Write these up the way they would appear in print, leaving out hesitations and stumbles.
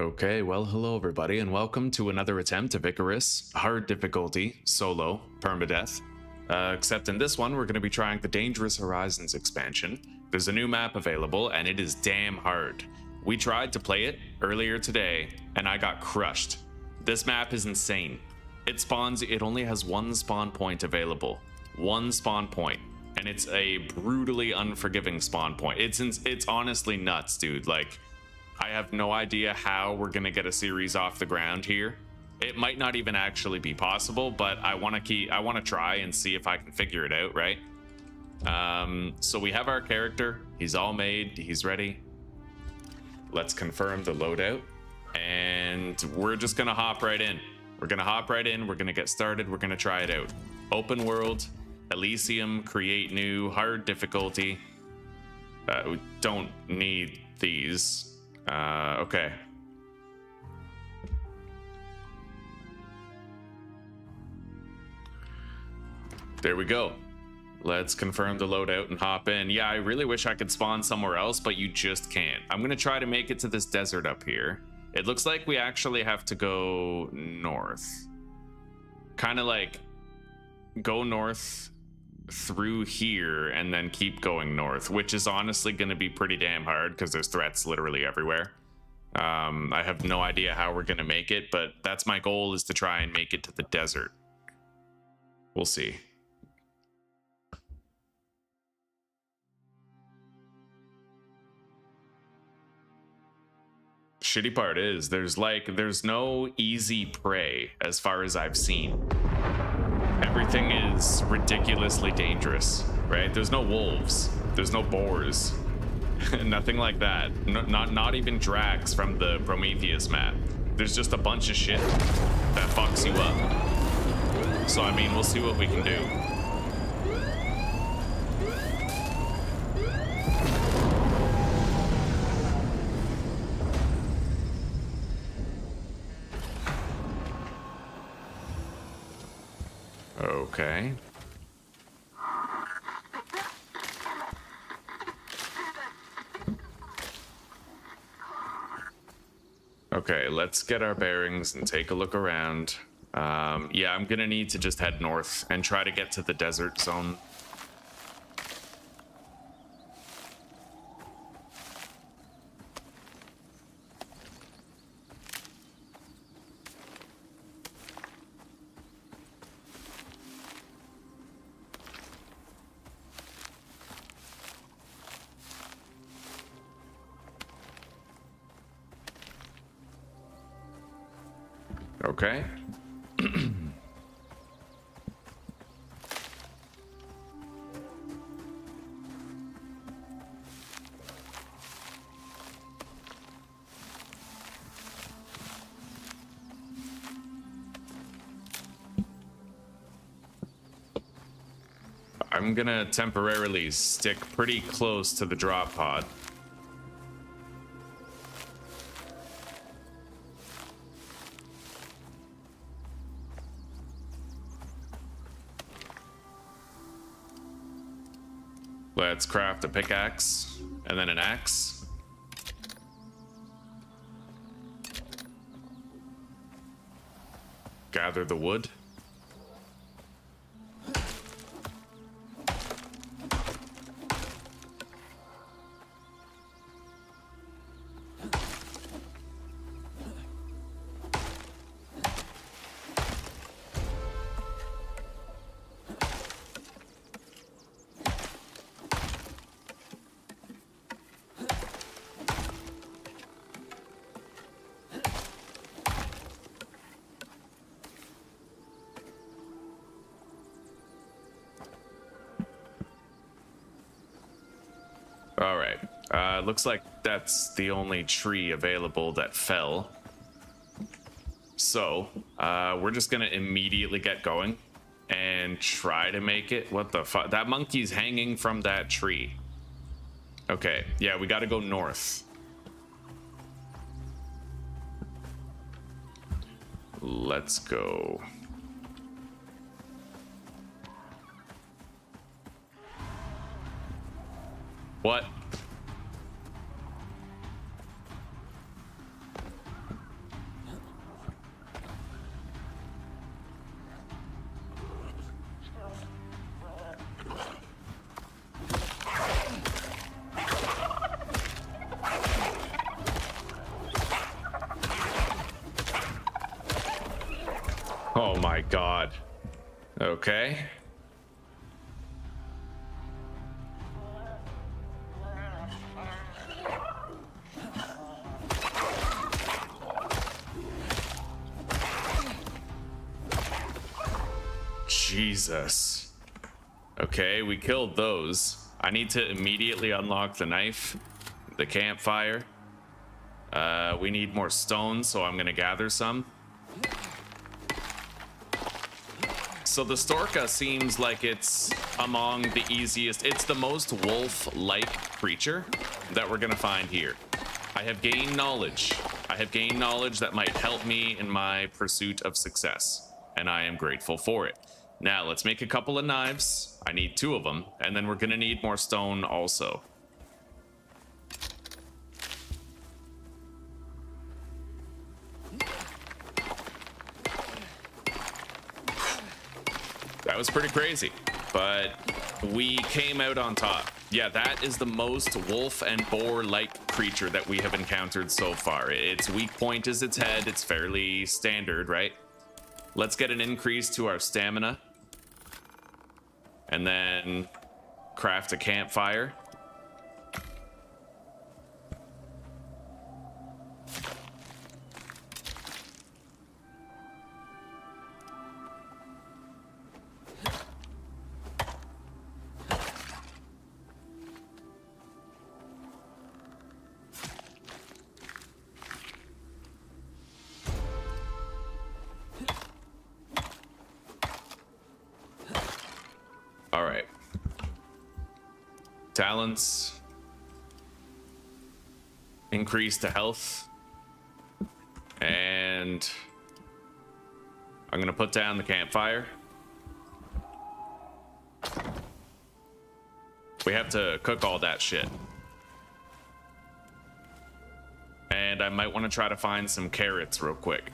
Okay, well, hello everybody, and welcome to another attempt of Icarus, hard difficulty, solo, permadeath. Except in this one, we're going to be trying the Dangerous Horizons expansion. There's a new map available, and it is damn hard. We tried to play it earlier today, and I got crushed. This map is insane. It only has one spawn point available. One spawn point, and it's a brutally unforgiving spawn point. It's honestly nuts, dude. Like, I have no idea how we're gonna get a series off the ground here. It might not even actually be possible, but I want to try and see if I can figure it out, right? So we have our character. He's all made. He's ready. Let's confirm the loadout, and we're just gonna hop right in. We're gonna get started. We're gonna try it out. Open world, Elysium, create new, hard difficulty. We don't need these. Okay. There we go. Let's confirm the loadout and hop in. Yeah, I really wish I could spawn somewhere else, but you just can't. I'm gonna try to make it to this desert up here. It looks like we actually have to go north. Kind of like go north through here and then keep going north, which is honestly going to be pretty damn hard because there's threats literally everywhere. I have no idea how we're going to make it, but that's my goal, is to try and make it to the desert. We'll see. Shitty part is there's no easy prey as far as I've seen. Everything is ridiculously dangerous, right? There's no wolves, there's no boars, nothing like that. Not even Drax from the Prometheus map. There's just a bunch of shit that fucks you up. So I mean, we'll see what we can do. Okay. Okay, let's get our bearings and take a look around. Yeah, I'm gonna need to just head north and try to get to the desert zone. Okay. I'm gonna temporarily stick pretty close to the drop pod. Let's craft a pickaxe and then an axe. Gather the wood. All right, looks like that's the only tree available that fell. So, we're just gonna immediately get going and try to make it. What the fuck? That monkey's hanging from that tree. Okay, yeah, we gotta go north. Let's go. What? my god. Okay. Jesus. Okay, we killed those. I need to immediately unlock the knife, the campfire. We need more stone, so I'm gonna gather some. So the Storka seems like it's among the easiest. It's the most wolf-like creature that we're gonna find here. I have gained knowledge. I have gained knowledge that might help me in my pursuit of success, and I am grateful for it. Now, let's make a couple of knives. I need 2 of them, and then we're gonna need more stone also. That was pretty crazy, but we came out on top. Yeah, that is the most wolf and boar-like creature that we have encountered so far. Its weak point is its head. It's fairly standard, right? Let's get an increase to our stamina. And then craft a campfire. All right. Talents. Increase to health. And I'm gonna put down the campfire. We have to cook all that shit. And I might want to try to find some carrots real quick.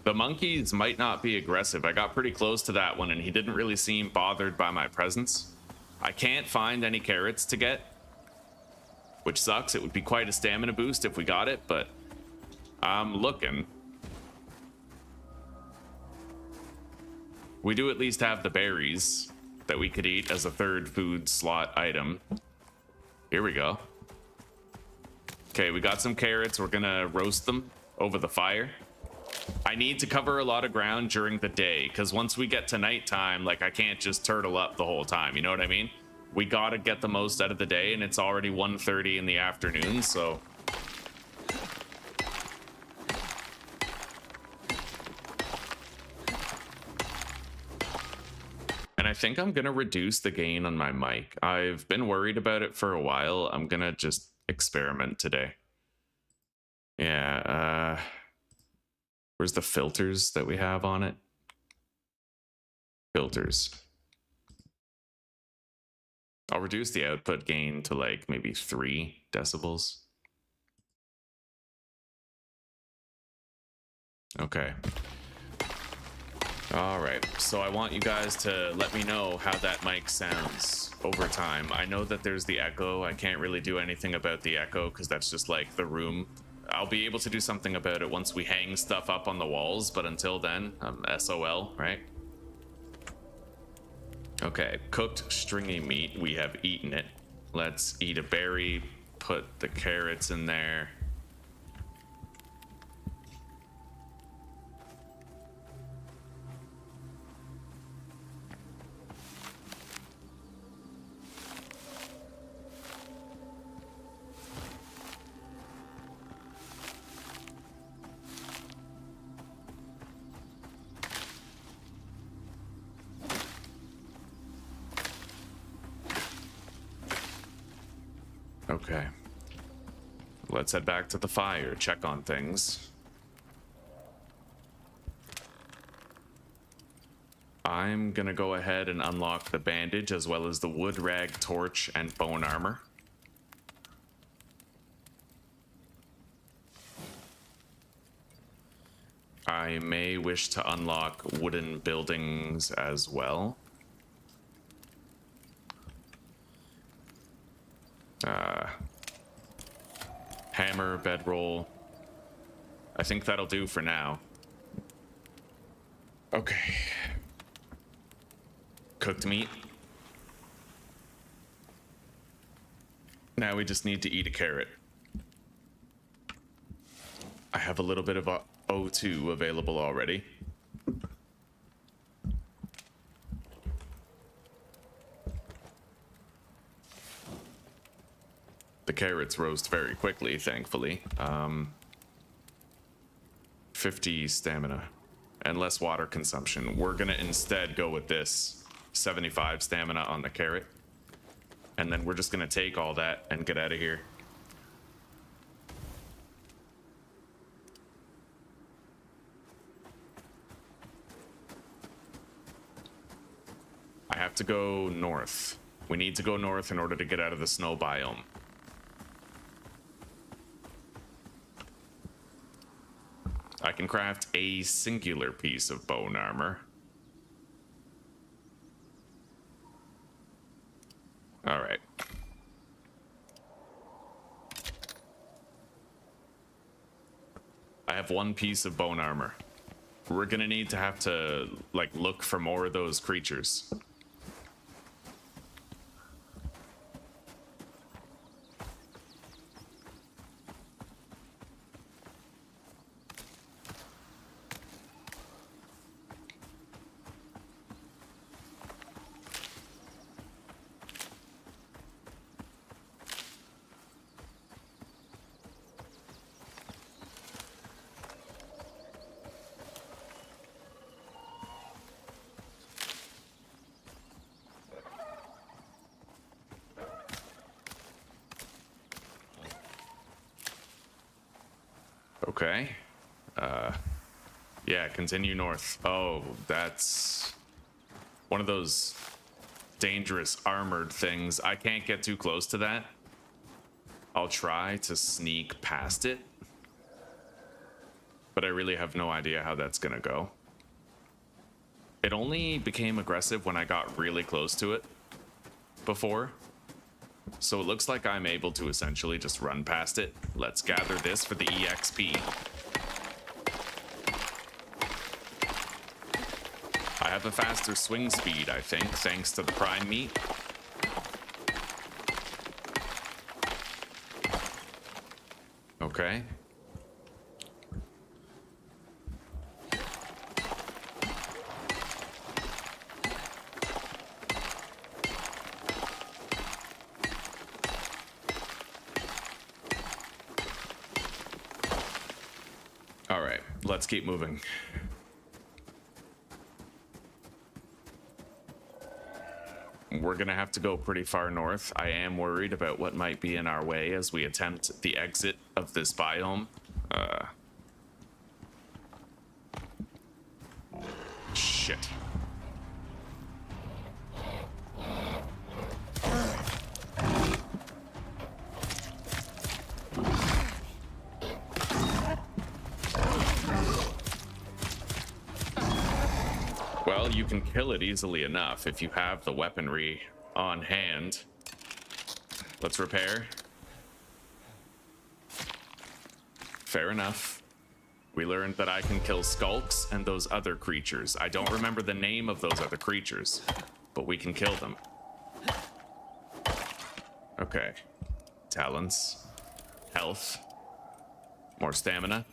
The monkeys might not be aggressive. I got pretty close to that one and he didn't really seem bothered by my presence. I can't find any carrots to get, which sucks. It would be quite a stamina boost if we got it, but I'm looking. We do at least have the berries that we could eat as a 3rd food slot item. Here we go. Okay, we got some carrots. We're gonna roast them over the fire. I need to cover a lot of ground during the day, because once we get to nighttime, like, I can't just turtle up the whole time, you know what I mean? We gotta get the most out of the day, and it's already 1:30 in the afternoon, so... And I think I'm gonna reduce the gain on my mic. I've been worried about it for a while. I'm gonna just experiment today. Yeah, where's the filters that we have on it? Filters. I'll reduce the output gain to like maybe 3 decibels. Okay. All right, so I want you guys to let me know how that mic sounds over time. I know that there's the echo. I can't really do anything about the echo because that's just like the room. I'll be able to do something about it once we hang stuff up on the walls, but until then, SOL, right? Okay, cooked stringy meat. We have eaten it. Let's eat a berry, put the carrots in there. Okay. Let's head back to the fire, check on things. I'm gonna go ahead and unlock the bandage as well as the wood rag torch and bone armor. I may wish to unlock wooden buildings as well. Hammer, bedroll. I think that'll do for now. Okay. Cooked meat. Now we just need to eat a carrot. I have a little bit of O2 available already. The carrots roast very quickly, thankfully. 50 stamina and less water consumption. We're gonna instead go with this 75 stamina on the carrot. And then we're just gonna take all that and get out of here. I have to go north. We need to go north in order to get out of the snow biome. I can craft a singular piece of bone armor. All right. I have one piece of bone armor. We're gonna need to have to, like, look for more of those creatures. Okay. Yeah, continue north. Oh, that's one of those dangerous armored things. I can't get too close to that. I'll try to sneak past it, but I really have no idea how that's gonna go. It only became aggressive when I got really close to it before. So it looks like I'm able to essentially just run past it. Let's gather this for the EXP. I have a faster swing speed, I think, thanks to the prime meat. Okay. All right, let's keep moving. We're gonna have to go pretty far north. I am worried about what might be in our way as we attempt the exit of this biome. Shit. Well, you can kill it easily enough if you have the weaponry on hand. Let's repair. Fair enough. We learned that I can kill skulks and those other creatures. I don't remember the name of those other creatures, but we can kill them. Okay. Talents. Health. More stamina.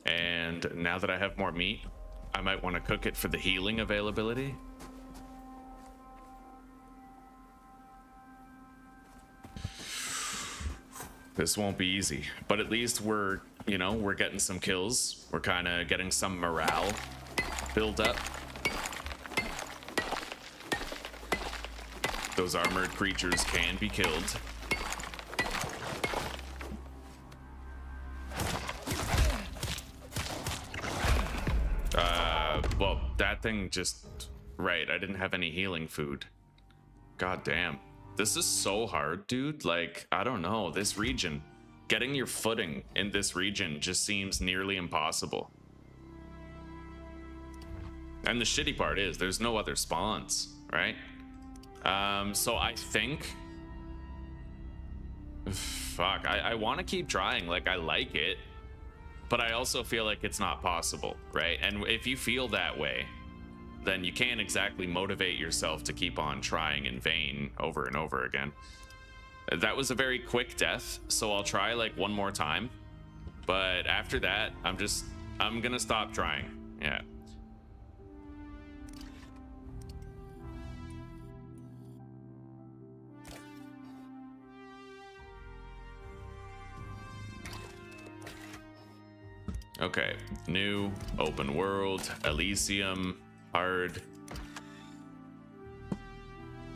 And now that I have more meat, I might want to cook it for the healing availability. This won't be easy, but at least we're getting some kills. We're kind of getting some morale build up. Those armored creatures can be killed. Well, that thing just... Right, I didn't have any healing food. God damn. This is so hard, dude. Like, I don't know. This region, getting your footing in this region just seems nearly impossible. And the shitty part is there's no other spawns, right? So I think... Fuck, I want to keep trying. Like, I like it, but I also feel like it's not possible, right? And if you feel that way, then you can't exactly motivate yourself to keep on trying in vain over and over again. That was a very quick death, so I'll try like one more time. But after that, I'm gonna stop trying. Yeah. Okay, new, open world, Elysium, hard,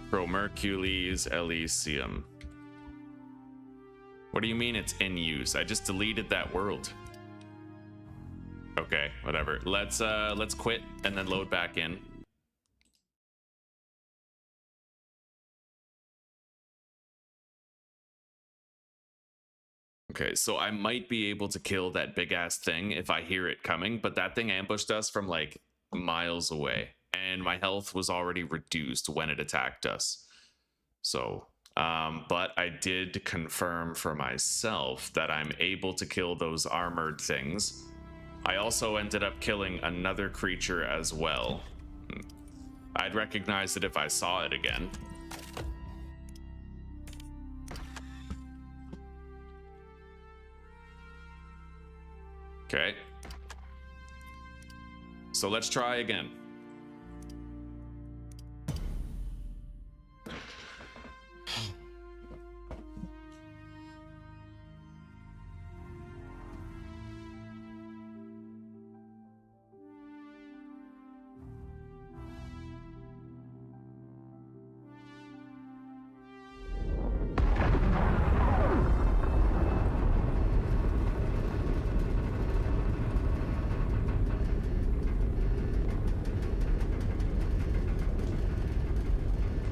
Promercules, Elysium. What do you mean it's in use? I just deleted that world. Okay, whatever. Let's quit and then load back in. Okay, so I might be able to kill that big ass thing if I hear it coming, but that thing ambushed us from like miles away, and my health was already reduced when it attacked us. So, but I did confirm for myself that I'm able to kill those armored things. I also ended up killing another creature as well. I'd recognize it if I saw it again. Okay. So let's try again.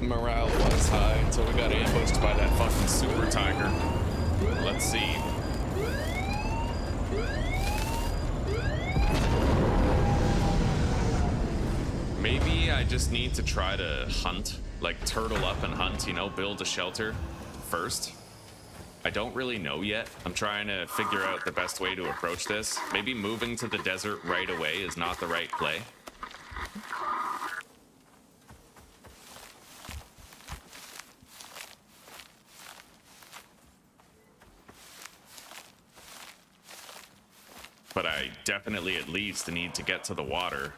Morale was high until we got ambushed by that fucking super tiger. Let's see. Maybe I just need to try to hunt, like turtle up and hunt, you know, build a shelter first. I don't really know yet. I'm trying to figure out the best way to approach this. Maybe moving to the desert right away is not the right play. But I definitely at least need to get to the water,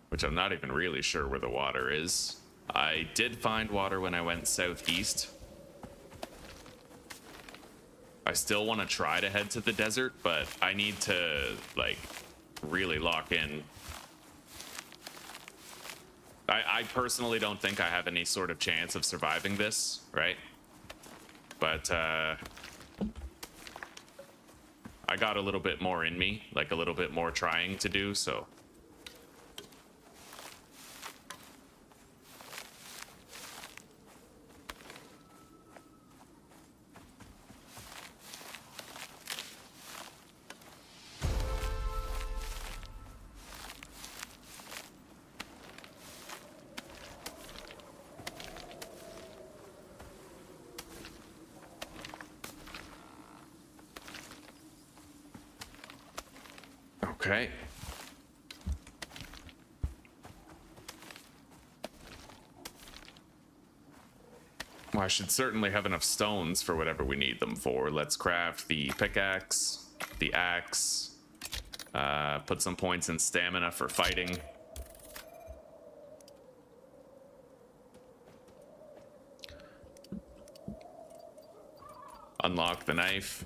which I'm not even really sure where the water is. I did find water when I went southeast. I still want to try to head to the desert, but I need to, like, really lock in. I personally don't think I have any sort of chance of surviving this, right? But, I got a little bit more in me, like a little bit more trying to do, so. Okay. Well, I should certainly have enough stones for whatever we need them for. Let's craft the pickaxe, the axe, put some points in stamina for fighting. Unlock the knife.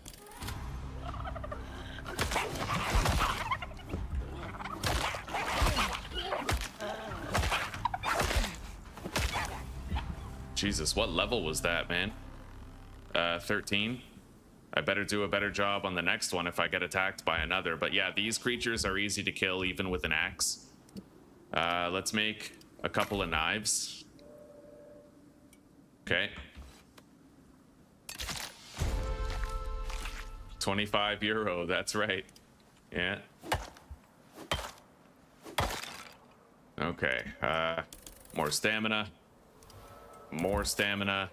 Jesus, what level was that, man? 13. I better do a better job on the next one if I get attacked by another. But yeah, these creatures are easy to kill even with an axe. Let's make a couple of knives. €25, that's right. Yeah. Okay, more stamina. More stamina.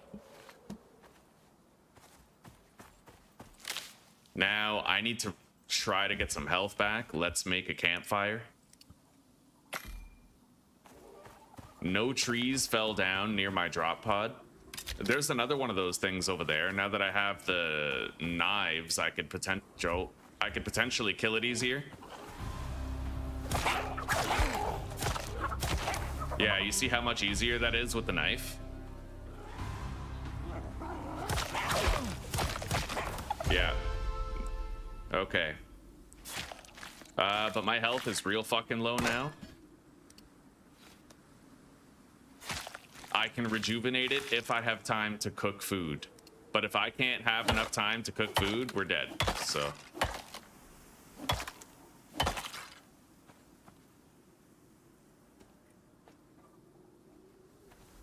Now, I need to try to get some health back. Let's make a campfire. No trees fell down near my drop pod. There's another one of those things over there. Now that I have the knives, I could potentially kill it easier. Yeah, you see how much easier that is with the knife? Yeah. Okay. But my health is real fucking low now. I can rejuvenate it if I have time to cook food. But if I can't have enough time to cook food, we're dead. So.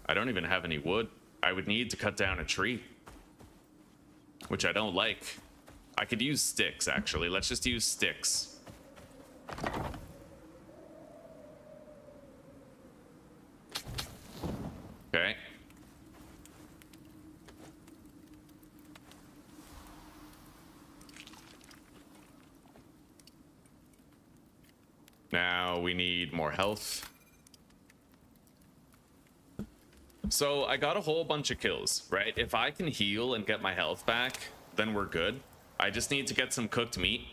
I don't even have any wood. I would need to cut down a tree, which I don't like. I could use sticks, actually. Let's just use sticks. Okay. Now we need more health. So I got a whole bunch of kills, right? If I can heal and get my health back, then we're good. I just need to get some cooked meat.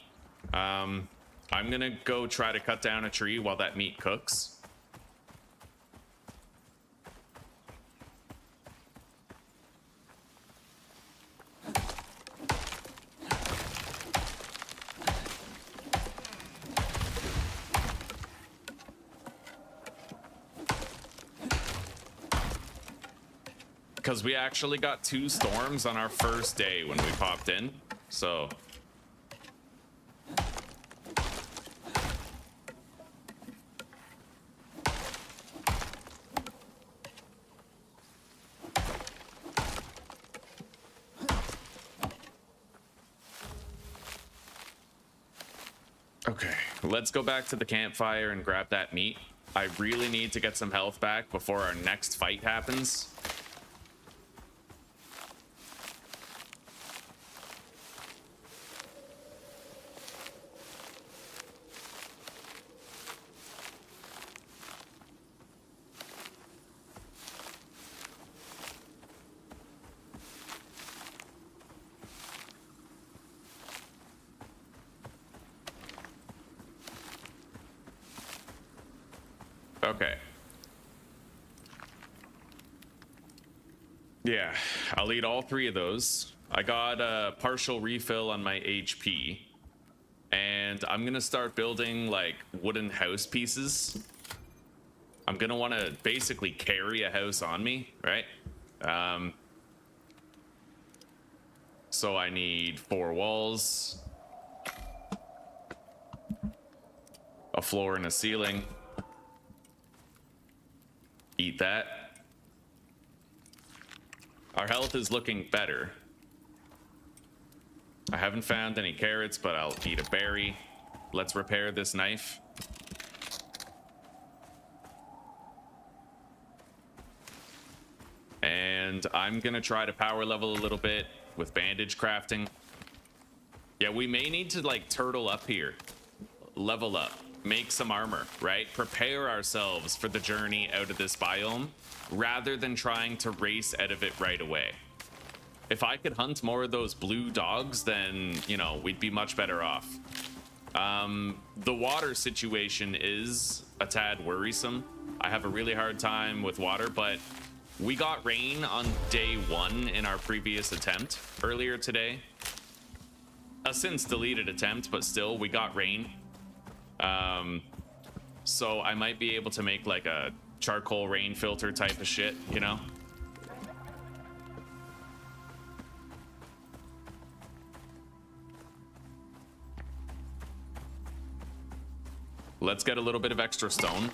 I'm gonna go try to cut down a tree while that meat cooks. Because we actually got 2 storms on our first day when we popped in, so. Okay, let's go back to the campfire and grab that meat. I really need to get some health back before our next fight happens. Okay. Yeah, I'll eat all 3 of those. I got a partial refill on my HP. And I'm gonna start building like wooden house pieces. I'm gonna wanna basically carry a house on me, right? So I need 4 walls, a floor and a ceiling. Eat that. Our health is looking better. I haven't found any carrots, but I'll eat a berry. Let's repair this knife. And I'm gonna try to power level a little bit with bandage crafting. Yeah, we may need to like turtle up here. Level up. Make some armor, right? Prepare ourselves for the journey out of this biome rather than trying to race out of it right away. If I could hunt more of those blue dogs, then, you know, we'd be much better off. The water situation is a tad worrisome. I have a really hard time with water, but we got rain on day 1 in our previous attempt earlier today. A since deleted attempt, but still, we got rain. So I might be able to make like a charcoal rain filter type of shit, you know? Let's get a little bit of extra stone.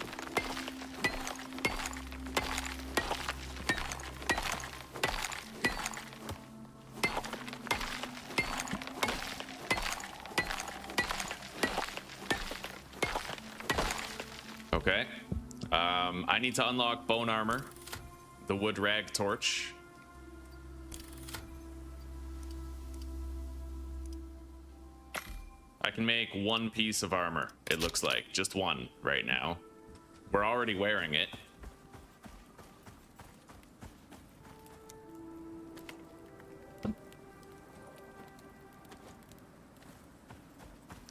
Okay. I need to unlock bone armor, the wood rag torch. I can make one piece of armor, it looks like. Just one right now. We're already wearing it.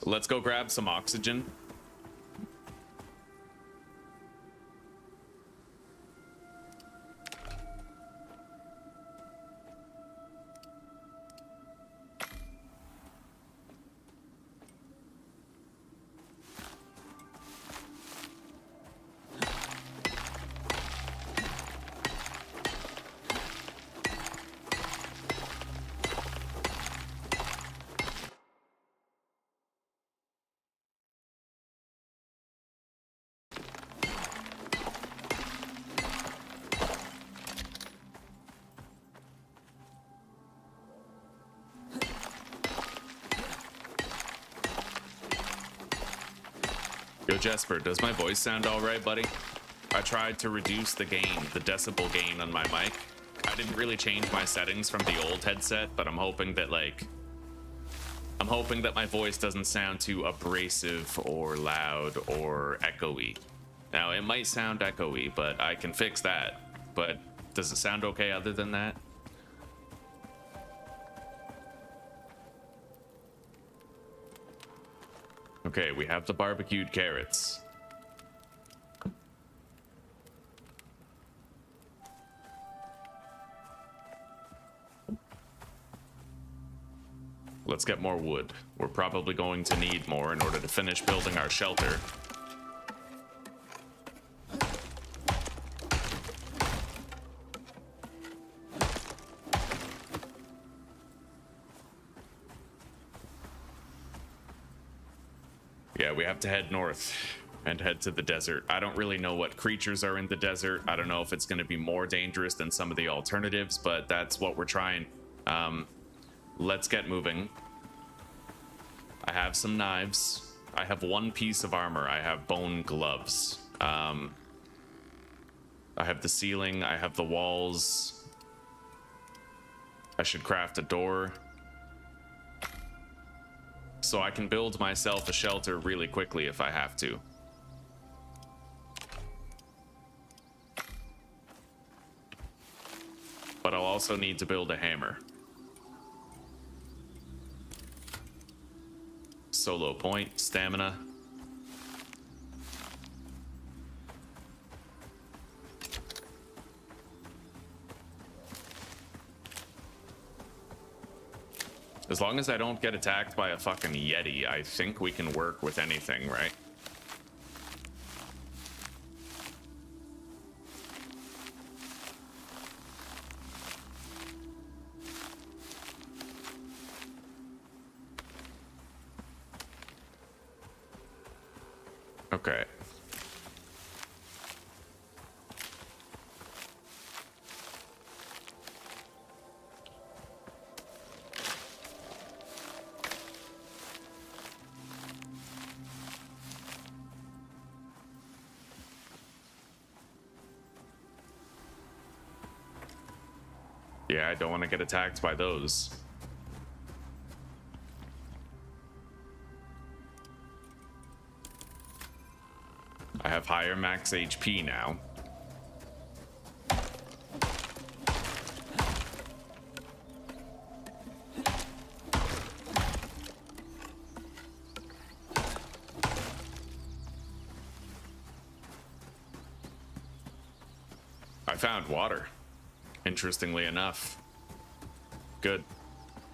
Let's go grab some oxygen. Yo, Jesper, does my voice sound all right, buddy? I tried to reduce the gain, the decibel gain on my mic. I didn't really change my settings from the old headset, but I'm hoping that my voice doesn't sound too abrasive or loud or echoey. Now, it might sound echoey, but I can fix that. But does it sound okay other than that? Okay, we have the barbecued carrots. Let's get more wood. We're probably going to need more in order to finish building our shelter. Yeah, we have to head north and head to the desert. I don't really know what creatures are in the desert. I don't know if it's going to be more dangerous than some of the alternatives, but that's what we're trying. Let's get moving. I have some knives. I have one piece of armor. I have bone gloves. I have the ceiling. I have the walls. I should craft a door. So I can build myself a shelter really quickly if I have to. But I'll also need to build a hammer. Solo point, stamina. As long as I don't get attacked by a fucking Yeti, I think we can work with anything, right? Okay. Yeah, I don't want to get attacked by those. I have higher max HP now. I found water, interestingly enough. Good.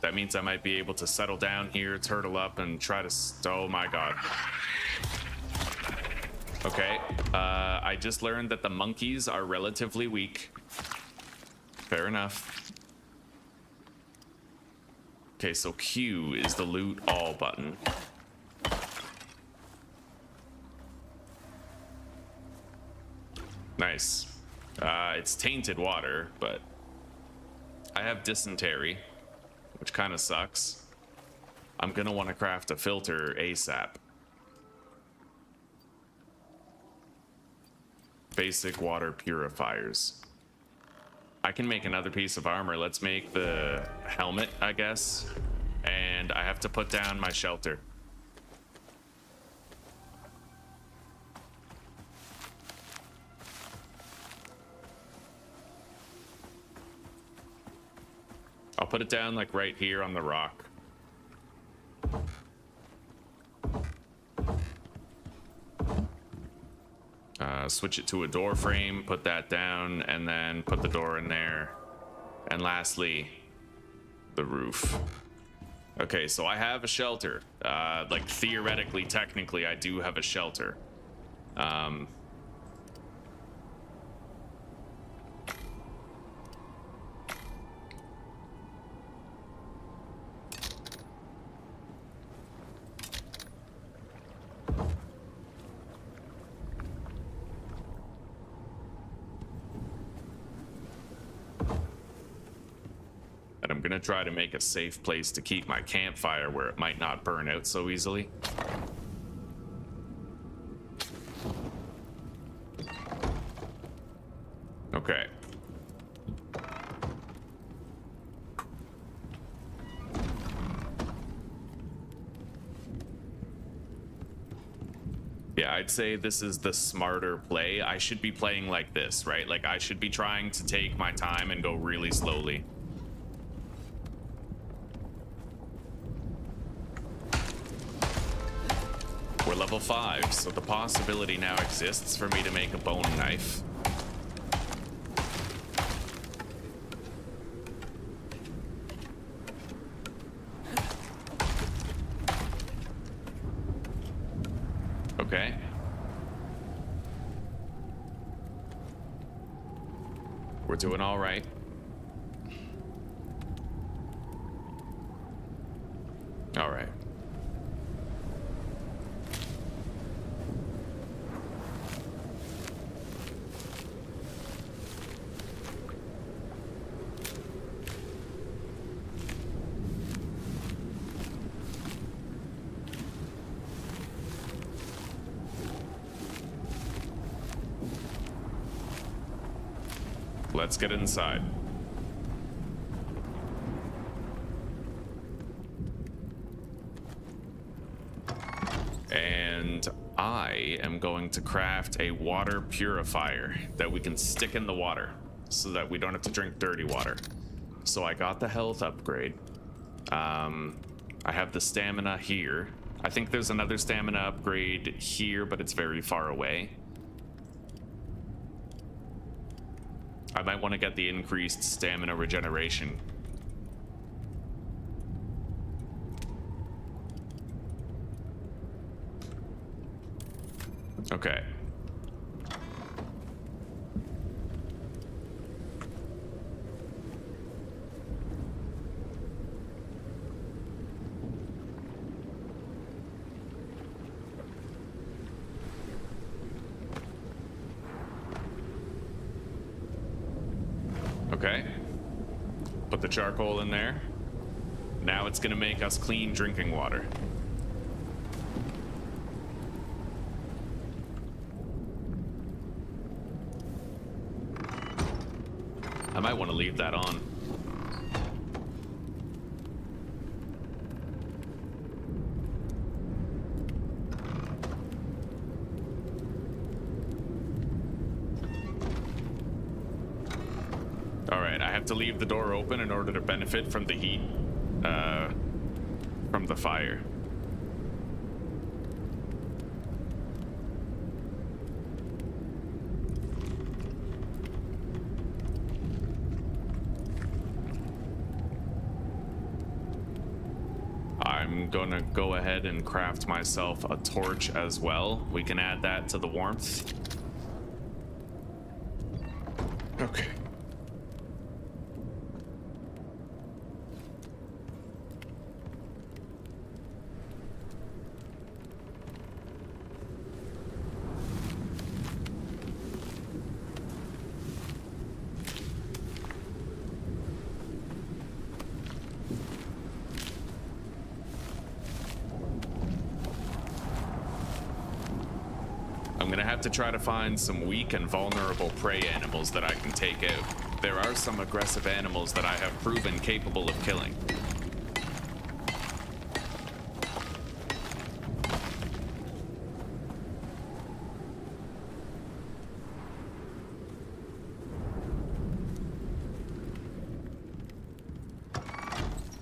That means I might be able to settle down here, turtle up, and try to... Oh my god. Okay, I just learned that the monkeys are relatively weak. Fair enough. Okay, so Q is the loot all button. Nice. It's tainted water, but I have dysentery, which kind of sucks. I'm gonna want to craft a filter ASAP. basic water purifiers. I can make another piece of armor. Let's make the helmet, I guess. And I have to put down my shelter. I'll put it down like right here on the rock. Switch it to a door frame, put that down, and then put the door in there. And lastly, the roof. Okay, so I have a shelter. Like theoretically, technically, I do have a shelter. I'm gonna try to make a safe place to keep my campfire where it might not burn out so easily. Okay. Yeah, I'd say this is the smarter play. I should be playing like this, right? Like I should be trying to take my time and go really slowly. We're level 5, so the possibility now exists for me to make a bone knife. Okay. We're doing all right. All right. Let's get inside. And I am going to craft a water purifier that we can stick in the water so that we don't have to drink dirty water. So I got the health upgrade. I have the stamina here. I think there's another stamina upgrade here, but it's very far away. I might want to get the increased stamina regeneration. Okay. Okay. Put the charcoal in there. Now it's gonna make us clean drinking water. I might want to leave that on. Alright, I have to leave the door open in order to benefit from the heat from the fire. I'm gonna go ahead and craft myself a torch as well. We can add that to the warmth. Okay. gonna have to try to find some weak and vulnerable prey animals that I can take out. There are some aggressive animals that I have proven capable of killing.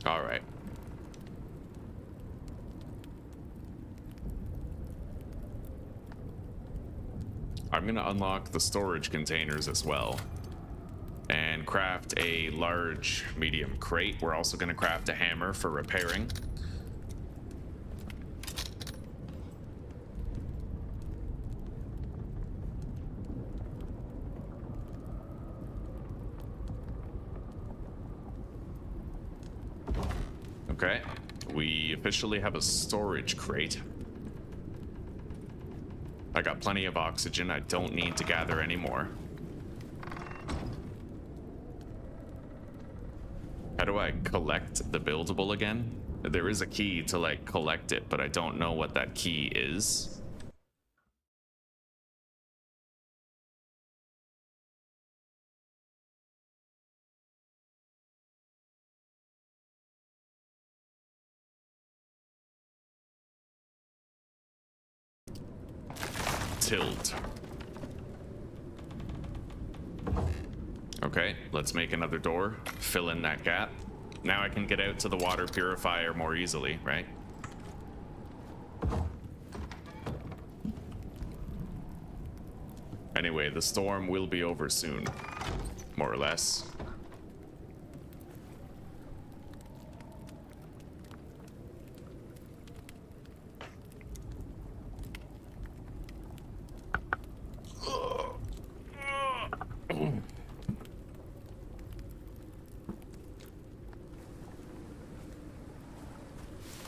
All right. I'm going to unlock the storage containers as well and craft a large medium crate. We're also going to craft a hammer for repairing. Okay, we officially have a storage crate. I got plenty of oxygen. I don't need to gather any more. How do I collect the buildable again? There is a key to like collect it, but I don't know what that key is. Tilt. Okay, let's make another door, fill in that gap. Now I can get out to the water purifier more easily, right? Anyway, the storm will be over soon, more or less.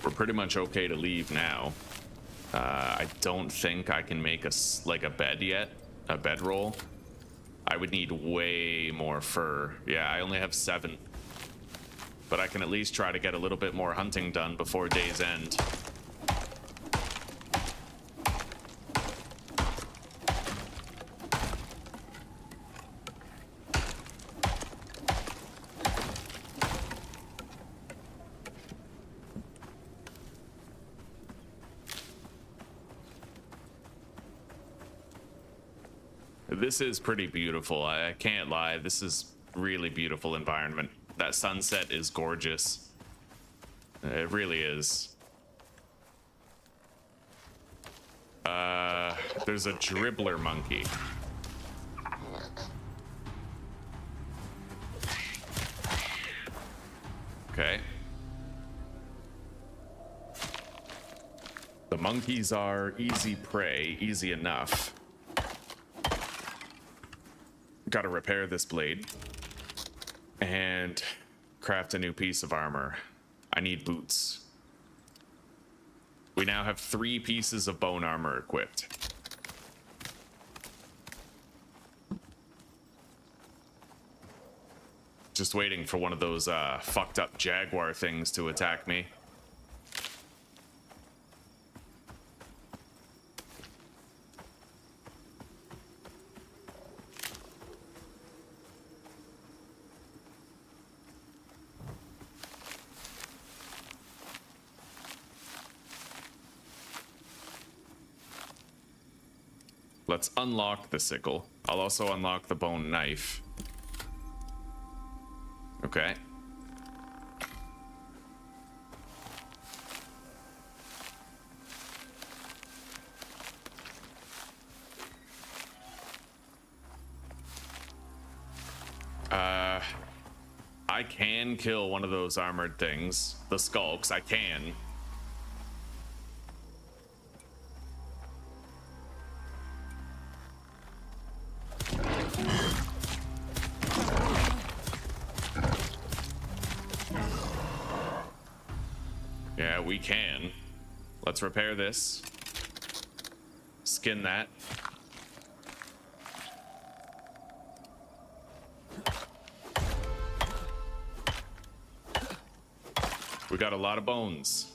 We're pretty much okay to leave now. I don't think I can make a bed yet, a bedroll. I would need way more fur. Yeah, I only have 7. But I can at least try to get a little bit more hunting done before day's end. This is pretty beautiful. I can't lie. This is really beautiful environment. That sunset is gorgeous. It really is. There's a dribbler monkey. Okay. The monkeys are easy prey, easy enough. Gotta repair this blade and craft a new piece of armor. I need boots. We now have 3 pieces of bone armor equipped. Just waiting for one of those fucked up jaguar things to attack me. Let's unlock the sickle. I'll also unlock the bone knife. Okay. I can kill one of those armored things. The skulks, I can. Yeah, we can. Let's repair this. Skin that. We got a lot of bones.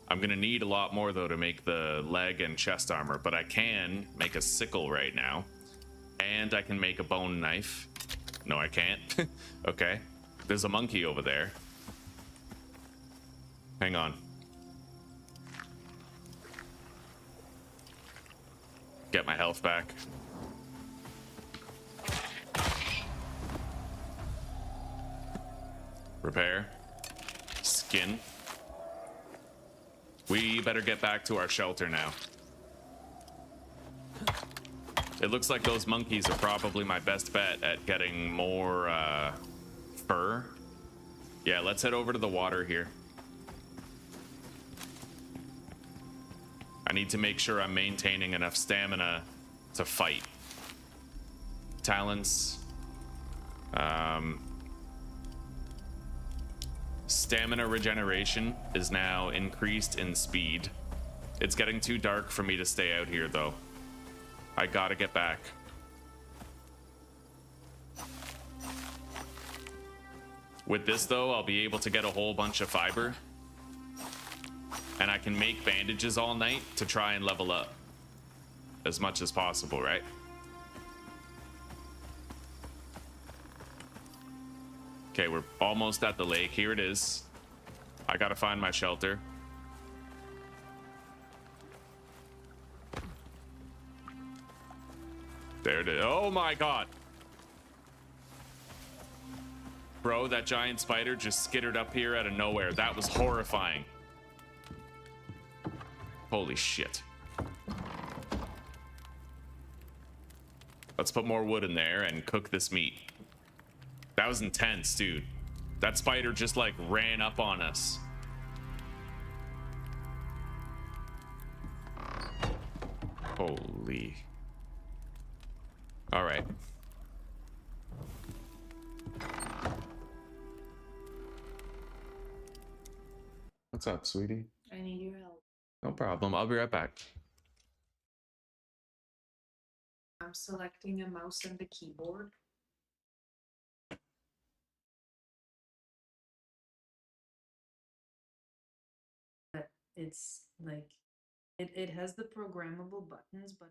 I'm gonna need a lot more though to make the leg and chest armor, but I can make a sickle right now. And I can make a bone knife. No, I can't. Okay. There's a monkey over there. Hang on. Get my health back. Repair. Skin. We better get back to our shelter now. It looks like those monkeys are probably my best bet at getting more fur. Yeah, let's head over to the water here. I need to make sure I'm maintaining enough stamina to fight. Talents. Stamina regeneration is now increased in speed. It's getting too dark for me to stay out here though. I gotta get back. With this though, I'll be able to get a whole bunch of fiber. And I can make bandages all night to try and level up as much as possible, right? Okay, we're almost at the lake. Here it is. I gotta find my shelter. There it is. Oh my god. Bro, that giant spider just skittered up here out of nowhere. That was horrifying. Holy shit. Let's put more wood in there and cook this meat. That was intense, dude. That spider just like ran up on us. Holy. All right. What's up, sweetie? I need your help. No problem. I'll be right back. I'm selecting a mouse and the keyboard. But it's like, it has the programmable buttons, but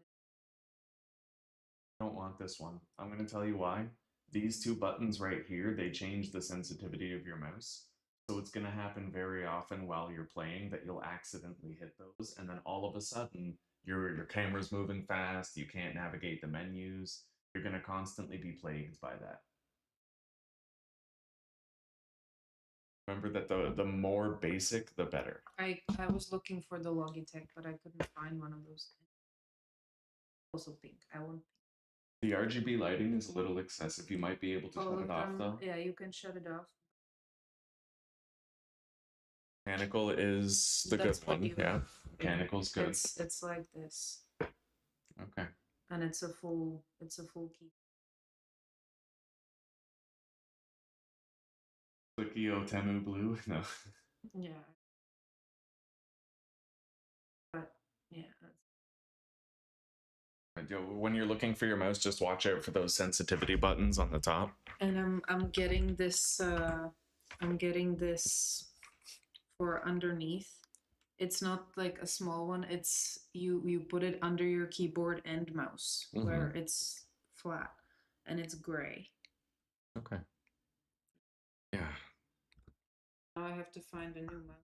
I don't want this one. I'm going to tell you why. These two buttons right here, they change the sensitivity of your mouse. So it's going to happen very often while you're playing that you'll accidentally hit those, and then all of a sudden your camera's moving fast, you can't navigate the menus, you're going to constantly be plagued by that. Remember that the more basic, the better. I was looking for the Logitech, but I couldn't find one of those. Also pink. I want The RGB lighting is a little excessive. You might be able to shut it off though. Yeah, you can shut it off. Mechanical is the That's good one. Yeah, mechanical's good. It's like this. Okay. And it's a full key. Clicky Temu blue? No. Yeah. But yeah. When you're looking for your mouse, just watch out for those sensitivity buttons on the top. And I'm getting this for underneath. It's not like a small one. It's you put it under your keyboard and mouse where it's flat and it's gray. Okay. Yeah. Now I have to find a new mouse.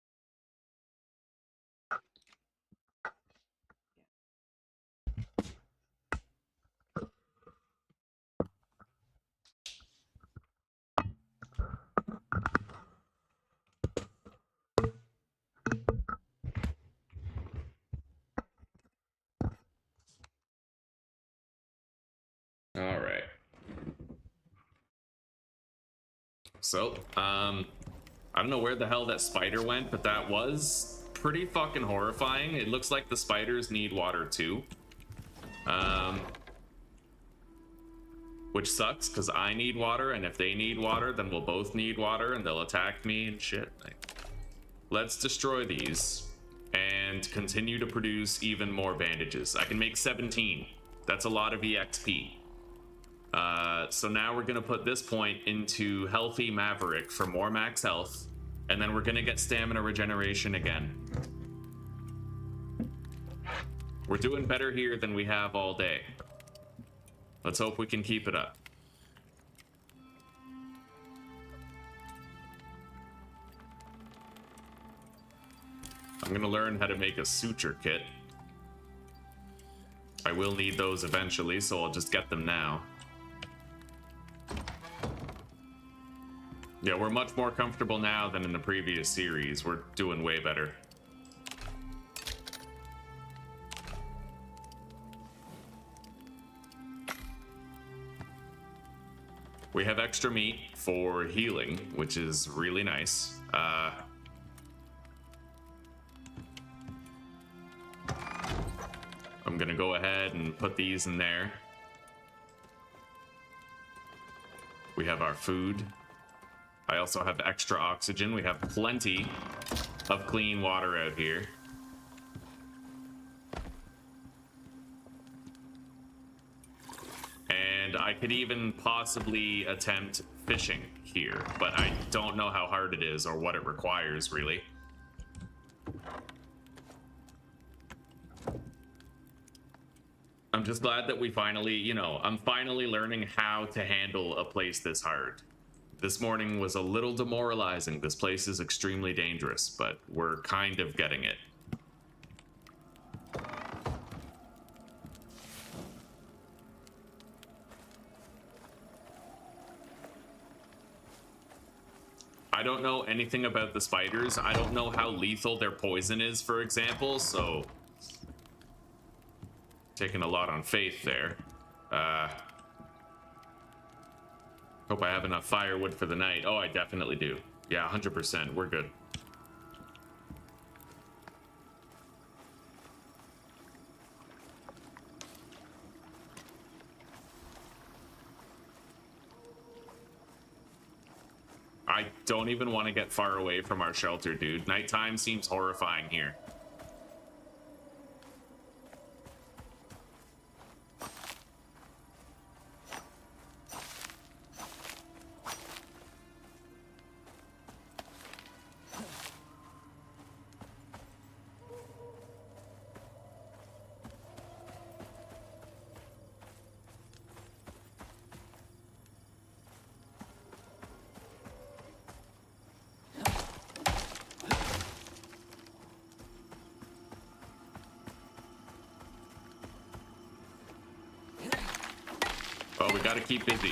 All right. So, I don't know where the hell that spider went, but that was pretty fucking horrifying. It looks like the spiders need water too. Which sucks, because I need water, and if they need water, then we'll both need water, and they'll attack me and shit. Like, let's destroy these, and continue to produce even more bandages. I can make 17. That's a lot of EXP. So now we're going to put this point into Healthy Maverick for more max health, and then we're going to get stamina regeneration again. We're doing better here than we have all day. Let's hope we can keep it up. I'm gonna learn how to make a suture kit. I will need those eventually, so I'll just get them now. Yeah, we're much more comfortable now than in the previous series. We're doing way better. We have extra meat for healing, which is really nice. I'm gonna go ahead and put these in there. We have our food. I also have extra oxygen. We have plenty of clean water out here. And I could even possibly attempt fishing here, but I don't know how hard it is or what it requires, really. I'm just glad that we finally, you know, I'm finally learning how to handle a place this hard. This morning was a little demoralizing. This place is extremely dangerous, but we're kind of getting it. I don't know anything about the spiders. I don't know how lethal their poison is, for example, so... Taking a lot on faith there. Hope I have enough firewood for the night. Oh, I definitely do. Yeah, 100%. We're good. I don't even want to get far away from our shelter, dude. Nighttime seems horrifying here. Oh, we gotta keep busy.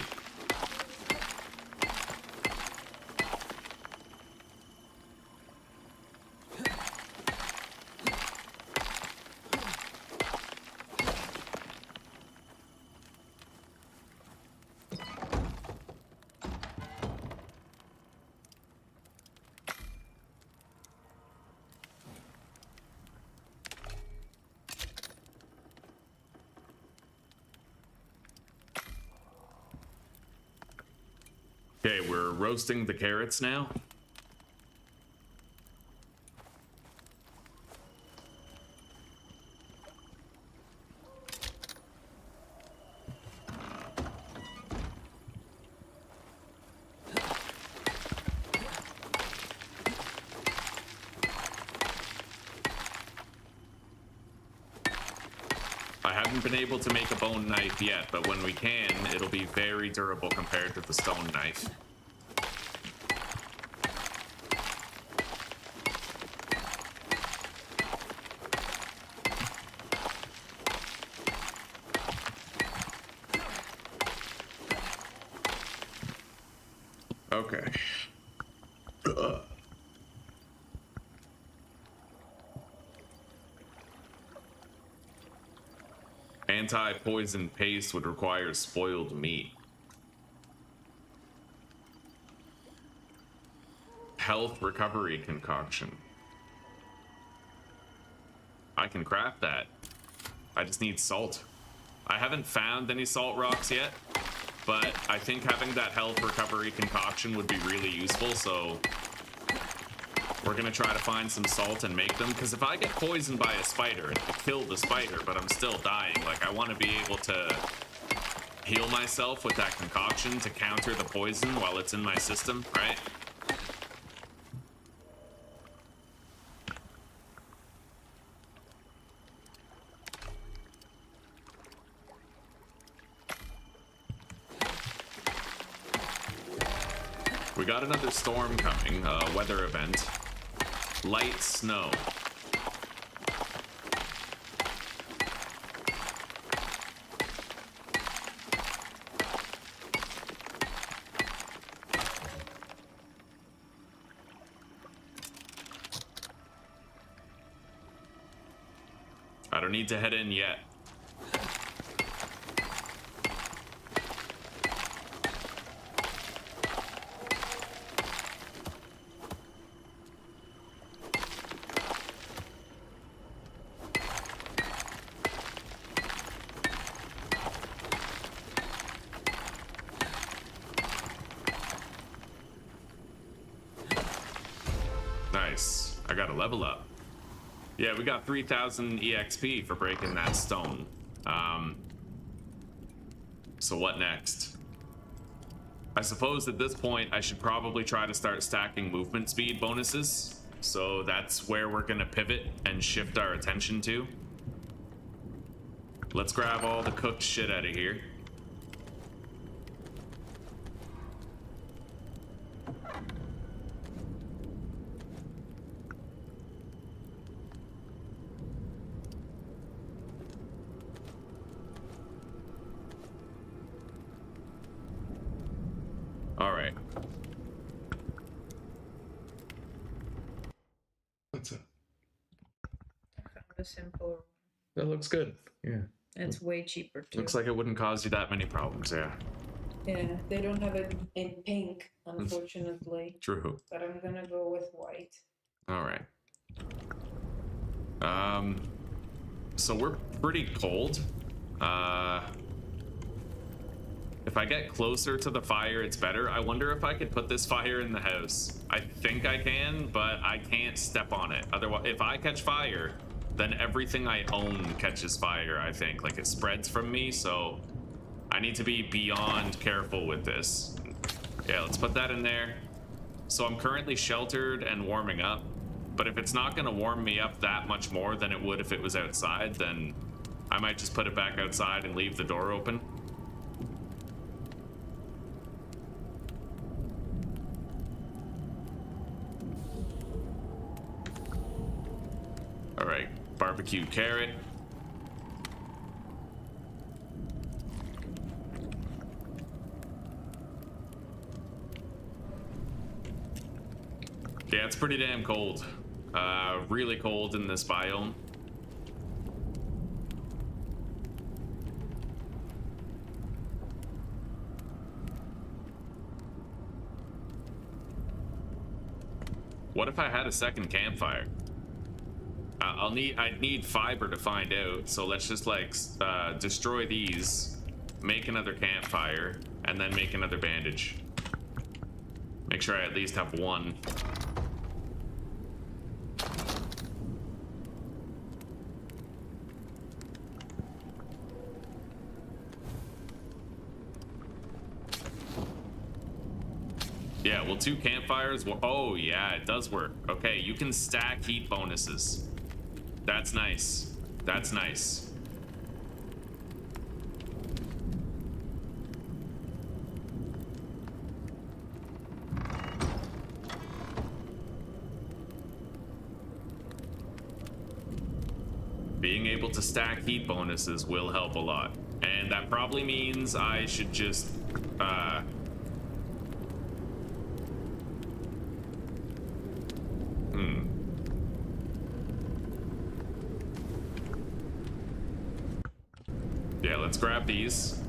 Okay, we're roasting the carrots now. I haven't been able to make a bone knife yet, but when we can, it'll be very durable compared to the stone knife. Okay. Anti-poison paste would require spoiled meat. Health recovery concoction. I can craft that. I just need salt. I haven't found any salt rocks yet, but I think having that health recovery concoction would be really useful, so we're gonna try to find some salt and make them, because if I get poisoned by a spider, and I kill the spider, but I'm still dying, like, I want to be able to heal myself with that concoction to counter the poison while it's in my system, right? We got another storm coming, weather event. Light snow. I don't need to head in yet. Nice. I got a level up. Yeah, we got 3,000 EXP for breaking that stone. So what next? I suppose at this point I should probably try to start stacking movement speed bonuses. So that's where we're gonna pivot and shift our attention to. Let's grab all the cooked shit out of here. All right. What's up? I found a simpler. That looks good. Yeah. It's way cheaper too. Looks like it wouldn't cause you that many problems, yeah. Yeah, they don't have it in pink, unfortunately. True. But I'm gonna go with white. All right. So we're pretty cold. If I get closer to the fire, it's better. I wonder if I could put this fire in the house. I think I can, but I can't step on it. Otherwise, if I catch fire, then everything I own catches fire, I think. Like, it spreads from me, so I need to be beyond careful with this. Yeah, let's put that in there. So I'm currently sheltered and warming up, but if it's not gonna warm me up that much more than it would if it was outside, then I might just put it back outside and leave the door open. All right, barbecue carrot. Yeah, it's pretty damn cold. Really cold in this biome. What if I had a second campfire? I'd need fiber to find out, so let's just like destroy these, make another campfire, and then make another bandage. Make sure I at least have one. Yeah, well, 2 campfires. Oh, yeah, it does work. Okay, you can stack heat bonuses. That's nice. That's nice. Being able to stack heat bonuses will help a lot. And that probably means I should just, Yeah, let's grab these.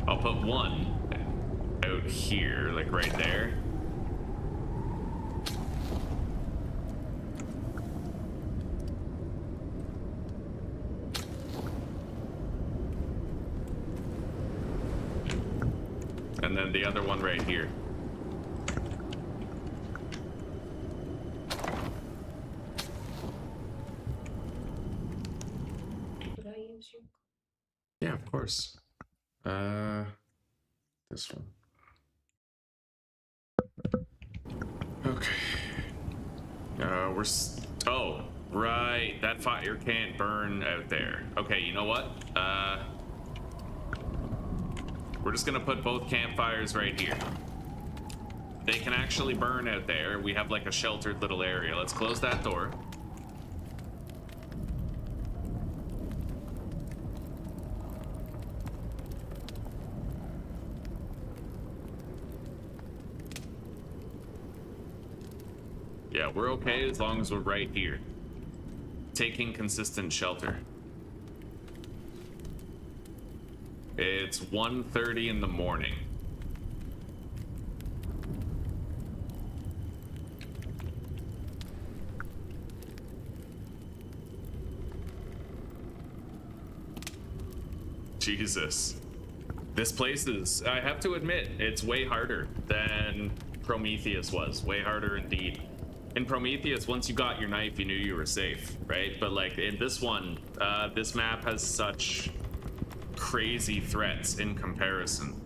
I'll put one out here, like right there. And then the other one right here. Did I use you? Yeah, of course. This one. Okay. Oh, right. That fire can't burn out there. Okay, you know what? We're just gonna put both campfires right here. They can actually burn out there. We have like a sheltered little area. Let's close that door. Yeah, we're okay as long as we're right here. Taking consistent shelter. It's 1:30 in the morning. Jesus. This place is, I have to admit, it's way harder than Prometheus was. Way harder indeed. In Prometheus, once you got your knife, you knew you were safe, right? But like in this one, this map has such crazy threats in comparison.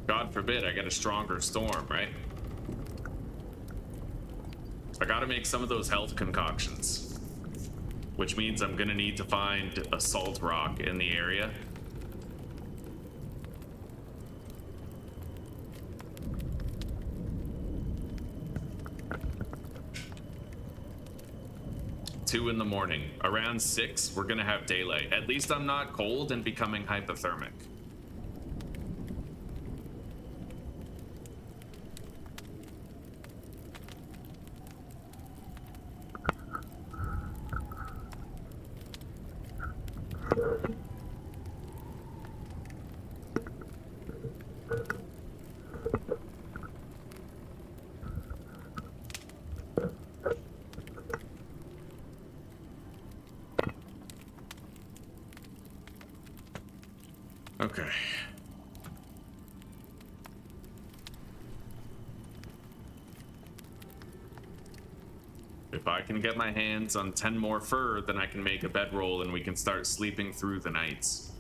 God forbid I get a stronger storm, right? I gotta make some of those health concoctions, which means I'm gonna need to find a salt rock in the area. Two in the morning. Around 6, we're gonna have daylight. At least I'm not cold and becoming hypothermic. Okay. If I can get my hands on 10 more fur, then I can make a bedroll and we can start sleeping through the nights.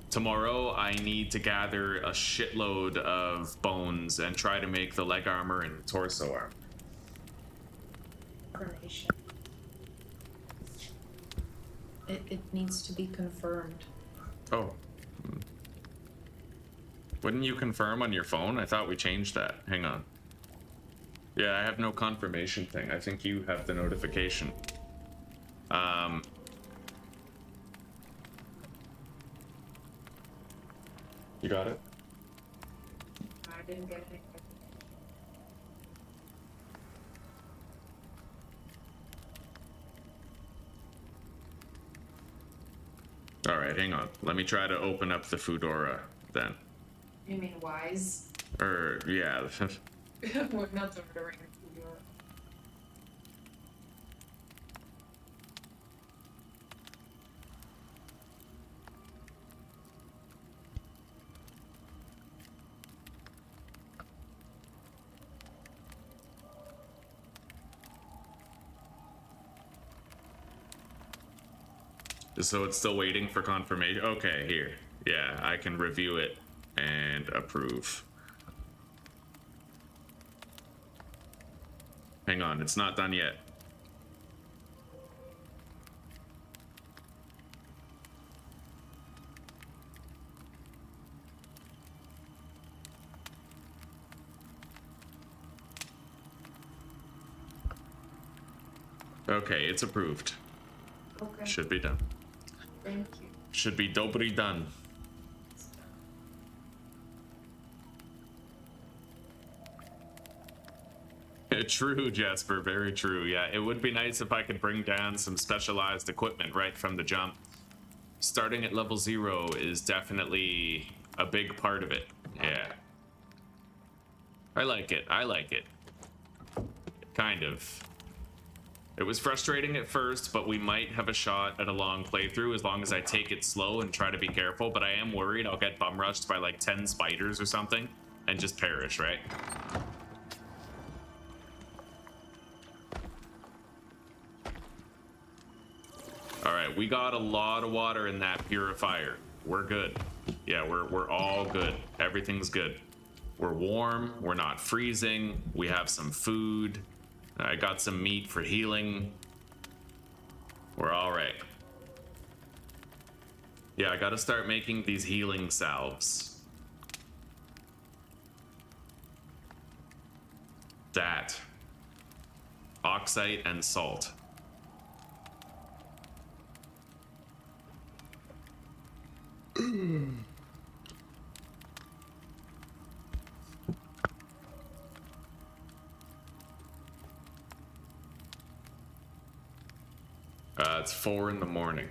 Tomorrow, I need to gather a shitload of bones and try to make the leg armor and torso armor. Information. It needs to be confirmed. Oh. Wouldn't you confirm on your phone? I thought we changed that. Hang on. Yeah, I have no confirmation thing. I think you have the notification. You got it? I didn't get it. All right, hang on. Let me try to open up the Foodora then. You mean wise? Yeah. We're not ordering food. So it's still waiting for confirmation. Okay, here. Yeah, I can review it and approve. Hang on, it's not done yet. Okay, it's approved. Okay. Should be done. Thank you. Should be dobry done. True, Jasper, very true. Yeah, it would be nice if I could bring down some specialized equipment right from the jump. Starting at level 0 is definitely a big part of it. Yeah. I like it. I like it. Kind of. It was frustrating at first, but we might have a shot at a long playthrough as long as I take it slow and try to be careful, but I am worried I'll get bum rushed by like 10 spiders or something and just perish, right? All right, we got a lot of water in that purifier. We're good. Yeah, we're all good. Everything's good. We're warm. We're not freezing. We have some food. I got some meat for healing. We're all right. Yeah, I gotta start making these healing salves. That. Oxite and salt. It's 4 in the morning.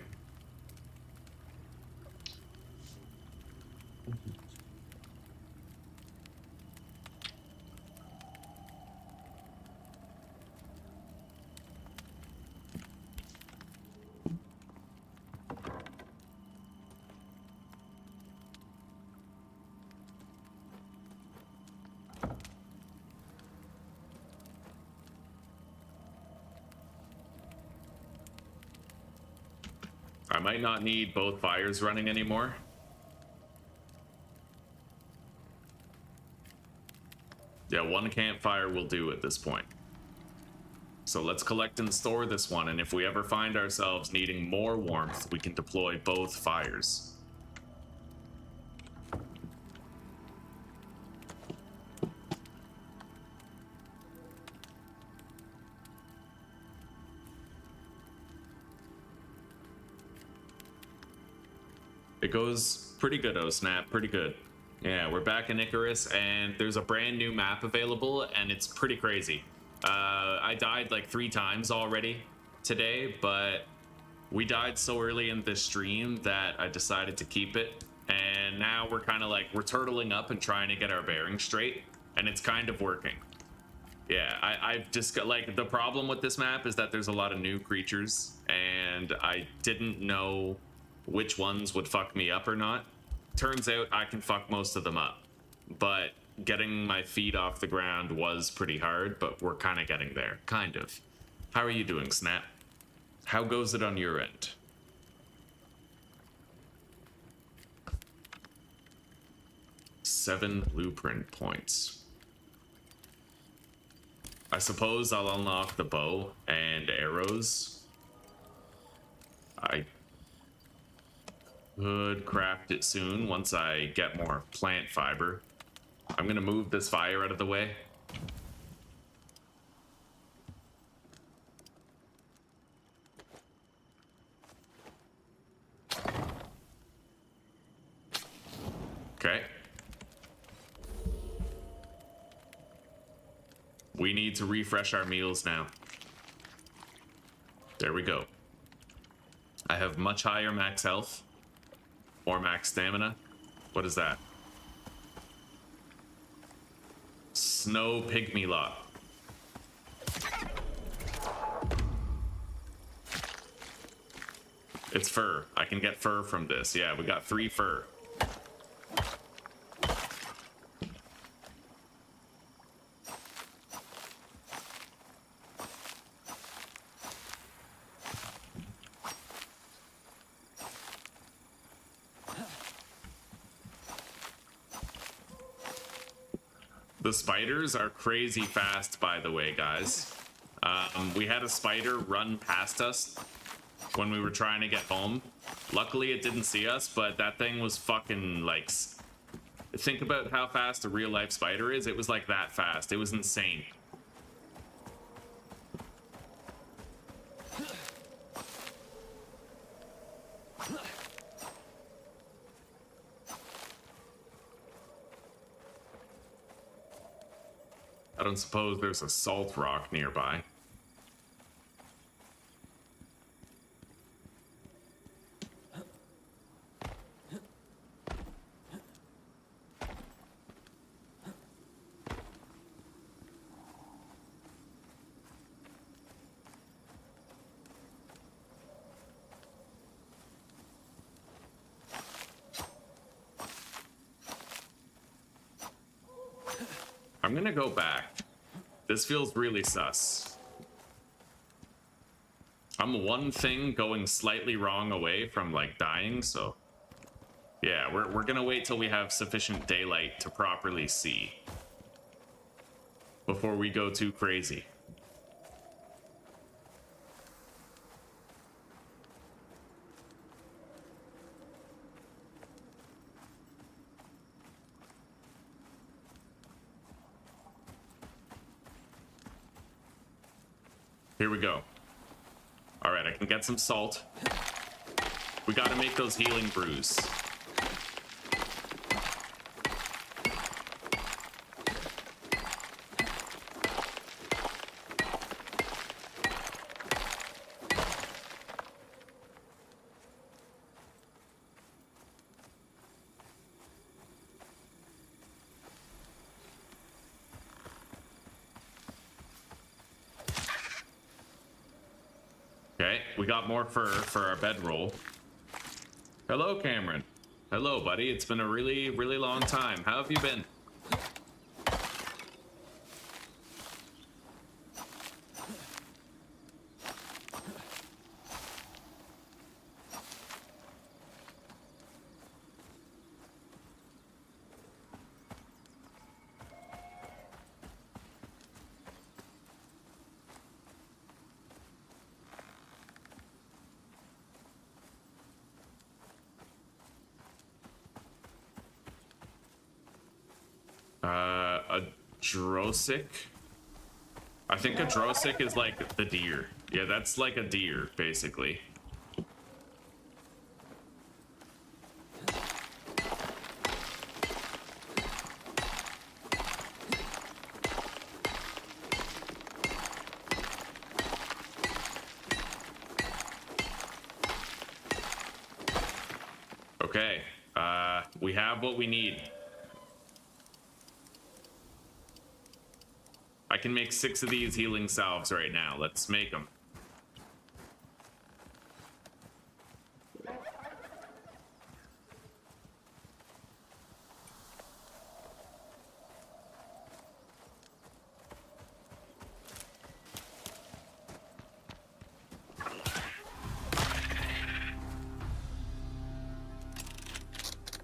I might not need both fires running anymore. Yeah, one campfire will do at this point. So let's collect and store this one, and if we ever find ourselves needing more warmth, we can deploy both fires. It goes pretty good, oh snap, pretty good. Yeah, we're back in Icarus, and there's a brand new map available, and it's pretty crazy. I died like 3 times already today, but we died so early in this stream that I decided to keep it. And now we're kind of like, we're turtling up and trying to get our bearings straight, and it's kind of working. Yeah, I've just got, like, the problem with this map is that there's a lot of new creatures, and I didn't know which ones would fuck me up or not. Turns out I can fuck most of them up, but getting my feet off the ground was pretty hard, but we're kind of getting there, kind of. How are you doing, Snap? How goes it on your end? Seven blueprint points. I suppose I'll unlock the bow and arrows. I could craft it soon once I get more plant fiber. I'm gonna move this fire out of the way. Okay. We need to refresh our meals now. There we go. I have much higher max health. Or max stamina. What is that? Snow pygmy lot. It's fur. I can get fur from this. Yeah, we got 3 fur. The spiders are crazy fast, by the way, guys. We had a spider run past us when we were trying to get home. Luckily, it didn't see us, but that thing was fucking, like... Think about how fast a real-life spider is. It was like that fast. It was insane. I don't suppose there's a salt rock nearby. I'm gonna go back. This feels really sus. I'm one thing going slightly wrong away from, like, dying, so... Yeah, we're gonna wait till we have sufficient daylight to properly see. Before we go too crazy. Here we go. All right, I can get some salt. We gotta make those healing brews. Okay, we got more fur for our bedroll. Hello, Cameron. Hello, buddy. It's been a really, really long time. How have you been? A Drosic? I think a Drosic is like the deer. Yeah, that's like a deer, basically. Okay, we have what we need. I can make 6 of these healing salves right now. Let's make them.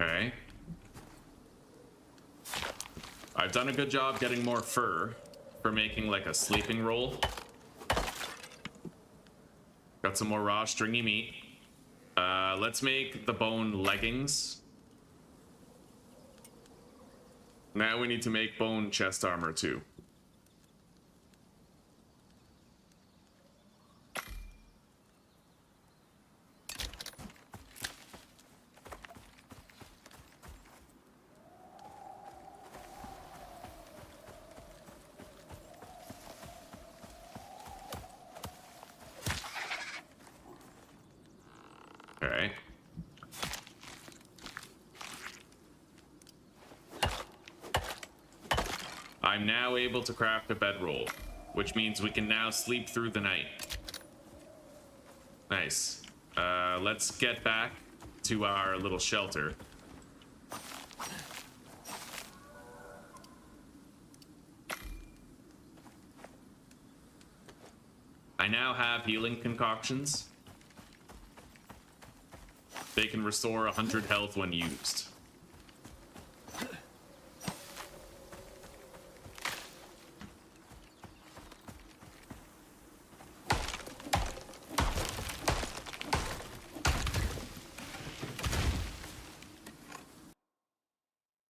Okay. I've done a good job getting more fur for making like a sleeping roll. Got some more raw stringy meat. Let's make the bone leggings. Now we need to make bone chest armor too. Okay. I'm now able to craft a bedroll, which means we can now sleep through the night. Nice. Let's get back to our little shelter. I now have healing concoctions. They can restore 100 health when used.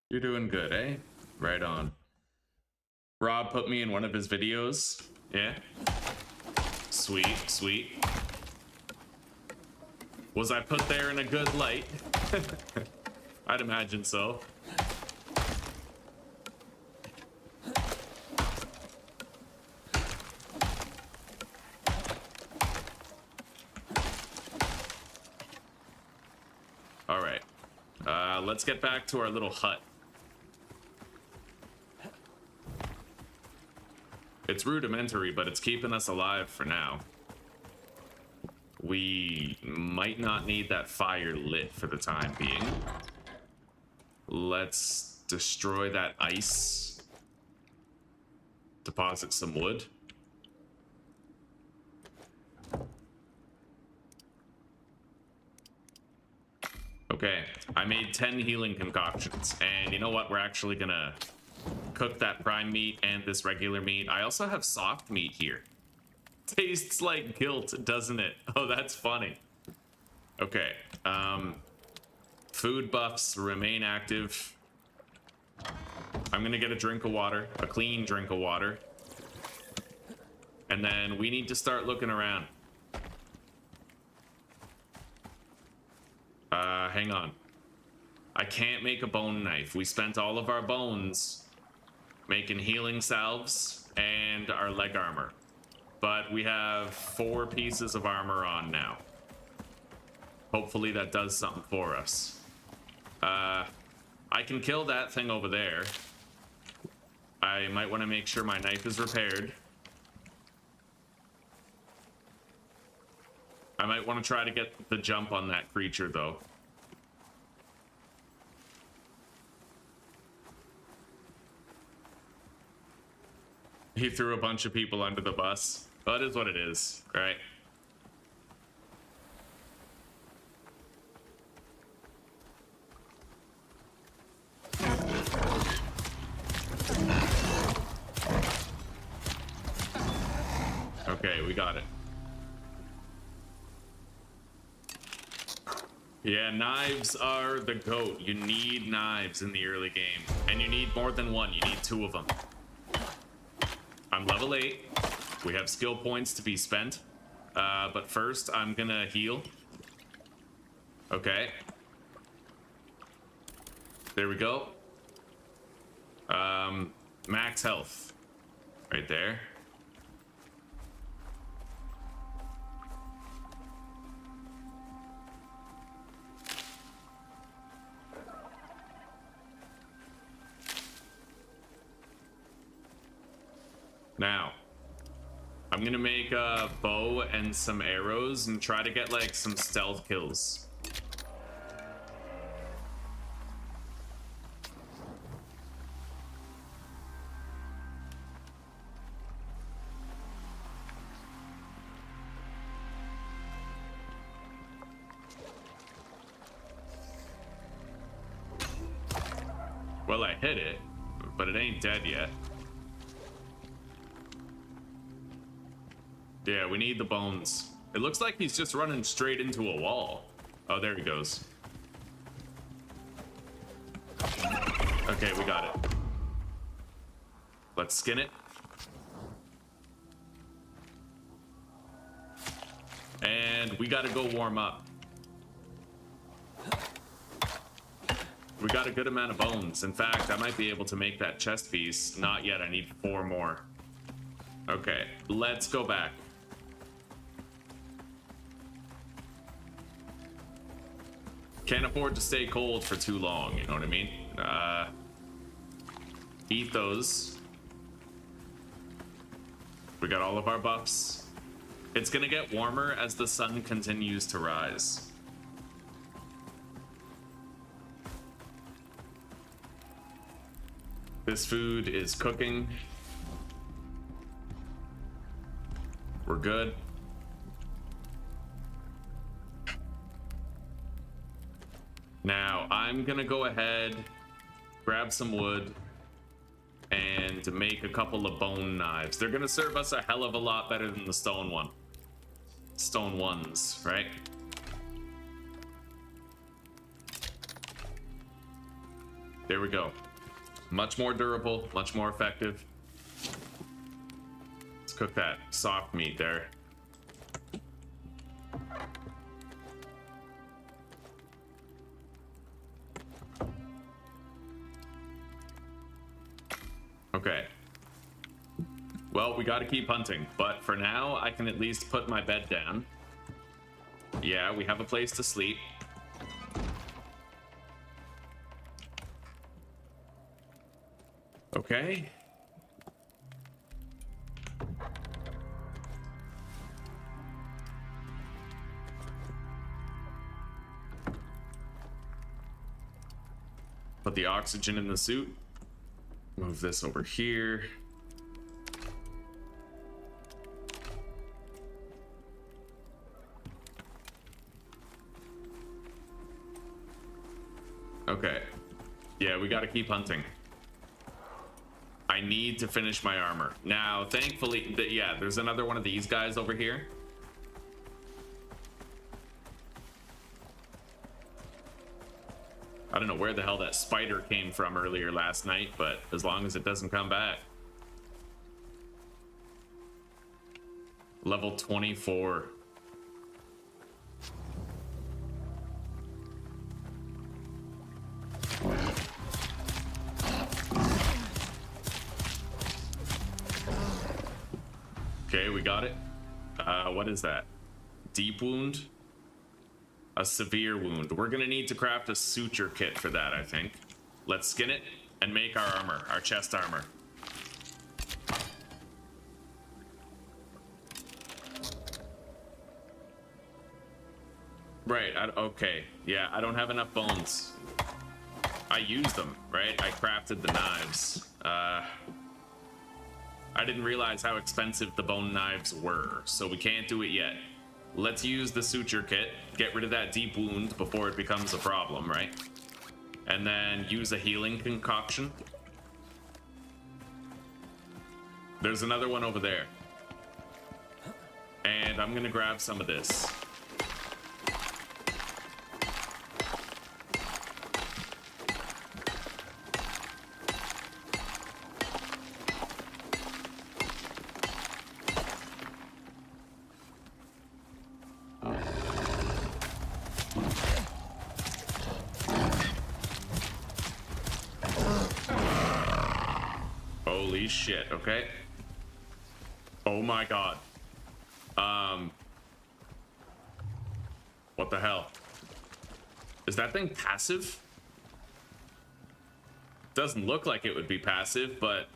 You're doing good, eh? Right on. Rob put me in one of his videos. Yeah? Sweet, sweet. Was I put there in a good light? I'd imagine so. All right. Let's get back to our little hut. It's rudimentary, but it's keeping us alive for now. We might not need that fire lit for the time being. Let's destroy that ice. Deposit some wood. Okay, I made 10 healing concoctions, and you know what? We're actually gonna cook that prime meat and this regular meat. I also have soft meat here. Tastes like guilt, doesn't it? Oh, that's funny. Okay, food buffs remain active. I'm gonna get a drink of water, a clean drink of water. And then we need to start looking around. Hang on. I can't make a bone knife. We spent all of our bones making healing salves and our leg armor. But we have 4 pieces of armor on now. Hopefully that does something for us. I can kill that thing over there. I might want to make sure my knife is repaired. I might want to try to get the jump on that creature, though. He threw a bunch of people under the bus. Well, it is what it is, right? Okay, we got it. Yeah, knives are the GOAT. You need knives in the early game. And you need more than one. You need 2 of them. I'm level 8. We have skill points to be spent. But first, I'm gonna heal. Okay. There we go. Max health. Right there. Now, I'm gonna make a bow and some arrows and try to get like some stealth kills. Well, I hit it, but it ain't dead yet. Yeah, we need the bones. It looks like he's just running straight into a wall. Oh, there he goes. Okay, we got it. Let's skin it. And we gotta go warm up. We got a good amount of bones. In fact, I might be able to make that chest piece. Not yet, I need 4 more. Okay, let's go back. Can't afford to stay cold for too long, you know what I mean? Eat those. We got all of our buffs. It's gonna get warmer as the sun continues to rise. This food is cooking. We're good. Now, I'm gonna go ahead, grab some wood, and make a couple of bone knives. They're gonna serve us a hell of a lot better than the stone one. Stone ones, right? There we go. Much more durable, much more effective. Let's cook that soft meat there. Okay. Well, we gotta keep hunting, but for now, I can at least put my bed down. Yeah, we have a place to sleep. Okay. Put the oxygen in the suit. Move this over here. Okay. Yeah, we gotta keep hunting. I need to finish my armor. Now, thankfully, yeah, there's another one of these guys over here. I don't know where the hell that spider came from earlier last night, but as long as it doesn't come back. Level 24. Okay, we got it. What is that? Deep wound? A severe wound. We're gonna need to craft a suture kit for that, I think. Let's skin it and make our armor, our chest armor. Right, okay. Yeah, I don't have enough bones. I used them, right? I crafted the knives. I didn't realize how expensive the bone knives were, so we can't do it yet. Let's use the suture kit, get rid of that deep wound before it becomes a problem, right? And then use a healing concoction. There's another one over there. And I'm gonna grab some of this. Holy shit, okay. Oh my god. What the hell? Is that thing passive? Doesn't look like it would be passive, but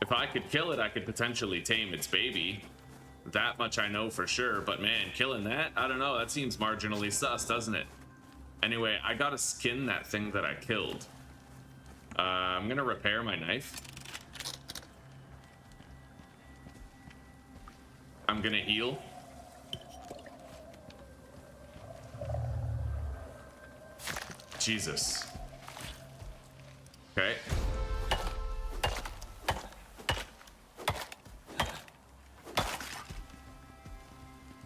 if I could kill it, I could potentially tame its baby. That much I know for sure, but man, killing that? I don't know, that seems marginally sus, doesn't it? Anyway, I gotta skin that thing that I killed. I'm gonna repair my knife. I'm gonna heal. Jesus. Okay.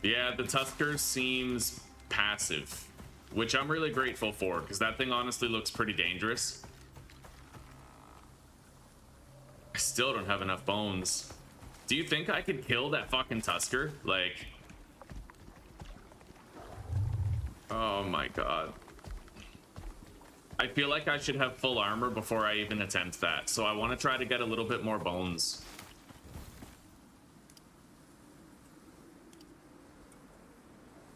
Yeah, the Tusker seems passive, which I'm really grateful for, because that thing honestly looks pretty dangerous. I still don't have enough bones. Do you think I could kill that fucking Tusker? Like... Oh my god. I feel like I should have full armor before I even attempt that, so I want to try to get a little bit more bones.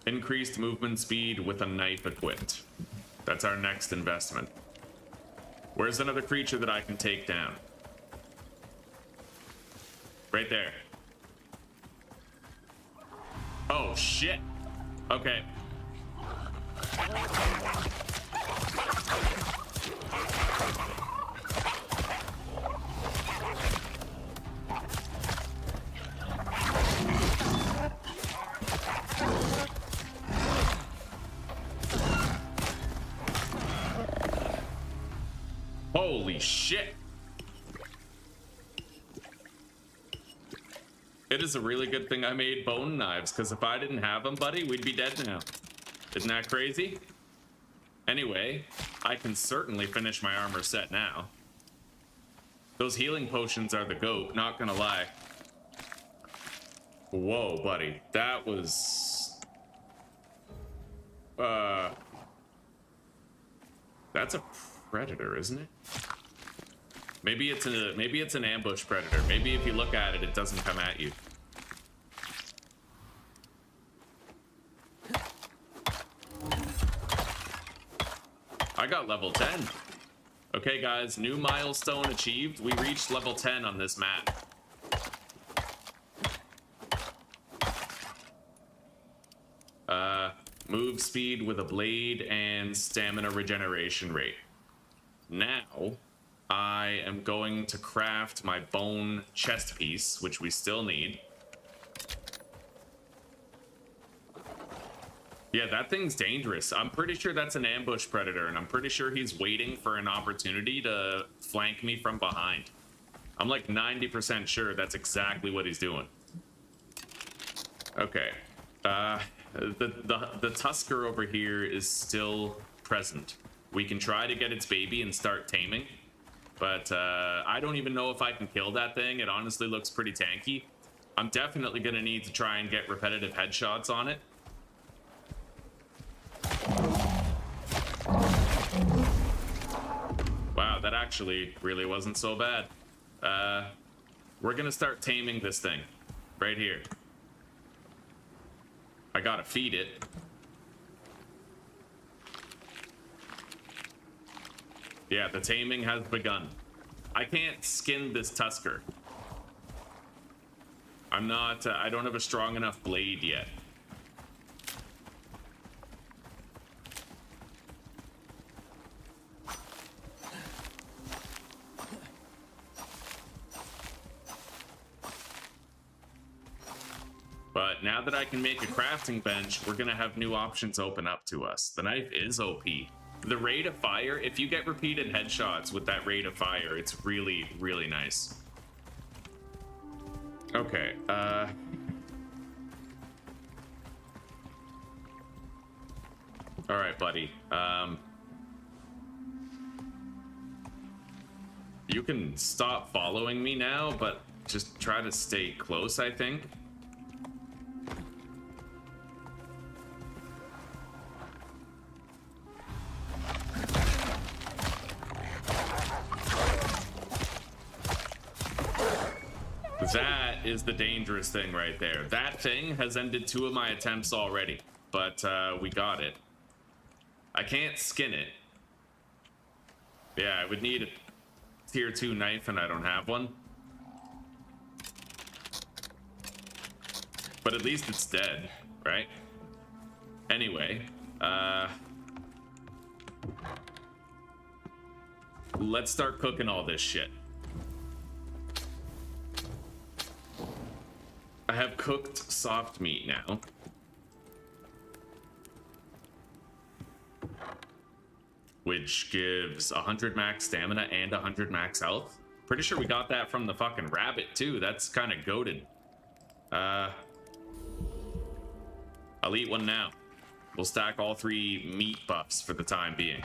Increased movement speed with a knife equipped. That's our next investment. Where's another creature that I can take down? Right there. Oh, shit. Okay. Holy shit. It is a really good thing I made bone knives, because if I didn't have them, buddy, we'd be dead now. Isn't that crazy? Anyway, I can certainly finish my armor set now. Those healing potions are the goat, not gonna lie. Whoa, buddy. That was... That's a predator, isn't it? Maybe it's an ambush predator. Maybe if you look at it, it doesn't come at you. I got level 10. Okay, guys, new milestone achieved. We reached level 10 on this map. Move speed with a blade and stamina regeneration rate. Now, I am going to craft my bone chest piece, which we still need. Yeah, that thing's dangerous. I'm pretty sure that's an ambush predator, and I'm pretty sure he's waiting for an opportunity to flank me from behind. I'm like 90% sure that's exactly what he's doing. Okay. The Tusker over here is still present. We can try to get its baby and start taming, but I don't even know if I can kill that thing. It honestly looks pretty tanky. I'm definitely going to need to try and get repetitive headshots on it. Wow, that actually really wasn't so bad. We're going to start taming this thing right here. I got to feed it. Yeah, the taming has begun. I can't skin this Tusker. I'm not, I don't have a strong enough blade yet. But now that I can make a crafting bench, we're gonna have new options open up to us. The knife is OP. The rate of fire, if you get repeated headshots with that rate of fire, it's really, really nice. Okay, all right, buddy. You can stop following me now, but just try to stay close, I think. That is the dangerous thing right there. That thing has ended 2 of my attempts already, but we got it. I can't skin it. Yeah, I would need a tier 2 knife, and I don't have one. But at least it's dead, right? Anyway, let's start cooking all this shit. I have cooked soft meat now. Which gives 100 max stamina and 100 max health. Pretty sure we got that from the fucking rabbit too. That's kind of goated. I'll eat one now. We'll stack all 3 meat buffs for the time being.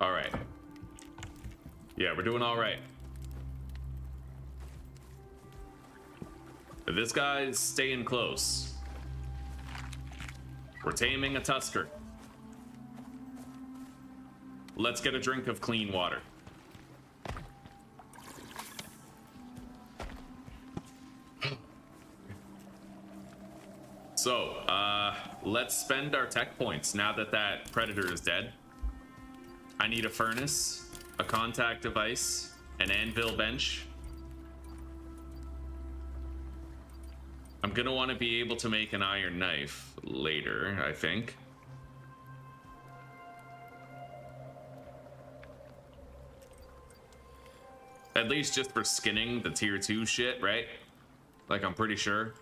All right. Yeah, we're doing all right. This guy's staying close. We're taming a Tusker. Let's get a drink of clean water. So, let's spend our tech points now that that predator is dead. I need a furnace, a contact device, an anvil bench. I'm gonna want to be able to make an iron knife later, I think. At least just for skinning the tier 2 shit, right? Like, I'm pretty sure.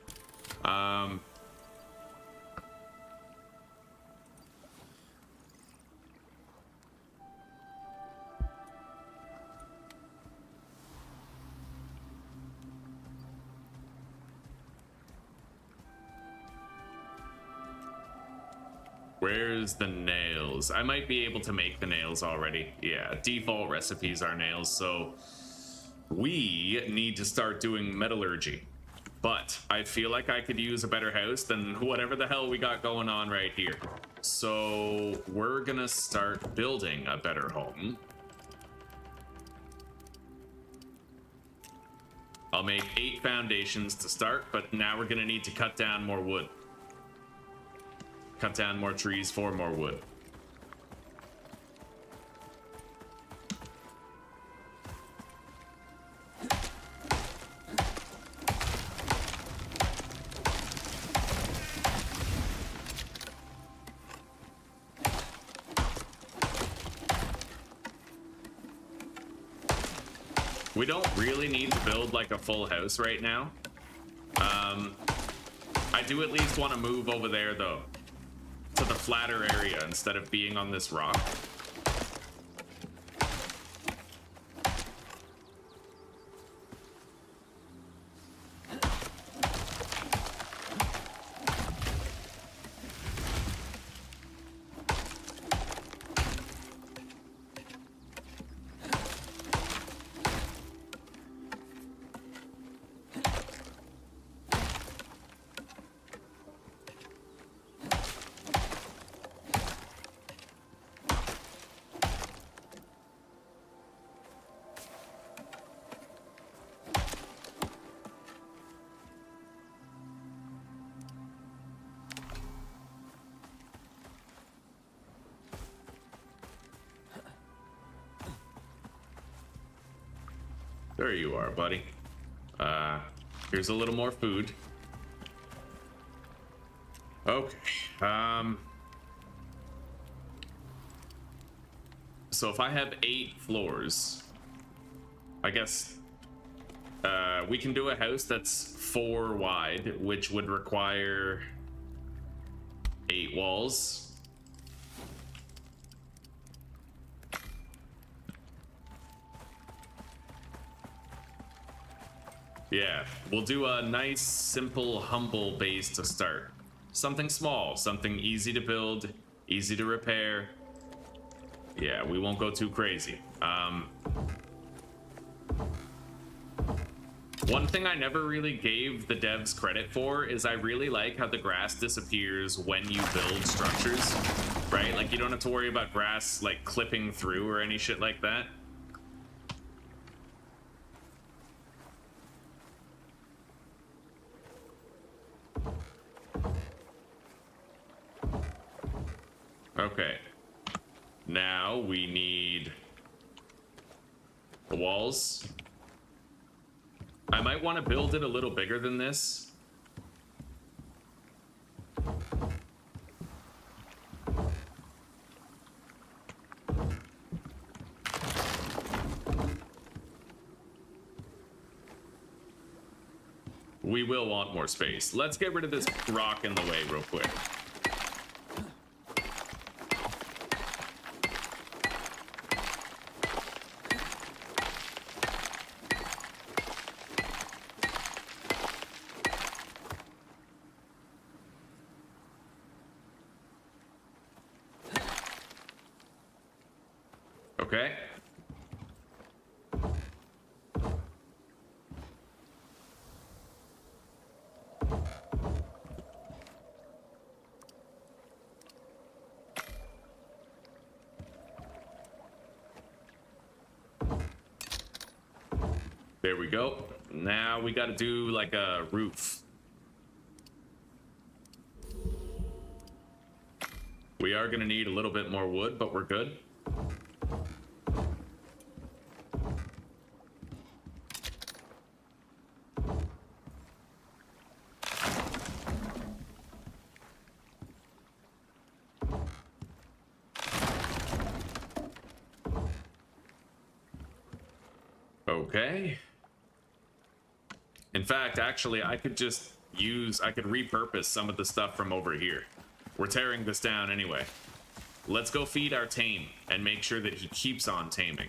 Where's the nails? I might be able to make the nails already. Yeah, default recipes are nails, so we need to start doing metallurgy. But I feel like I could use a better house than whatever the hell we got going on right here. So we're gonna start building a better home. I'll make 8 foundations to start, but now we're gonna need to cut down more wood. Cut down more trees for more wood. We don't really need to build like a full house right now. I do at least want to move over there though, to the flatter area instead of being on this rock. There you are, buddy. Here's a little more food. Okay. So if I have 8 floors, I guess we can do a house that's 4 wide, which would require 8 walls. Yeah, we'll do a nice, simple, humble base to start. Something small, something easy to build, easy to repair. Yeah, we won't go too crazy. One thing I never really gave the devs credit for is I really like how the grass disappears when you build structures, right? Like, you don't have to worry about grass, like, clipping through or any shit like that. Okay. Now we need the walls. I might want to build it a little bigger than this. We will want more space. Let's get rid of this rock in the way real quick. Okay. There we go. Now we got to do like a roof. We are going to need a little bit more wood, but we're good. Okay. In fact, actually, I could repurpose some of the stuff from over here. We're tearing this down anyway. Let's go feed our tame and make sure that he keeps on taming.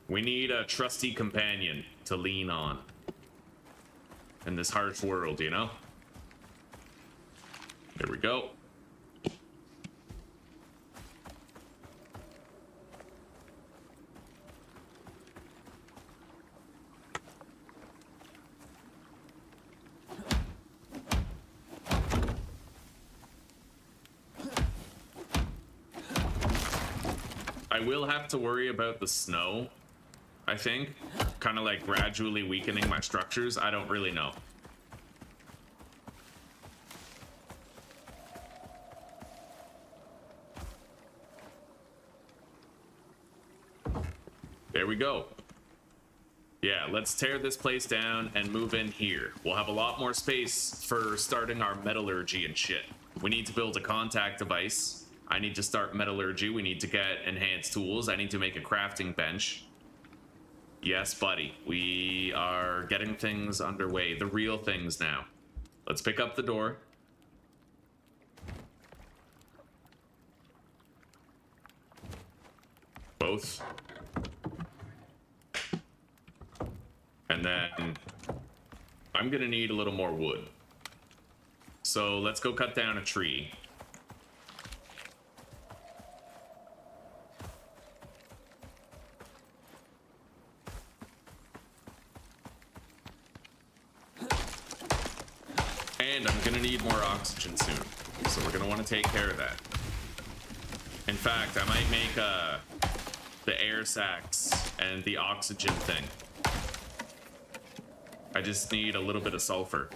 We need a trusty companion to lean on in this harsh world, you know? There we go. I will have to worry about the snow, I think. Kind of like gradually weakening my structures. I don't really know. There we go. Yeah, let's tear this place down and move in here. We'll have a lot more space for starting our metallurgy and shit. We need to build a contact device. I need to start metallurgy. We need to get enhanced tools. I need to make a crafting bench. Yes, buddy. We are getting things underway. The real things now. Let's pick up the door. Both. And then I'm gonna need a little more wood. So let's go cut down a tree. And I'm gonna need more oxygen soon. So we're gonna want to take care of that. In fact, I might make the air sacs and the oxygen thing. I just need a little bit of sulfur.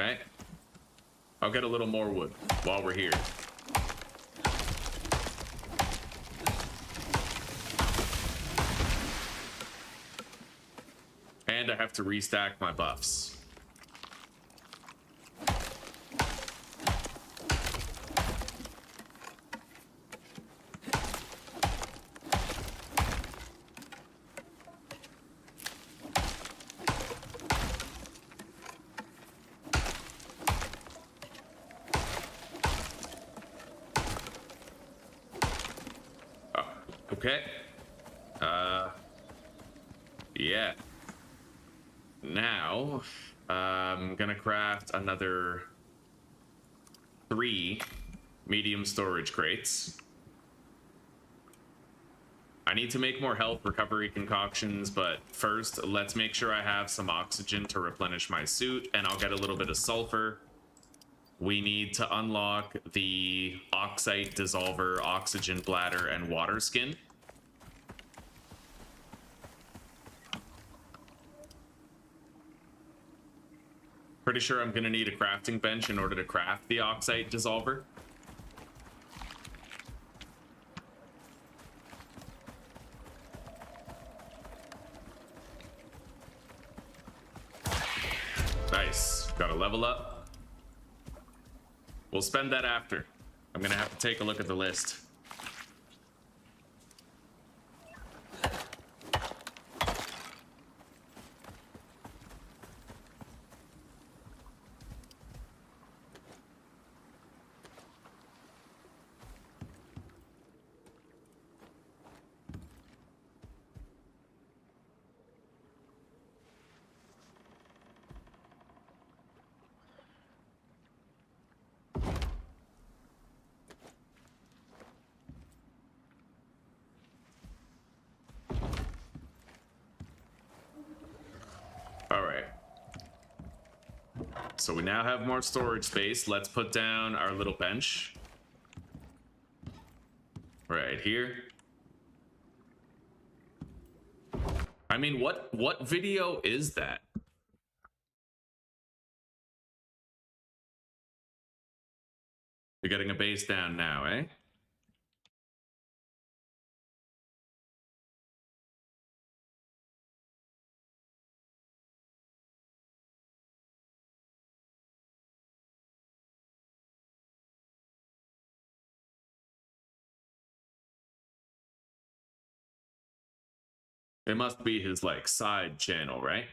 right. I'll get a little more wood while we're here. And I have to restack my buffs. Okay. Yeah. Now, I'm gonna craft another 3 medium storage crates. I need to make more health recovery concoctions, but first, let's make sure I have some oxygen to replenish my suit, and I'll get a little bit of sulfur. We need to unlock the oxide dissolver, oxygen bladder, and water skin. Pretty sure I'm gonna need a crafting bench in order to craft the oxide dissolver. Nice. Got a level up. We'll spend that after. I'm gonna have to take a look at the list. So we now have more storage space. Let's put down our little bench. Right here. I mean, what video is that? You're getting a base down now, eh? It must be his, like, side channel, right?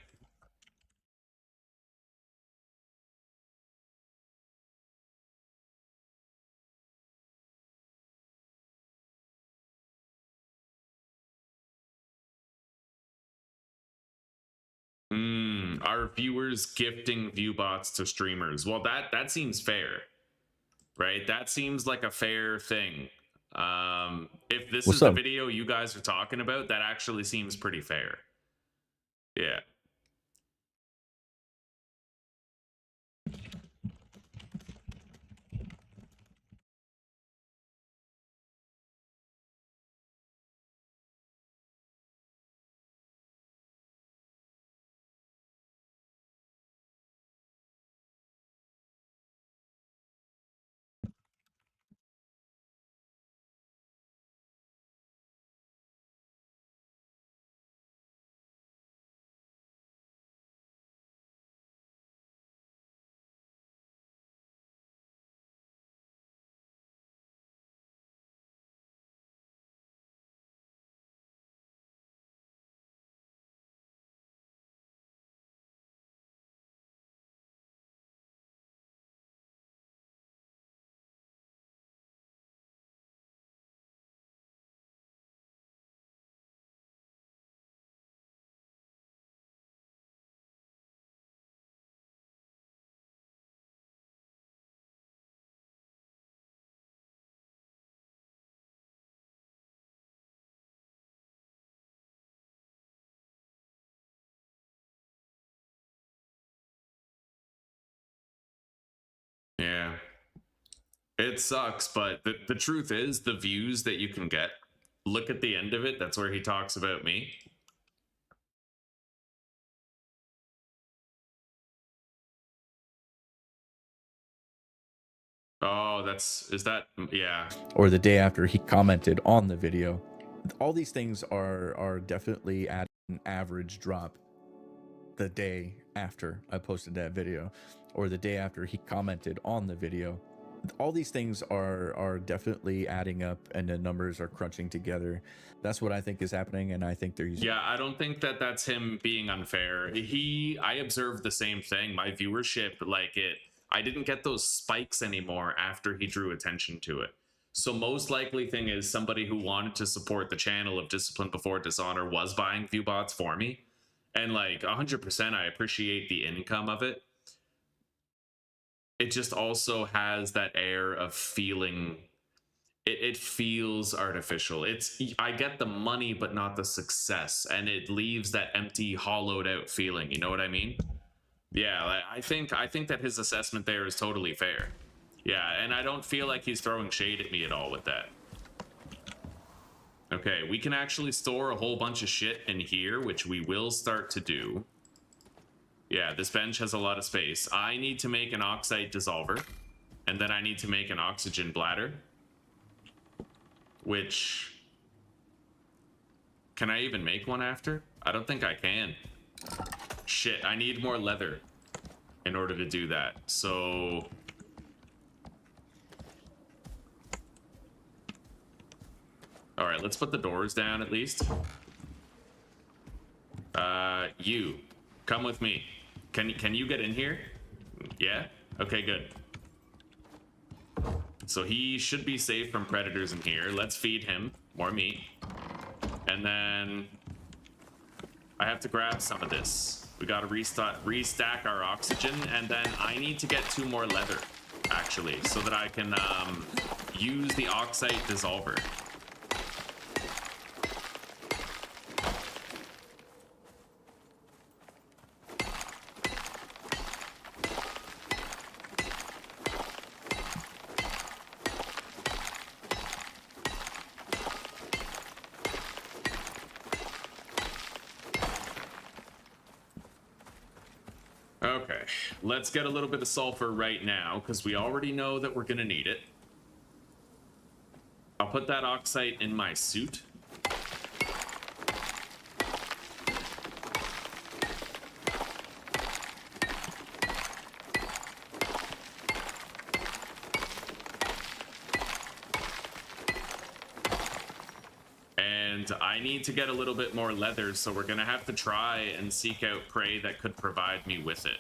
Our viewers gifting view bots to streamers. Well, that seems fair, right? That seems like a fair thing. If this What's is the up? video you guys are talking about, that actually seems pretty fair. Yeah. Yeah. It sucks, but the truth is, the views that you can get, look at the end of it. That's where he talks about me. Oh, is that, yeah. Or the day after he commented on the video. All these things are definitely at an average drop the day after I posted that video, or the day after he commented on the video. All these things are definitely adding up, and the numbers are crunching together. That's what I think is happening, and I think they're using. Yeah, I don't think that that's him being unfair. I observed the same thing. My viewership, I didn't get those spikes anymore after he drew attention to it. So most likely thing is somebody who wanted to support the channel of Discipline Before Dishonor was buying view bots for me. And 100% I appreciate the income of it. It just also has that air of feeling, it feels artificial. I get the money but not the success, and it leaves that empty, hollowed out feeling, you know what I mean? Yeah, I think that his assessment there is totally fair. Yeah, and I don't feel like he's throwing shade at me at all with that. Okay, we can actually store a whole bunch of shit in here, which we will start to do. Yeah, this bench has a lot of space. I need to make an oxide dissolver, and then I need to make an oxygen bladder. Which... Can I even make one after? I don't think I can. Shit, I need more leather in order to do that. So... Alright, let's put the doors down at least. You. Come with me. Can you get in here? Yeah? Okay, good. So he should be safe from predators in here. Let's feed him more meat. And then I have to grab some of this. We gotta restack our oxygen, and then I need to get 2 more leather, actually, so that I can use the oxide dissolver. Okay, let's get a little bit of sulfur right now, because we already know that we're gonna need it. I'll put that oxide in my suit. And I need to get a little bit more leather, so we're gonna have to try and seek out prey that could provide me with it.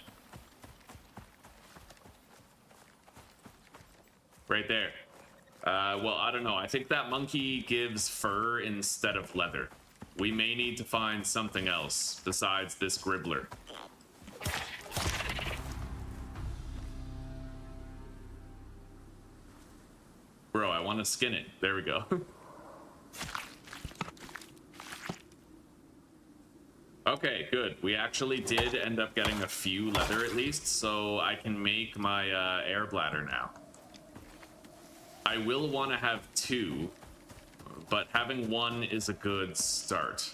Right there. Well, I don't know. I think that monkey gives fur instead of leather. We may need to find something else besides this gribbler. Bro, I want to skin it. There we go. Okay, good. We actually did end up getting a few leather at least, so I can make my air bladder now. I will want to have 2, but having 1 is a good start.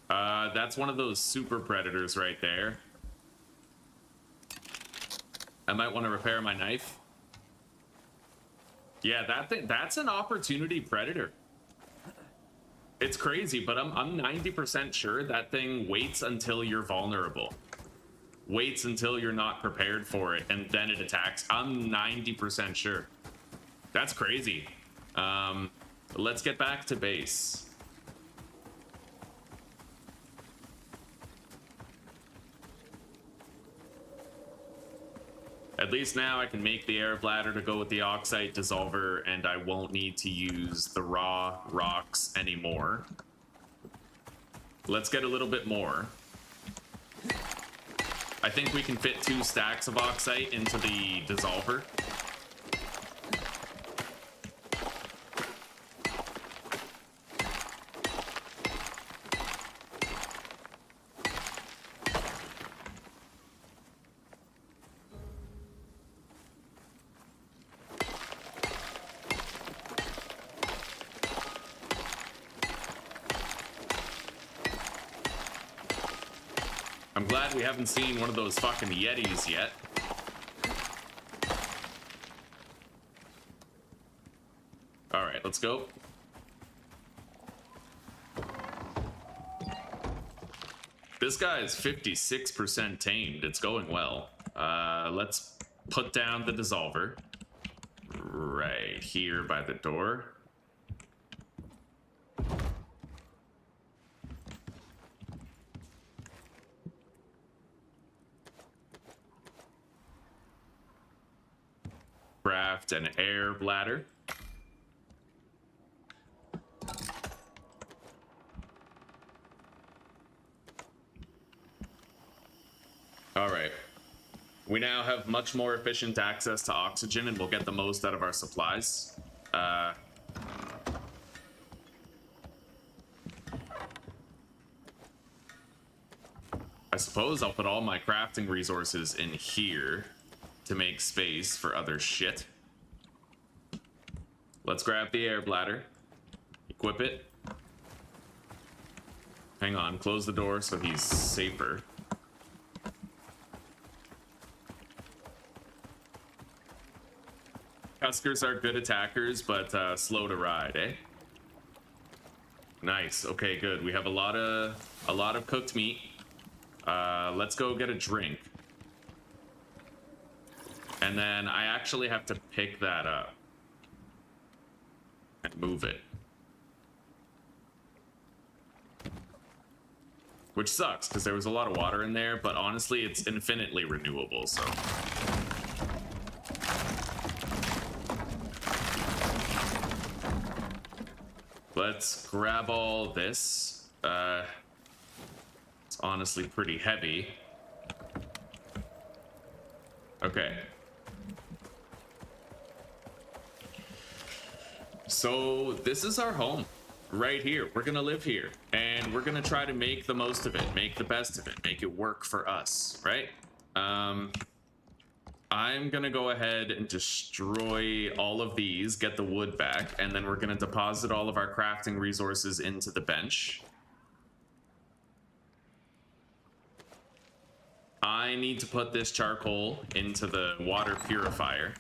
That's one of those super predators right there. I might want to repair my knife. Yeah, that's an opportunity predator. It's crazy, but I'm 90% sure that thing waits until you're vulnerable. Waits until you're not prepared for it, and then it attacks. I'm 90% sure. That's crazy. Let's get back to base. At least now I can make the air bladder to go with the oxide dissolver, and I won't need to use the raw rocks anymore. Let's get a little bit more. I think we can fit 2 stacks of oxide into the dissolver. I'm I'm glad we haven't seen one of those fucking Yetis yet. Alright, let's go. This guy is 56% tamed. It's going well. Let's put down the dissolver. Right here by the door. Craft an air bladder. All right. We now have much more efficient access to oxygen, and we'll get the most out of our supplies. I suppose I'll put all my crafting resources in here to make space for other shit. Let's grab the air bladder, equip it. Hang on, close the door so he's safer. Huskers are good attackers, but slow to ride, eh? Nice. Okay, good. We have a lot of cooked meat. Let's go get a drink. And then I actually have to pick that up and move it. Which sucks, because there was a lot of water in there, but honestly, it's infinitely renewable, so... Let's grab all this. It's honestly pretty heavy. Okay. So this is our home right here. We're gonna live here and we're gonna try to make the most of it, make the best of it, make it work for us, right? I'm gonna go ahead and destroy all of these, get the wood back, and then we're gonna deposit all of our crafting resources into the bench. I need to put this charcoal into the water purifier.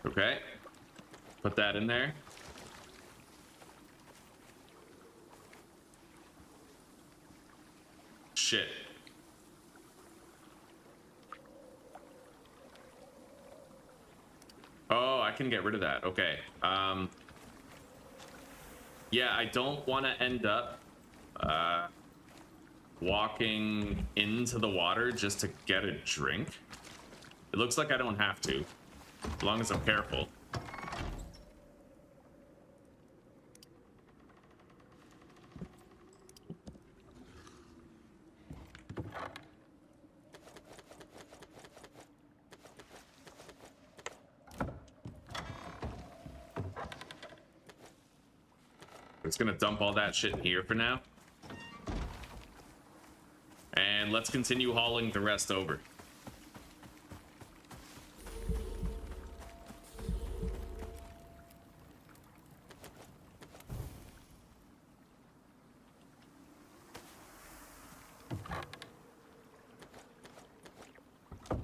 Okay, put that in there. Shit. Oh, I can get rid of that. Okay. Yeah, I don't want to end up walking into the water just to get a drink. It looks like I don't have to. As long as I'm careful. It's gonna dump all that shit in here for now. And let's continue hauling the rest over.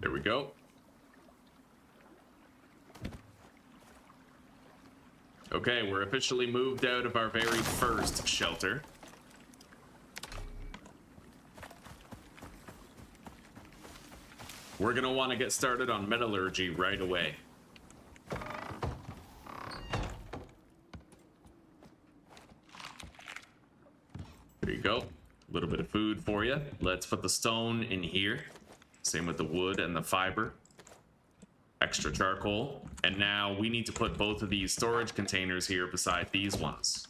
There we go. Okay, we're officially moved out of our very first shelter. We're gonna want to get started on metallurgy right away. There you go. A little bit of food for you. Let's put the stone in here. Same with the wood and the fiber. Extra charcoal. And now we need to put both of these storage containers here beside these ones.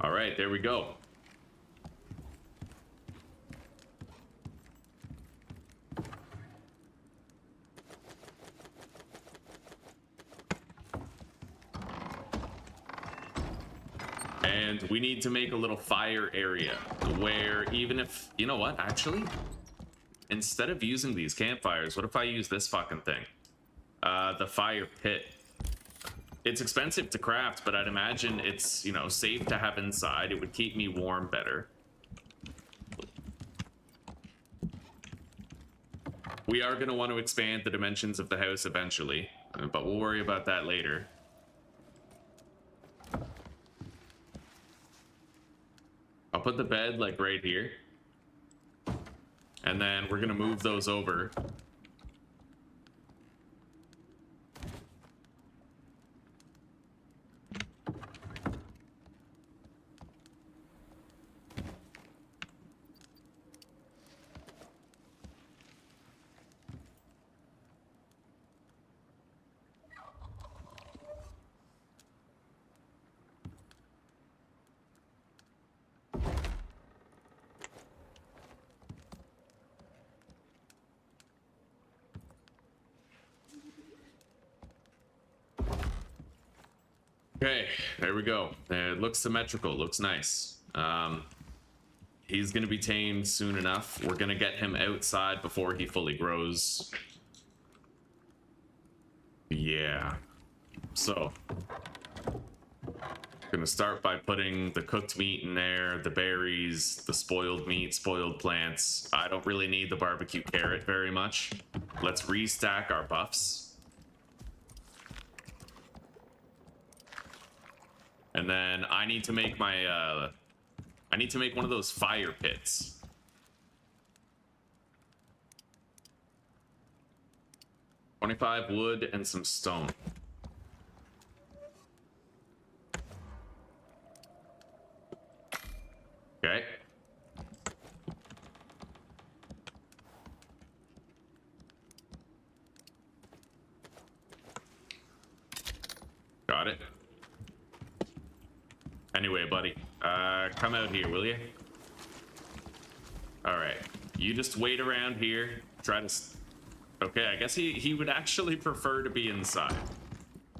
All right, there we go. And we need to make a little fire area where even if, you know what, actually, instead of using these campfires, what if I use this fucking thing? The fire pit. It's expensive to craft, but I'd imagine it's, you know, safe to have inside. It would keep me warm better. We are going to want to expand the dimensions of the house eventually, but we'll worry about that later. I'll put the bed like right here. And then we're going to move those over. Okay, there we go. It looks symmetrical, looks nice. He's gonna be tamed soon enough. We're gonna get him outside before he fully grows. Yeah. So, gonna start by putting the cooked meat in there, the berries, the spoiled meat, spoiled plants. I don't really need the barbecue carrot very much. Let's restack our buffs. And then I need to make my, I need to make one of those fire pits. $25 wood and some stone. Okay. Got it. Anyway, buddy, come out here, will you? All right, you just wait around here. Try to. Okay, I guess he would actually prefer to be inside.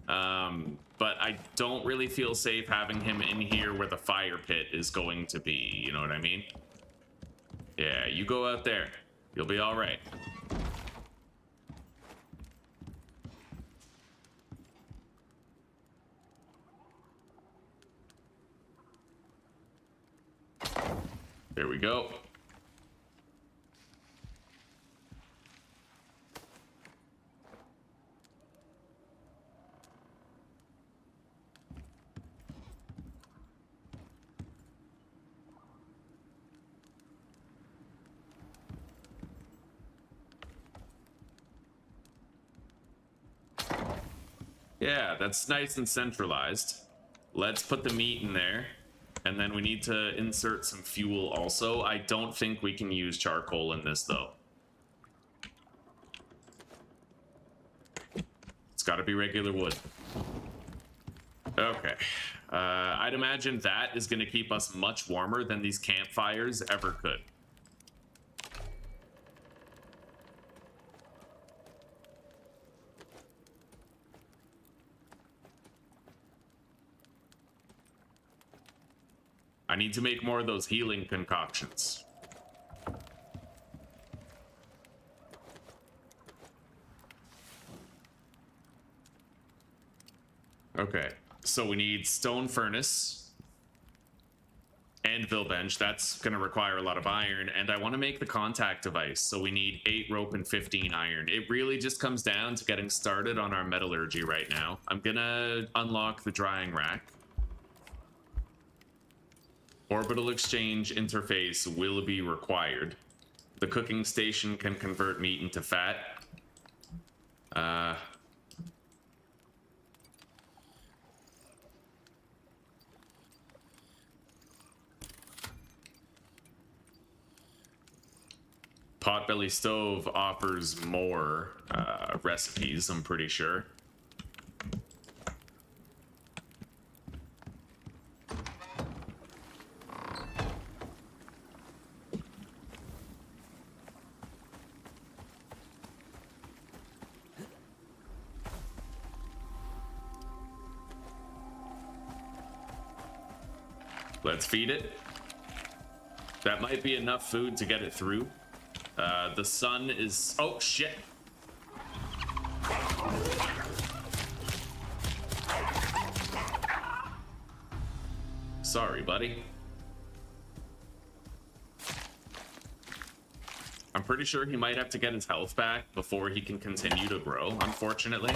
But I don't really feel safe having him in here where the fire pit is going to be. You know what I mean? Yeah, you go out there. You'll be all right. There we go. Yeah, that's nice and centralized. Let's put the meat in there. And then we need to insert some fuel also. I don't think we can use charcoal in this, though. It's got to be regular wood. Okay. I'd imagine that is going to keep us much warmer than these campfires ever could. I need to make more of those healing concoctions. Okay, so we need stone furnace, anvil bench. That's going to require a lot of iron, and I want to make the contact device, so we need 8 rope and 15 iron. It really just comes down to getting started on our metallurgy right now. I'm going to unlock the drying rack. Orbital exchange interface will be required. The cooking station can convert meat into fat. Potbelly stove offers more recipes, I'm pretty sure. Let's feed it. That might be enough food to get it through. The sun is... Oh, shit. Sorry, buddy. I'm pretty sure he might have to get his health back before he can continue to grow, unfortunately.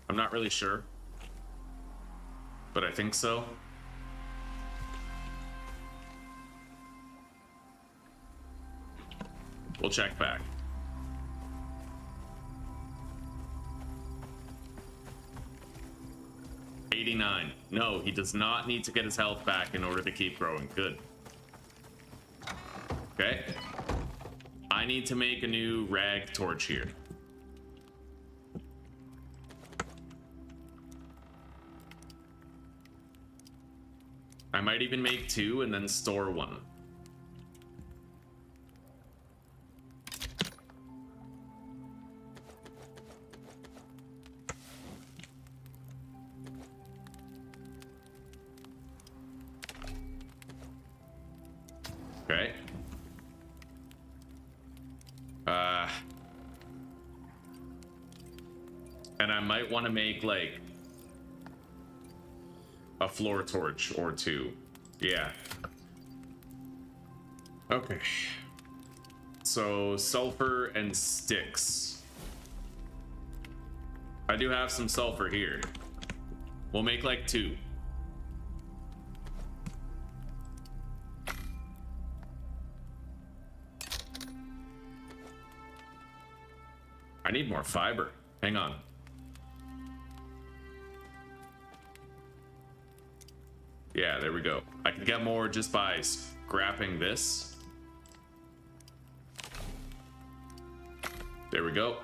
I'm not really sure, but I think so. We'll check back. $89. No, he does not need to get his health back in order to keep growing. Good. Okay. I need to make a new rag torch here. I might even make 2 and then store 1. Okay. And I might want to make like a floor torch or 2. Yeah. Okay. So sulfur and sticks. I do have some sulfur here. We'll make like 2. I need more fiber. Hang on. Yeah, there we go. I can get more just by scrapping this. There we go.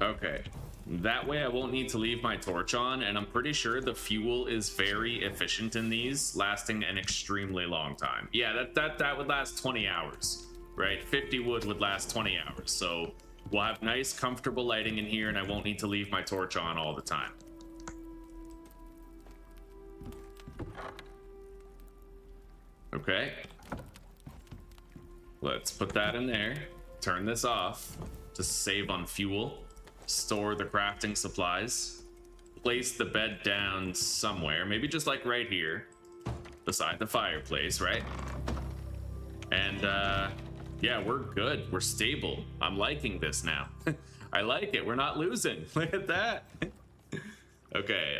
Okay, that way I won't need to leave my torch on, and I'm pretty sure the fuel is very efficient in these, lasting an extremely long time. Yeah, that would last 20 hours, right? 50 wood would last 20 hours, so we'll have nice, comfortable lighting in here, and I won't need to leave my torch on all the time. Okay. Let's put that in there. Turn this off to save on fuel. Store the crafting supplies. Place the bed down somewhere, maybe just like right here beside the fireplace, right? And yeah, we're good. We're stable. I'm liking this now. I like it. We're not losing. Look at that. Okay,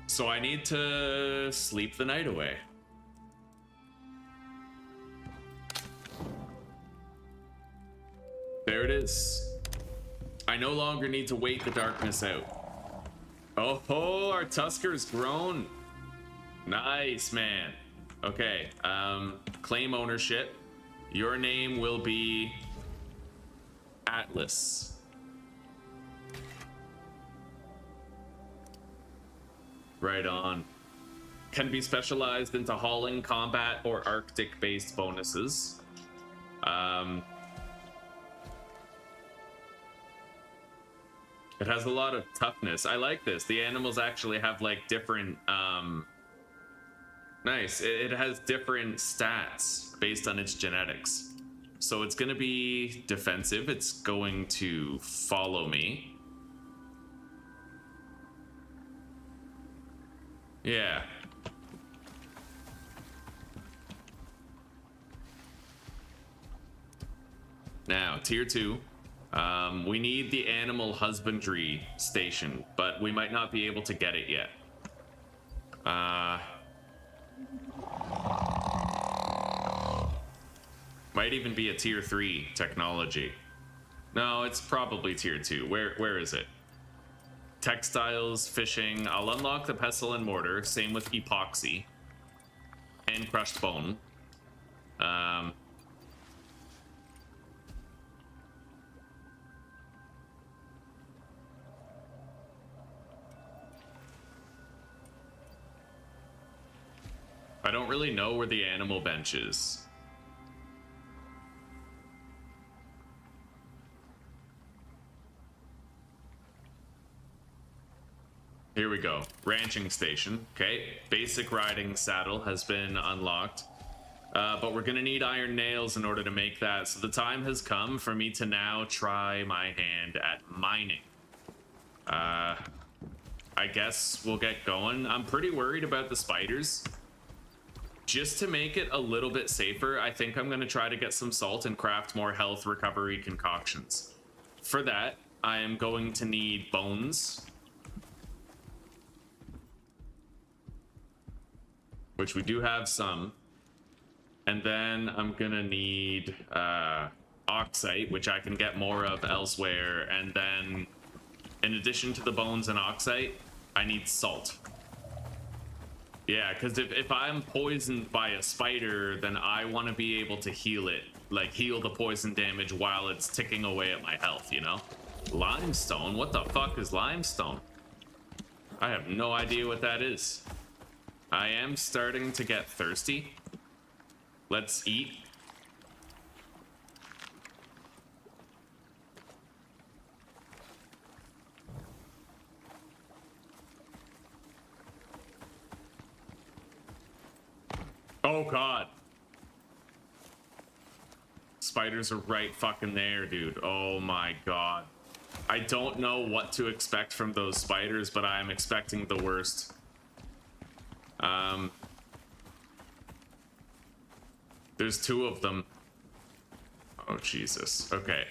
so I need to sleep the night away. There it is. I no longer need to wait the darkness out. Oh, our Tusker's grown. Nice, man. Okay, claim ownership. Your name will be Atlas. Right on. Can be specialized into hauling, combat, or Arctic-based bonuses. It has a lot of toughness. I like this. The animals actually have like different, nice. It has different stats based on its genetics. So it's gonna be defensive. It's going to follow me. Yeah. Now, tier 2. We need the animal husbandry station, but we might not be able to get it yet. Might even be a tier 3 technology. No, it's probably tier 2. Where is it? Textiles, fishing. I'll unlock the pestle and mortar. Same with epoxy. And crushed bone. I don't really know where the animal bench is. Here we go. Ranching station. Okay. Basic riding saddle has been unlocked. But we're gonna need iron nails in order to make that. So the time has come for me to now try my hand at mining. I guess we'll get going. I'm pretty worried about the spiders. Just to make it a little bit safer, I think I'm gonna try to get some salt and craft more health recovery concoctions. For that, I am going to need bones. Which we do have some. And then I'm gonna need oxite, which I can get more of elsewhere. And then, in addition to the bones and oxite, I need salt. Yeah, because if I'm poisoned by a spider, then I want to be able to heal it. Like, heal the poison damage while it's ticking away at my health, you know? Limestone? What the fuck is limestone? I have no idea what that is. I am starting to get thirsty. Let's eat. Oh god. Spiders are right fucking there, dude. Oh my god. I don't know what to expect from those spiders, but I am expecting the worst. There's 2 of them. Oh, Jesus. Okay.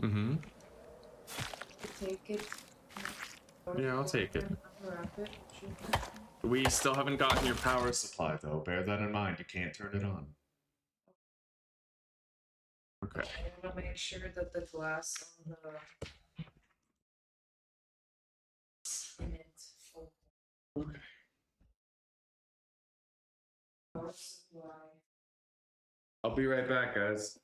Mm-hmm. Take it. Yeah, I'll take it. We still haven't gotten your power supply, though. Bear that in mind. You can't turn it on. Okay. I want to make sure that the glass on the in it. Okay. Power supply. I'll be right back, guys.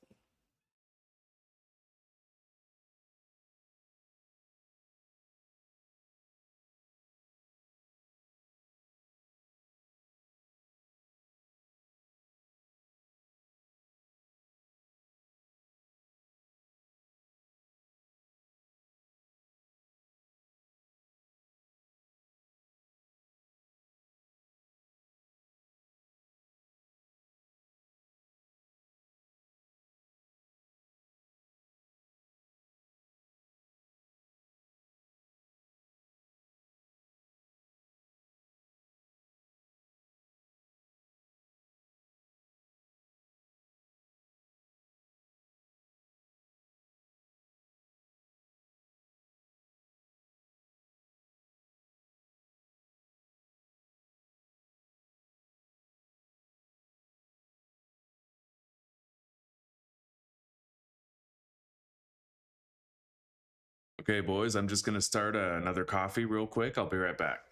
Okay, boys, I'm just gonna start another coffee real quick. I'll be right back.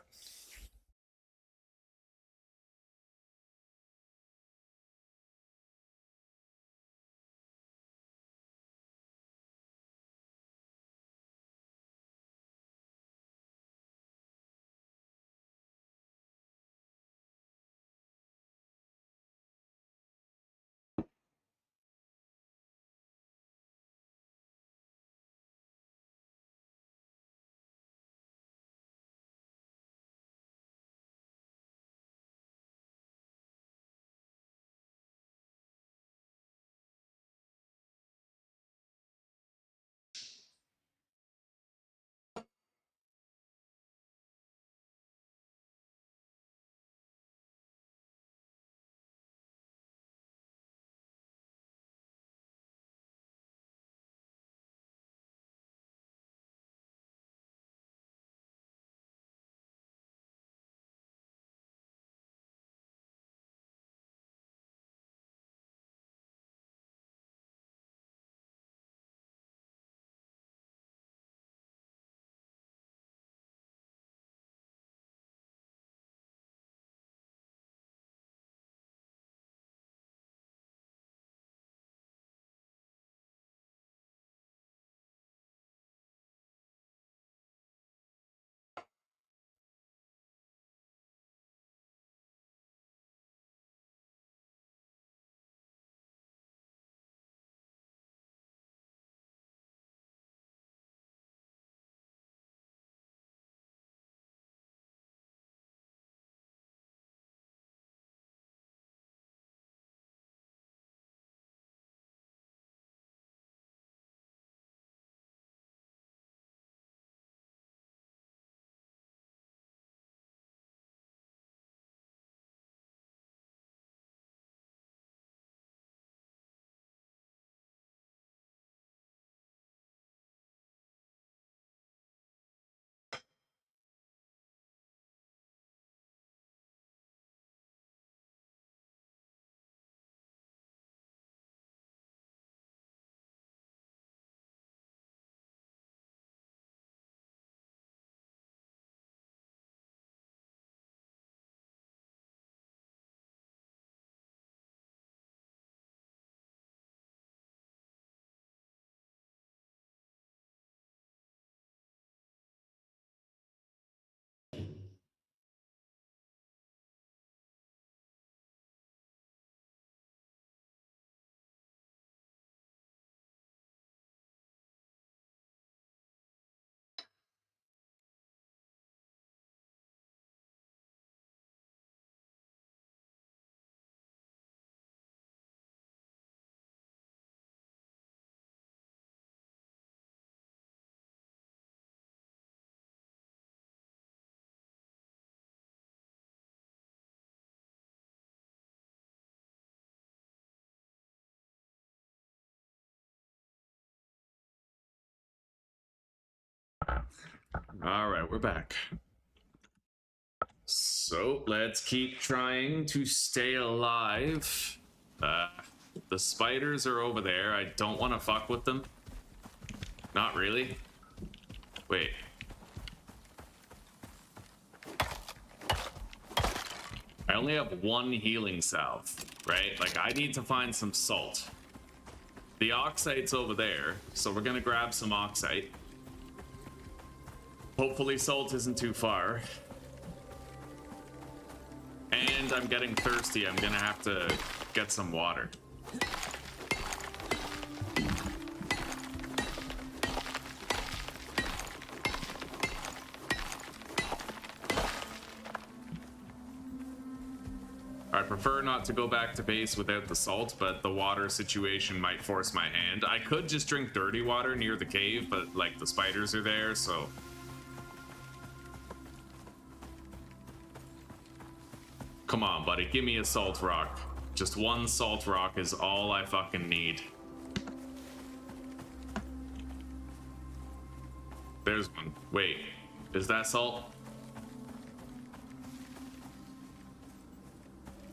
All right, we're back. So let's keep trying to stay alive. The spiders are over there. I don't want to fuck with them. Not really. Wait. I only have one healing salve, right? Like, I need to find some salt. The oxite's over there, so we're gonna grab some oxite. Hopefully salt isn't too far. And I'm getting thirsty. I'm gonna have to get some water. I prefer not to go back to base without the salt, but the water situation might force my hand. I could just drink dirty water near the cave, but like the spiders are there, so... Come on, buddy, give me a salt rock. Just one salt rock is all I fucking need. There's one. Wait, is that salt?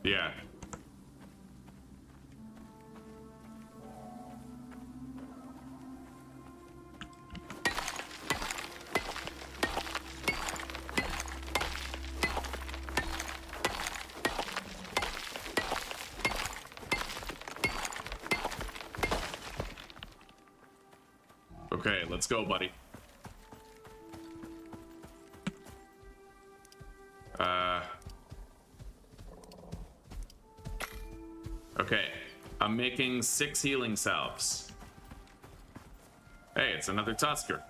Yeah. Okay, let's go, buddy. Okay, I'm making 6 healing salves. Hey, it's another Tusker.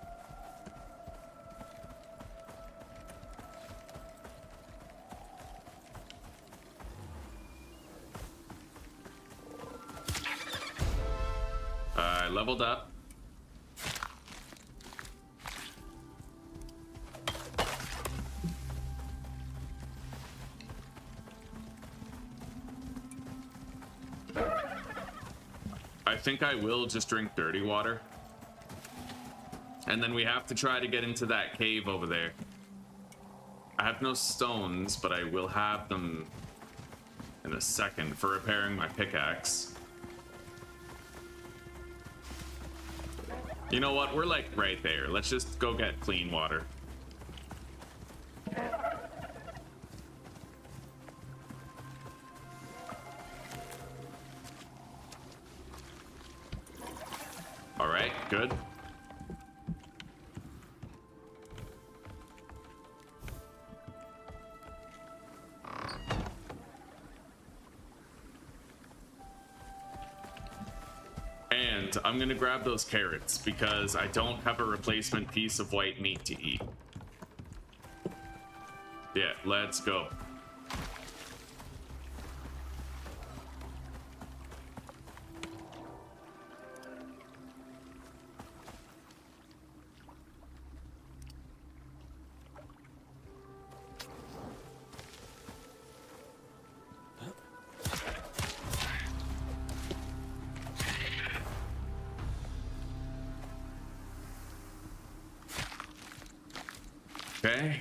I leveled up. I think I will just drink dirty water. And then we have to try to get into that cave over there. I have no stones, but I will have them in a second for repairing my pickaxe. You know what? We're like right there. Let's just go get clean water. All right, good. And I'm gonna grab those carrots because I don't have a replacement piece of white meat to eat. Yeah, let's go. Okay.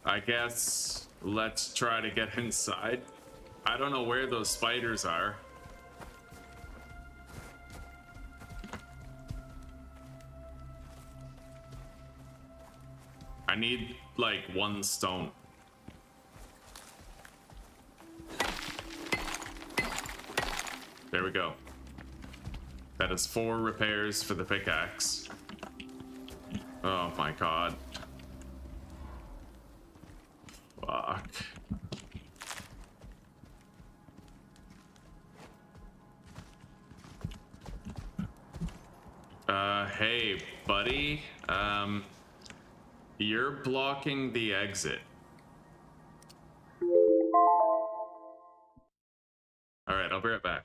I guess let's try to get inside. I don't know where those spiders are. I need like 1 stone. There we go. That is 4 repairs for the pickaxe. Oh my god. Fuck. Hey, buddy. You're blocking the exit. Alright, I'll be right back.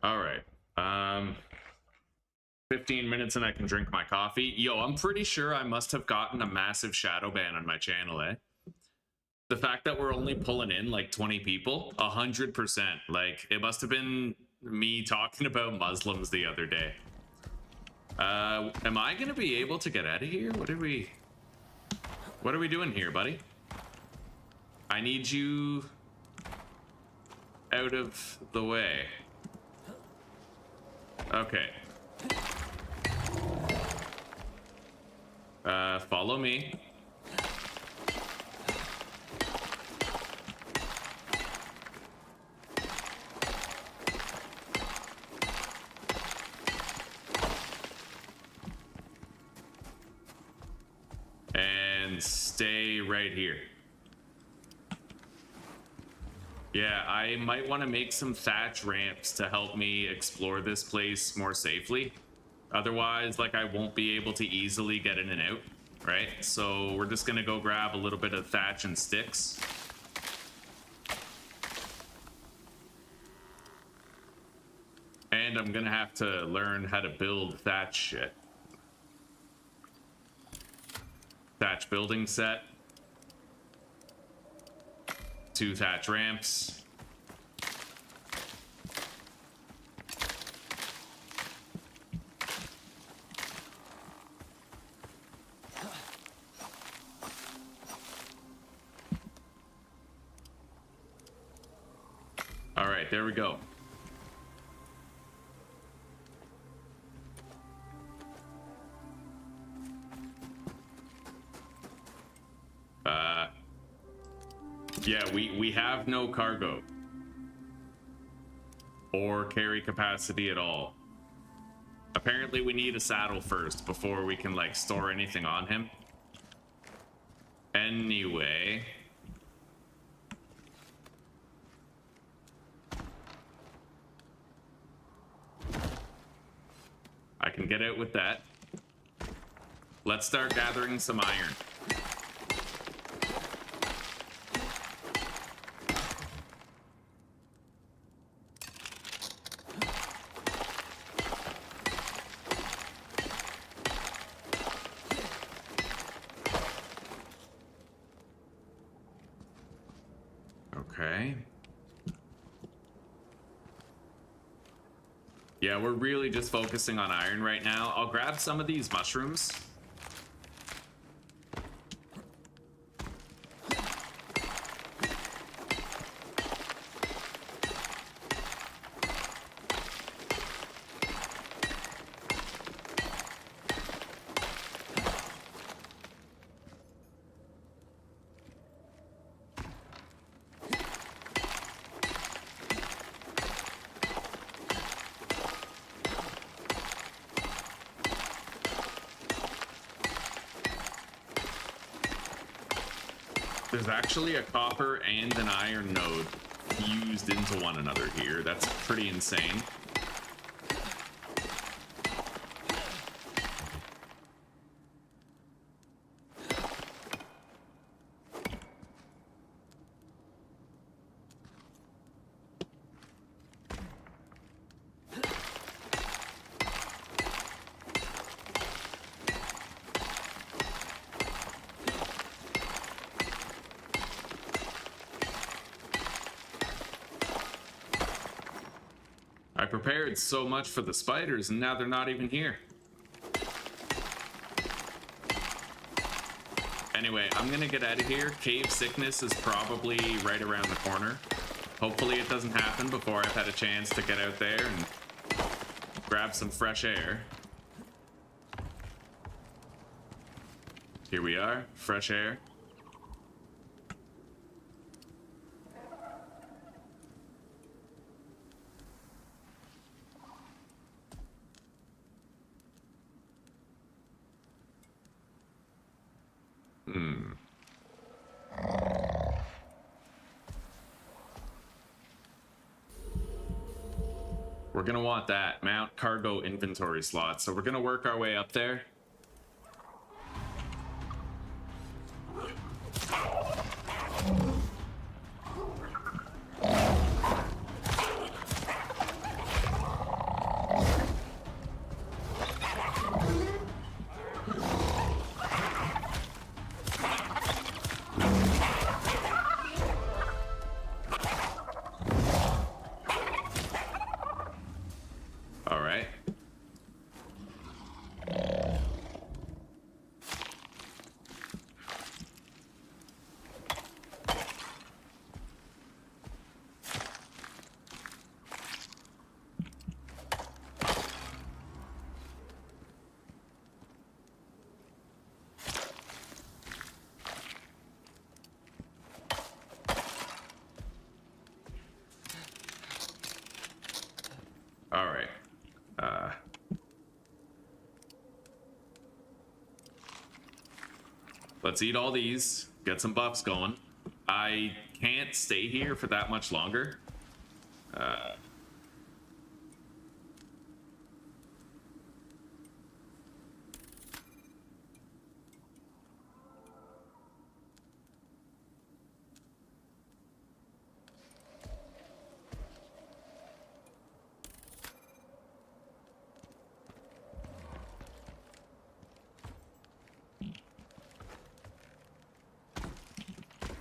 All right. 15 minutes and I can drink my coffee. Yo, I'm pretty sure I must have gotten a massive shadow ban on my channel, eh? The fact that we're only pulling in like 20 people, 100%. Like, it must have been me talking about Muslims the other day. Am I gonna be able to get out of here? What are we doing here, buddy? I need you out of the way. Okay. Follow me. And stay right here. Yeah, I might want to make some thatch ramps to help me explore this place more safely. Otherwise, like, I won't be able to easily get in and out, right? So we're just gonna go grab a little bit of thatch and sticks. And I'm gonna have to learn how to build thatch shit. Thatch building set. 2 thatch ramps. All right, there we go. Yeah, we have no cargo or carry capacity at all. Apparently we need a saddle first before we can like store anything on him. Anyway, I can get out with that. Let's start gathering some iron. Okay. Yeah, we're really just focusing on iron right now. I'll grab some of these mushrooms. There's actually a copper and an iron node fused into one another here. That's pretty insane. I prepared so much for the spiders and now they're not even here. Anyway, I'm gonna get out of here. Cave sickness is probably right around the corner. Hopefully it doesn't happen before I've had a chance to get out there and grab some fresh air. Here we are, fresh air. We're gonna want that mount cargo inventory slot, so we're gonna work our way up there. All right. Let's eat all these, get some buffs going. I can't stay here for that much longer.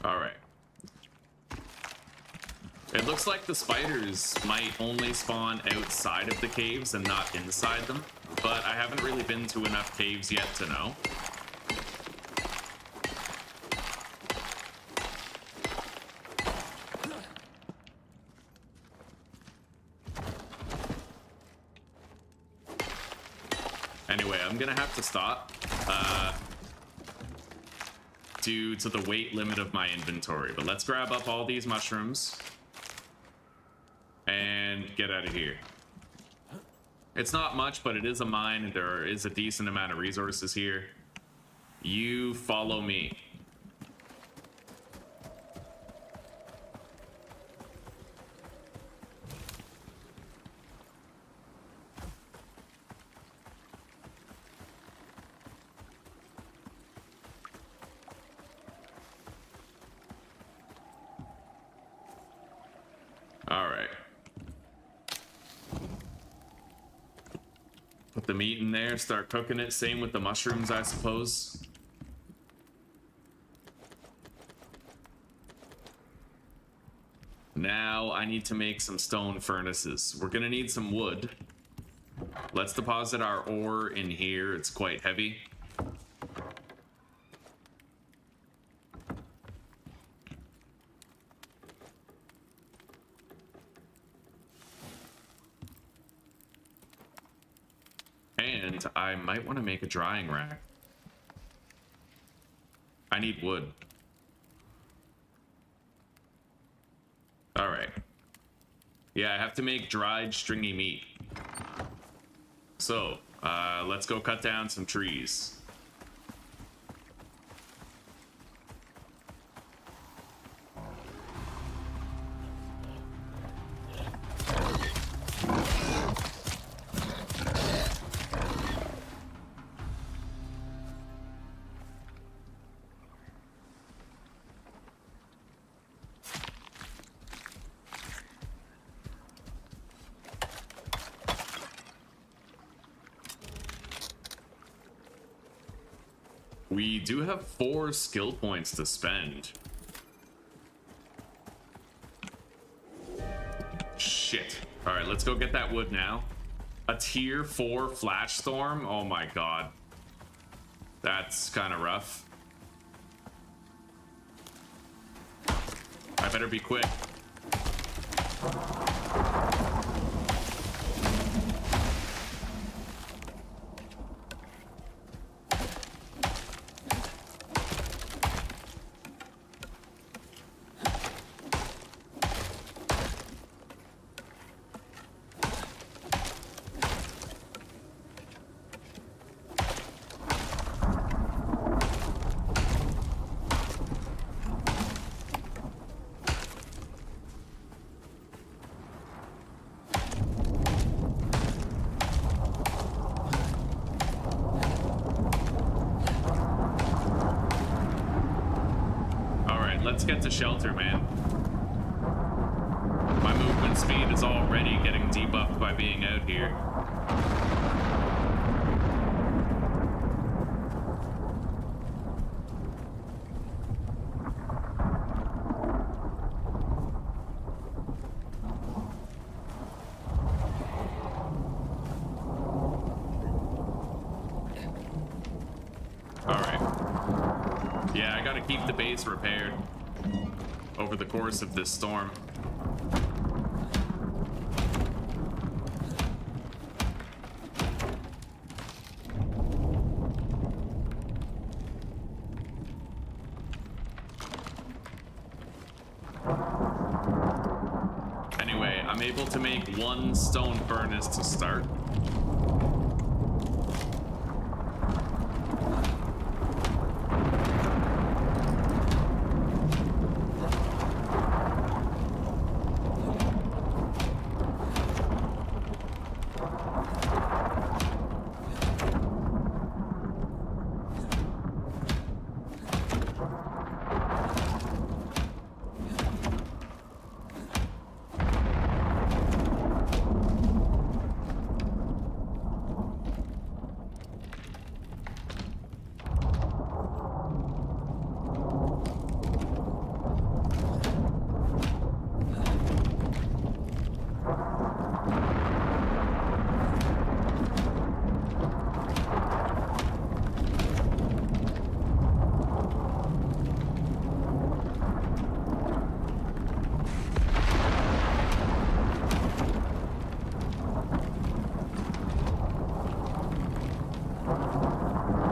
All right. It looks like the spiders might only spawn outside of the caves and not inside them, but I haven't really been to enough caves yet to know. Anyway, I'm gonna have to stop due to the weight limit of my inventory, but let's grab up all these mushrooms and get out of here. It's not much, but it is a mine, and there is a decent amount of resources here. You follow me. All right. Put the meat in there, start cooking it. Same with the mushrooms, I suppose. Now I need to make some stone furnaces. We're gonna need some wood. Let's deposit our ore in here. It's quite heavy. And I might want to make a drying rack. I need wood. All right. Yeah, I have to make dried stringy meat. So, let's go cut down some trees. We do have 4 skill points to spend. Shit. All right, let's go get that wood now. A tier 4 flash storm? Oh my god. That's kind of rough. I better be quick. Let's get to shelter, man. My movement speed is already getting debuffed by being out here. All right. Yeah, I gotta keep the base repaired over the course of this storm. Anyway, I'm able to make one stone furnace to start.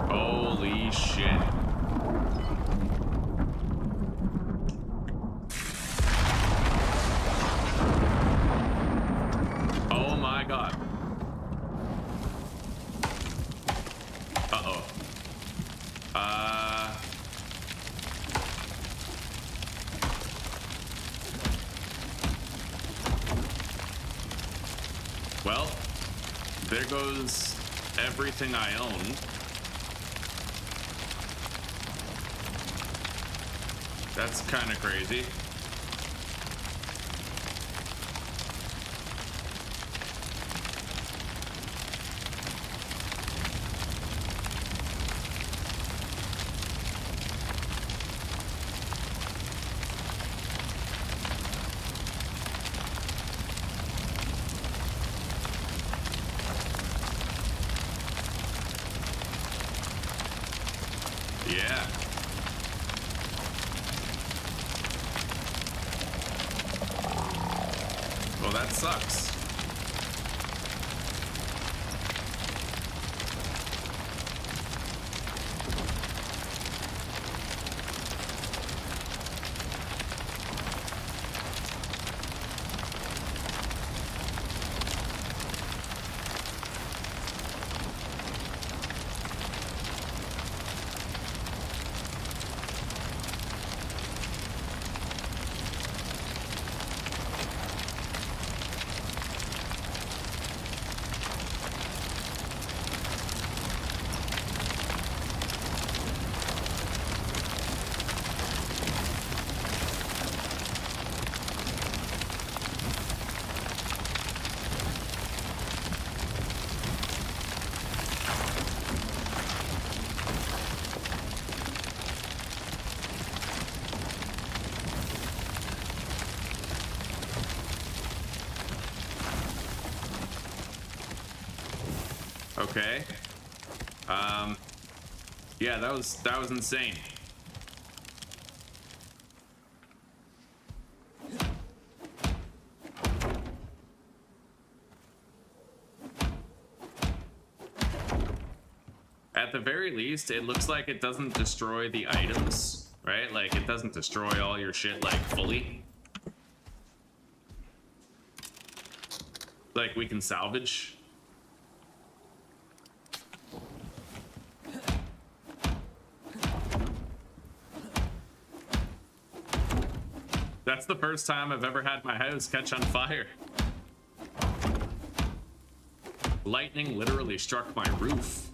Holy shit. Oh my god. Uh-oh. Well, there goes everything I own. That's kind of crazy. Yeah. Well, that sucks. Okay. Yeah, that was insane. At the very least, it looks like it doesn't destroy the items, right? Like, it doesn't destroy all your shit, like, fully. Like, we can salvage. That's the first time I've ever had my house catch on fire. Lightning literally struck my roof.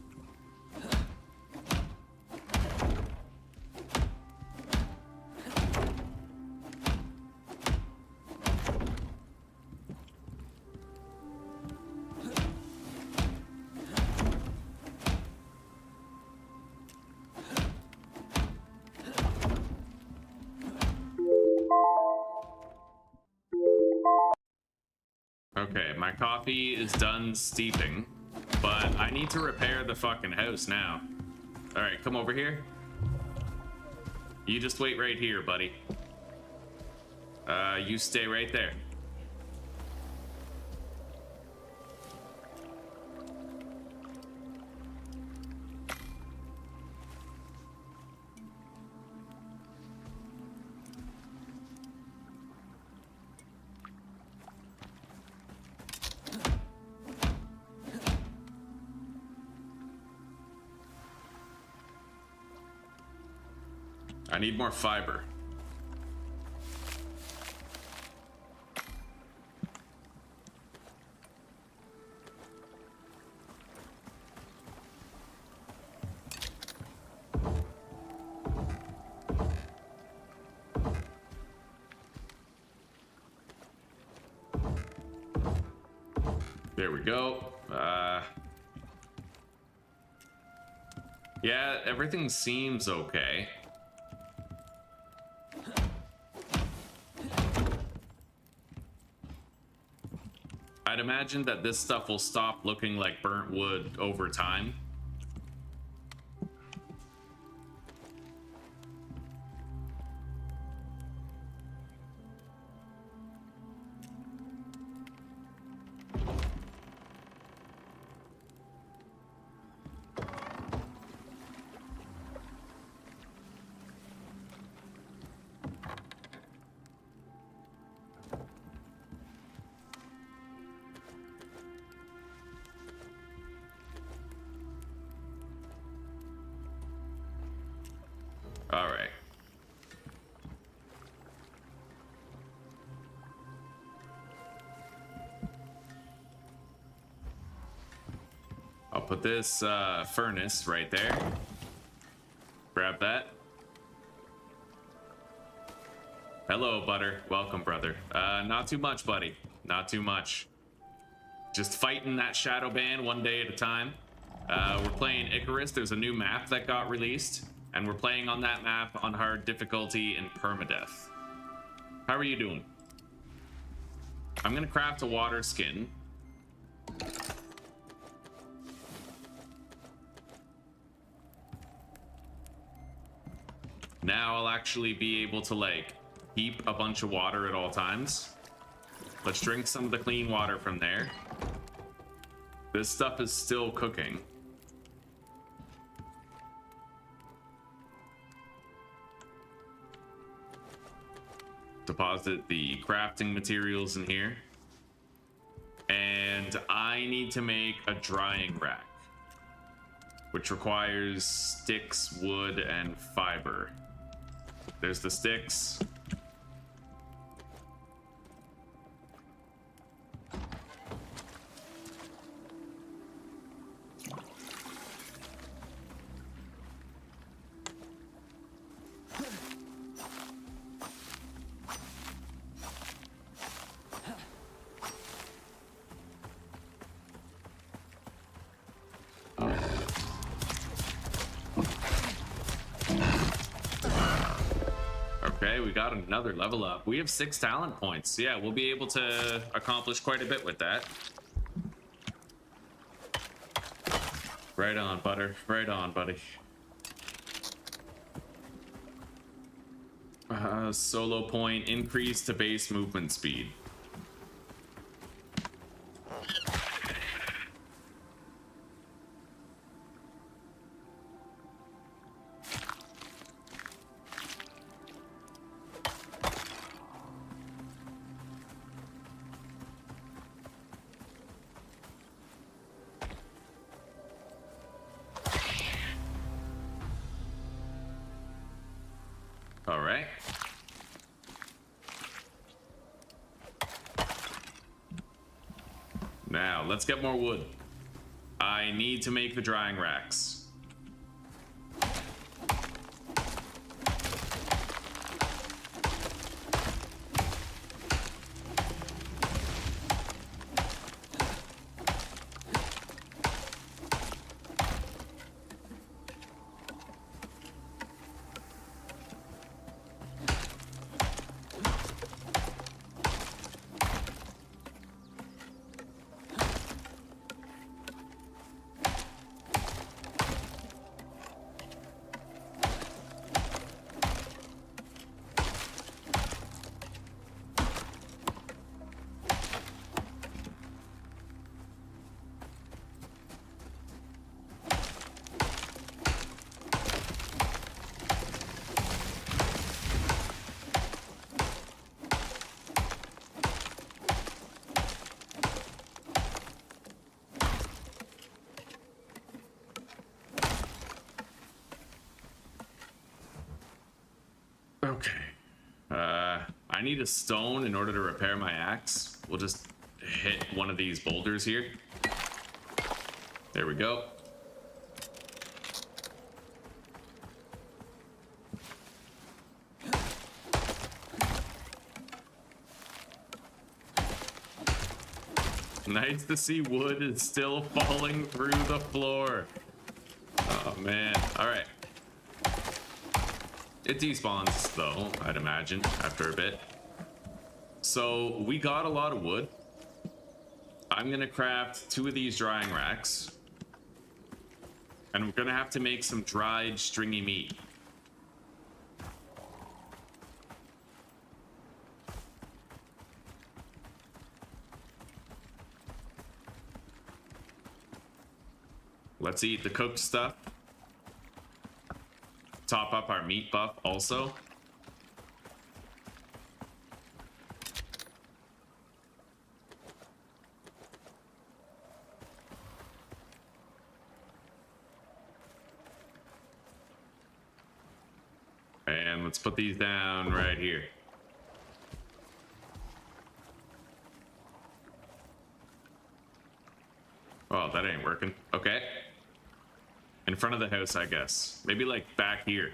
Okay, my coffee is done steeping, but I need to repair the fucking house now. All right, come over here. You just wait right here, buddy. You stay right there. I need more fiber. There we go. Yeah, everything seems okay. I'd imagine that this stuff will stop looking like burnt wood over time. All right. I'll put this furnace right there. Grab that. Hello, Butter. Welcome, brother. Not too much, buddy. Not too much. Just fighting that shadow band one day at a time. We're playing Icarus. There's a new map that got released, and we're playing on that map on hard difficulty in Permadeath. How are you doing? I'm gonna craft a water skin. Now I'll actually be able to, like, keep a bunch of water at all times. Let's drink some of the clean water from there. This stuff is still cooking. Deposit the crafting materials in here. And I need to make a drying rack, which requires sticks, wood, and fiber. There's the sticks. Okay, we got another level up. We have 6 talent points. Yeah, we'll be able to accomplish quite a bit with that. Right on, Butter. Right on, buddy. Solo point, increase to base movement speed. All right. Now, let's get more wood. I need to make the drying racks. I need a stone in order to repair my axe. We'll just hit one of these boulders here. There we go. Nice to see wood is still falling through the floor. Oh man. Alright. It despawns though, I'd imagine, after a bit. So we got a lot of wood. I'm gonna craft 2 of these drying racks. And we're gonna have to make some dried stringy meat. Let's eat the cooked stuff. Top up our meat buff also. And let's put these down right here. Oh, that ain't working. Okay. In front of the house, I guess. Maybe like back here.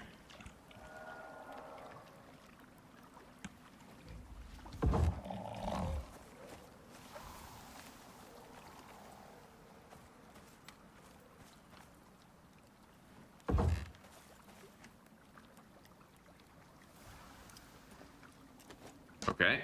Okay.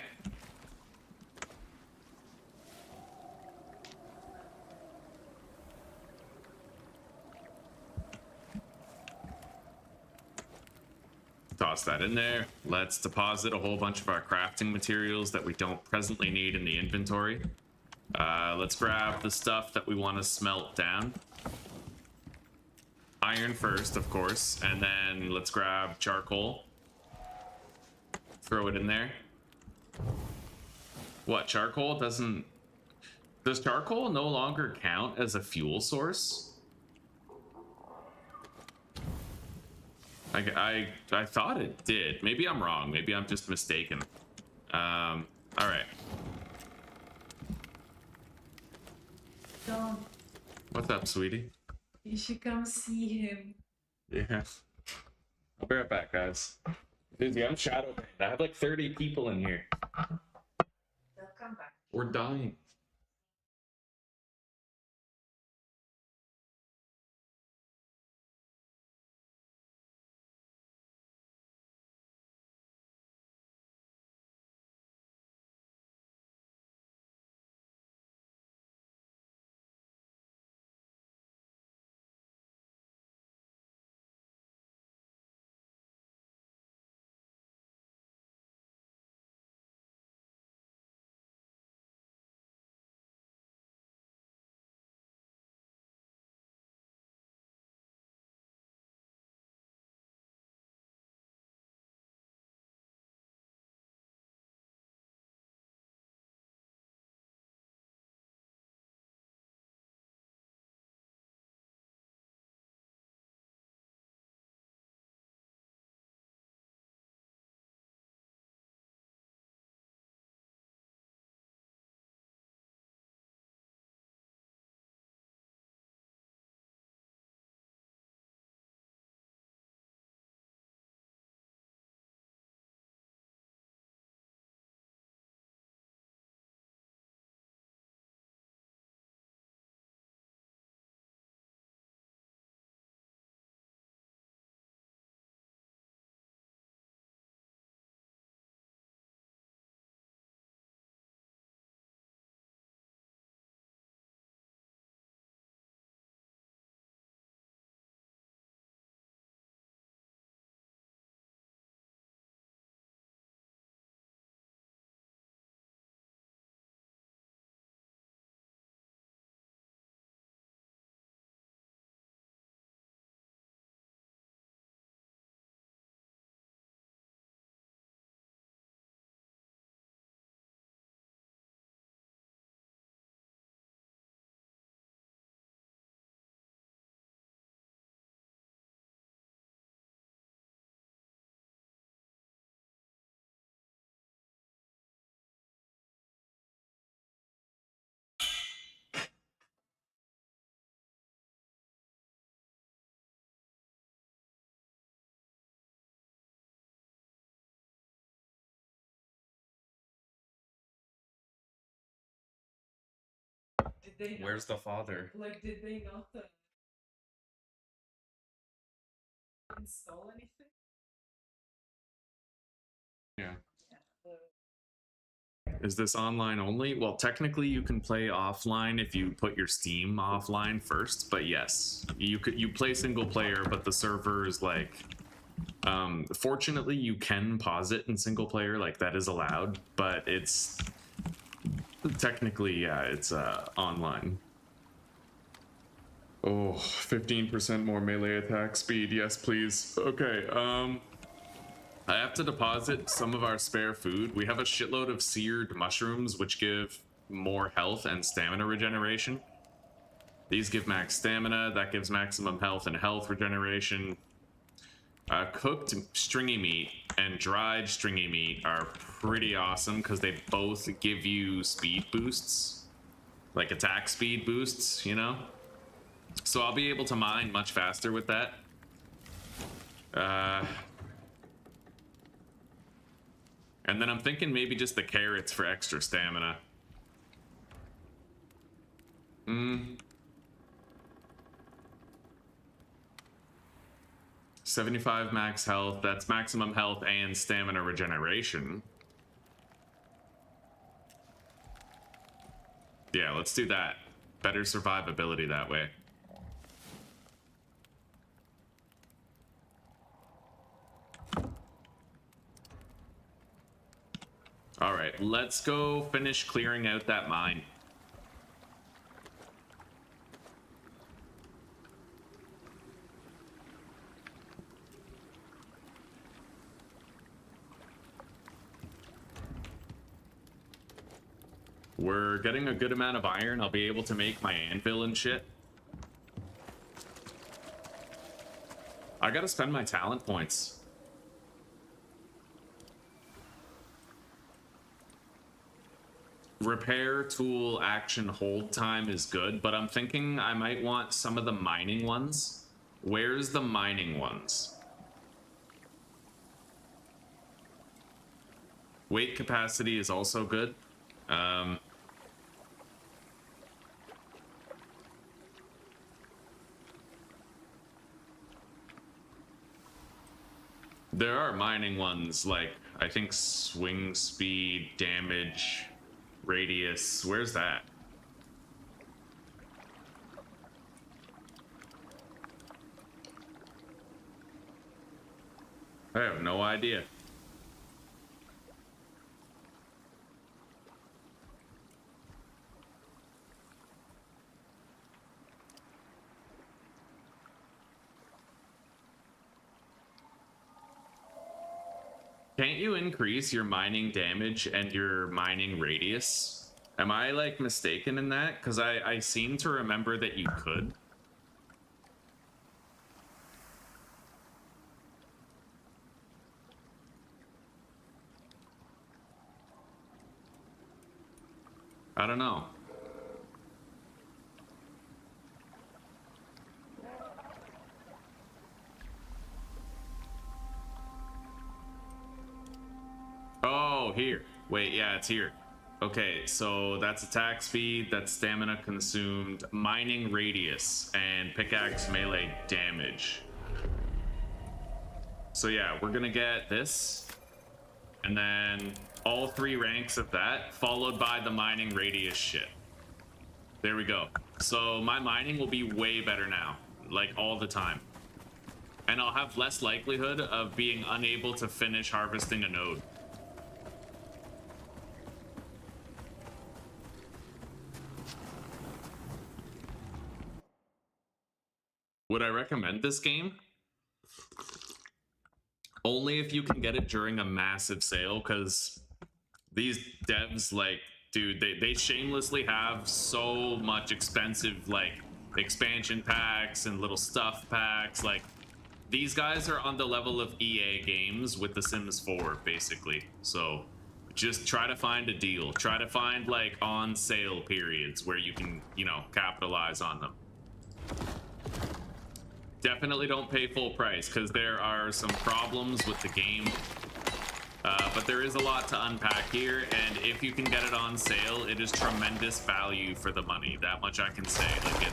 Toss that in there. Let's deposit a whole bunch of our crafting materials that we don't presently need in the inventory. Let's grab the stuff that we want to smelt down. Iron first, of course, and then let's grab charcoal. Throw it in there. What, charcoal doesn't... Does charcoal no longer count as a fuel source? I thought it did. Maybe I'm wrong. Maybe I'm just mistaken. All right. Don't. What's up, sweetie? You should come see him. Yeah. I'll be right back, guys. Dude, I'm shadow banned. I have like 30 people in here. They'll come back. We're dying. they not, Where's the father? like, did they not install anything? Yeah. Is this online only? Well, technically you can play offline if you put your Steam offline first, but yes, you play single player, but the server is like, fortunately you can pause it in single player, like that is allowed, but it's technically, yeah, it's online. Oh, 15% more melee attack speed. Yes, please. Okay, I have to deposit some of our spare food. We have a shitload of seared mushrooms, which give more health and stamina regeneration. These give max stamina. That gives maximum health and health regeneration. Cooked stringy meat and dried stringy meat are pretty awesome because they both give you speed boosts. Like attack speed boosts, you know? So I'll be able to mine much faster with that. And then I'm thinking maybe just the carrots for extra stamina. 75 max health. That's maximum health and stamina regeneration. Yeah, let's do that. Better survivability that way. All right, let's go finish clearing out that mine. We're getting a good amount of iron. I'll be able to make my anvil and shit. I gotta spend my talent points. Repair, tool, action, hold time is good, but I'm thinking I might want some of the mining ones. Where's the mining ones? Weight capacity is also good. There are mining ones like, I think swing speed, damage, radius. Where's that? I have no idea. Can't you increase your mining damage and your mining radius? Am I like mistaken in that? Because I seem to remember that you could. I don't know. Oh, here. Wait, yeah, it's here. Okay, so that's attack speed, that's stamina consumed, mining radius, and pickaxe melee damage. So yeah, we're gonna get this, and then all 3 ranks of that, followed by the mining radius shit. There we go. So my mining will be way better now, like all the time. And I'll have less likelihood of being unable to finish harvesting a node. Would I recommend this game? Only if you can get it during a massive sale, because these devs, like, dude, they shamelessly have so much expensive, like, expansion packs and little stuff packs. Like, these guys are on the level of EA games with The Sims 4, basically. So just try to find a deal. Try to find, like, on sale periods where you can, you know, capitalize on them. Definitely don't pay full price, because there are some problems with the game. But there is a lot to unpack here, and if you can get it on sale, it is tremendous value for the money. That much I can say. Like,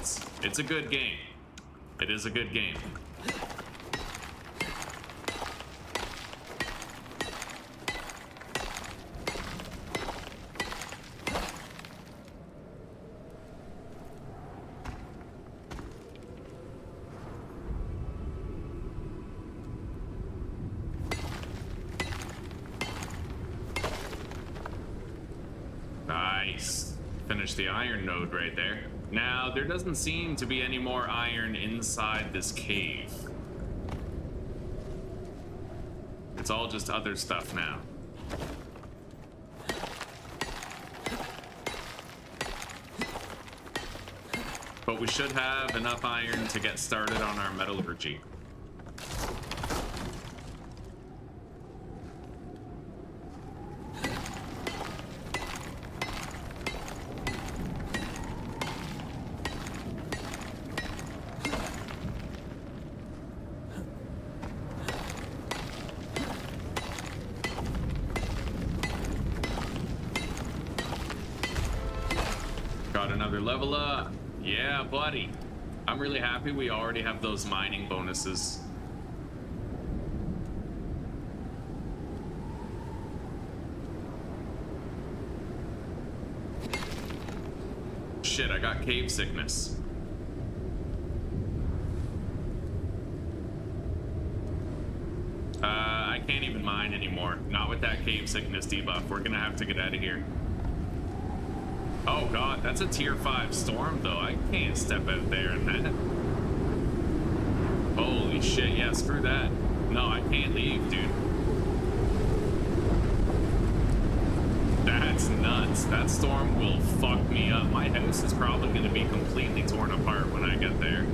it's a good game. It is a good game. Nice. Finish the iron node right there. Now, there doesn't seem to be any more iron inside this cave. It's all just other stuff now. But we should have enough iron to get started on our metallurgy. Got another level up. Yeah, buddy. I'm really happy we already have those mining bonuses. Shit, I got cave sickness. I can't even mine anymore. Not with that cave sickness debuff. We're gonna have to get out of here. Oh god, that's a tier 5 storm though. I can't step out there in that. Holy shit, yeah, screw that. No, I can't leave, dude. That's nuts. That storm will fuck me up. My house is probably gonna be completely torn apart when I get there.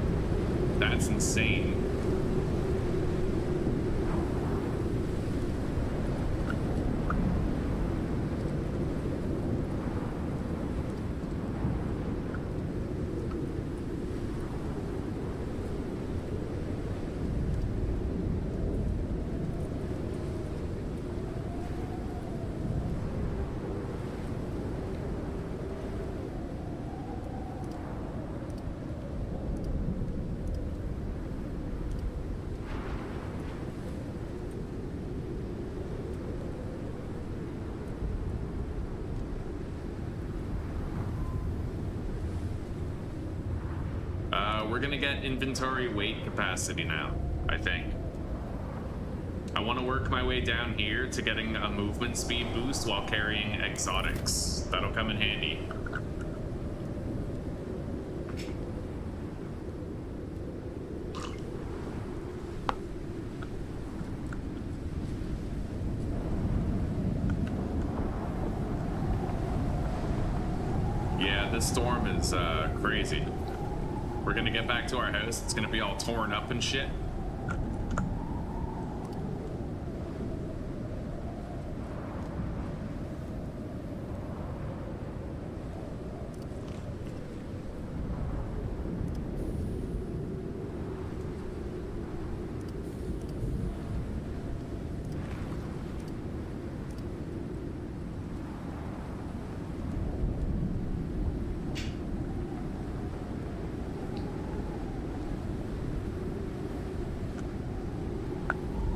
That's insane. We're gonna get inventory weight capacity now, I think. I want to work my way down here to getting a movement speed boost while carrying exotics. That'll come in handy. Yeah, this storm is crazy. We're gonna get back to our house. It's gonna be all torn up and shit.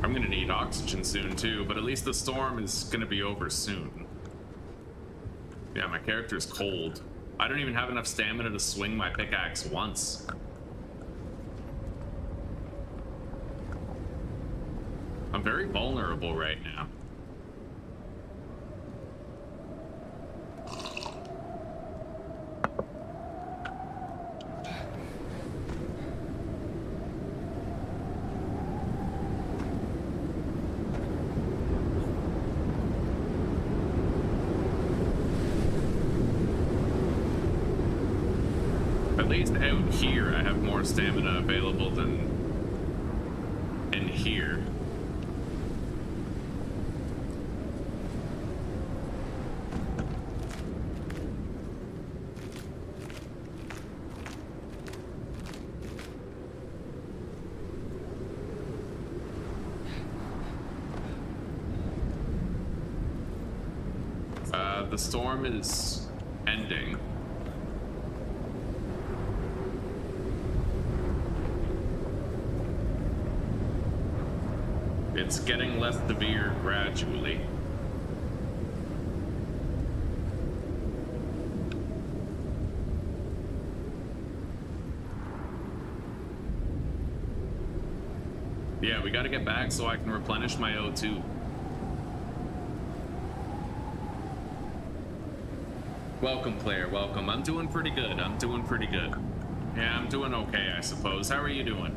I'm gonna need oxygen soon too, but at least the storm is gonna be over soon. Yeah, my character's cold. I don't even have enough stamina to swing my pickaxe once. I'm very vulnerable right now. At least out here I have more stamina available than in here. the storm is ending. It's getting less severe gradually. Yeah, we gotta get back so I can replenish my O2. Welcome, Claire, welcome. I'm doing pretty good, I'm doing pretty good. Yeah, I'm doing okay, I suppose. How are you doing?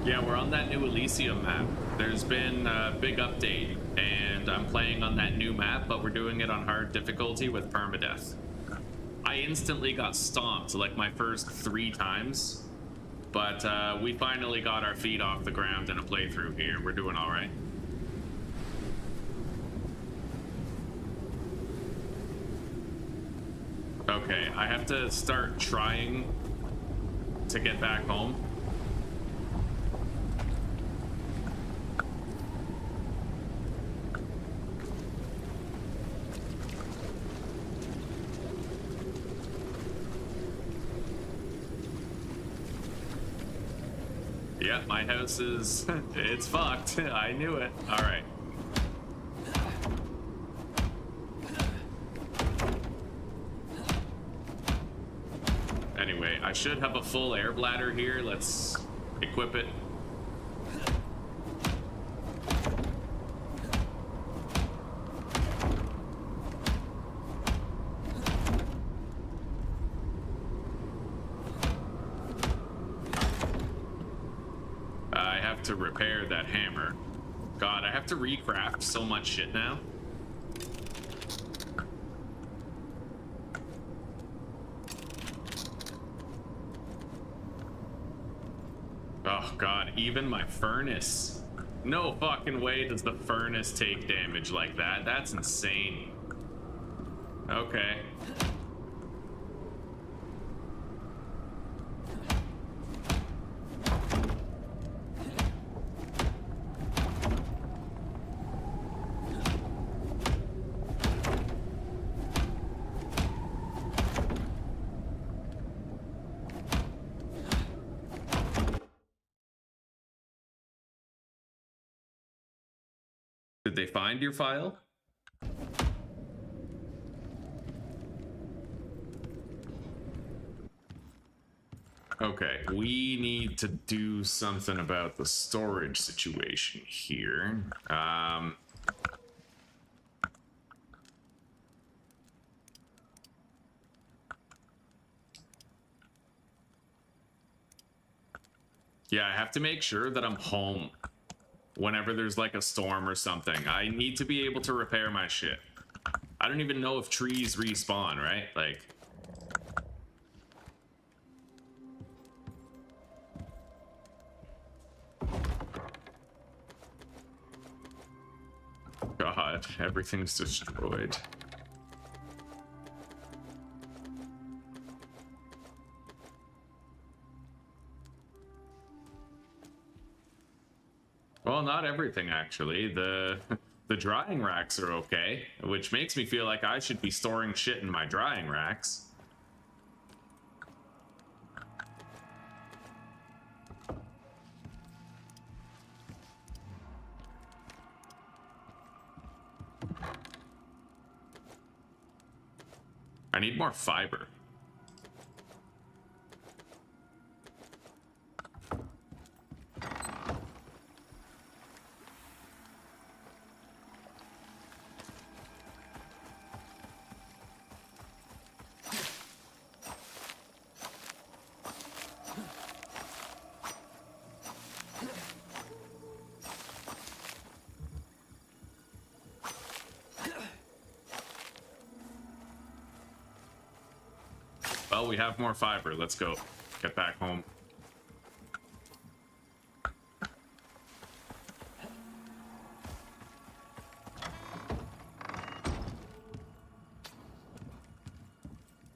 Yeah, we're on that new Elysium map. There's been a big update, and I'm playing on that new map, but we're doing it on hard difficulty with Permadeath. I instantly got stomped like my first 3 times, but we finally got our feet off the ground in a playthrough here. We're doing all right. Okay, I have to start trying to get back home. Yeah, my house is... it's fucked. I knew it. All right. Anyway, I should have a full air bladder here. Let's equip it. I have to repair that hammer. God, I have to recraft so much shit now. Oh god, even my furnace. No fucking way does the furnace take damage like that. That's insane. Okay. Did they find your file? Okay, we need to do something about the storage situation here. Yeah, I have to make sure that I'm home whenever there's like a storm or something. I need to be able to repair my shit. I don't even know if trees respawn, right? Like... God, everything's destroyed. Well, not everything, actually. The drying racks are okay, which makes me feel like I should be storing shit in my drying racks. I need more fiber. Well, we have more fiber. Let's go. Get back home.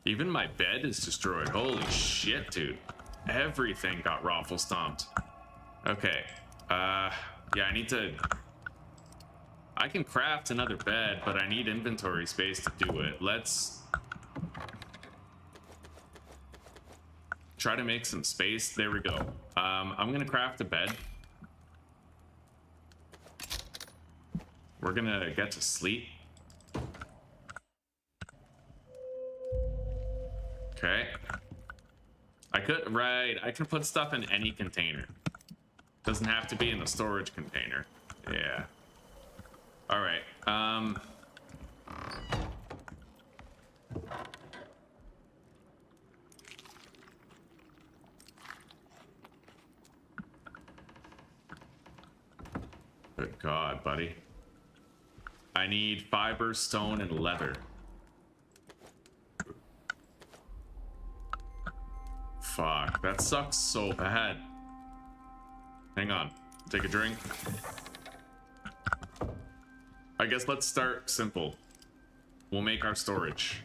Even my bed is destroyed. Holy shit, dude. Everything got raffle stomped. Okay. Yeah, I I can craft another bed, but I need inventory space to do it. Let's try to make some space. There we go. I'm gonna craft a bed. We're gonna get to sleep. Okay. I could put stuff in any container. Doesn't have to be in a storage container. Yeah. All right. Good God, buddy. I need fiber, stone, and leather. Fuck, that sucks so bad. Hang on, take a drink. I guess let's start simple. We'll make our storage.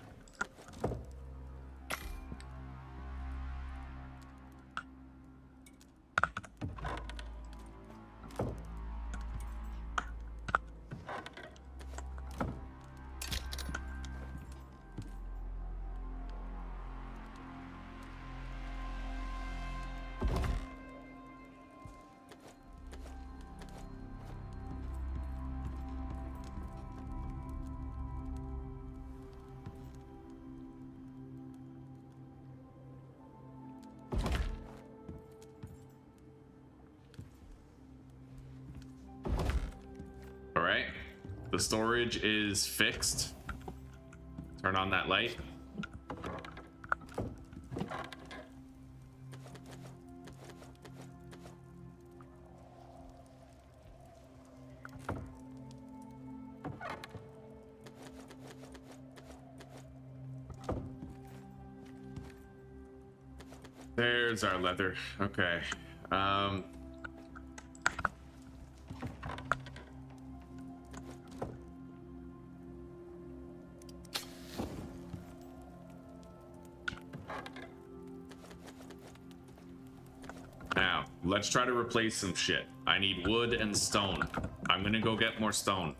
The storage is fixed. Turn on that light. There's our leather. Okay. Now, let's try to replace some shit. I need wood and stone. I'm gonna go get more stone.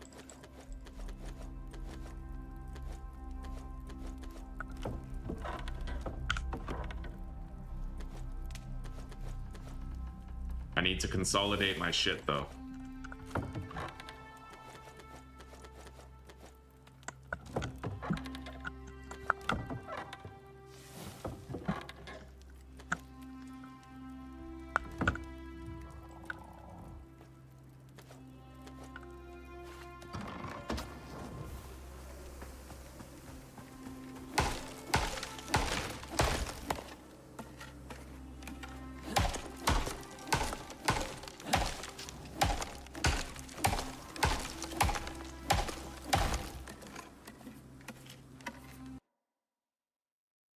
I need to consolidate my shit, though.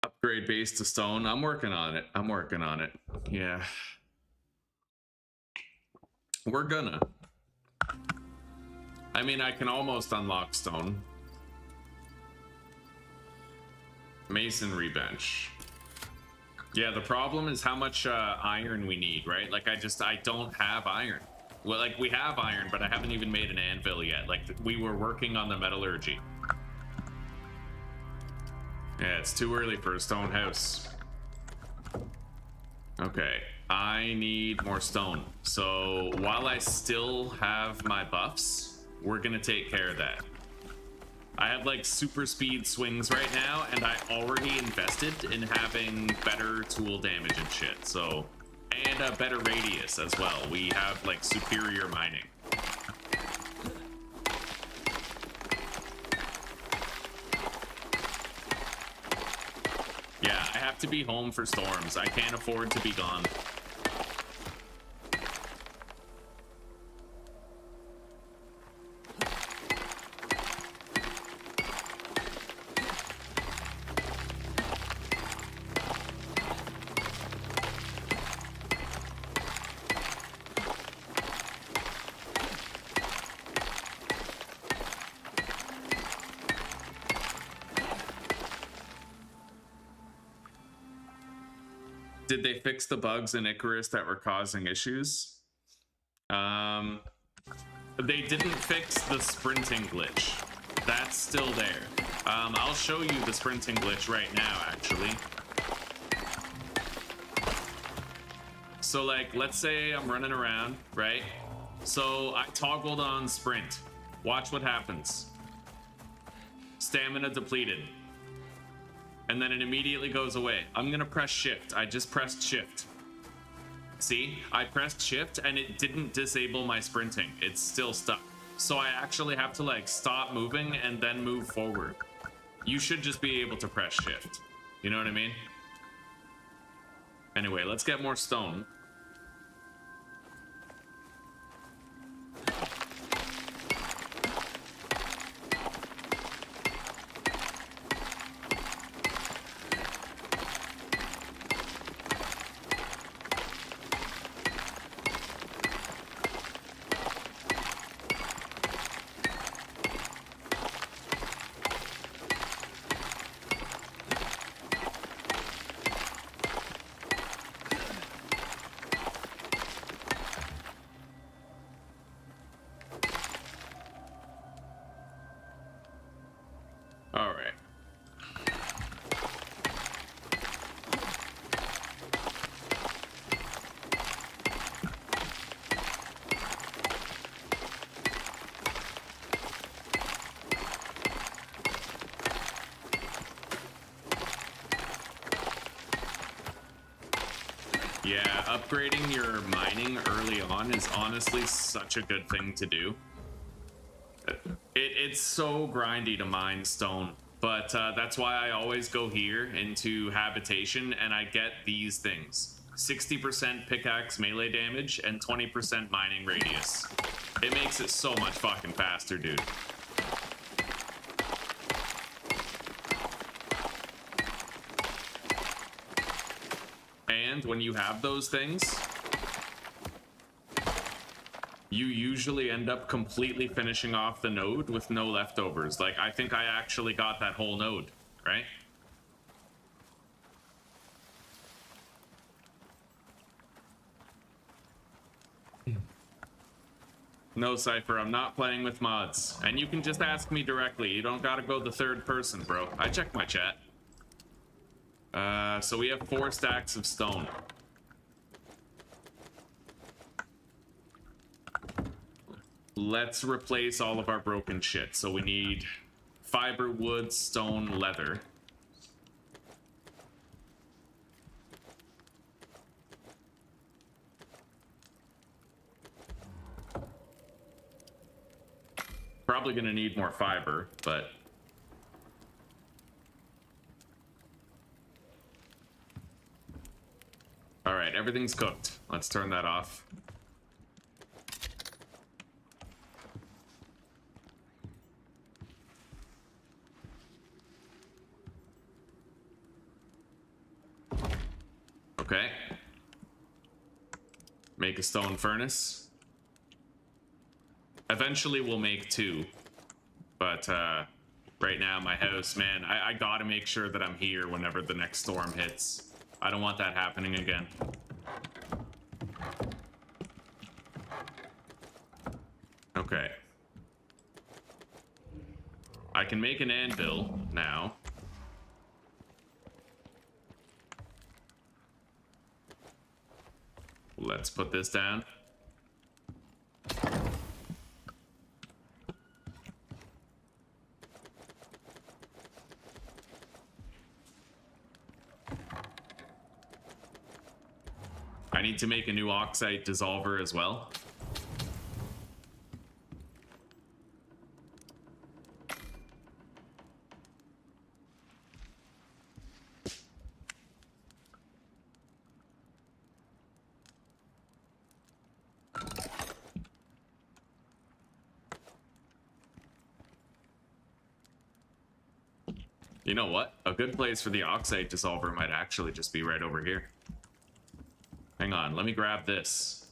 Upgrade base to stone. I'm working on it. I'm working on it. Yeah. We're gonna. I mean, I can almost unlock stone. Masonry bench. Yeah, the problem is how much iron we need, right? Like, I don't have iron. Well, like, we have iron, but I haven't even made an anvil yet. Like, we were working on the metallurgy. Yeah, it's too early for a stone house. Okay, I need more stone. So while I still have my buffs, we're gonna take care of that. I have like super speed swings right now, and I already invested in having better tool damage and shit. So, and a better radius as well. We have like superior mining. Yeah, I have to be home for storms. I can't afford to be gone. Did they fix the bugs in Icarus that were causing issues? they didn't fix the sprinting glitch. That's still there. I'll show you the sprinting glitch right now, actually. So, like, let's say I'm running around, right? So I toggled on sprint. Watch what happens. Stamina depleted. And then it immediately goes away. I'm gonna press shift. I just pressed shift. See, I pressed shift and it didn't disable my sprinting. It's still stuck. So I actually have to like stop moving and then move forward. You should just be able to press shift. You know what I mean? Anyway, let's get more stone. All right. Yeah, upgrading your mining early on is honestly such a good thing to do. It's so grindy to mine stone, but that's why I always go here into habitation and I get these things. 60% pickaxe melee damage and 20% mining radius. It makes it so much fucking faster, dude. And when you have those things, you usually end up completely finishing off the node with no leftovers. Like, I think I actually got that whole node, right? No, Cypher, I'm not playing with mods. And you can just ask me directly. You don't gotta go the third person, bro. I checked my chat. So we have 4 stacks of stone. Let's replace all of our broken shit. So we need fiber, wood, stone, leather. Probably gonna need more fiber, but... All right, everything's cooked. Let's turn that off. Okay. Make a stone furnace. Eventually we'll make 2. But right now my house, man, I gotta make sure that I'm here whenever the next storm hits. I don't want that happening again. Okay. I can make an anvil now. Let's put this down. I need to make a new oxide dissolver as well. You know what? A good place for the oxide dissolver might actually just be right over here. Hang on, let me grab this.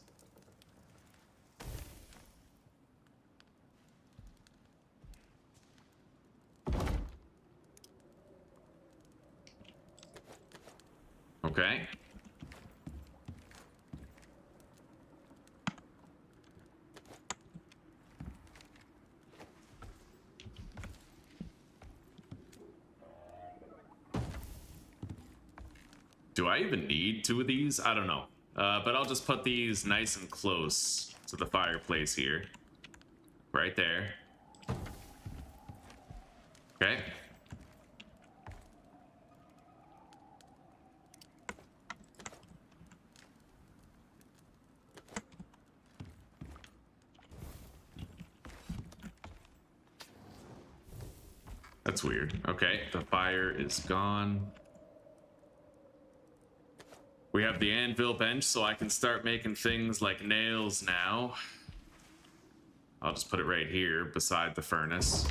Okay. Do I even need 2 of these? I don't know. But I'll just put these nice and close to the fireplace here. Right there. Okay. That's weird. Okay, the fire is gone. We have the anvil bench, so I can start making things like nails now. I'll just put it right here beside the furnace.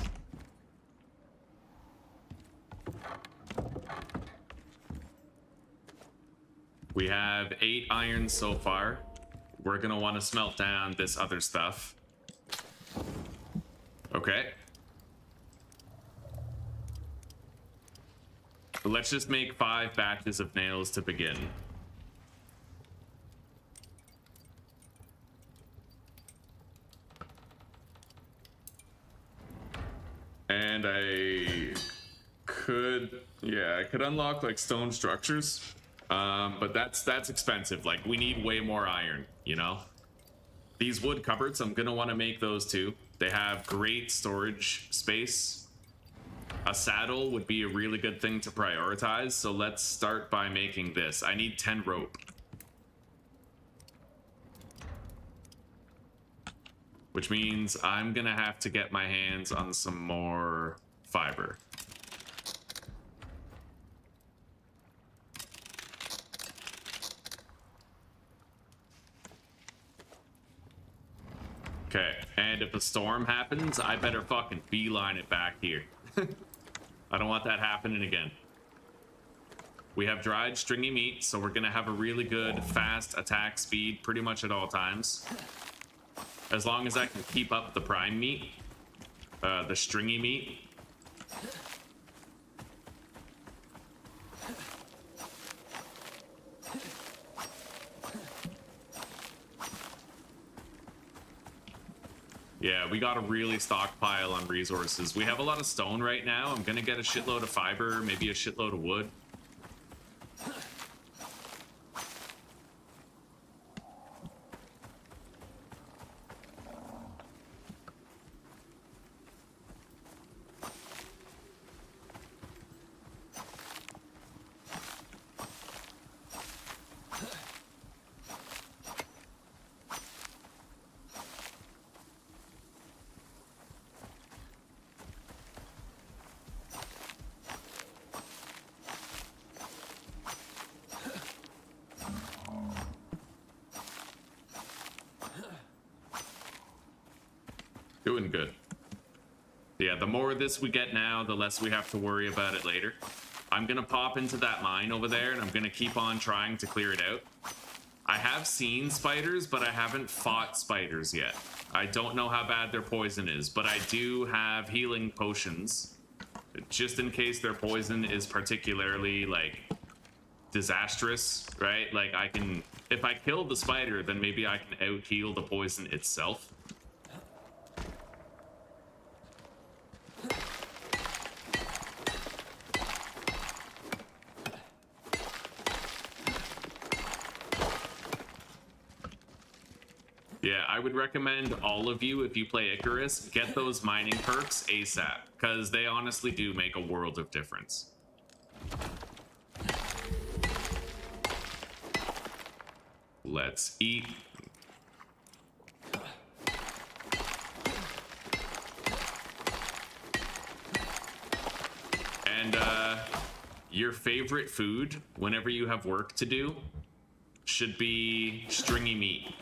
We have 8 iron so far. We're gonna want to smelt down this other stuff. Okay. Let's just make 5 batches of nails to begin. And I could unlock like stone structures. But that's expensive. Like, we need way more iron, you know? These wood cupboards, I'm gonna want to make those too. They have great storage space. A saddle would be a really good thing to prioritize, so let's start by making this. I need 10 rope. Which means I'm gonna have to get my hands on some more fiber. Okay, and if a storm happens, I better fucking beeline it back here. I don't want that happening again. We have dried stringy meat, so we're gonna have a really good fast attack speed pretty much at all times. As long as I can keep up the prime meat, the stringy meat. Yeah, we got to really stockpile on resources. We have a lot of stone right now. I'm gonna get a shitload of fiber, maybe a shitload of wood. Doing good. Yeah, the more of this we get now, the less we have to worry about it later. I'm gonna pop into that mine over there, and I'm gonna keep on trying to clear it out. I have seen spiders, but I haven't fought spiders yet. I don't know how bad their poison is, but I do have healing potions, just in case their poison is particularly, like, disastrous, right? Like, I can... If I kill the spider, then maybe I can out-heal the poison itself. Yeah, I would recommend all of you, if you play Icarus, get those mining perks ASAP, because they honestly do make a world of difference. Let's eat. And your favorite food, whenever you have work to do, should be stringy meat.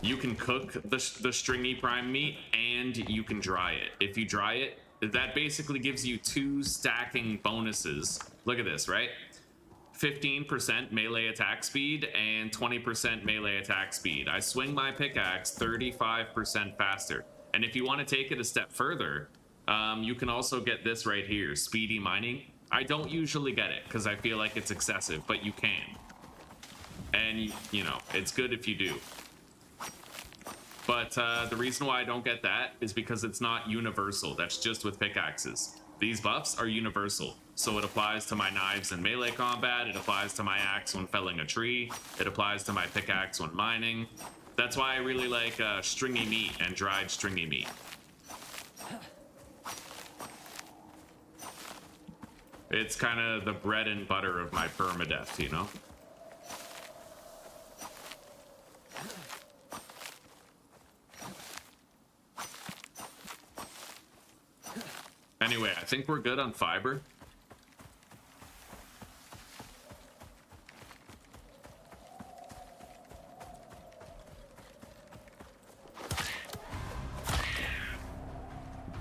You can cook the stringy prime meat, and you can dry it. If you dry it, that basically gives you 2 stacking bonuses. Look at this, right? 15% melee attack speed and 20% melee attack speed. I swing my pickaxe 35% faster. And if you want to take it a step further, you can also get this right here, speedy mining. I don't usually get it because I feel like it's excessive, but you can. And, you know, it's good if you do. But the reason why I don't get that is because it's not universal. That's just with pickaxes. These buffs are universal, so it applies to my knives in melee combat, it applies to my axe when felling a tree, it applies to my pickaxe when mining. That's why I really like stringy meat and dried stringy meat. It's kind of the bread and butter of my permadeath, you know? Anyway, I think we're good on fiber.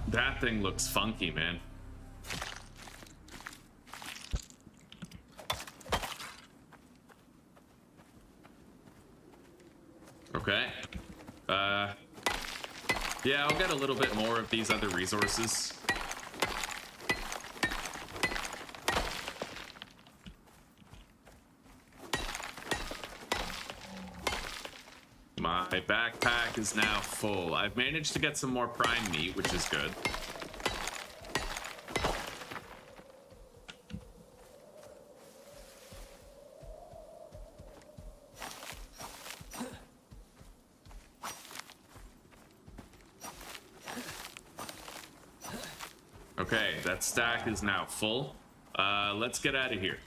That thing looks funky, man. Okay. Yeah, I'll get a little bit more of these other resources. My backpack is now full. I've managed to get some more prime meat, which is good. Okay, that stack is now full. Let's get out of here.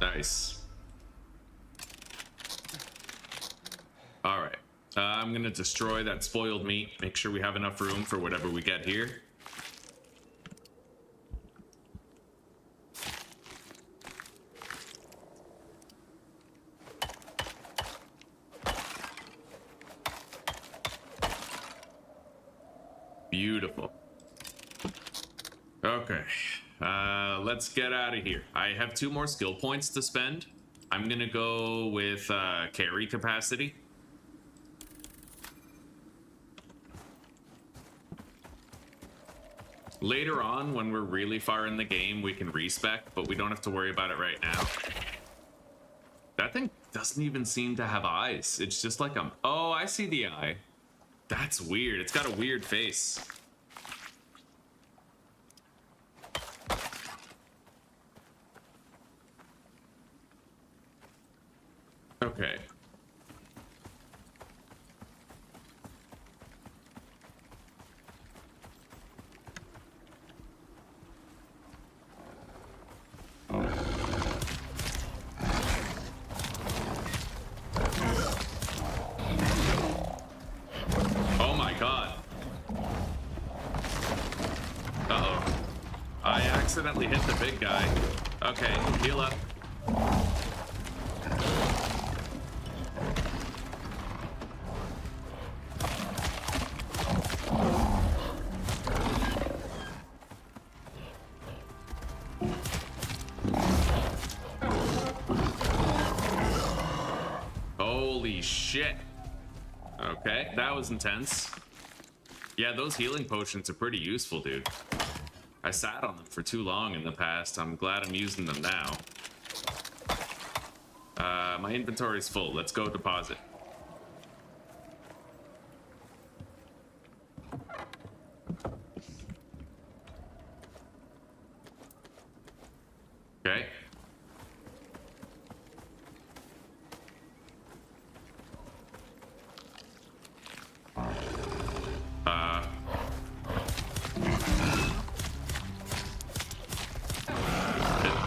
Nice. All right. I'm gonna destroy that spoiled meat. Make sure we have enough room for whatever we get here. Beautiful. Okay. Let's get out of here. I have 2 more skill points to spend. I'm gonna go with carry capacity. Later on, when we're really far in the game, we can respec, but we don't have to worry about it right now. That thing doesn't even seem to have eyes. It's just like a... Oh, I see the eye. That's weird. It's got a weird face. Okay. Oh my god. Uh-oh. I accidentally hit the big guy. Okay, heal up. Holy shit. Okay, that was intense. Yeah, those healing potions are pretty useful, dude. I sat on them for too long in the past. I'm glad I'm using them now. My inventory's full. Let's go deposit. Okay.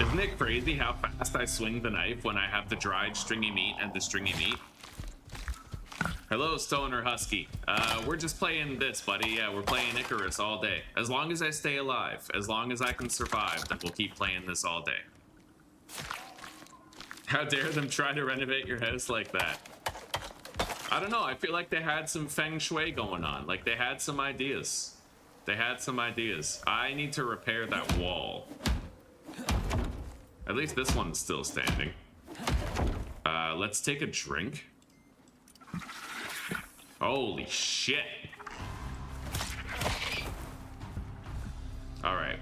Isn't it crazy how fast I swing the knife when I have the dried stringy meat and the stringy meat? Hello, Stoner Husky. We're just playing this, buddy. Yeah, we're playing Icarus all day. As long as I stay alive, as long as I can survive, then we'll keep playing this all day. How dare them try to renovate your house like that? I don't know. I feel like they had some feng shui going on. Like they had some ideas. They had some ideas. I need to repair that wall. At least this one's still standing. Let's take a drink. Holy shit. All right.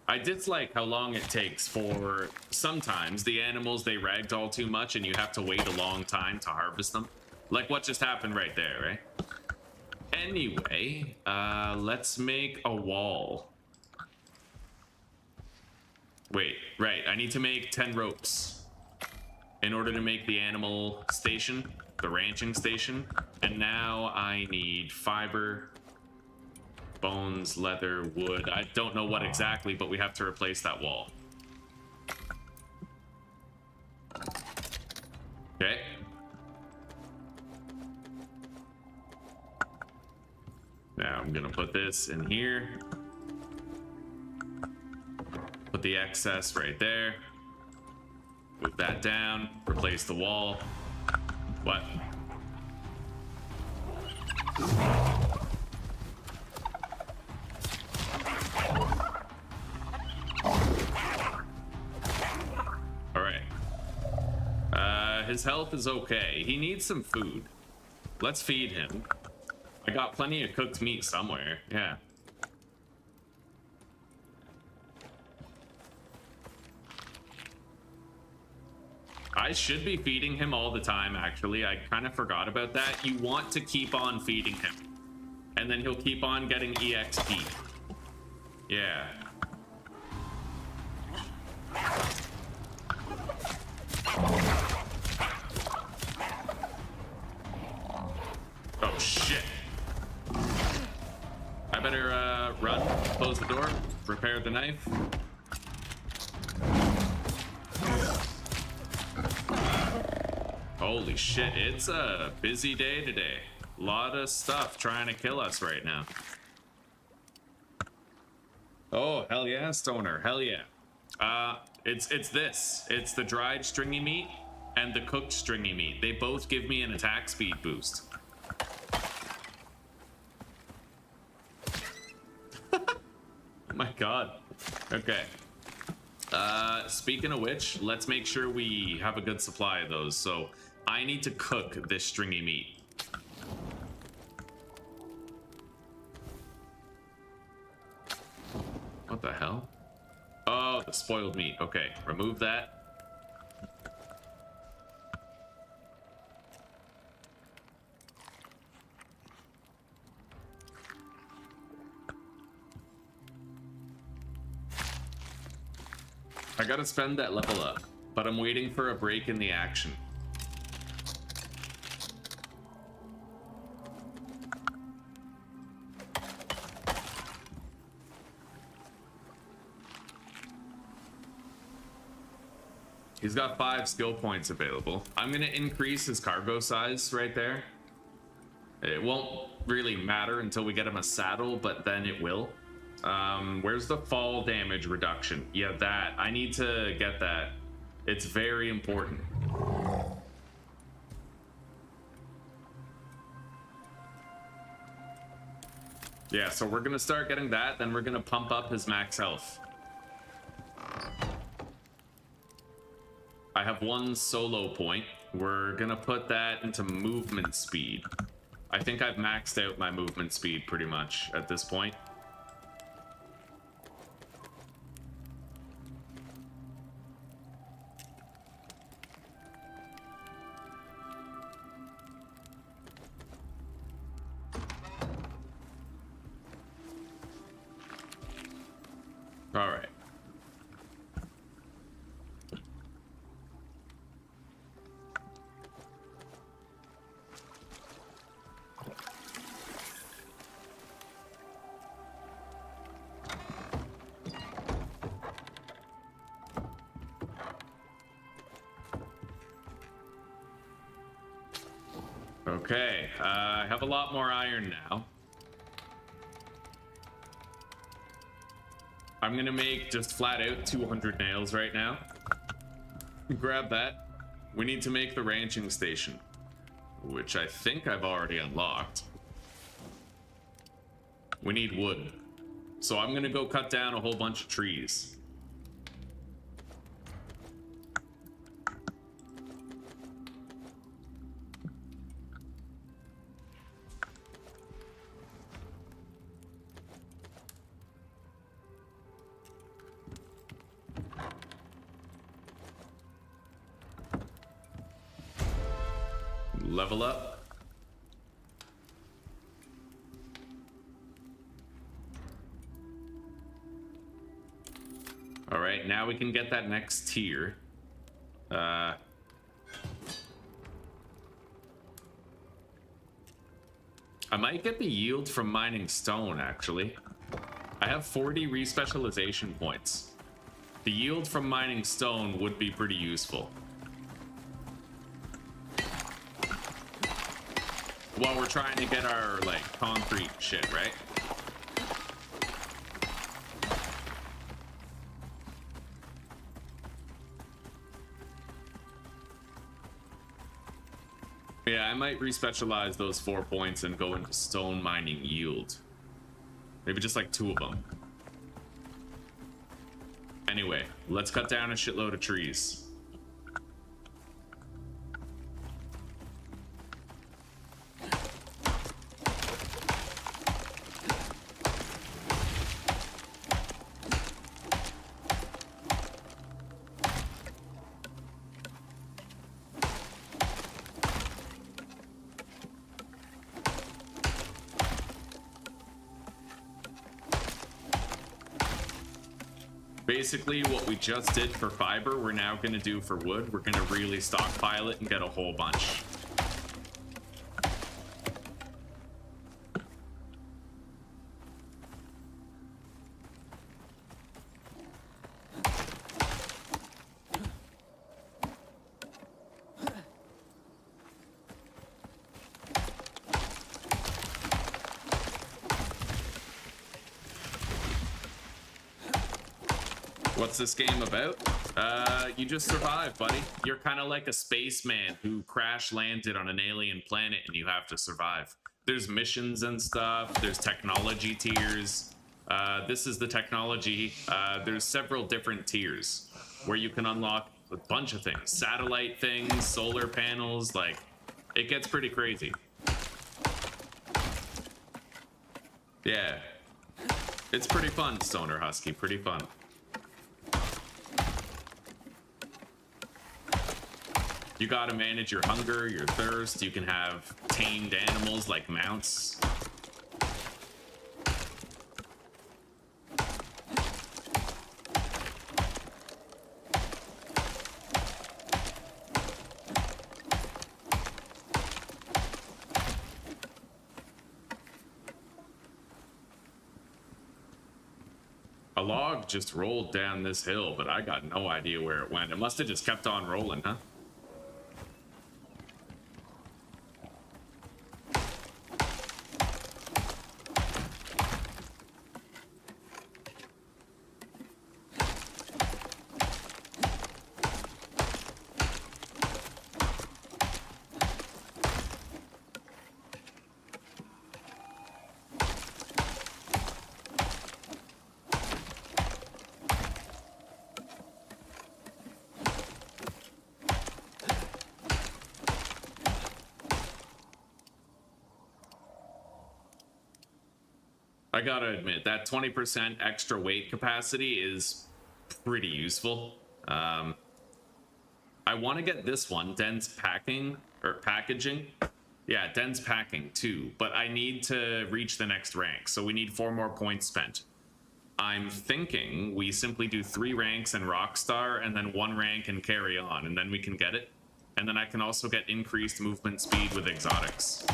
I dislike how long it takes for sometimes the animals, they ragdoll too much and you have to wait a long time to harvest them. Like what just happened right there, right? Anyway, let's make a wall. Wait, right, I need to make 10 ropes in order to make the animal station, the ranching station. And now I need fiber, bones, leather, wood. I don't know what exactly, but we have to replace that wall. Okay. Now I'm gonna put this in here. Put the excess right there. Move that down. Replace the wall. What? His health is okay. He needs some food. Let's feed him. I got plenty of cooked meat somewhere. Yeah. I should be feeding him all the time, actually. I kind of forgot about that. You want to keep on feeding him. And then he'll keep on getting EXP. Yeah. Oh, shit. I better run, close the door, repair the knife. Holy shit, it's a busy day today. A lot of stuff trying to kill us right now. Oh, hell yeah, Stoner, hell yeah. It's this. It's the dried stringy meat and the cooked stringy meat. They both give me an attack speed boost. Oh my god. Okay. Speaking of which, let's make sure we have a good supply of those. So I need to cook this stringy meat. What the hell? Oh, the spoiled meat. Okay, remove that. I gotta spend that level up, but I'm waiting for a break in the action. He's got 5 skill points available. I'm gonna increase his cargo size right there. It won't really matter until we get him a saddle, but then it will. Where's the fall damage reduction? Yeah, that. I need to get that. It's very important. Yeah, so we're gonna start getting that, then we're gonna pump up his max health. I have 1 solo point. We're gonna put that into movement speed. I think I've maxed out my movement speed pretty much at this point. All right. Okay, I have a lot more iron now. I'm gonna make just flat out 200 nails right now. Grab that. We need to make the ranching station, which I think I've already unlocked. We need wood. So I'm gonna go cut down a whole bunch of trees. level up. All right, now we can get that next tier. I might get the yield from mining stone, actually. I have 40 respecialization points. The yield from mining stone would be pretty useful. While we're trying to get our, like, concrete shit, right? Yeah, I might respecialize those 4 points and go into stone mining yield. Maybe just like 2 of them. Anyway, let's cut down a shitload of trees. Basically, what we just did for fiber, we're now going to do for wood. We're going to really stockpile it and get a whole bunch. What's this game about? You just survive, buddy. You're kind of like a spaceman who crash landed on an alien planet and you have to survive. There's missions and stuff. There's technology tiers. This is the technology. There's several different tiers where you can unlock a bunch of things. Satellite things, solar panels, like, it gets pretty crazy. Yeah. It's pretty fun, Stoner Husky, pretty fun. You gotta manage your hunger, your thirst. You can have tamed animals like mounts. A log just rolled down this hill, but I got no idea where it went. It must have just kept on rolling, huh? I gotta admit, that 20% extra weight capacity is pretty useful. I want to get this one, dense packing, or packaging. Yeah, dense packing too, but I need to reach the next rank, so we need 4 more points spent. I'm thinking we simply do 3 ranks in Rockstar, and then 1 rank and carry on, and then we can get it. And then I can also get increased movement speed with exotics.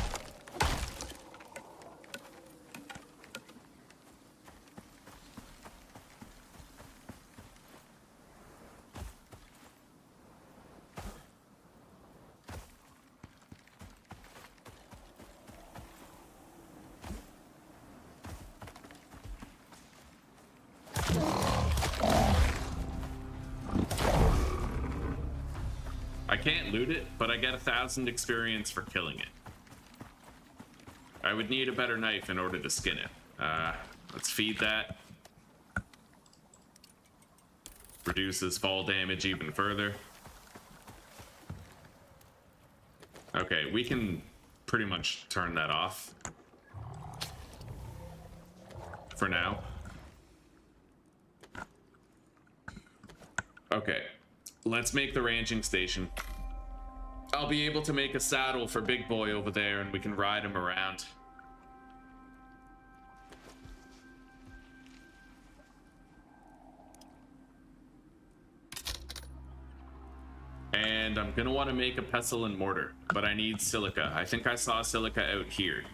I can't loot it, but I get 1,000 experience for killing it. I would need a better knife in order to skin it. Let's feed that. Reduces fall damage even further. Okay, we can pretty much turn that off for now. Okay, let's make the ranching station. I'll be able to make a saddle for Big Boy over there and we can ride him around. And I'm gonna want to make a pestle and mortar, but I need silica. I think I saw silica out here.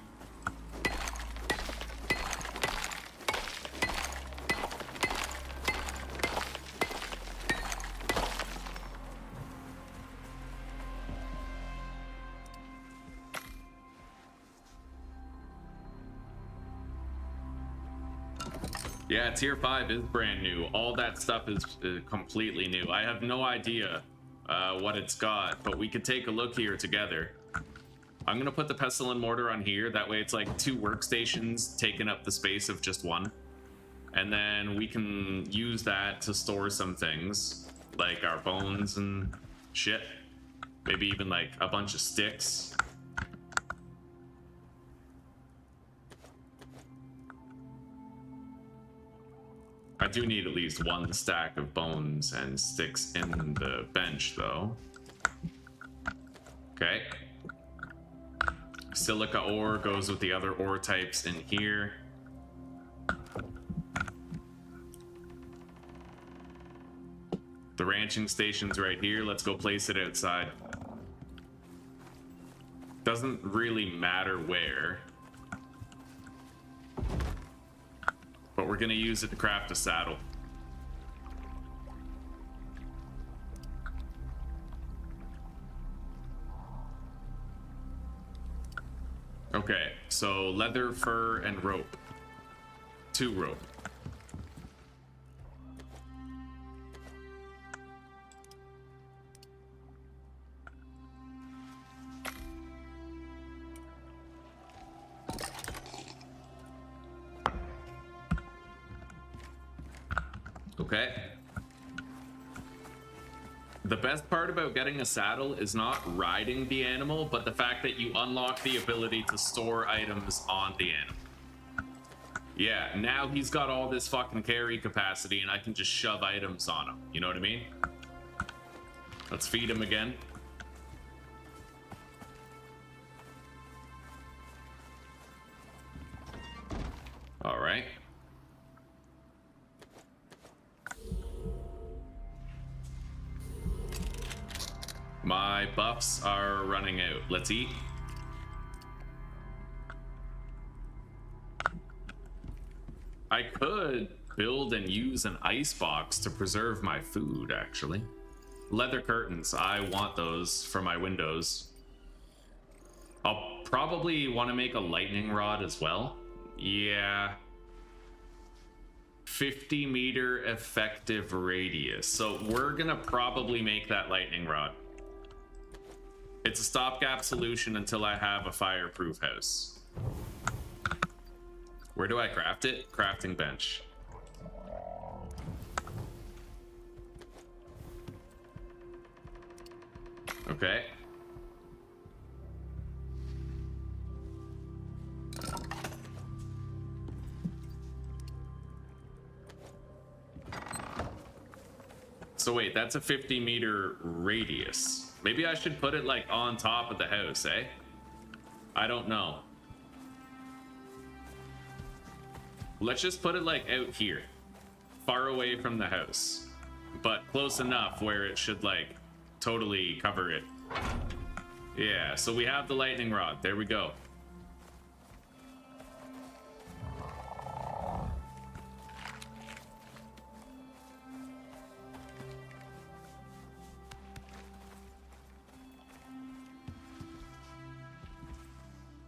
Yeah, tier 5 is brand new. All that stuff is completely new. I have no idea what it's got, but we could take a look here together. I'm gonna put the pestle and mortar on here. That way it's like 2 workstations taking up the space of just one. And then we can use that to store some things, like our bones and shit. Maybe even like a bunch of sticks. I do need at least 1 stack of bones and sticks in the bench, though. Okay. Silica ore goes with the other ore types in here. The ranching station's right here. Let's go place it outside. Doesn't really matter where. But we're gonna use it to craft a saddle. Okay, so leather, fur, and rope. 2 rope. Okay. The best part about getting a saddle is not riding the animal, but the fact that you unlock the ability to store items on the animal. Yeah, now he's got all this fucking carry capacity and I can just shove items on him. You know what I mean? Let's feed him again. All right. My buffs are running out. Let's eat. I could build and use an ice box to preserve my food, actually. Leather curtains, I want those for my windows. I'll probably want to make a lightning rod as well. Yeah. 50-meter effective radius. So we're gonna probably make that lightning rod. It's a stopgap solution until I have a fireproof house. Where do I craft it? Crafting bench. Okay. So wait, that's a 50-meter radius. Maybe I should put it like on top of the house, eh? I don't know. Let's just put it like out here, far away from the house, but close enough where it should like totally cover it. Yeah, so we have the lightning rod. There we go.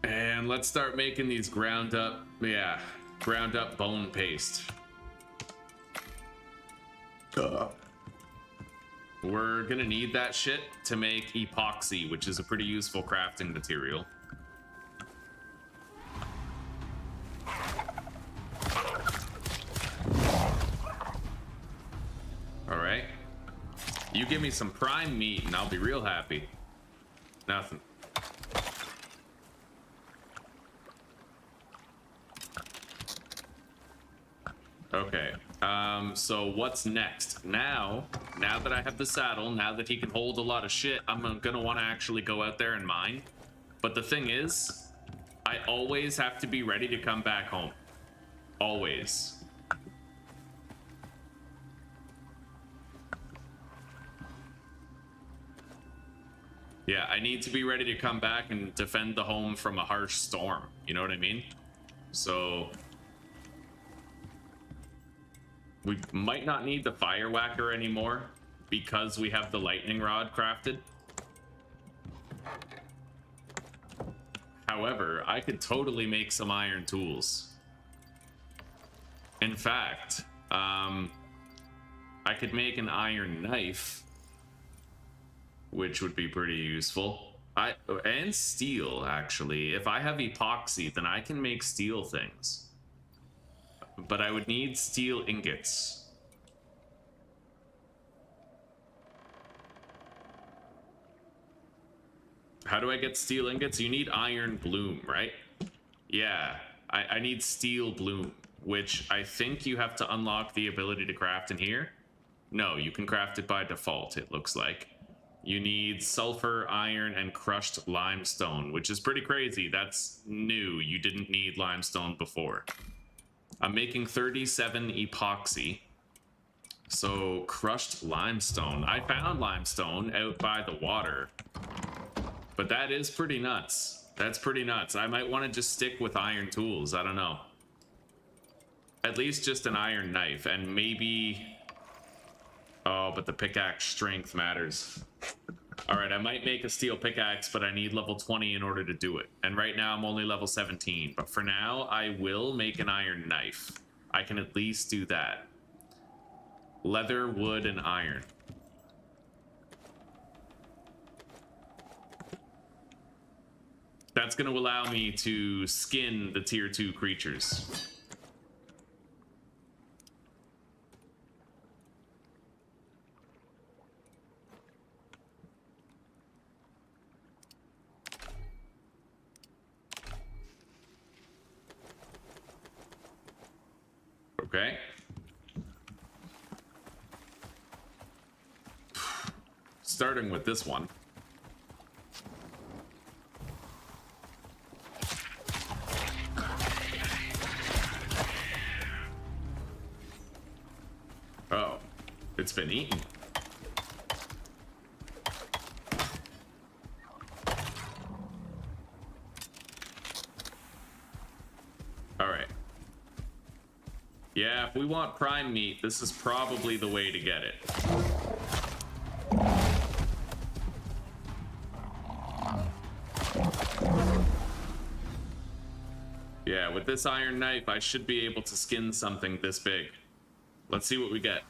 And let's start making these ground up bone paste. We're gonna need that shit to make epoxy, which is a pretty useful crafting material. All right. You give me some prime meat and I'll be real happy. Nothing. Okay. So what's next? Now that I have the saddle, now that he can hold a lot of shit, I'm gonna want to actually go out there and mine. But the thing is, I always have to be ready to come back home. Always. Yeah, I need to be ready to come back and defend the home from a harsh storm. You know what I mean? So we might not need the fire whacker anymore because we have the lightning rod crafted. However, I could totally make some iron tools. In fact, I could make an iron knife, which would be pretty useful. And steel, actually. If I have epoxy, then I can make steel things. But I would need steel ingots. How do I get steel ingots? You need iron bloom, right? Yeah, I need steel bloom, which I think you have to unlock the ability to craft in here. No, you can craft it by default, it looks like. You need sulfur, iron, and crushed limestone, which is pretty crazy. That's new. You didn't need limestone before. I'm making 37 epoxy. So, crushed limestone. I found limestone out by the water. But that is pretty nuts. That's pretty nuts. I might want to just stick with iron tools. I don't know. At least just an iron knife, and maybe... Oh, but the pickaxe strength matters. Alright, I might make a steel pickaxe, but I need level 20 in order to do it. And right now I'm only level 17. But for now, I will make an iron knife. I can at least do that. Leather, wood, and iron. That's going to allow me to skin the tier 2 creatures. Okay. Starting with this one. Oh, it's been eaten. All right. Yeah, if we want prime meat, this is probably the way to get it. Yeah, with this iron knife, I should be able to skin something this big. Let's see what we get.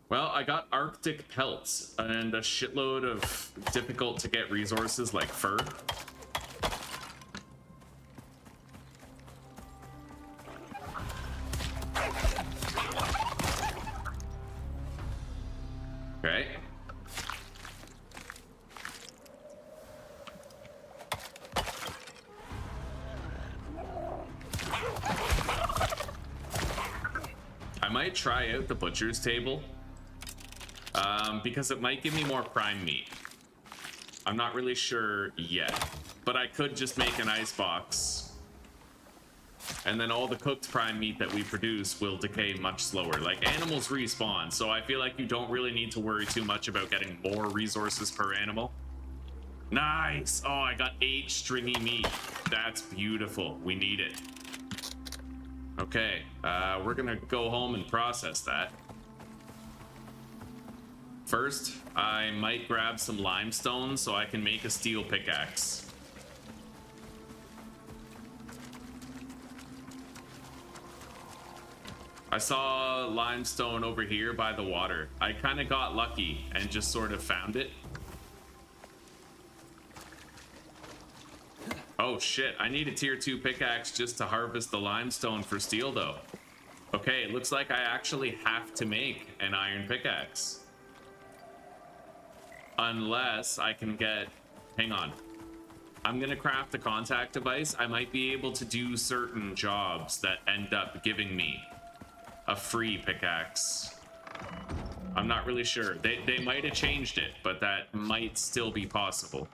Well, I got Arctic pelts and a shitload of difficult to get resources like fur. Okay. I might try out the butcher's table because it might give me more prime meat. I'm not really sure yet, but I could just make an ice box and then all the cooked prime meat that we produce will decay much slower. Like, animals respawn, so I feel like you don't really need to worry too much about getting more resources per animal. Nice! Oh, I got 8 stringy meat. That's beautiful. We need it. Okay, we're gonna go home and process that. First, I might grab some limestone so I can make a steel pickaxe. I saw limestone over here by the water. I kind of got lucky and just sort of found it. Oh shit, I need a tier 2 pickaxe just to harvest the limestone for steel though. Okay, it looks like I actually have to make an iron pickaxe. Unless I can get... Hang on. I'm gonna craft a contact device. I might be able to do certain jobs that end up giving me a free pickaxe. I'm not really sure. They might have changed it, but that might still be possible.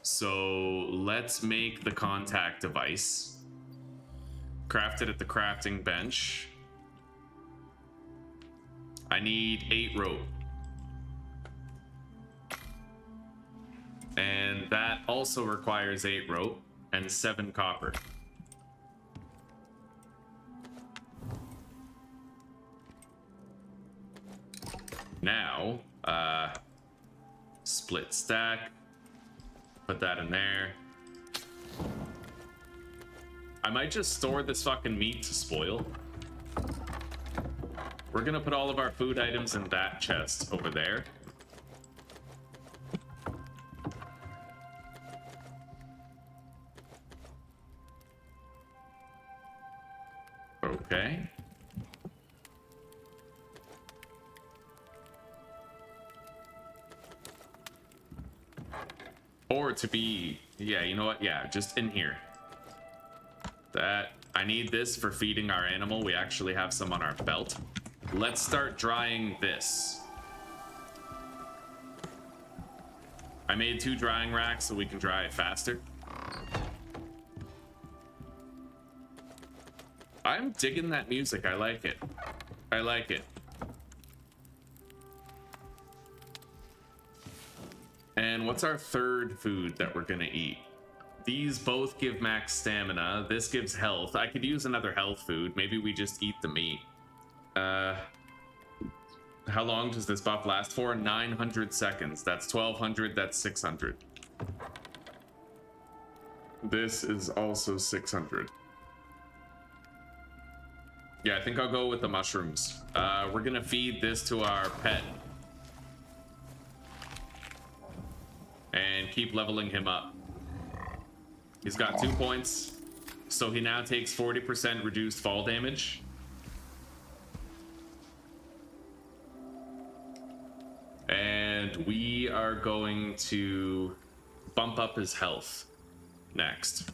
So let's make the contact device. Craft it at the crafting bench. I need 8 rope. And that also requires 8 rope and 7 copper. Now, split stack. Put that in there. I might just store this fucking meat to spoil. We're gonna put all of our food items in that chest over there. Okay. Or to be, yeah, you know what? Yeah, just in here. That, I need this for feeding our animal. We actually have some on our belt. Let's start drying this. I made 2 drying racks so we can dry it faster. I'm digging that music. I like it. I like it. And what's our third food that we're gonna eat? These both give max stamina. This gives health. I could use another health food. Maybe we just eat the meat. How long does this buff last for? 900 seconds. That's 1200. That's 600. This is also 600. Yeah, I think I'll go with the mushrooms. We're gonna feed this to our pet. And keep leveling him up. He's got 2 points. So he now takes 40% reduced fall damage. And we are going to bump up his health next.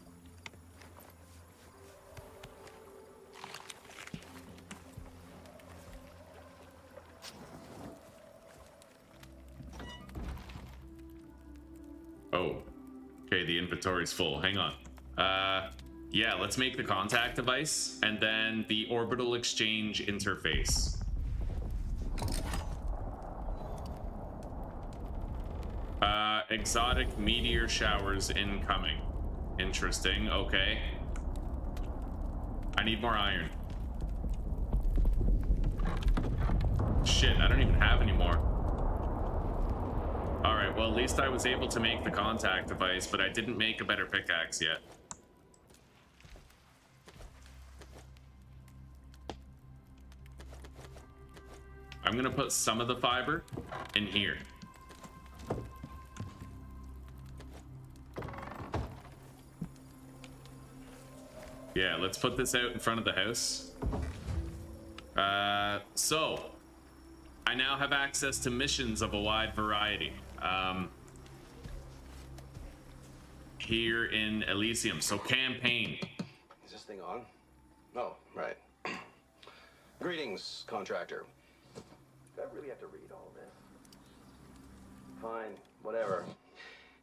Oh, okay, the inventory's full. Hang on. Yeah, let's make the contact device and then the orbital exchange interface. Exotic meteor showers incoming. Interesting, okay. I need more iron. Shit, I don't even have any more. Alright, well, at least I was able to make the contact device, but I didn't make a better pickaxe yet. I'm gonna put some of the fiber in here. Yeah, let's put this out in front of the house. So, I now have access to missions of a wide variety. Here in Elysium. So, campaign. Is this thing on? Oh, right. Greetings, contractor. Do I really have to read all this? Fine, whatever.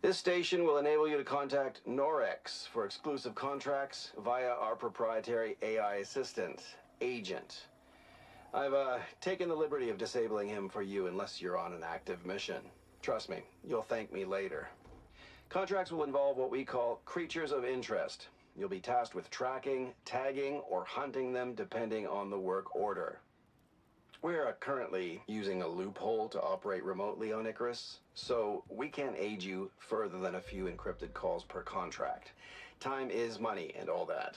This station will enable you to contact Norex for exclusive contracts via our proprietary AI assistant, Agent. I've taken the liberty of disabling him for you unless you're on an active mission. Trust me, you'll thank me later. Contracts will involve what we call creatures of interest. You'll be tasked with tracking, tagging, or hunting them depending on the work order. We're currently using a loophole to operate remotely on Icarus, so we can't aid you further than a few encrypted calls per contract. Time is money and all that.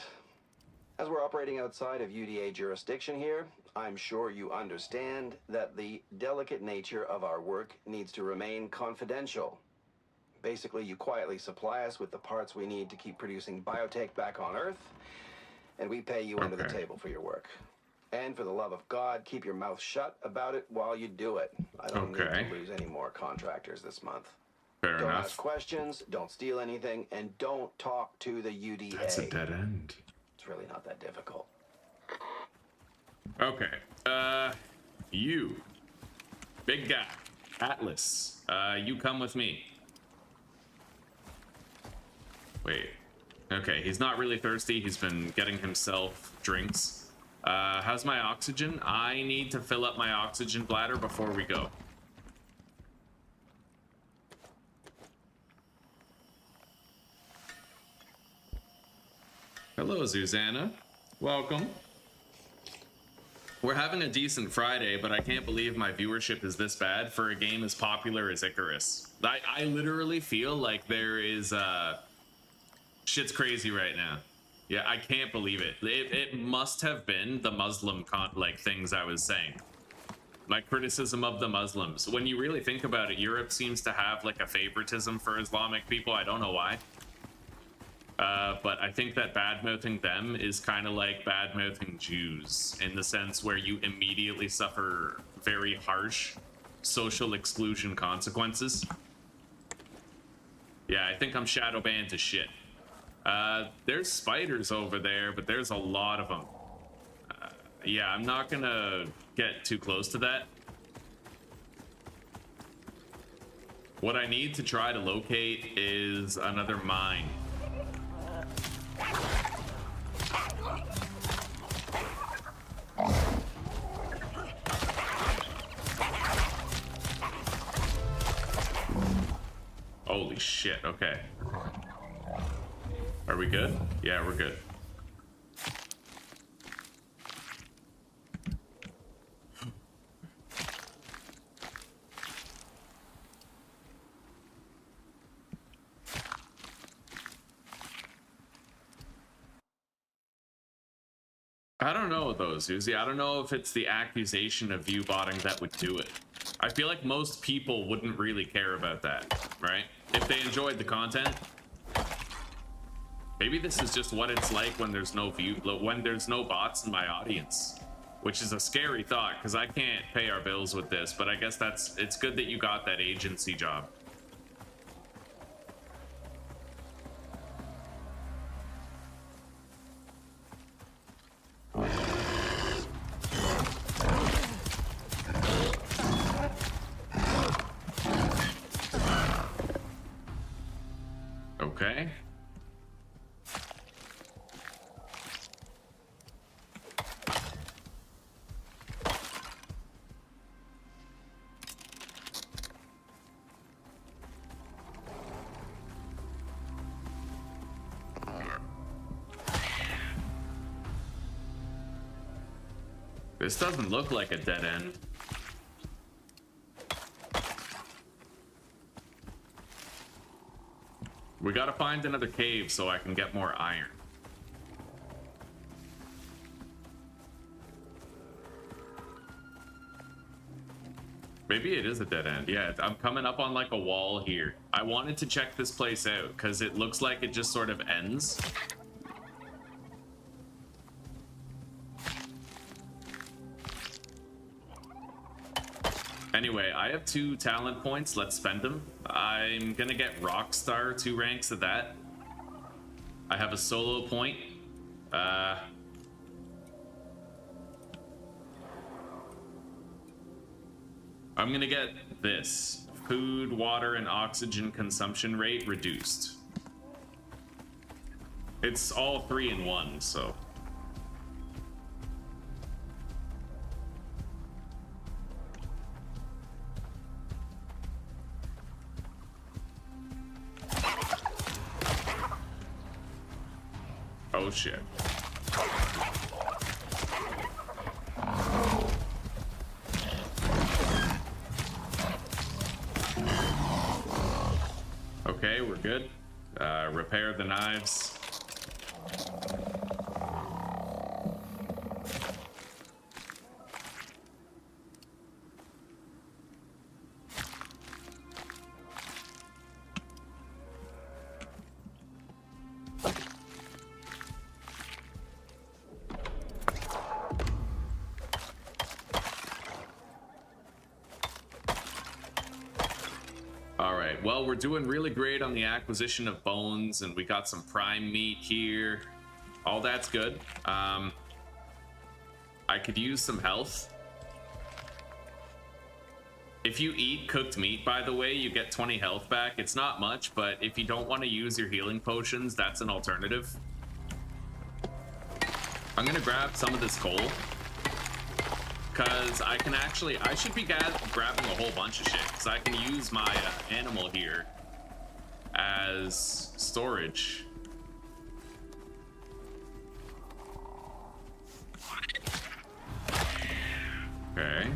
As we're operating outside of UDA jurisdiction here, I'm sure you understand that the delicate nature of our work needs to remain confidential. Basically, you quietly supply us with the parts we need to keep producing biotech back on Earth, and we pay you under the table for your work. And for the love of God, keep your mouth shut about it while you do it. I don't need to lose any more contractors this month. Fair Don't enough. ask questions, don't steal anything, and don't talk to the UDA. That's a dead end. It's really not that difficult. Okay. You. Big guy. Atlas. You come with me. Wait. Okay, he's not really thirsty. He's been getting himself drinks. How's my oxygen? I need to fill up my oxygen bladder before we go. Hello, Susanna. Welcome. We're having a decent Friday, but I can't believe my viewership is this bad for a game as popular as Icarus. I literally feel like there is, shit's crazy right now. Yeah, I can't believe it. It must have been the Muslim things I was saying. My criticism of the Muslims. When you really think about it, Europe seems to have like a favoritism for Islamic people. I don't know why. But I think that bad-mouthing them is kind of like bad-mouthing Jews, in the sense where you immediately suffer very harsh social exclusion consequences. Yeah, I think I'm shadow banned to shit. There's spiders over there, but there's a lot of them. Yeah, I'm not gonna get too close to that. What I need to try to locate is another mine. Holy shit, okay. Are we good? Yeah, we're good. I don't know though, Susie. I don't know if it's the accusation of view botting that would do it. I feel like most people wouldn't really care about that, right? If they enjoyed the content. Maybe this is just what it's like when there's no when there's no bots in my audience, which is a scary thought because I can't pay our bills with this, but I guess it's good that you got that agency job. Okay. This doesn't look like a dead end. We gotta find another cave so I can get more iron. Maybe it is a dead end. Yeah, I'm coming up on like a wall here. I wanted to check this place out because it looks like it just sort of ends. Anyway, I have 2 talent points. Let's spend them. I'm gonna get Rockstar 2 ranks of that. I have a solo point. I'm gonna get this. Food, water, and oxygen consumption rate reduced. It's all 3 in 1, so... Oh shit. Okay, we're good. Repair the knives. All right, well, we're doing really great on the acquisition of bones, and we got some prime meat here. All that's good. I could use some health. If you eat cooked meat, by the way, you get 20 health back. It's not much, but if you don't want to use your healing potions, that's an alternative. I'm gonna grab some of this coal, because I should be grabbing a whole bunch of shit, because I can use my animal here as storage. Okay.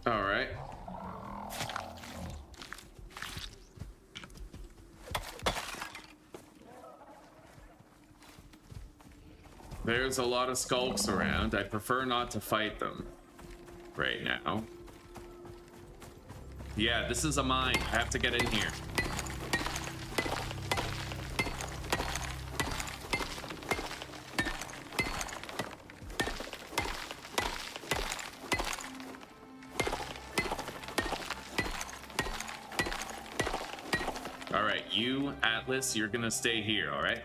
All right. There's a lot of skulks around. I prefer not to fight them right now. Yeah, this is a mine. I have to get in here. All right, you, Atlas, you're gonna stay here, all right?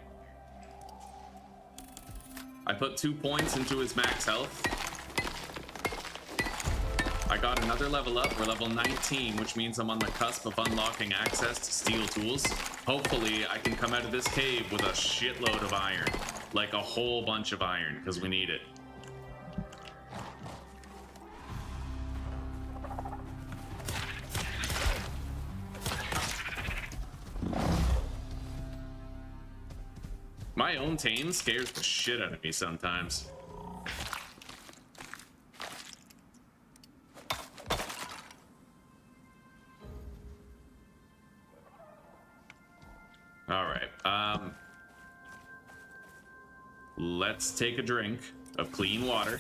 I put 2 points into his max health. I got another level up. We're level 19, which means I'm on the cusp of unlocking access to steel tools. Hopefully, I can come out of this cave with a shitload of iron. Like a whole bunch of iron, because we need it. My own tame scares the shit out of me sometimes. All right. Let's take a drink of clean water.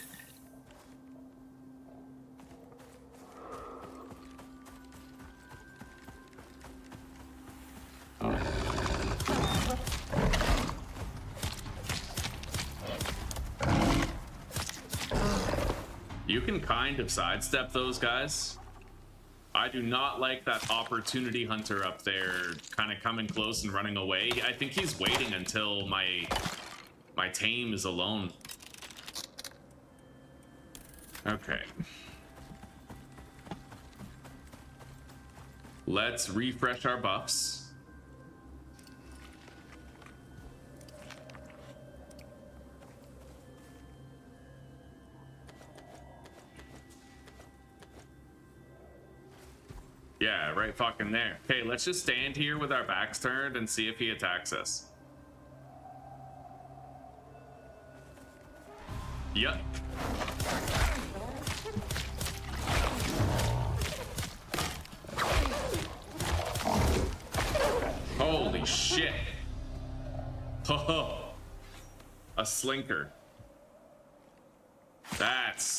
You can kind of sidestep those guys. I do not like that opportunity hunter up there kind of coming close and running away. I think he's waiting until my tame is alone. Okay. Let's refresh our buffs. Yeah, right fucking there. Okay, let's just stand here with our backs turned and see if he attacks us. Yep. Holy shit. Oh, a slinker.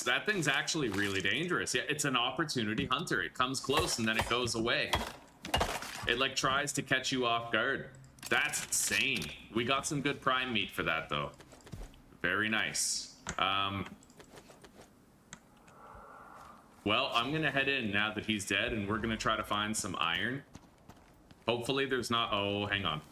That thing's actually really dangerous. Yeah, it's an opportunity hunter. It comes close and then it goes away. It like tries to catch you off guard. That's insane. We got some good prime meat for that though. Very nice. Well, I'm gonna head in now that he's dead and we're gonna try to find some iron. Hopefully there's not, oh, hang on.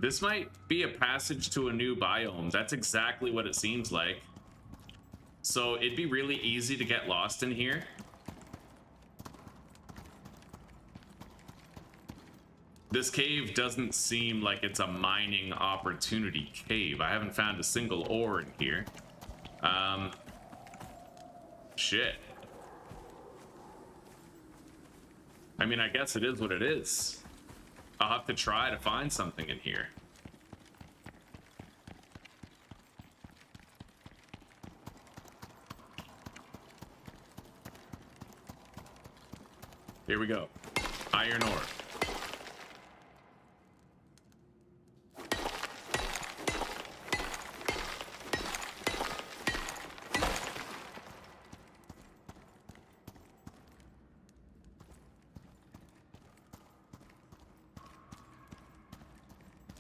This might be a passage to a new biome. That's exactly what it seems like. So it'd be really easy to get lost in here. This cave doesn't seem like it's a mining opportunity cave. I haven't found a single ore in here. Shit. I mean, I guess it is what it is. I'll have to try to find something in here. Here we go. Iron ore.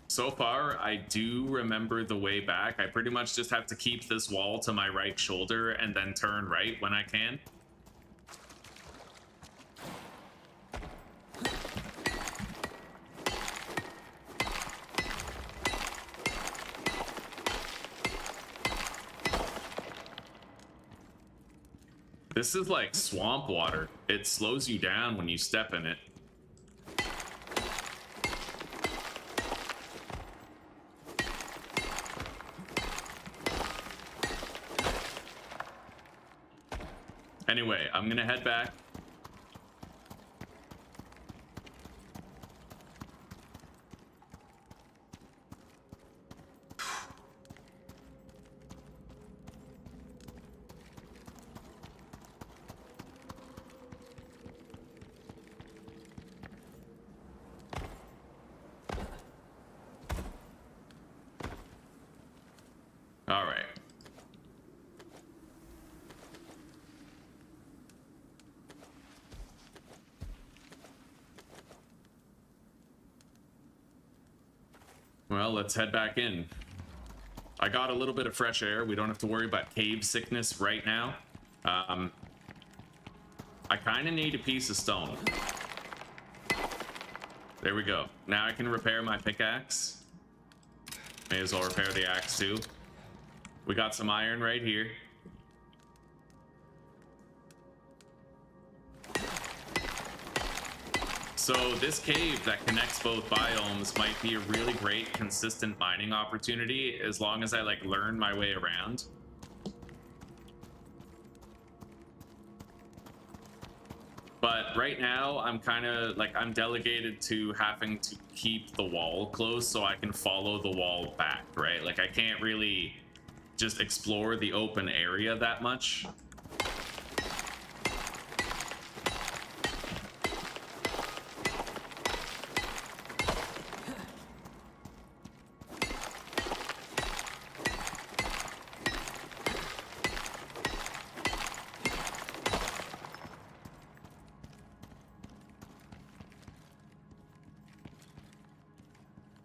So far, I do remember the way back. I pretty much just have to keep this wall to my right shoulder and then turn right when I can. This is like swamp water. It slows you down when you step in it. Anyway, I'm gonna head back. All right. Well, let's head back in. I got a little bit of fresh air. We don't have to worry about cave sickness right now. I kind of need a piece of stone. There we go. Now I can repair my pickaxe. May as well repair the axe too. We got some iron right here. So this cave that connects both biomes might be a really great consistent mining opportunity as long as I like learn my way around. But right now I'm kind of like I'm delegated to having to keep the wall closed so I can follow the wall back, right? Like I can't really just explore the open area that much.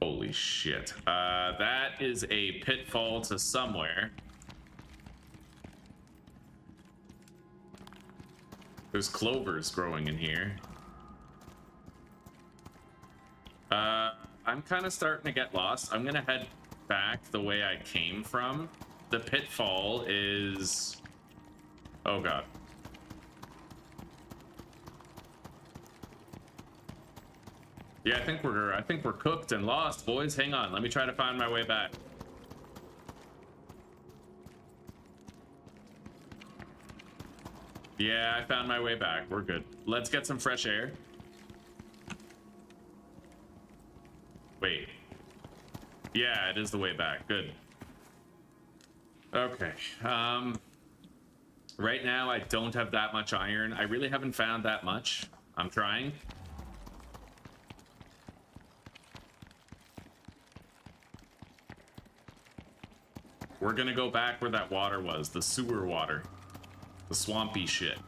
Holy shit. That is a pitfall to somewhere. There's clovers growing in here. I'm kind of starting to get lost. I'm gonna head back the way I came from. The pitfall is... Oh god. Yeah, I think we're cooked and lost, boys. Hang on, let me try to find my way back. Yeah, I found my way back. We're good. Let's get some fresh air. Wait. Yeah, it is the way back. Good. Okay. Right now I don't have that much iron. I really haven't found that much. I'm trying. We're gonna go back where that water was, the sewer water. The swampy shit.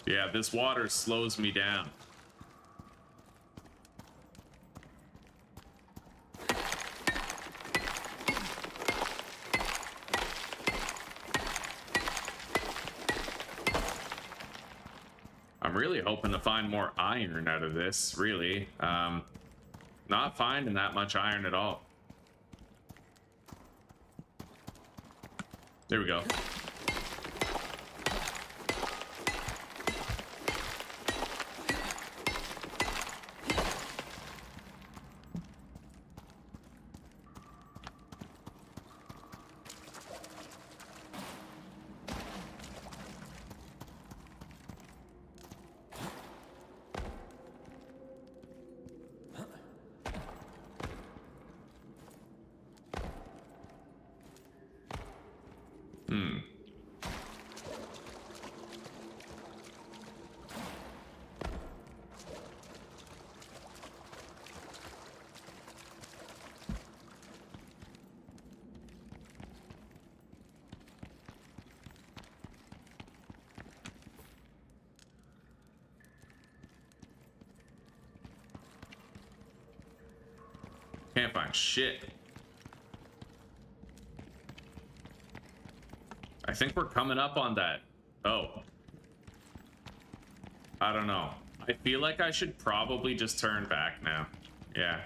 Yeah, this water slows me down. I'm really hoping to find more iron out of this, really. Not finding that much iron at all. There we go. Can't find shit. I think we're coming up on that. Oh. I don't know. I feel like I should probably just turn back now. Yeah.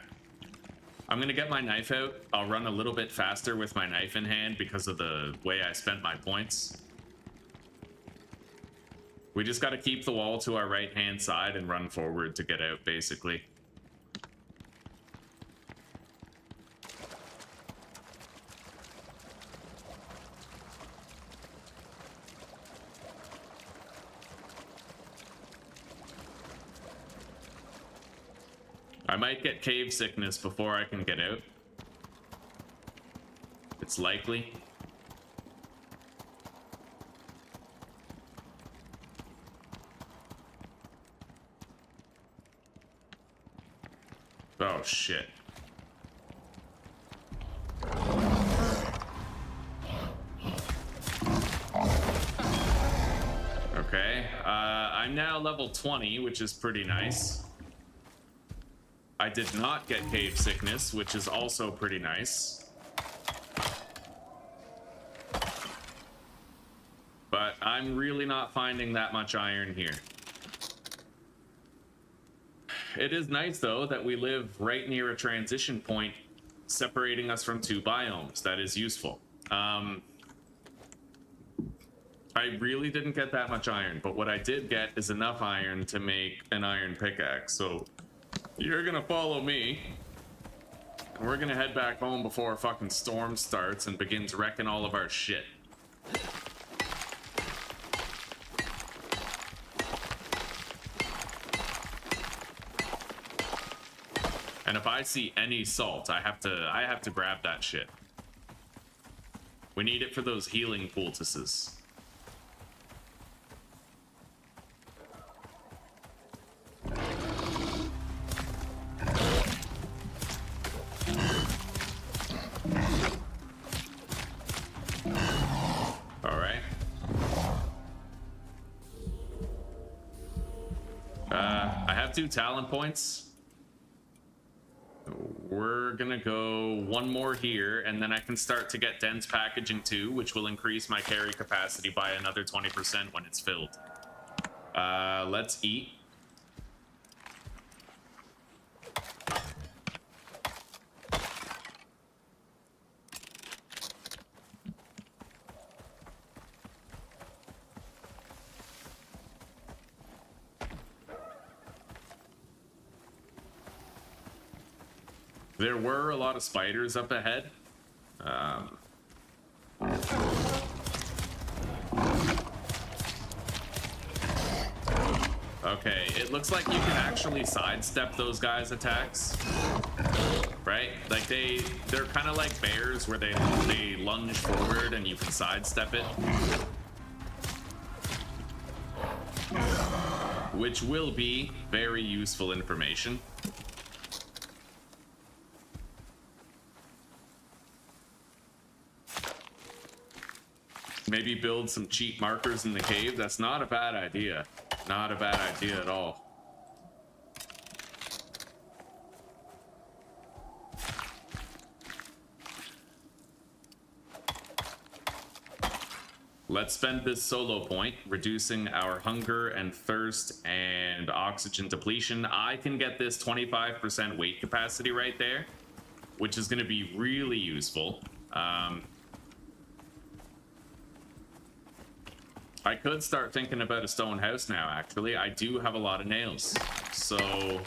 I'm gonna get my knife out. I'll run a little bit faster with my knife in hand because of the way I spent my points. We just gotta keep the wall to our right-hand side and run forward to get out, basically. I might get cave sickness before I can get out. It's likely. Oh, shit. Okay, I'm now level 20, which is pretty nice. I did not get cave sickness, which is also pretty nice. But I'm really not finding that much iron here. It is nice, though, that we live right near a transition point separating us from two biomes. That is useful. I really didn't get that much iron, but what I did get is enough iron to make an iron pickaxe, so you're gonna follow me. And we're gonna head back home before a fucking storm starts and begins wrecking all of our shit. And if I see any salt, I have to grab that shit. We need it for those healing poultices. All right. I have 2 talent points. We're gonna go one more here, and then I can start to get dense packaging too, which will increase my carry capacity by another 20% when it's filled. Let's eat. There were a lot of spiders up ahead. Okay, it looks like you can actually sidestep those guys' attacks, right? Like they're kind of like bears where they lunge forward and you can sidestep it, which will be very useful information. Maybe build some cheap markers in the cave. That's not a bad idea. Not a bad idea at all. Let's spend this solo point reducing our hunger and thirst and oxygen depletion. I can get this 25% weight capacity right there, which is going to be really useful. I could start thinking about a stone house now, actually. I do have a lot of nails, so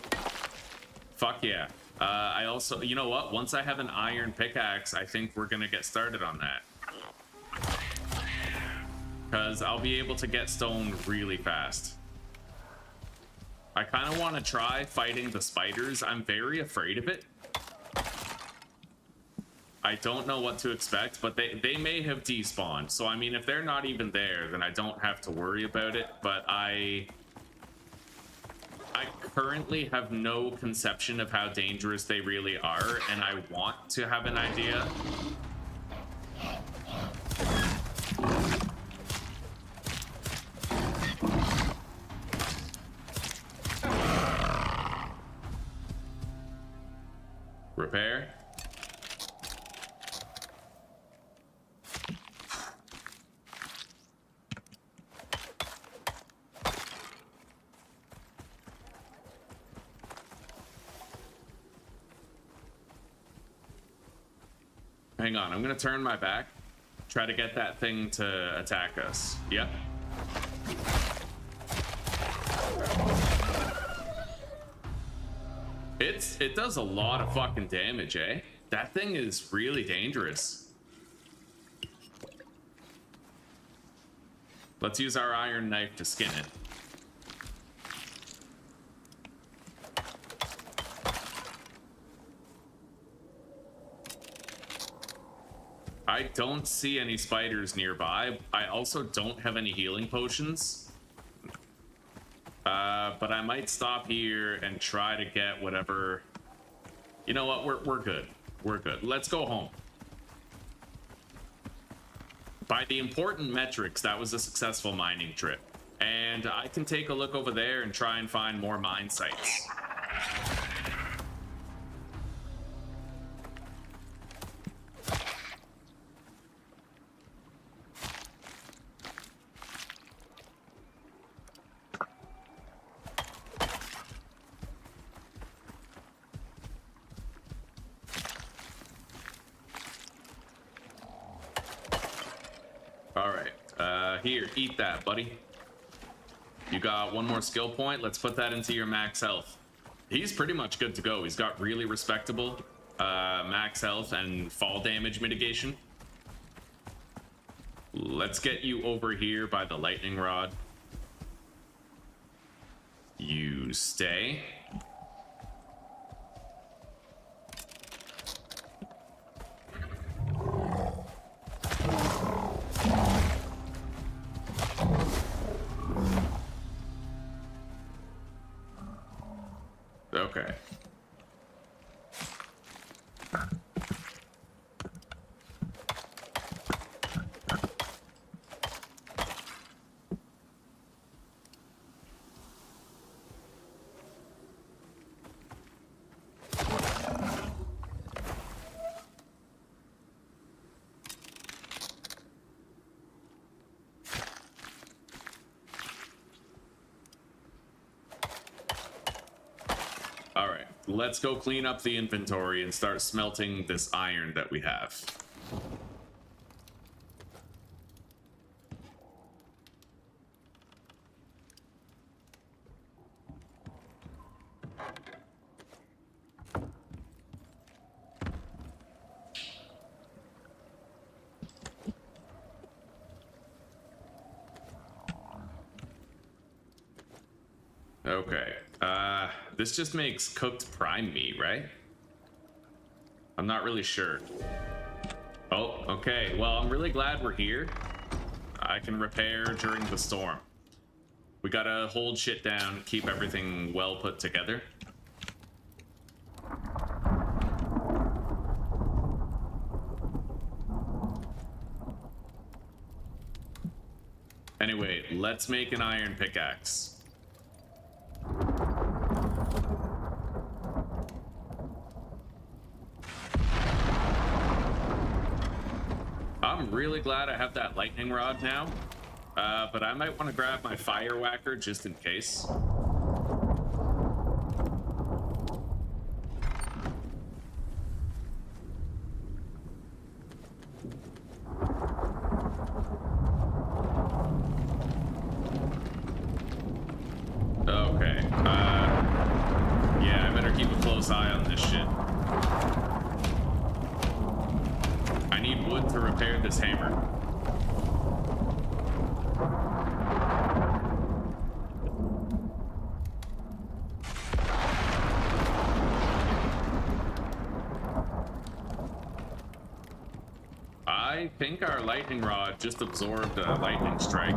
fuck yeah. I also, you know what? Once I have an iron pickaxe, I think we're gonna get started on that. Because I'll be able to get stone really fast. I kind of want to try fighting the spiders. I'm very afraid of it. I don't know what to expect, but they may have despawned. So, I mean, if they're not even there, then I don't have to worry about it. But I currently have no conception of how dangerous they really are, and I want to have an idea. Repair. hang on. I'm gonna turn my back. Try to get that thing to attack us. Yep. It does a lot of fucking damage, eh? That thing is really dangerous. Let's use our iron knife to skin it. I don't see any spiders nearby. I also don't have any healing potions. But I might stop here and try to get whatever. You know what? We're good. We're good. Let's go home. By the important metrics, that was a successful mining trip. And I can take a look over there and try and find more mine sites. Here, eat that, buddy. You got one more skill point. Let's put that into your max health. He's pretty much good to go. He's got really respectable max health and fall damage mitigation. Let's get you over here by the lightning rod. You stay. Okay. Let's go clean up the inventory and start smelting this iron that we have. Okay. This just makes cooked prime meat, right? I'm not really sure. Oh, okay. Well, I'm really glad we're here. I can repair during the storm. We gotta hold shit down, keep everything well put together. Anyway, let's make an iron pickaxe. I'm really glad I have that lightning rod now, but I might want to grab my fire whacker just in case. Okay, yeah, I better keep a close eye on this shit. I need wood to repair this hammer. I think our lightning rod just absorbed a lightning strike.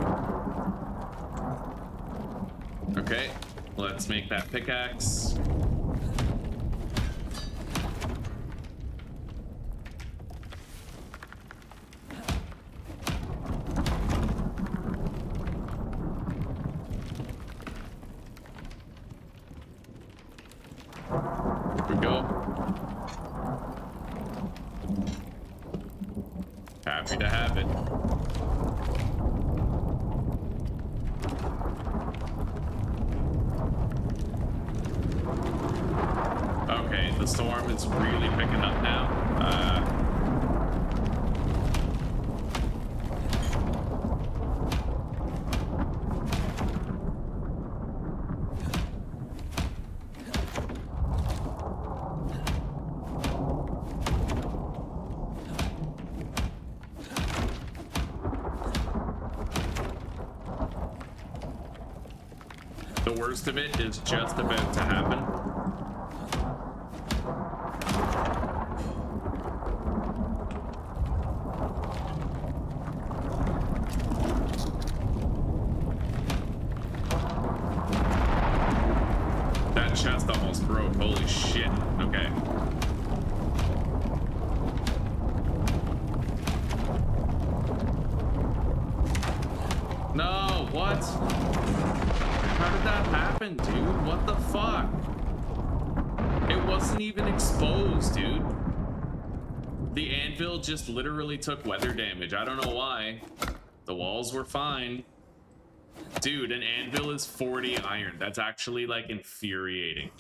Okay, let's make that pickaxe. Here we go. Happy to have it. Okay, the storm is really picking up now. worst of it is just about to happen. That chest almost broke. Holy shit. Okay. No, what? How did that happen, dude? What the fuck? It wasn't even exposed, dude. The anvil just literally took weather damage. I don't know why. The walls were fine. Dude, an anvil is 40 iron. That's actually, like, infuriating.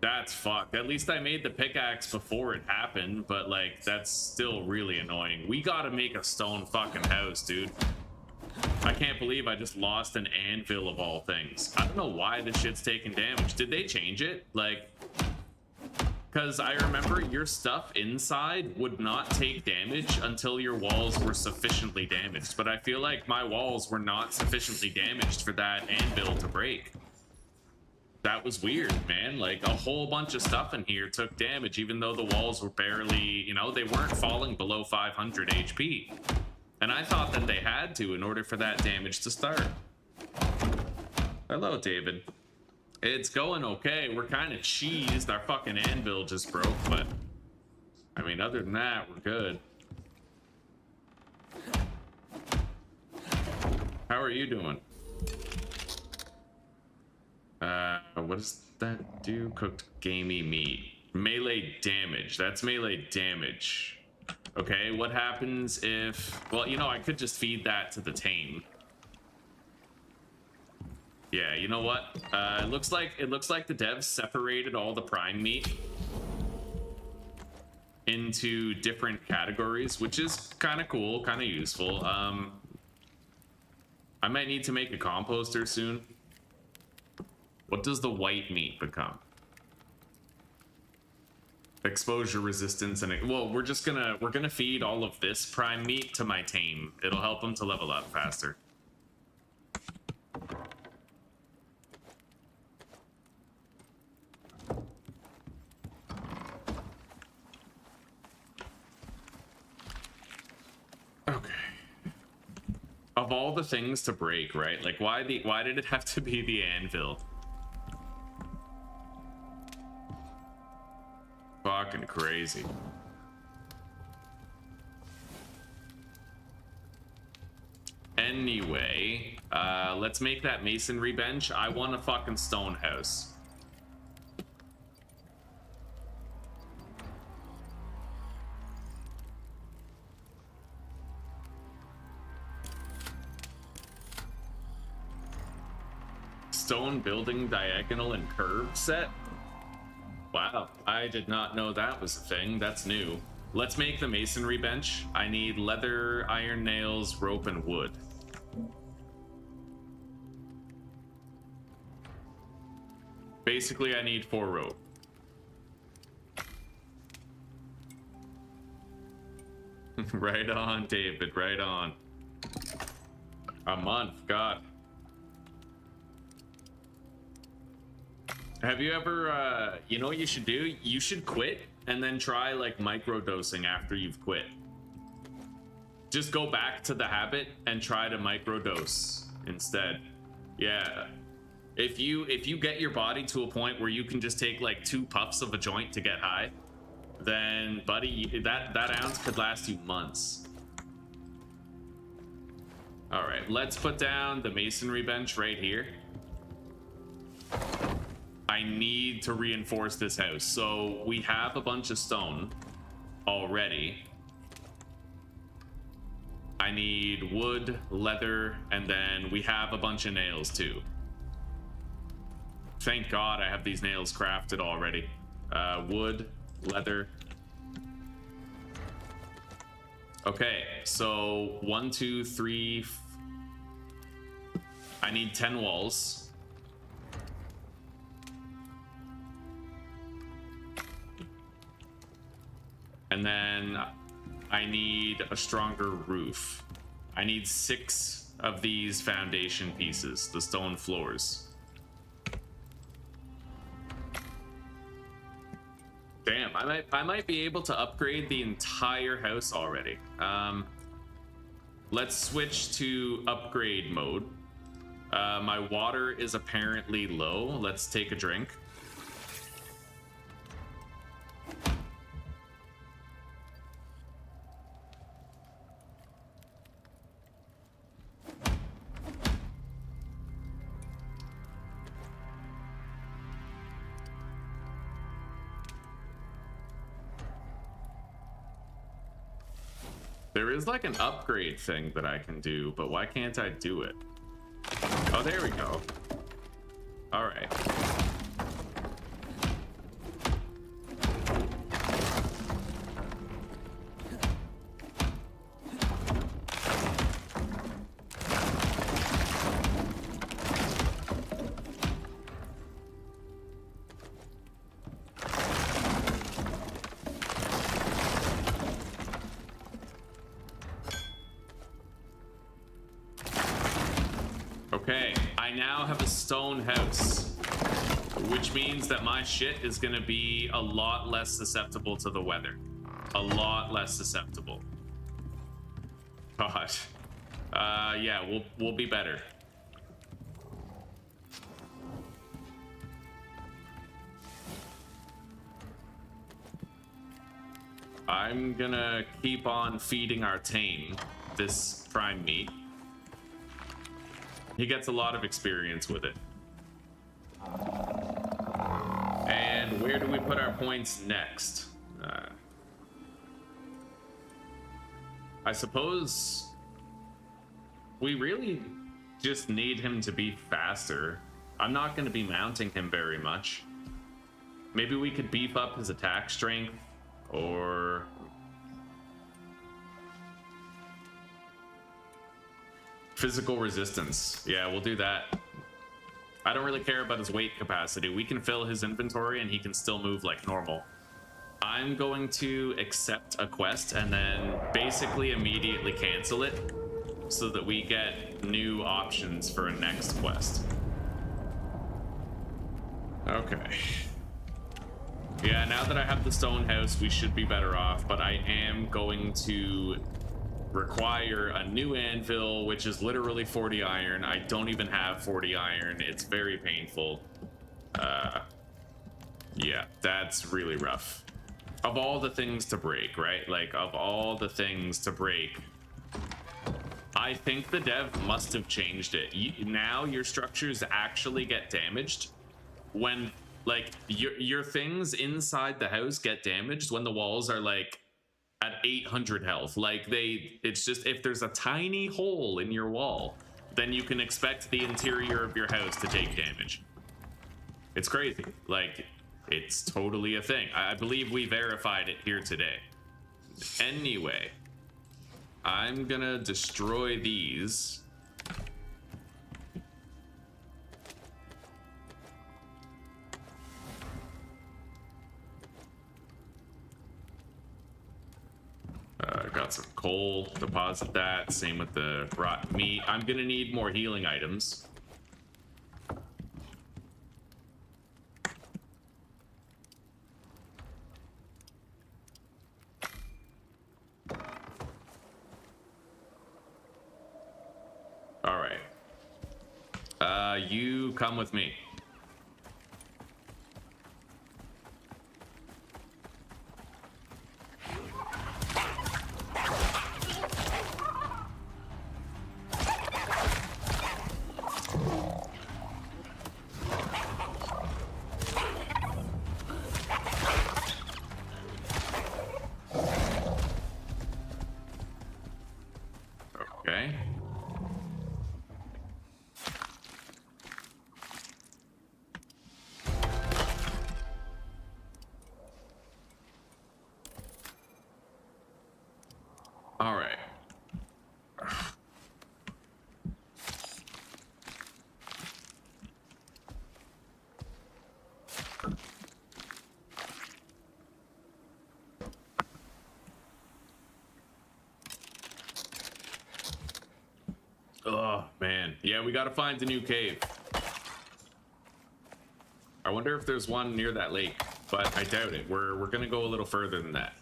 That's fucked. At least I made the pickaxe before it happened, but, like, that's still really annoying. We gotta make a stone fucking house, dude. I can't believe I just lost an anvil of all things. I don't know why this shit's taking damage. Did they change it? Like, because I remember your stuff inside would not take damage until your walls were sufficiently damaged. But I feel like my walls were not sufficiently damaged for that anvil to break. That was weird, man. Like, a whole bunch of stuff in here took damage, even though the walls were barely, you know, they weren't falling below 500 HP. And I thought that they had to in order for that damage to start. Hello, David. It's going okay. We're kind of cheesed. Our fucking anvil just broke, but I mean, other than that, we're good. How are you doing? What does that do? Cooked gamey meat. Melee damage. That's melee damage. Okay, what happens if... Well, you know, I could just feed that to the tame. Yeah, you know what? It looks like the devs separated all the prime meat into different categories, which is kind of cool, kind of useful. I might need to make a composter soon. What does the white meat become? Exposure resistance and well, we're gonna feed all of this prime meat to my tame. It'll help him to level up faster. Okay. Of all the things to break, right? Like, why did it have to be the anvil? Fucking crazy. Anyway, let's make that masonry bench. I want a fucking stone house. Stone building diagonal and curved set? Wow, I did not know that was a thing. That's new. Let's make the masonry bench. I need leather, iron nails, rope, and wood. Basically, I need 4 rope. Right on, David, right on. A month, God. Have you ever, you know what you should do? You should quit and then try like microdosing after you've quit. Just go back to the habit and try to microdose instead. Yeah. If you get your body to a point where you can just take like 2 puffs of a joint to get high, then buddy, that ounce could last you months. All right, let's put down the masonry bench right here. I need to reinforce this house. So we have a bunch of stone already. I need wood, leather, and then we have a bunch of nails too. Thank God I have these nails crafted already. Wood, leather. Okay, so 1, 2, 3. I need 10 walls. And then I need a stronger roof. I need 6 of these foundation pieces, the stone floors. Damn, I might be able to upgrade the entire house already. Let's switch to upgrade mode. My water is apparently low. Let's take a drink. There is like an upgrade thing that I can do, but why can't I do it? Oh, there we go. All right. Okay, I now have a stone house, which means that my shit is gonna be a lot less susceptible to the weather. A lot less susceptible. God. Yeah, we'll be better. I'm gonna keep on feeding our tame this prime meat. He gets a lot of experience with it. And where do we put our points next? I suppose we really just need him to be faster. I'm not going to be mounting him very much. Maybe we could beef up his attack strength, or physical resistance. Yeah, we'll do that. I don't really care about his weight capacity. We can fill his inventory and he can still move like normal. I'm going to accept a quest and then basically immediately cancel it so that we get new options for a next quest. Okay. Yeah, now that I have the stone house, we should be better off, but I am going to require a new anvil, which is literally 40 iron. I don't even have 40 iron. It's very painful. Yeah, that's really rough. Of all the things to break, right? Like, of all the things to break, I think the dev must have changed it. Now your structures actually get damaged when, like, your things inside the house get damaged when the walls are, like, at 800 health. Like, it's just, if there's a tiny hole in your wall, then you can expect the interior of your house to take damage. It's crazy. Like, it's totally a thing. I believe we verified it here today. Anyway, I'm gonna destroy these. Got some coal, deposit that. Same with the rotten meat. I'm gonna need more healing items. All right. You come with me. Oh, man. Yeah, we gotta find a new cave. I wonder if there's one near that lake, but I doubt it. We're gonna go a little further than that.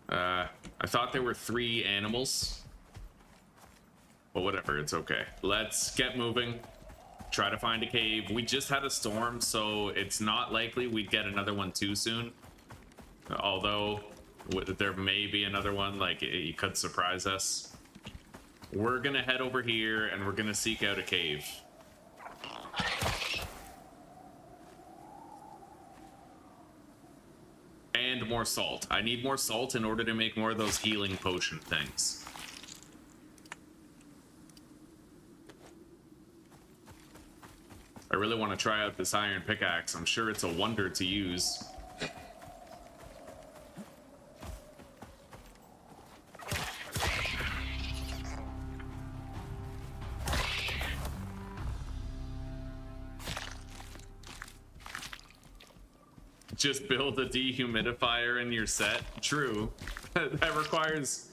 I thought there were 3 animals. But whatever, it's okay. Let's get moving. Try to find a cave. We just had a storm, so it's not likely we'd get another one too soon. Although, there may be another one, like, it could surprise us. We're gonna head over here, and we're gonna seek out a cave. And more salt. I need more salt in order to make more of those healing potion things. I really want to try out this iron pickaxe. I'm sure it's a wonder to use. Just build a dehumidifier in your set. True. That requires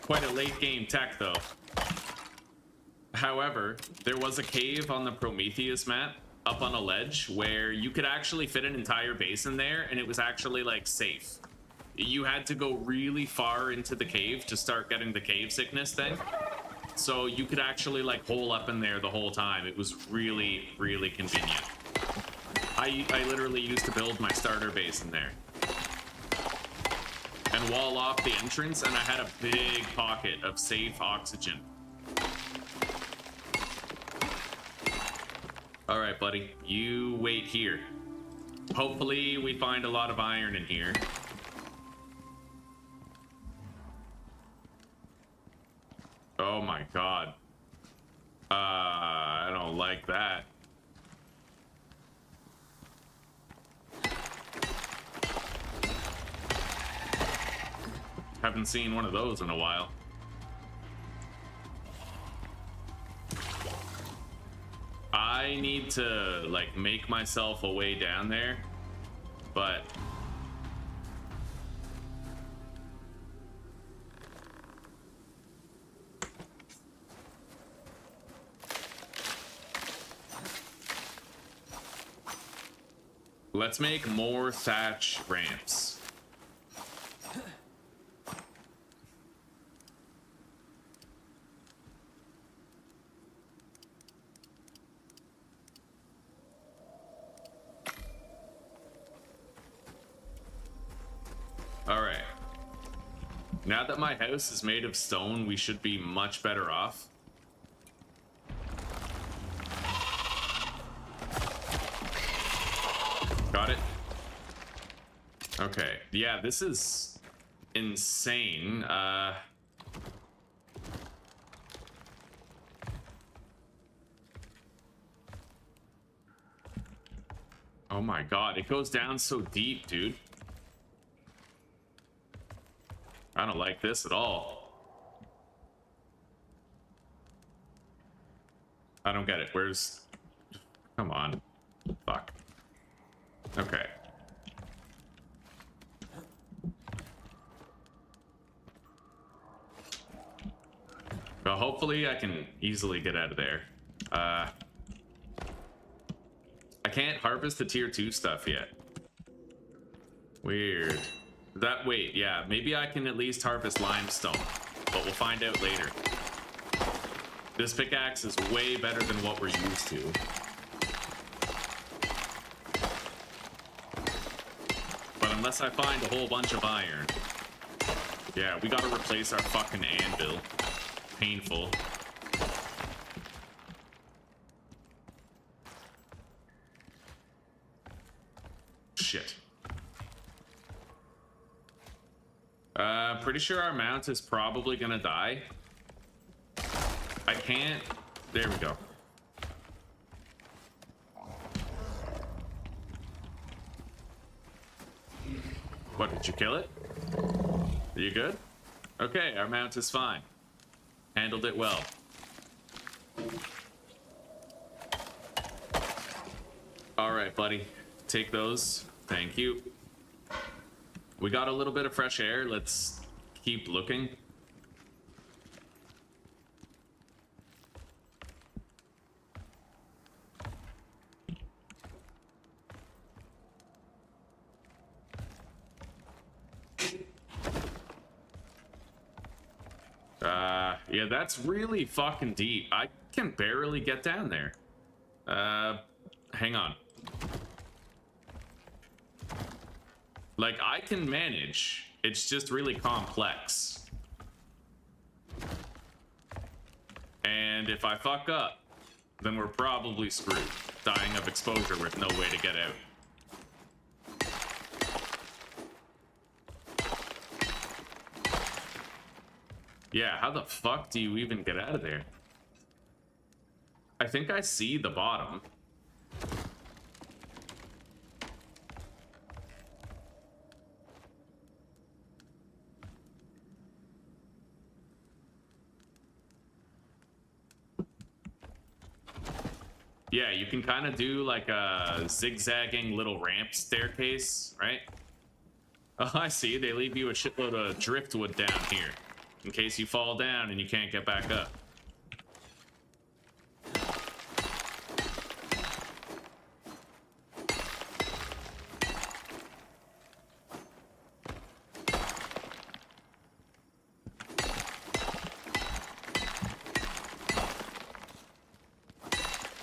quite a late game tech though. However, there was a cave on the Prometheus map up on a ledge where you could actually fit an entire base in there, and it was actually like safe. You had to go really far into the cave to start getting the cave sickness thing. So you could actually like hole up in there the whole time. It was really, really convenient. I literally used to build my starter base in there and wall off the entrance, and I had a big pocket of safe oxygen. All right, buddy, you wait here. Hopefully we find a lot of iron in here. Oh my God. I don't like that. Haven't seen one of those in a while. I need to like make myself a way down there, but let's make more thatch ramps. All right. Now that my house is made of stone, we should be much better off. Got it. Okay. Yeah, this is insane. Oh my God, it goes down so deep, dude. I don't like this at all. I don't get it. Where's... Come on. Fuck. Okay. Well, hopefully I can easily get out of there. I can't harvest the tier 2 stuff yet. Weird. That, wait, yeah, maybe I can at least harvest limestone, but we'll find out later. This pickaxe is way better than what we're used to. But unless I find a whole bunch of iron, yeah, we gotta replace our fucking anvil. Painful. Shit. Pretty sure our mount is probably gonna die. I can't... There we go. What, did you kill it? Are you good? Okay, our mount is fine. Handled it well. Alright, buddy. Take those. Thank you. We got a little bit of fresh air. Let's keep looking. Yeah, that's really fucking deep. I can barely get down there. Hang on. Like, I can manage. It's just really complex. And if I fuck up, then we're probably screwed. Dying of exposure with no way to get out. Yeah, how the fuck do you even get out of there? I think I see the bottom. Yeah, you can kind of do like a zigzagging little ramp staircase, right? Oh, I see. They leave you a shitload of driftwood down here in case you fall down and you can't get back up.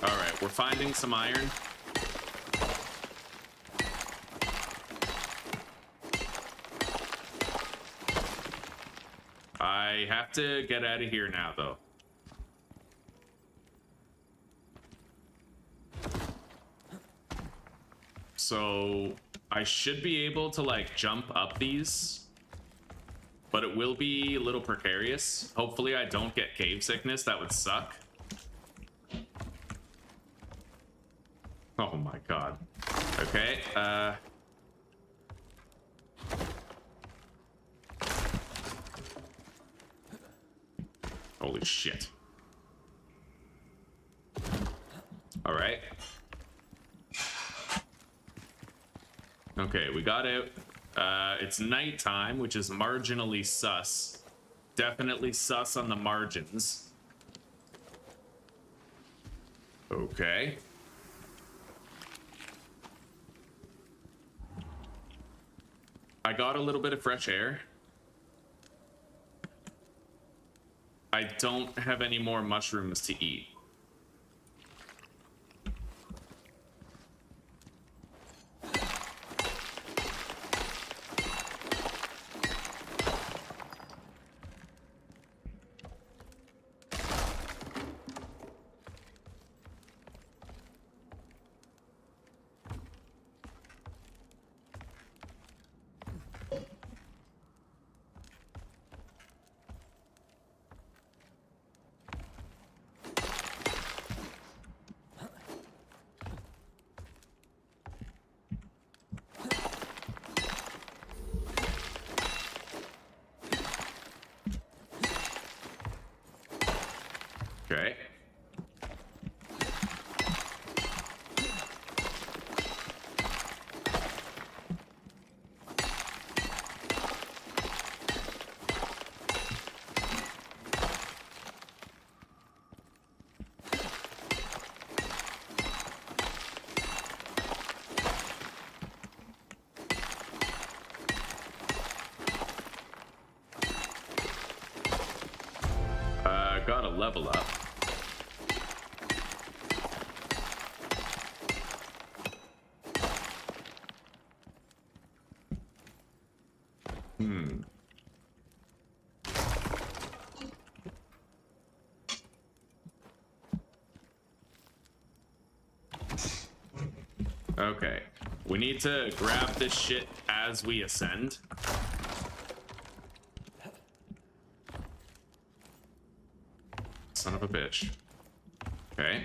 All right, we're finding some iron. I have to get out of here now, though. So I should be able to like jump up these, but it will be a little precarious. Hopefully I don't get cave sickness. That would suck. Oh my god. Okay, holy shit. All right. Okay, we got out. It's nighttime, which is marginally sus. Definitely sus on the margins. Okay. I got a little bit of fresh air. I don't have any more mushrooms to eat. Okay. Gotta level up. Okay. We need to grab this shit as we ascend. Son of a bitch. Okay.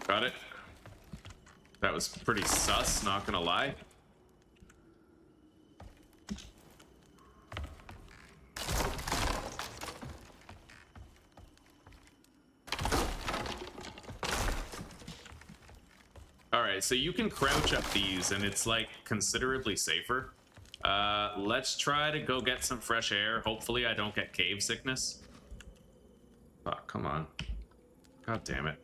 Got it. That was pretty sus, not gonna lie. Alright, so you can crouch up these and it's like considerably safer. Let's try to go get some fresh air. Hopefully I don't get cave sickness. Fuck, come on. God damn it.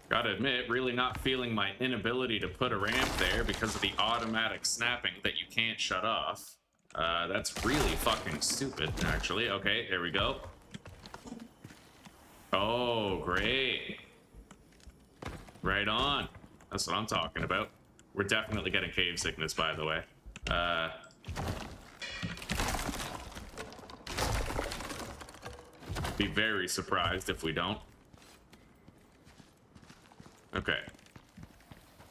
Gotta admit, really not feeling my inability to put a ramp there because of the automatic snapping that you can't shut off. That's really fucking stupid, actually. Okay, there we go. Oh, great. Right on. That's what I'm talking about. We're definitely getting cave sickness, by the way. Be very surprised if we don't. Okay.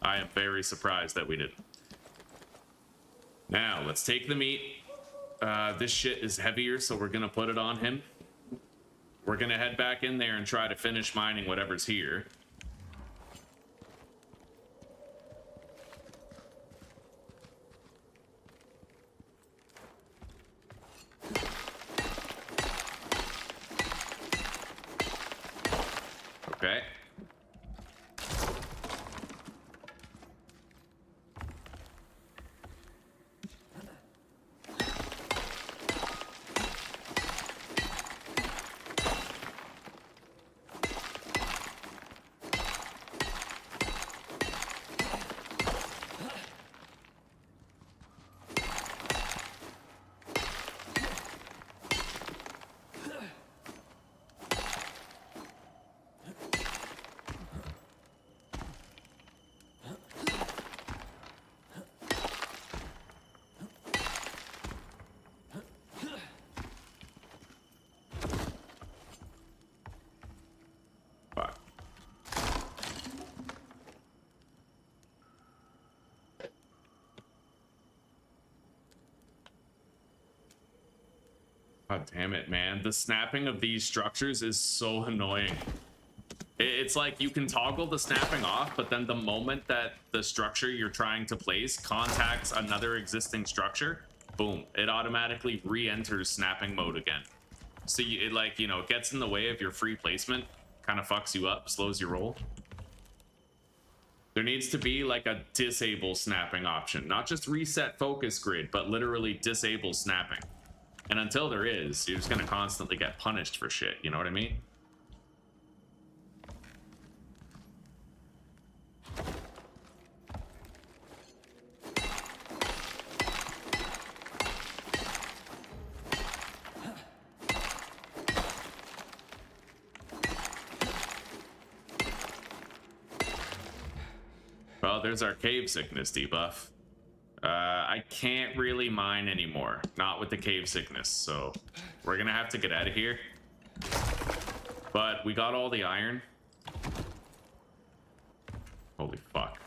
I am very surprised that we didn't. Now, let's take the meat. This shit is heavier, so we're gonna put it on him. We're gonna head back in there and try to finish mining whatever's here. Okay. Fuck. God damn it, man. The snapping of these structures is so annoying. It's like you can toggle the snapping off, but then the moment that the structure you're trying to place contacts another existing structure, boom, it automatically re-enters snapping mode again. So it like, you know, it gets in the way of your free placement, kind of fucks you up, slows your roll. There needs to be like a disable snapping option, not just reset focus grid, but literally disable snapping. And until there is, you're just gonna constantly get punished for shit, you know what I mean? Well, there's our cave sickness debuff. I can't really mine anymore, not with the cave sickness, so we're gonna have to get out of here. But we got all the iron. Holy fuck.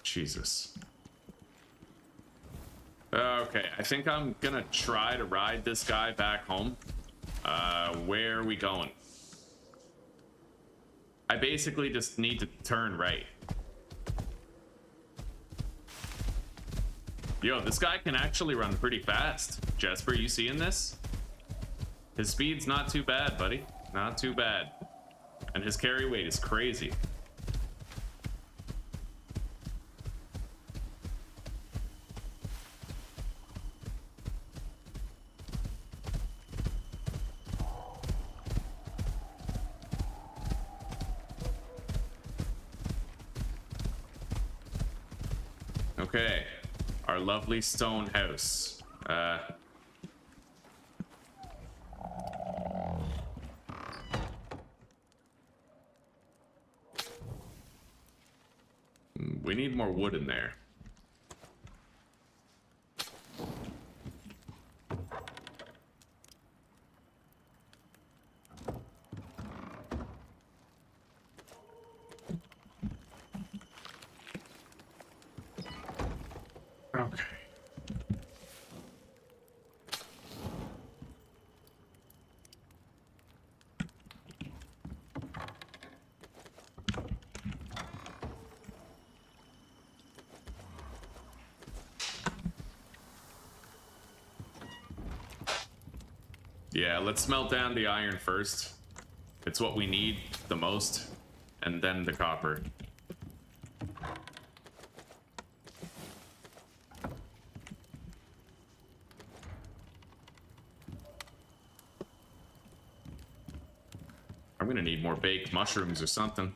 Jesus. Okay, I think I'm gonna try to ride this guy back home. Where are we going? I basically just need to turn right. Yo, this guy can actually run pretty fast. Jesper, you seeing this? His speed's not too bad, buddy. Not too bad. And his carry weight is crazy. Okay, our lovely stone house. We need more wood in there. Okay. Yeah, let's smelt down the iron first. It's what we need the most. And then the copper. I'm gonna need more baked mushrooms or something.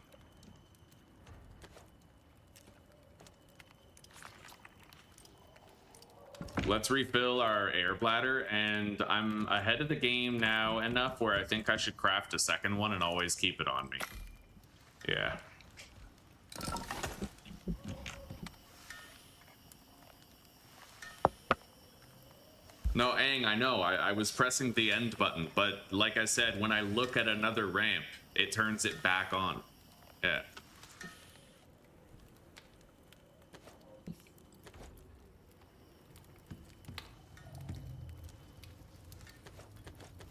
Let's refill our air bladder, and I'm ahead of the game now enough where I think I should craft a second one and always keep it on me. Yeah. No, Aang, I know. I was pressing the end button, but like I said, when I look at another ramp, it turns it back on. Yeah.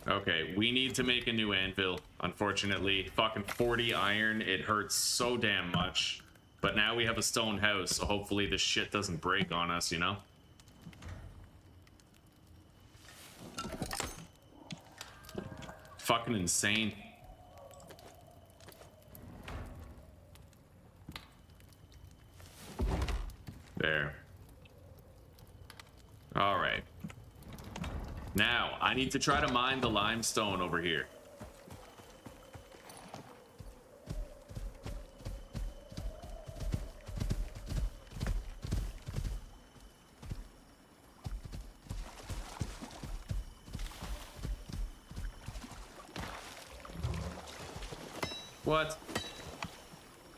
Okay, we need to make a new anvil, unfortunately. Fucking 40 iron, it hurts so damn much. But now we have a stone house, so hopefully this shit doesn't break on us, you know? Fucking insane. There. Alright. Now, I need to try to mine the limestone over here. What?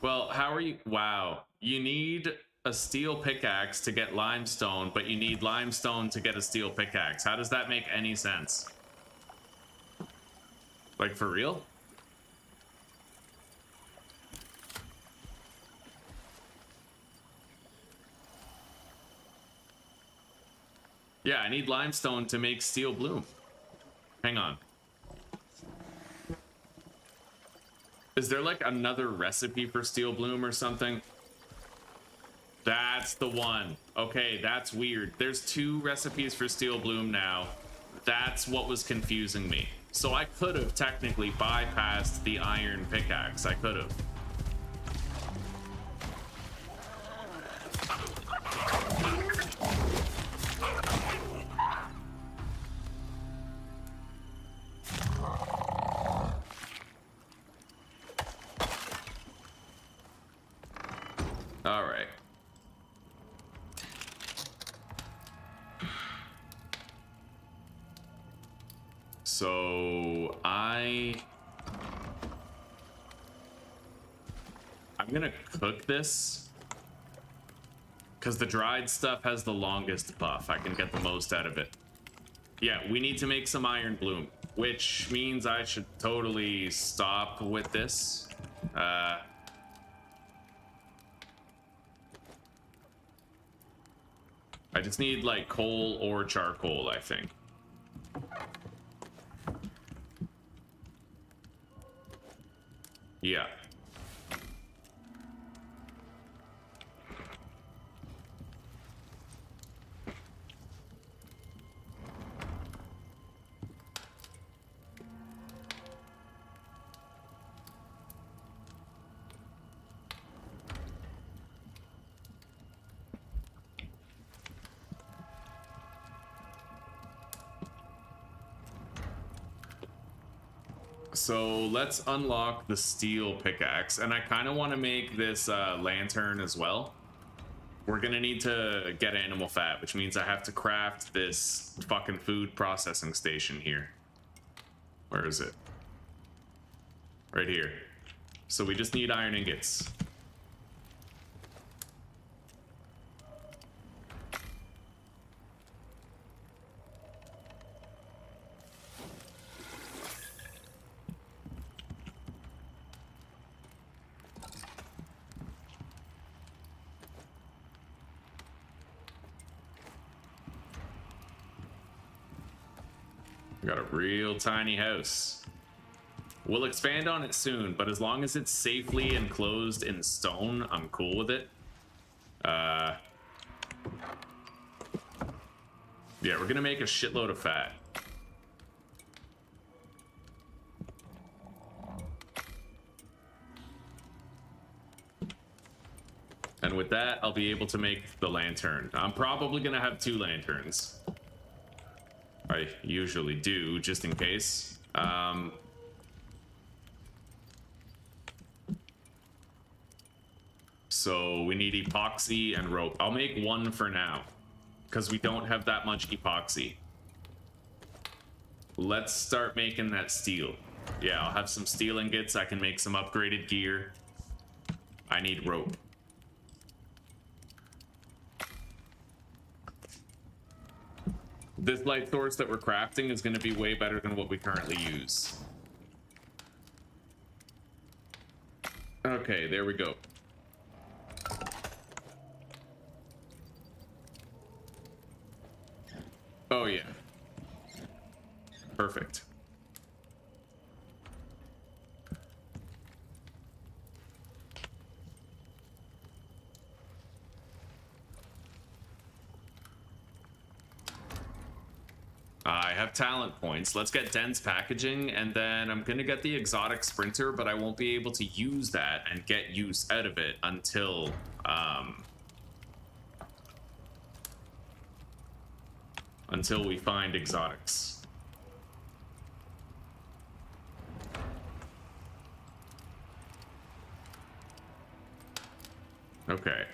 Well, how are you? Wow. You need a steel pickaxe to get limestone, but you need limestone to get a steel pickaxe. How does that make any sense? Like, for real? Yeah, I need limestone to make steel bloom. Hang on. Is there like another recipe for steel bloom or something? That's the one. Okay, that's weird. There's 2 recipes for steel bloom now. That's what was confusing me. So I could have technically bypassed the iron pickaxe. I could have. All right. So I'm gonna cook this because the dried stuff has the longest buff. I can get the most out of it. Yeah, we need to make some iron bloom, which means I should totally stop with this. I just need like coal or charcoal, I think. Yeah. So let's unlock the steel pickaxe, and I kind of want to make this lantern as well. We're gonna need to get animal fat, which means I have to craft this fucking food processing station here. Where is it? Right here. So we just need iron ingots. We got a real tiny house. We'll expand on it soon, but as long as it's safely enclosed in stone, I'm cool with it. Yeah, we're gonna make a shitload of fat. And with that, I'll be able to make the lantern. I'm probably gonna have 2 lanterns. I usually do, just in case. So we need epoxy and rope. I'll make 1 for now, because we don't have that much epoxy. Let's start making that steel. Yeah, I'll have some steel ingots. I can make some upgraded gear. I need rope. This light source that we're crafting is going to be way better than what we currently use. Okay, there we go. Oh yeah. Perfect. I have talent points. Let's get dense packaging, and then I'm gonna get the exotic sprinter, but I won't be able to use that and get use out of it until we find exotics. Okay.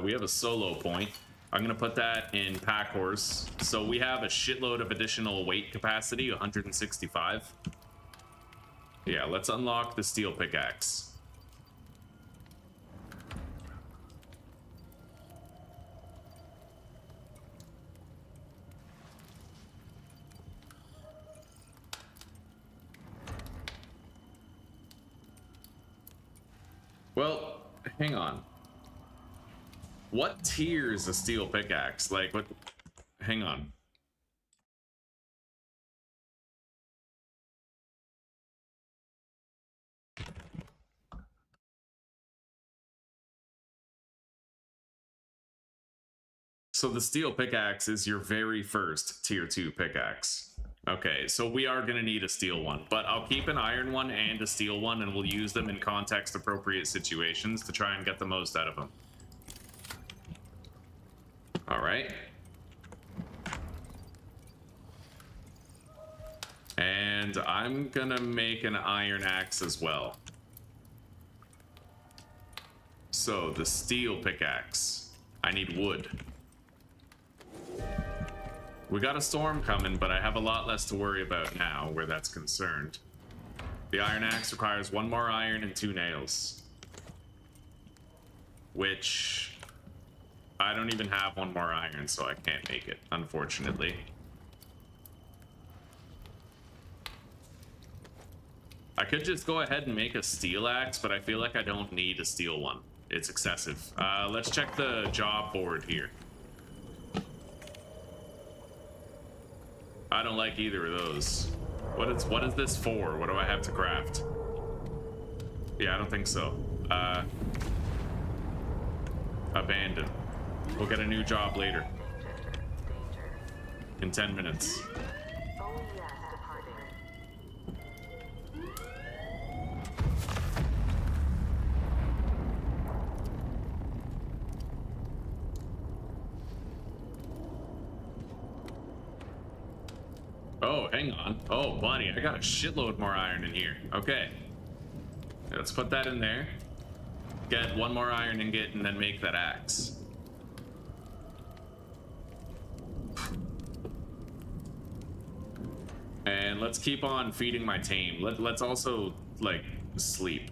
We have a solo point. I'm going to put that in pack horse. So we have a shitload of additional weight capacity, 165. Yeah, let's unlock the steel pickaxe. Well, hang on. What tier is a steel pickaxe? Like, what? Hang on. So the steel pickaxe is your very first tier 2 pickaxe. Okay, so we are gonna need a steel one, but I'll keep an iron one and a steel one, and we'll use them in context appropriate situations to try and get the most out of them. All right. And I'm gonna make an iron axe as well. So the steel pickaxe. I need wood. We got a storm coming, but I have a lot less to worry about now where that's concerned. The iron axe requires 1 more iron and 2 nails. Which I don't even have 1 more iron, so I can't make it, unfortunately. I could just go ahead and make a steel axe, but I feel like I don't need a steel one. It's excessive. Let's check the job board here. I don't like either of those. What is this for? What do I have to craft? Yeah, I don't think so. Abandon. We'll get a new job later. In 10 minutes. Oh, hang on. Oh, buddy, I got a shitload more iron in here. Okay. Let's put that in there. Get 1 more iron ingot and then make that axe. And let's keep on feeding my tame. Let's also, like, sleep.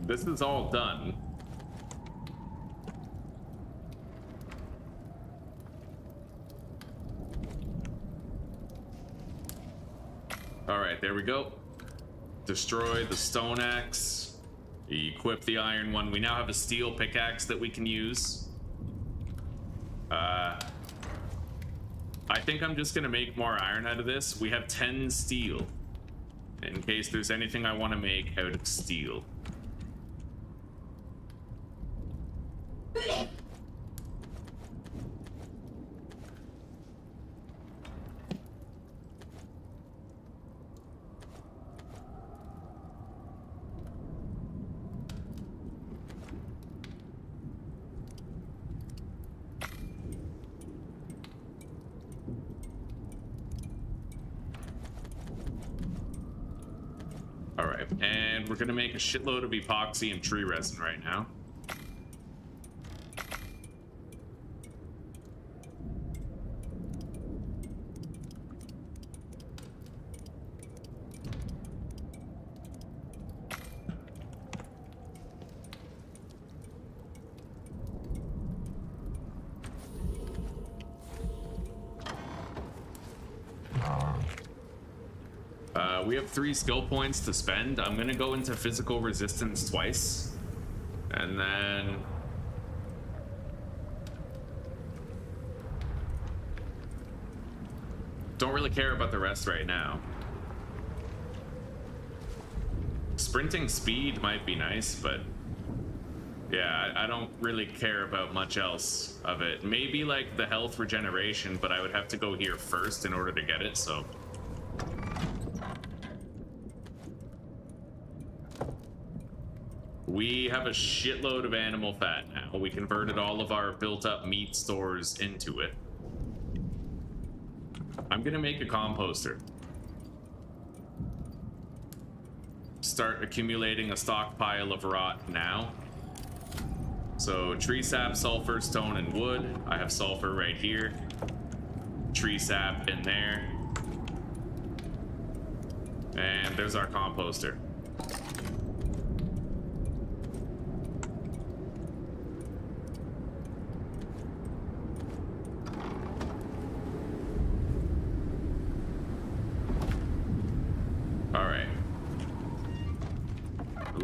This is all done. Alright, there we go. Destroy the stone axe. Equip the iron one. We now have a steel pickaxe that we can use. I think I'm just gonna make more iron out of this. We have 10 steel. In case there's anything I want to make out of steel. All right, and we're gonna make a shitload of epoxy and tree resin right now. We have 3 skill points to spend. I'm gonna go into physical resistance twice, and then don't really care about the rest right now. Sprinting speed might be nice, but yeah, I don't really care about much else of it. Maybe like the health regeneration, but I would have to go here first in order to get it, so. We have a shitload of animal fat now. We converted all of our built-up meat stores into it. I'm gonna make a composter. Start accumulating a stockpile of rot now. So tree sap, sulfur, stone, and wood. I have sulfur right here. Tree sap in there. And there's our composter.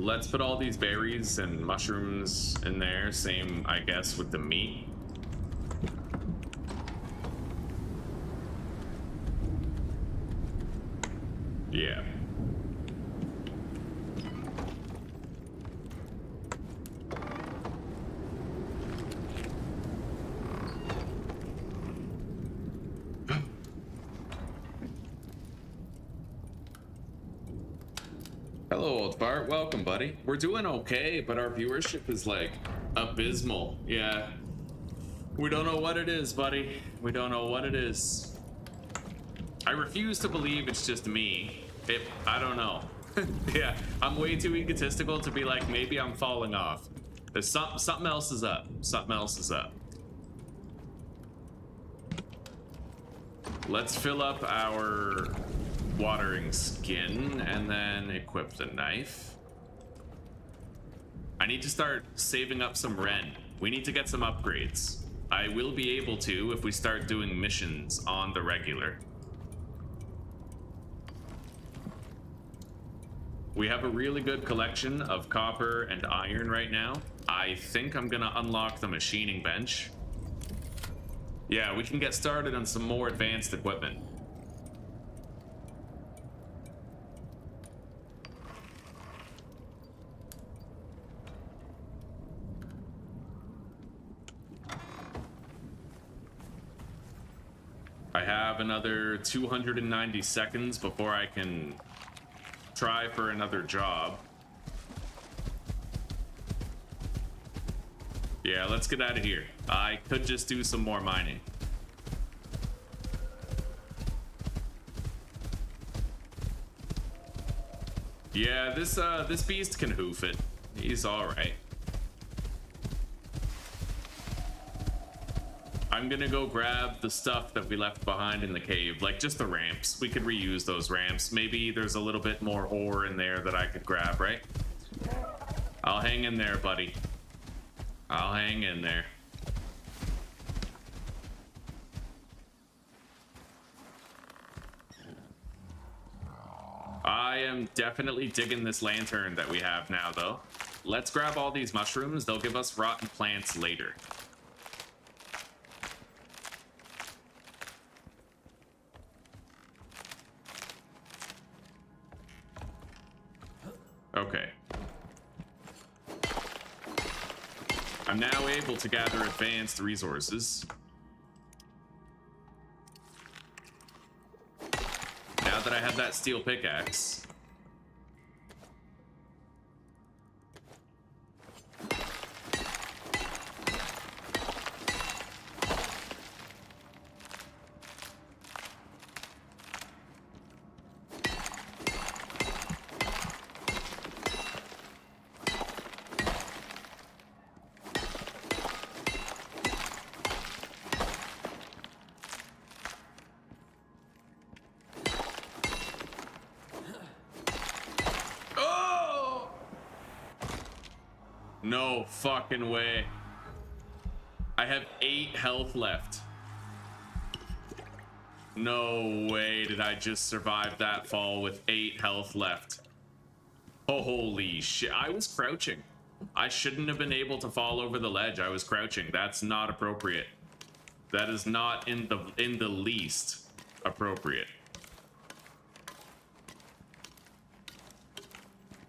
Let's put all these berries and mushrooms in there. Same, I guess, with the meat. Yeah. Hello, old fart. Welcome, buddy. We're doing okay, but our viewership is like abysmal. Yeah. We don't know what it is, buddy. We don't know what it is. I refuse to believe it's just me. I don't know. Yeah, I'm way too egotistical to be like, maybe I'm falling off. There's something else is up. Something else is up. Let's fill up our watering skin and then equip the knife. I need to start saving up some Ren. We need to get some upgrades. I will be able to if we start doing missions on the regular. We have a really good collection of copper and iron right now. I think I'm gonna unlock the machining bench. Yeah, we can get started on some more advanced equipment. I have another 290 seconds before I can try for another job. Yeah, let's get out of here. I could just do some more mining. Yeah, this beast can hoof it. He's all right. I'm gonna go grab the stuff that we left behind in the cave, like just the ramps. We could reuse those ramps. Maybe there's a little bit more ore in there that I could grab, right? I'll hang in there, buddy. I'll hang in there. I am definitely digging this lantern that we have now, though. Let's grab all these mushrooms. They'll give us rotten plants later. Okay. I'm now able to gather advanced resources. Now that I have that steel pickaxe. No fucking way. I have 8 health left. No way did I just survive that fall with 8 health left. Holy shit. I was crouching. I shouldn't have been able to fall over the ledge. I was crouching. That's not appropriate. That is not in the least appropriate.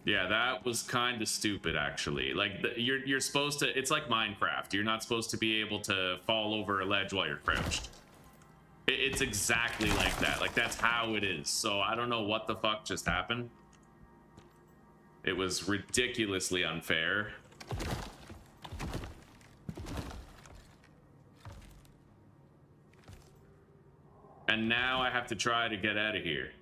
Yeah, that was kind of stupid, actually. Like, you're supposed to... It's like Minecraft. You're not supposed to be able to fall over a ledge while you're crouched. It's exactly like that. Like, that's how it is. So, I don't know what the fuck just happened. It was ridiculously unfair. And now I have to try to get out of here.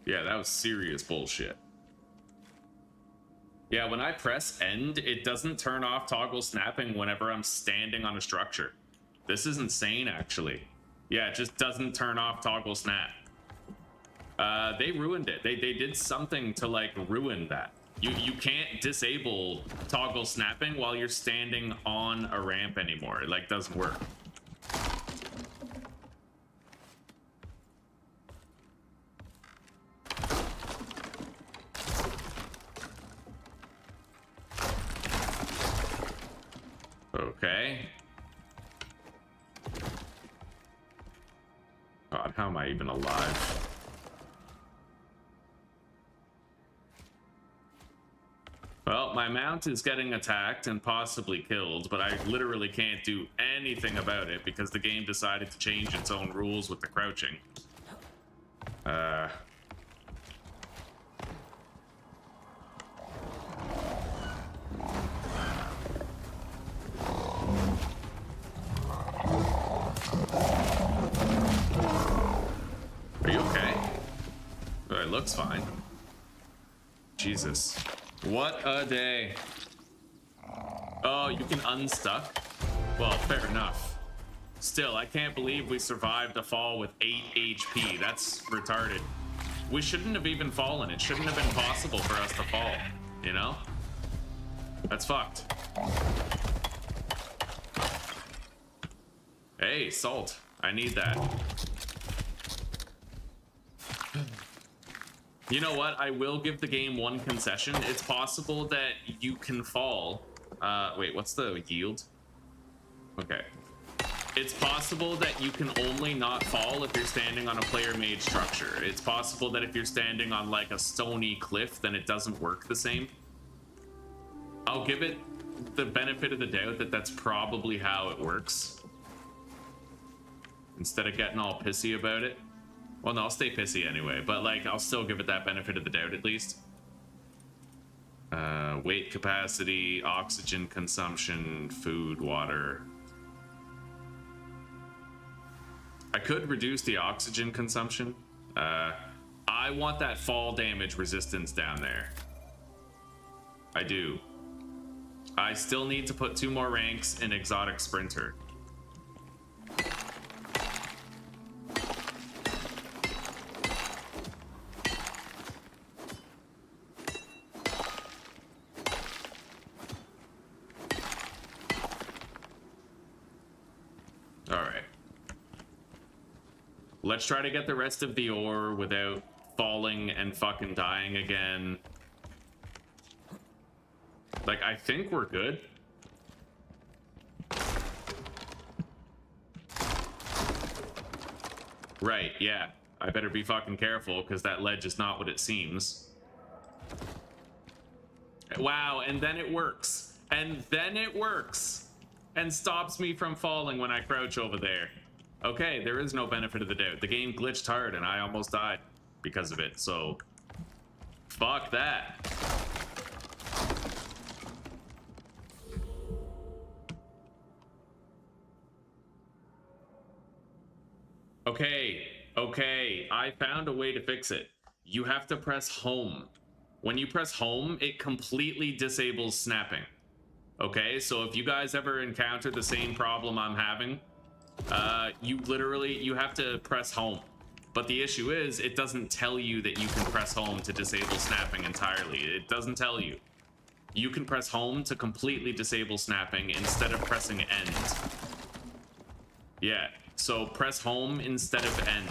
Yeah, that was serious bullshit. Yeah, when I press end, it doesn't turn off toggle snapping whenever I'm standing on a structure. This is insane, actually. Yeah, it just doesn't turn off toggle snap. They ruined it. They did something to, like, ruin that. You can't disable toggle snapping while you're standing on a ramp anymore. It, like, doesn't work. Okay. God, how am I even alive? Well, my mount is getting attacked and possibly killed, but I literally can't do anything about it because the game decided to change its own rules with the crouching. Are you okay? Oh, it looks fine. Jesus. What a day. Oh, you can unstuck? Well, fair enough. Still, I can't believe we survived a fall with 8 HP. That's retarded. We shouldn't have even fallen. It shouldn't have been possible for us to fall, you know? That's fucked. Hey, salt. I need that. You know what? I will give the game one concession. It's possible that you can fall. Wait, what's the yield? Okay. It's possible that you can only not fall if you're standing on a player-made structure. It's possible that if you're standing on, like, a stony cliff, then it doesn't work the same. I'll give it the benefit of the doubt that that's probably how it works. Instead of getting all pissy about it. Well, no, I'll stay pissy anyway, but, like, I'll still give it that benefit of the doubt at least. Weight capacity, oxygen consumption, food, water. I could reduce the oxygen consumption. I want that fall damage resistance down there. I do. I still need to put 2 more ranks in Exotic Sprinter. Let's try to get the rest of the ore without falling and fucking dying again. Like, I think we're good. Right, yeah. I better be fucking careful because that ledge is not what it seems. Wow, and then it works. And then it works. And stops me from falling when I crouch over there. Okay, there is no benefit of the doubt. The game glitched hard and I almost died. because of it, so fuck that. Okay, I found a way to fix it. You have to press home. When you press home, it completely disables snapping. Okay, so if you guys ever encounter the same problem I'm having, you have to press home. But the issue is, it doesn't tell you that you can press home to disable snapping entirely. It doesn't tell you. You can press home to completely disable snapping instead of pressing end. Yeah, so press home instead of end.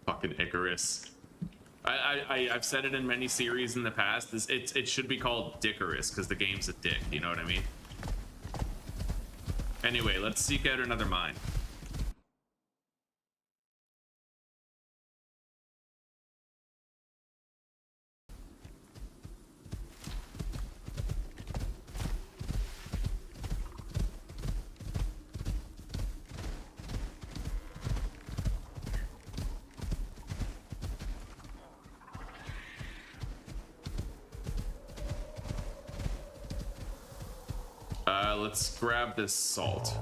Fucking Icarus. I've said it in many series in the past. It should be called Dickarus because the game's a dick. You know what I mean? Anyway, let's seek out another mine. Let's grab this salt.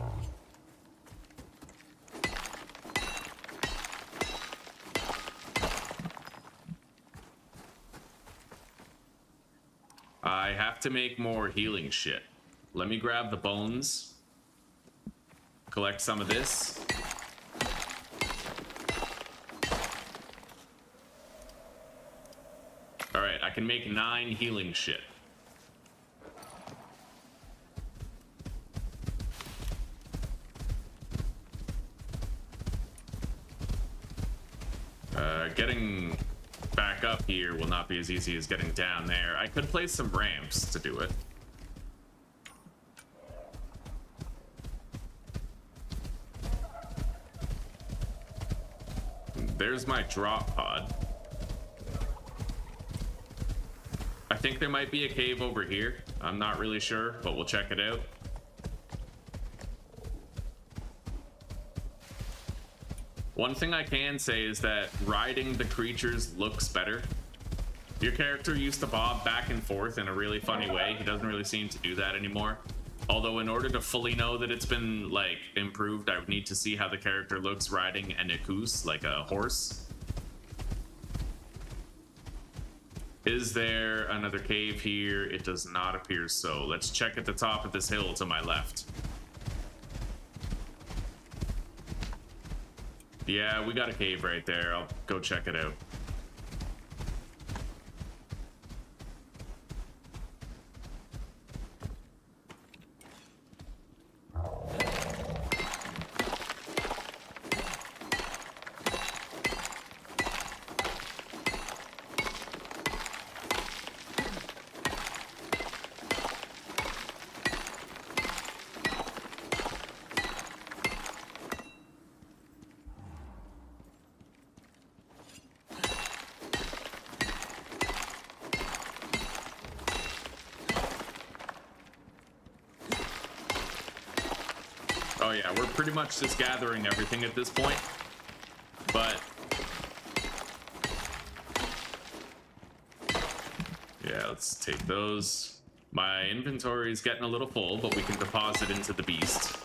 I have to make more healing shit. Let me grab the bones. Collect some of this. Alright, I can make 9 healing shit. Getting back up here will not be as easy as getting down there. I could place some ramps to do it. There's my drop pod. I think there might be a cave over here. I'm not really sure, but we'll check it out. One thing I can say is that riding the creatures looks better. Your character used to bob back and forth in a really funny way. He doesn't really seem to do that anymore. Although in order to fully know that it's been like improved, I would need to see how the character looks riding an Icarus, like a horse. Is there another cave here? It does not appear so. Let's check at the top of this hill to my left. Yeah, we got a cave right there. I'll go check it out. Oh yeah, we're pretty much just gathering everything at this point, but yeah, let's take those. My inventory is getting a little full, but we can deposit into the beast,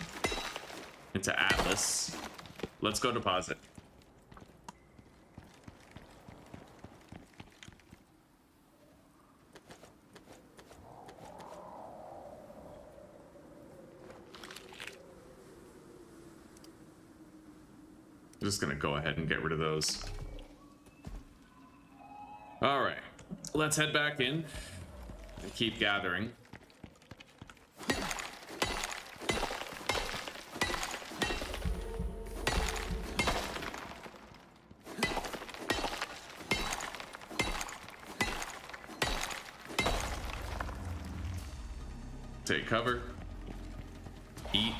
into Atlas. Let's go deposit. I'm just gonna go ahead and get rid of those. All right, let's head back in and keep gathering. Take cover. Eat.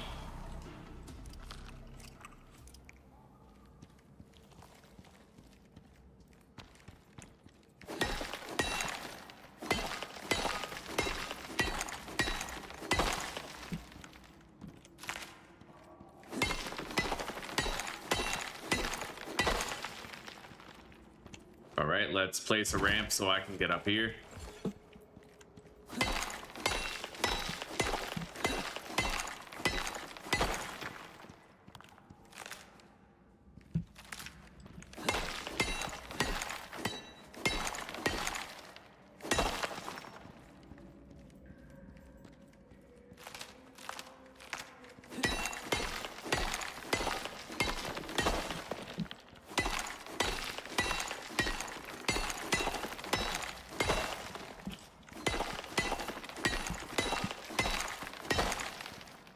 let's place a ramp so I can get up here.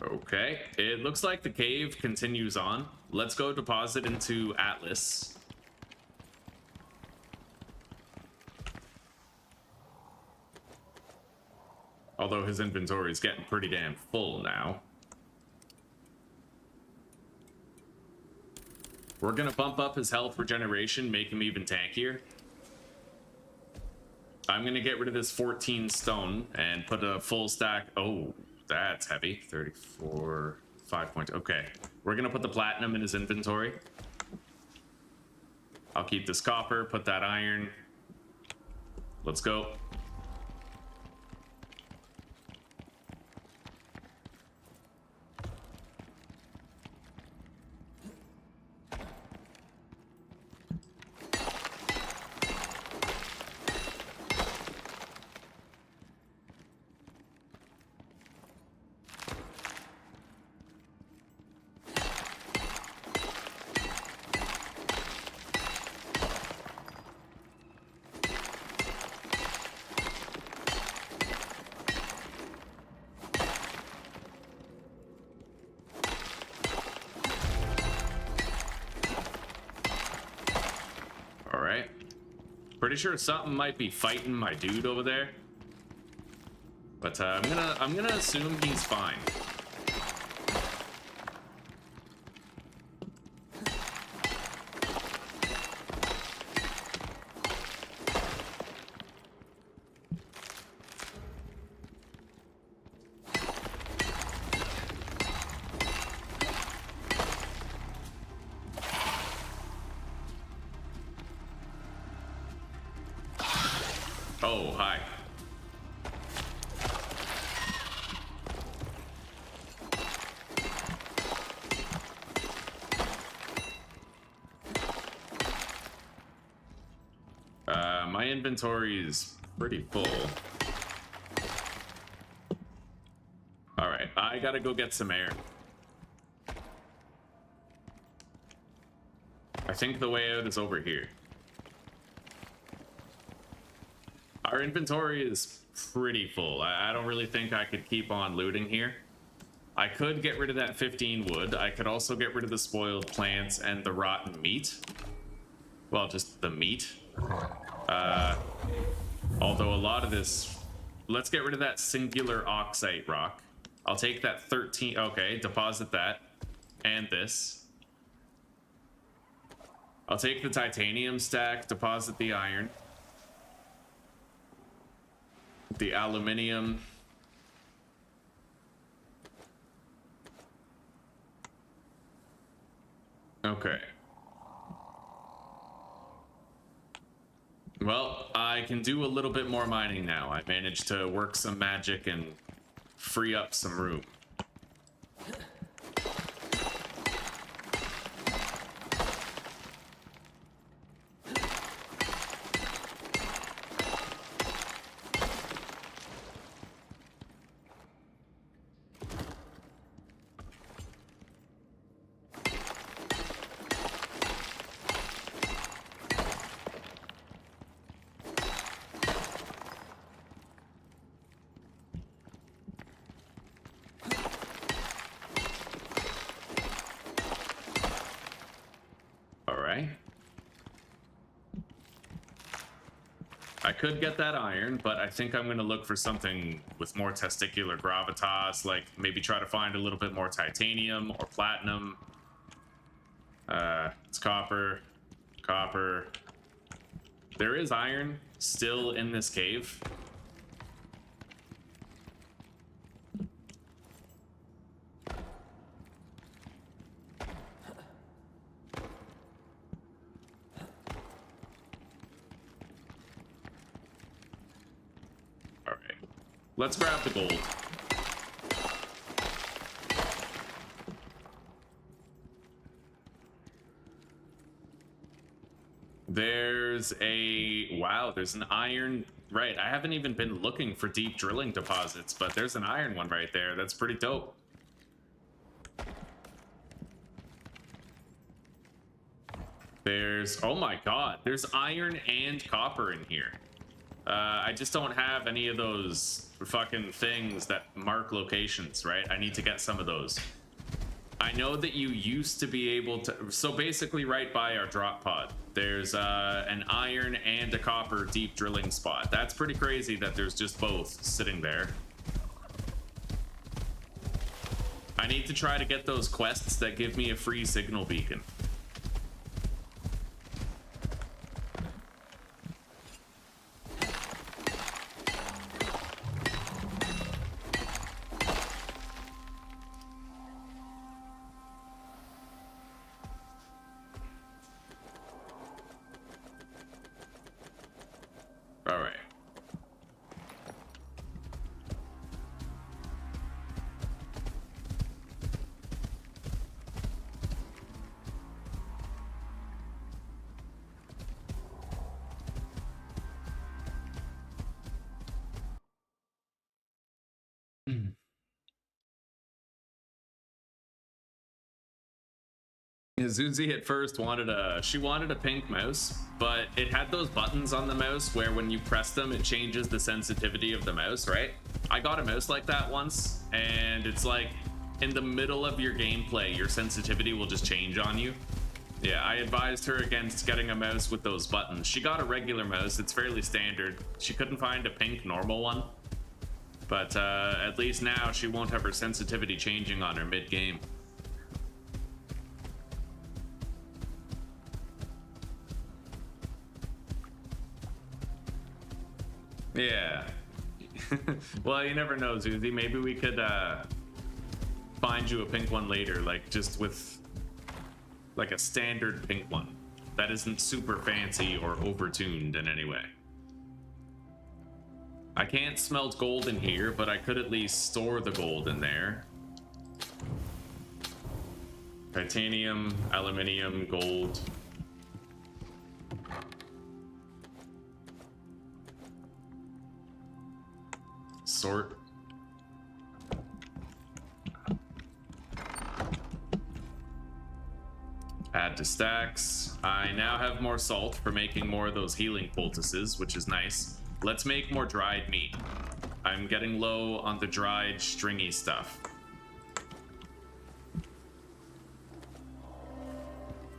Okay, it looks like the cave continues on. Let's go deposit into Atlas. Although his inventory is getting pretty damn full now. We're gonna bump up his health regeneration, make him even tankier. I'm gonna get rid of this 14 stone and put a full stack. Oh, that's heavy. 34, 5 points. Okay, we're gonna put the platinum in his inventory. I'll keep this copper, put that iron. Let's go. Pretty sure something might be fighting my dude over there, but I'm gonna assume he's fine. Oh, hi. My inventory is pretty full. All right, I gotta go get some air. I think the way out is over here. Our inventory is pretty full. I don't really think I could keep on looting here. I could get rid of that 15 wood. I could also get rid of the spoiled plants and the rotten meat. Well, just the meat. Although a lot of this... Let's get rid of that singular oxide rock. I'll take that 13... Okay, deposit that. And this. I'll take the titanium stack, deposit the iron. The aluminium. Okay. Well, I can do a little bit more mining now. I managed to work some magic and free up some room. I could get that iron, but I think I'm going to look for something with more testicular gravitas, like maybe try to find a little bit more titanium or platinum. It's copper. Copper. There is iron still in this cave. Let's grab the gold. There's a... Wow, there's an iron... Right, I haven't even been looking for deep drilling deposits, but there's an iron one right there. That's pretty dope. There's... Oh my god, there's iron and copper in here. I just don't have any of those fucking things that mark locations, right? I need to get some of those. I know that you used to be able to... So basically right by our drop pod, there's an iron and a copper deep drilling spot. That's pretty crazy that there's just both sitting there. I need to try to get those quests that give me a free signal beacon. All right. Zuzi at first wanted a pink mouse, but it had those buttons on the mouse where when you press them it changes the sensitivity of the mouse, right? I got a mouse like that once, and it's like in the middle of your gameplay your sensitivity will just change on you. Yeah, I advised her against getting a mouse with those buttons. She got a regular mouse, it's fairly standard. She couldn't find a pink normal one, but at least now she won't have her sensitivity changing on her mid-game. Yeah. Well, you never know, Zuzi. Maybe we could find you a pink one later, like just with like a standard pink one that isn't super fancy or overtuned in any way. I can't smelt gold in here, but I could at least store the gold in there. Titanium, aluminium, gold. Sort. Add to stacks. I now have more salt for making more of those healing poultices, which is nice. Let's make more dried meat. I'm getting low on the dried stringy stuff.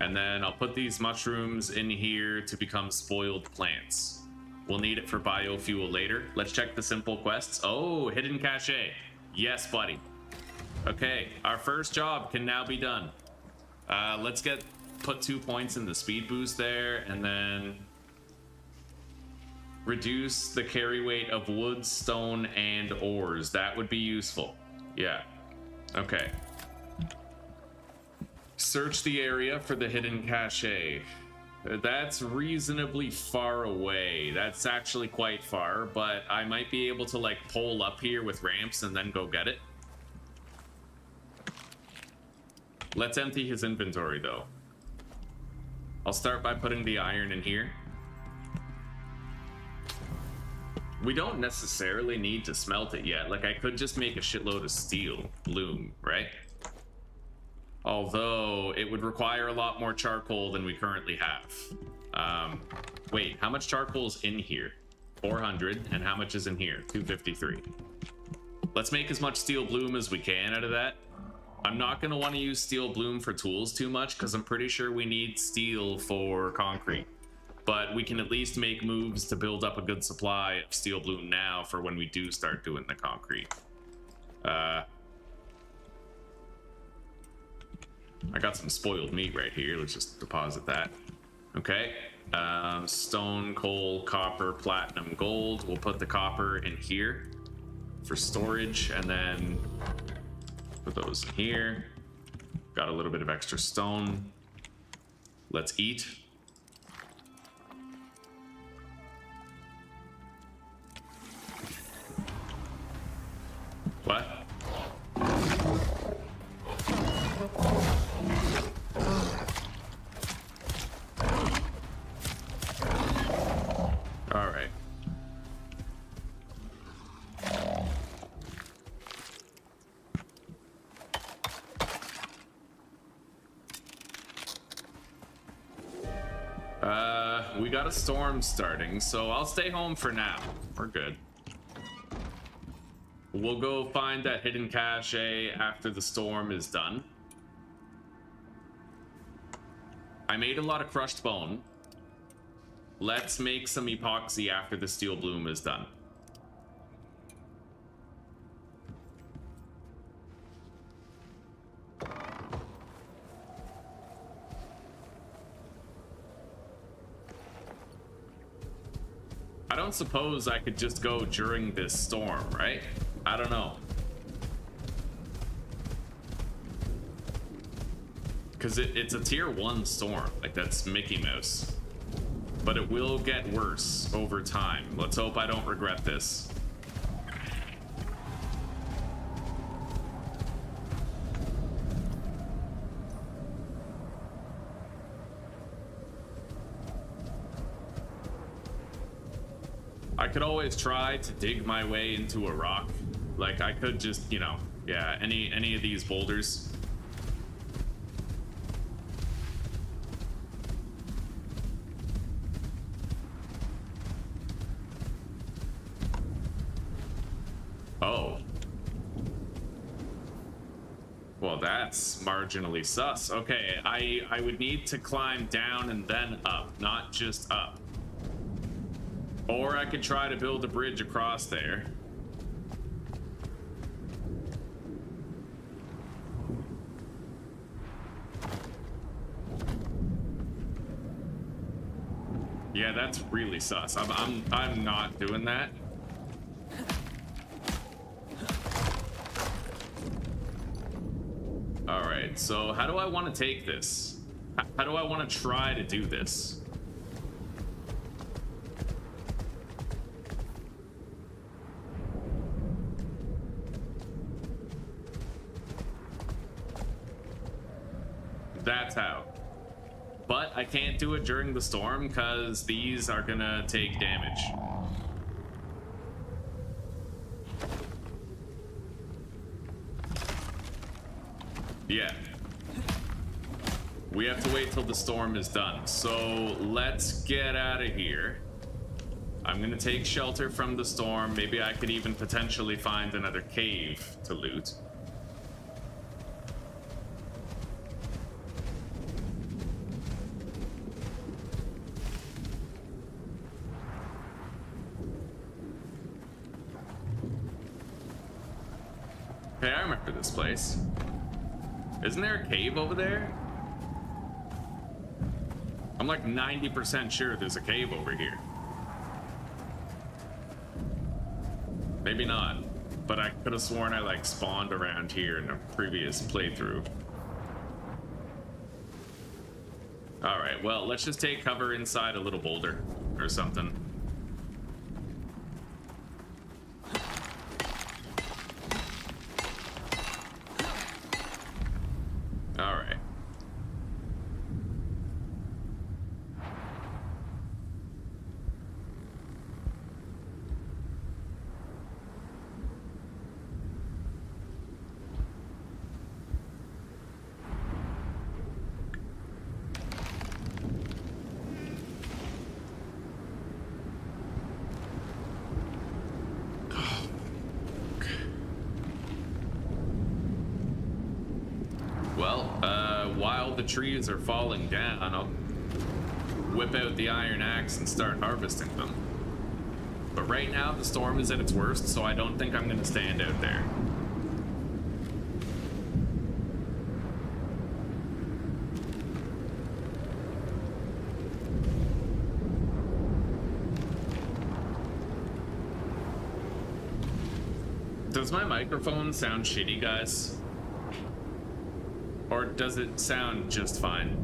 And then I'll put these mushrooms in here to become spoiled plants. We'll need it for biofuel later. Let's check the simple quests. Oh, hidden cache. Yes, buddy. Okay, our first job can now be done. Let's put 2 points in the speed boost there, and then reduce the carry weight of wood, stone, and ores. That would be useful. Yeah. Okay. Search the area for the hidden cache. That's reasonably far away. That's actually quite far, but I might be able to like pole up here with ramps and then go get it. Let's empty his inventory though. I'll start by putting the iron in here. We don't necessarily need to smelt it yet. Like I could just make a shitload of steel bloom, right? Although it would require a lot more charcoal than we currently have. Wait, how much charcoal is in here? 400, and how much is in here? 253. Let's make as much steel bloom as we can out of that. I'm not going to want to use steel bloom for tools too much because I'm pretty sure we need steel for concrete. But we can at least make moves to build up a good supply of steel bloom now for when we do start doing the concrete. I got some spoiled meat right here. Let's just deposit that. Okay. Stone, coal, copper, platinum, gold. We'll put the copper in here for storage, and then put those in here. Got a little bit of extra stone. Let's eat. What? All right. We got a storm starting, so I'll stay home for now. We're good. We'll go find that hidden cache after the storm is done. I made a lot of crushed bone. Let's make some epoxy after the steel bloom is done. I don't suppose I could just go during this storm, right? I don't know. Because it's a tier 1 storm. Like, that's Mickey Mouse. But it will get worse over time. Let's hope I don't regret this. I could always try to dig my way into a rock. Like, I could just, you know, yeah, any of these boulders. Oh. Well, that's marginally sus. Okay, I would need to climb down and then up, not just up. Or I could try to build a bridge across there. Yeah, that's really sus. I'm not doing that. All right, so how do I want to take this? How do I want to try to do this? That's how. But I can't do it during the storm because these are gonna take damage. Yeah. We have to wait till the storm is done. So let's get out of here. I'm gonna take shelter from the storm. Maybe I could even potentially find another cave to loot. Hey, I remember this place. Isn't there a cave over there? I'm like 90% sure there's a cave over here. Maybe not, but I could have sworn I like spawned around here in a previous playthrough. All right, well, let's just take cover inside a little boulder or something. All right. While the trees are falling down, I'll whip out the iron axe and start harvesting them. But right now, the storm is at its worst, so I don't think I'm going to stand out there. Does my microphone sound shitty, guys? Or does it sound just fine?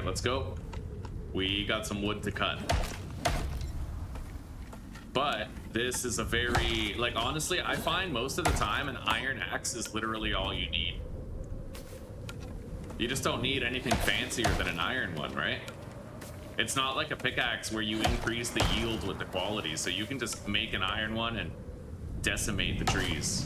right, let's go. We got some wood to cut. But this is a very, like, honestly, I find most of the time an iron axe is literally all you need. You just don't need anything fancier than an iron one, right? It's not like a pickaxe where you increase the yield with the quality, so you can just make an iron one and decimate the trees.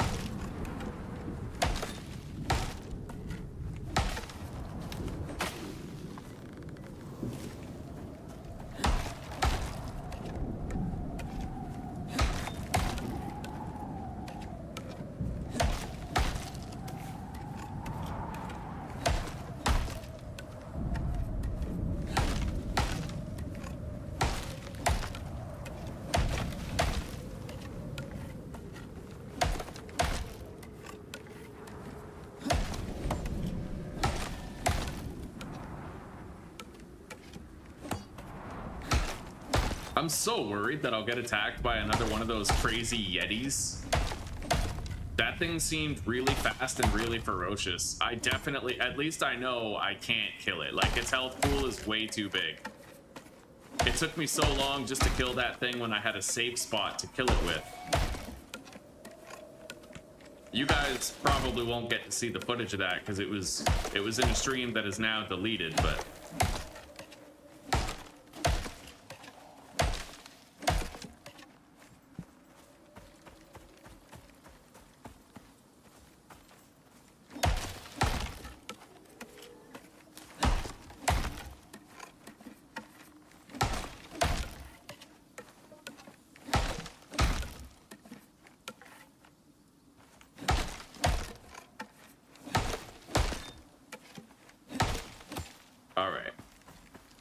I'm so worried that I'll get attacked by another one of those crazy yetis. That thing seemed really fast and really ferocious. I definitely, at least I know I can't kill it. Like, its health pool is way too big. It took me so long just to kill that thing when I had a safe spot to kill it with. You guys probably won't get to see the footage of that because it was in a stream that is now deleted, but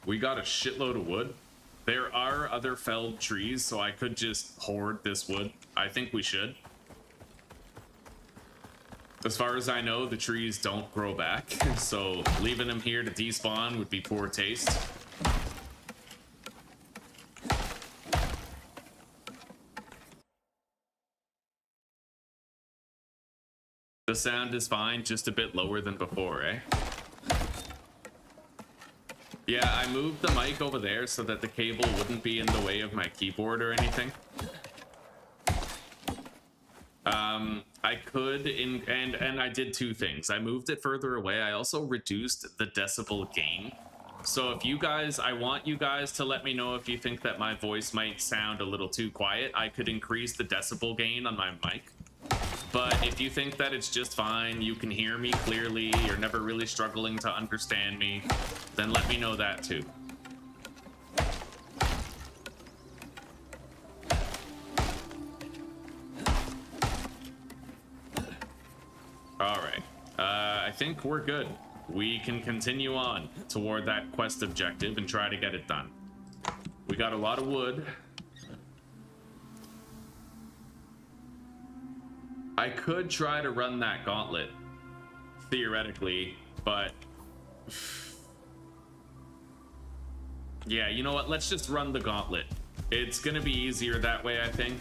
we got a shitload of wood. There are other felled trees, so I could just hoard this wood. I think we should. As far as I know, the trees don't grow back, so leaving them here to despawn would be poor taste. The sound is fine, just a bit lower than before, eh? Yeah, I moved the mic over there so that the cable wouldn't be in the way of my keyboard or anything. I could, and I did two things. I moved it further away. I also reduced the decibel gain. So if you guys, I want you guys to let me know if you think that my voice might sound a little too quiet. I could increase the decibel gain on my mic. But if you think that it's just fine, you can hear me clearly, you're never really struggling to understand me, then let me know that too. Alright, I think we're good. We can continue on toward that quest objective and try to get it done. We got a lot of wood. I could try to run that gauntlet, theoretically, but yeah, you know what? Let's just run the gauntlet. It's gonna be easier that way, I think.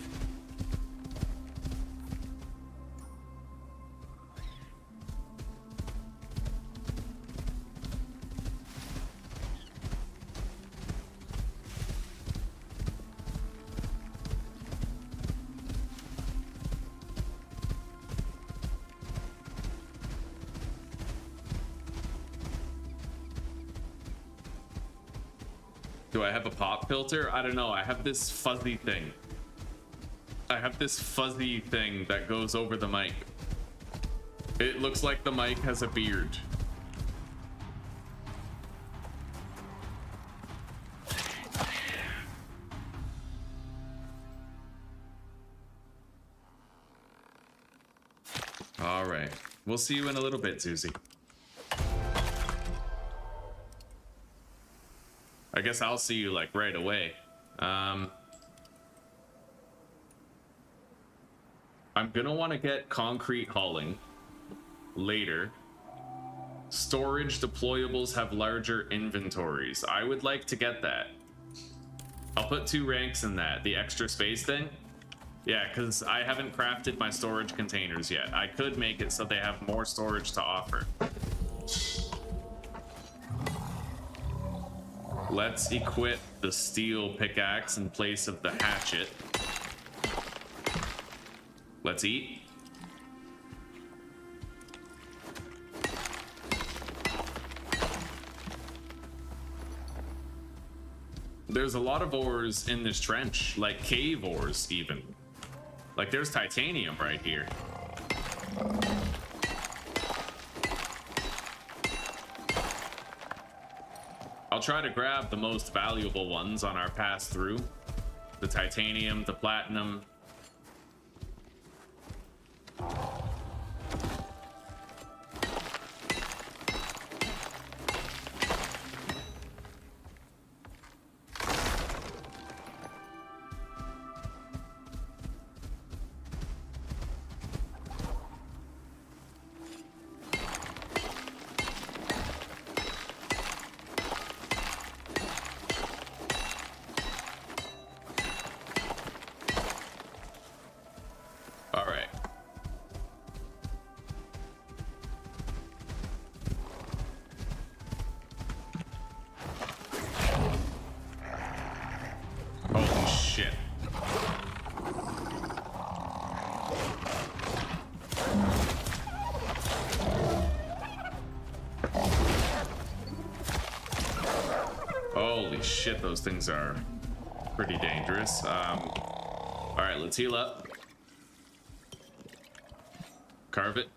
Do I have a pop filter? I don't know. I have this fuzzy thing. I have this fuzzy thing that goes over the mic. It looks like the mic has a beard. All right. We'll see you in a little bit, Susie. I guess I'll see you like right away. I'm gonna want to get concrete hauling later. Storage deployables have larger inventories. I would like to get that. I'll put 2 ranks in that. The extra space thing. Yeah, because I haven't crafted my storage containers yet. I could make it so they have more storage to offer. Let's equip the steel pickaxe in place of the hatchet. Let's eat. There's a lot of ores in this trench, like cave ores even. Like there's titanium right here. I'll try to grab the most valuable ones on our pass through. The titanium, the platinum. Holy shit, those things are pretty dangerous. All right, let's heal up. Carve it.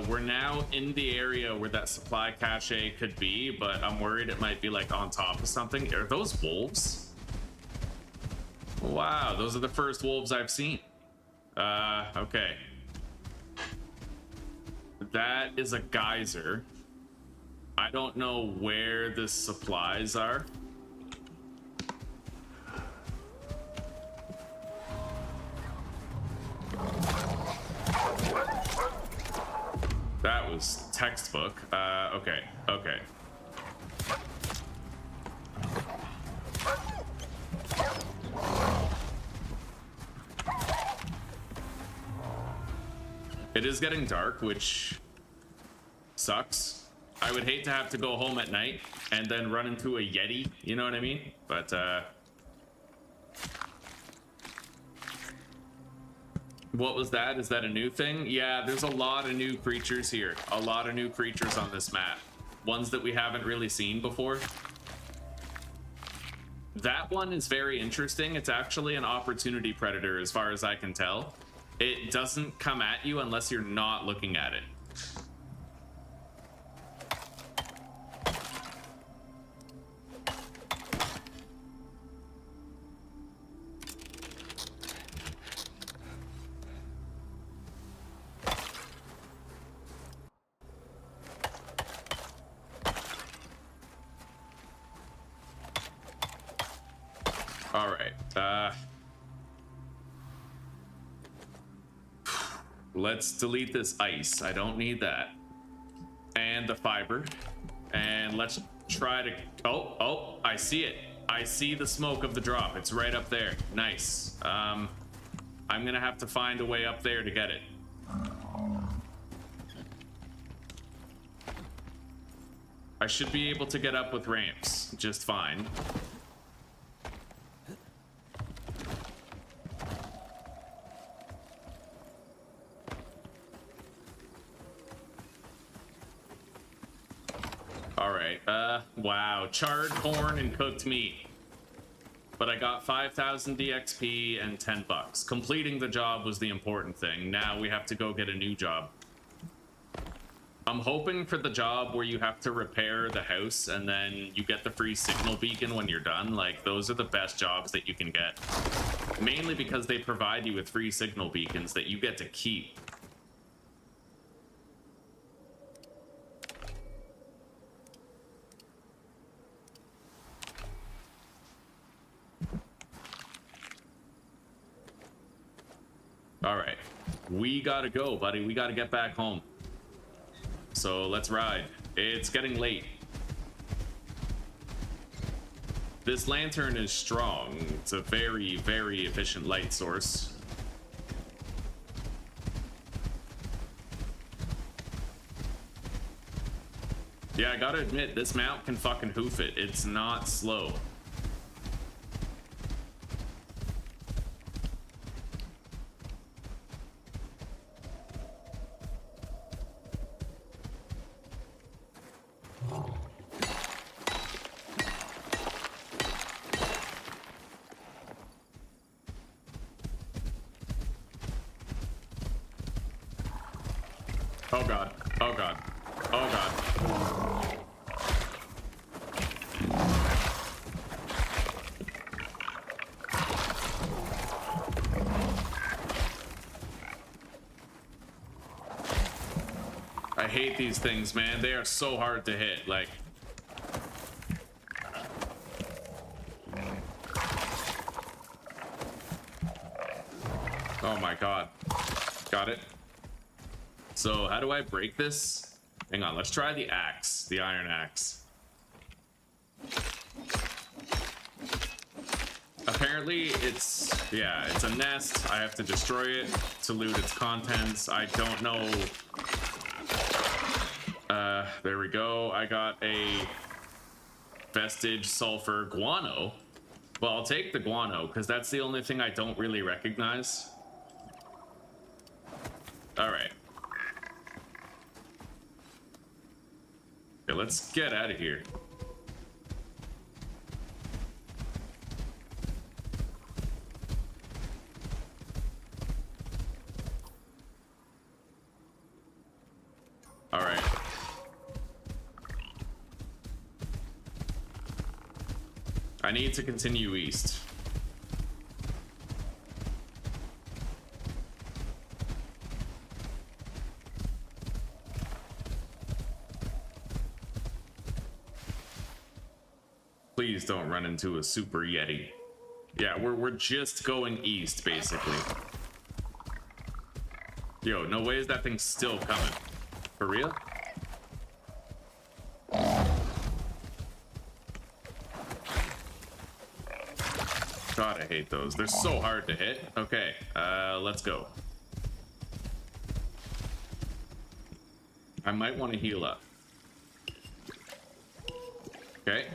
We're now in the area where that supply cache could be, but I'm worried it might be like on top of something. Are those wolves? Wow, those are the first wolves I've seen. Okay. That is a geyser. I don't know where the supplies are. That was textbook. Okay. It is getting dark, which sucks. I would hate to have to go home at night and then run into a Yeti, you know what I mean? But, what was that? Is that a new thing? Yeah, there's a lot of new creatures here. A lot of new creatures on this map. Ones that we haven't really seen before. That one is very interesting. It's actually an opportunity predator as far as I can tell. It doesn't come at you unless you're not looking at it. All right. Let's delete this ice. I don't need that. And the fiber. And let's try to... Oh, I see it. I see the smoke of the drop. It's right up there. Nice. I'm gonna have to find a way up there to get it. I should be able to get up with ramps just fine. All right, wow, charred corn and cooked meat. But I got 5,000 DXP and 10 bucks. Completing the job was the important thing. Now we have to go get a new job. I'm hoping for the job where you have to repair the house and then you get the free signal beacon when you're done. Like, those are the best jobs that you can get. Mainly because they provide you with free signal beacons that you get to keep. All right. We gotta go, buddy. We gotta get back home. So let's ride. It's getting late. This lantern is strong. It's a very, very efficient light source. Yeah, I gotta admit, this mount can fucking hoof it. It's not slow. Oh god. Oh god. Oh god. I hate these things, man. They are so hard to hit. Like, oh my god. Got it. So how do I break this? Hang on, let's try the axe, the iron axe. Apparently it's a nest. I have to destroy it to loot its contents. I don't know. There we go. I got a vestige sulfur guano. Well, I'll take the guano because that's the only thing I don't really recognize. All right. Okay, let's get out of here. All right. I need to continue east. Please don't run into a super yeti. Yeah, we're just going east, basically. Yo, no way is that thing still coming. For real? God, I hate those. They're so hard to hit. Okay, let's go. I might want to heal up. Okay.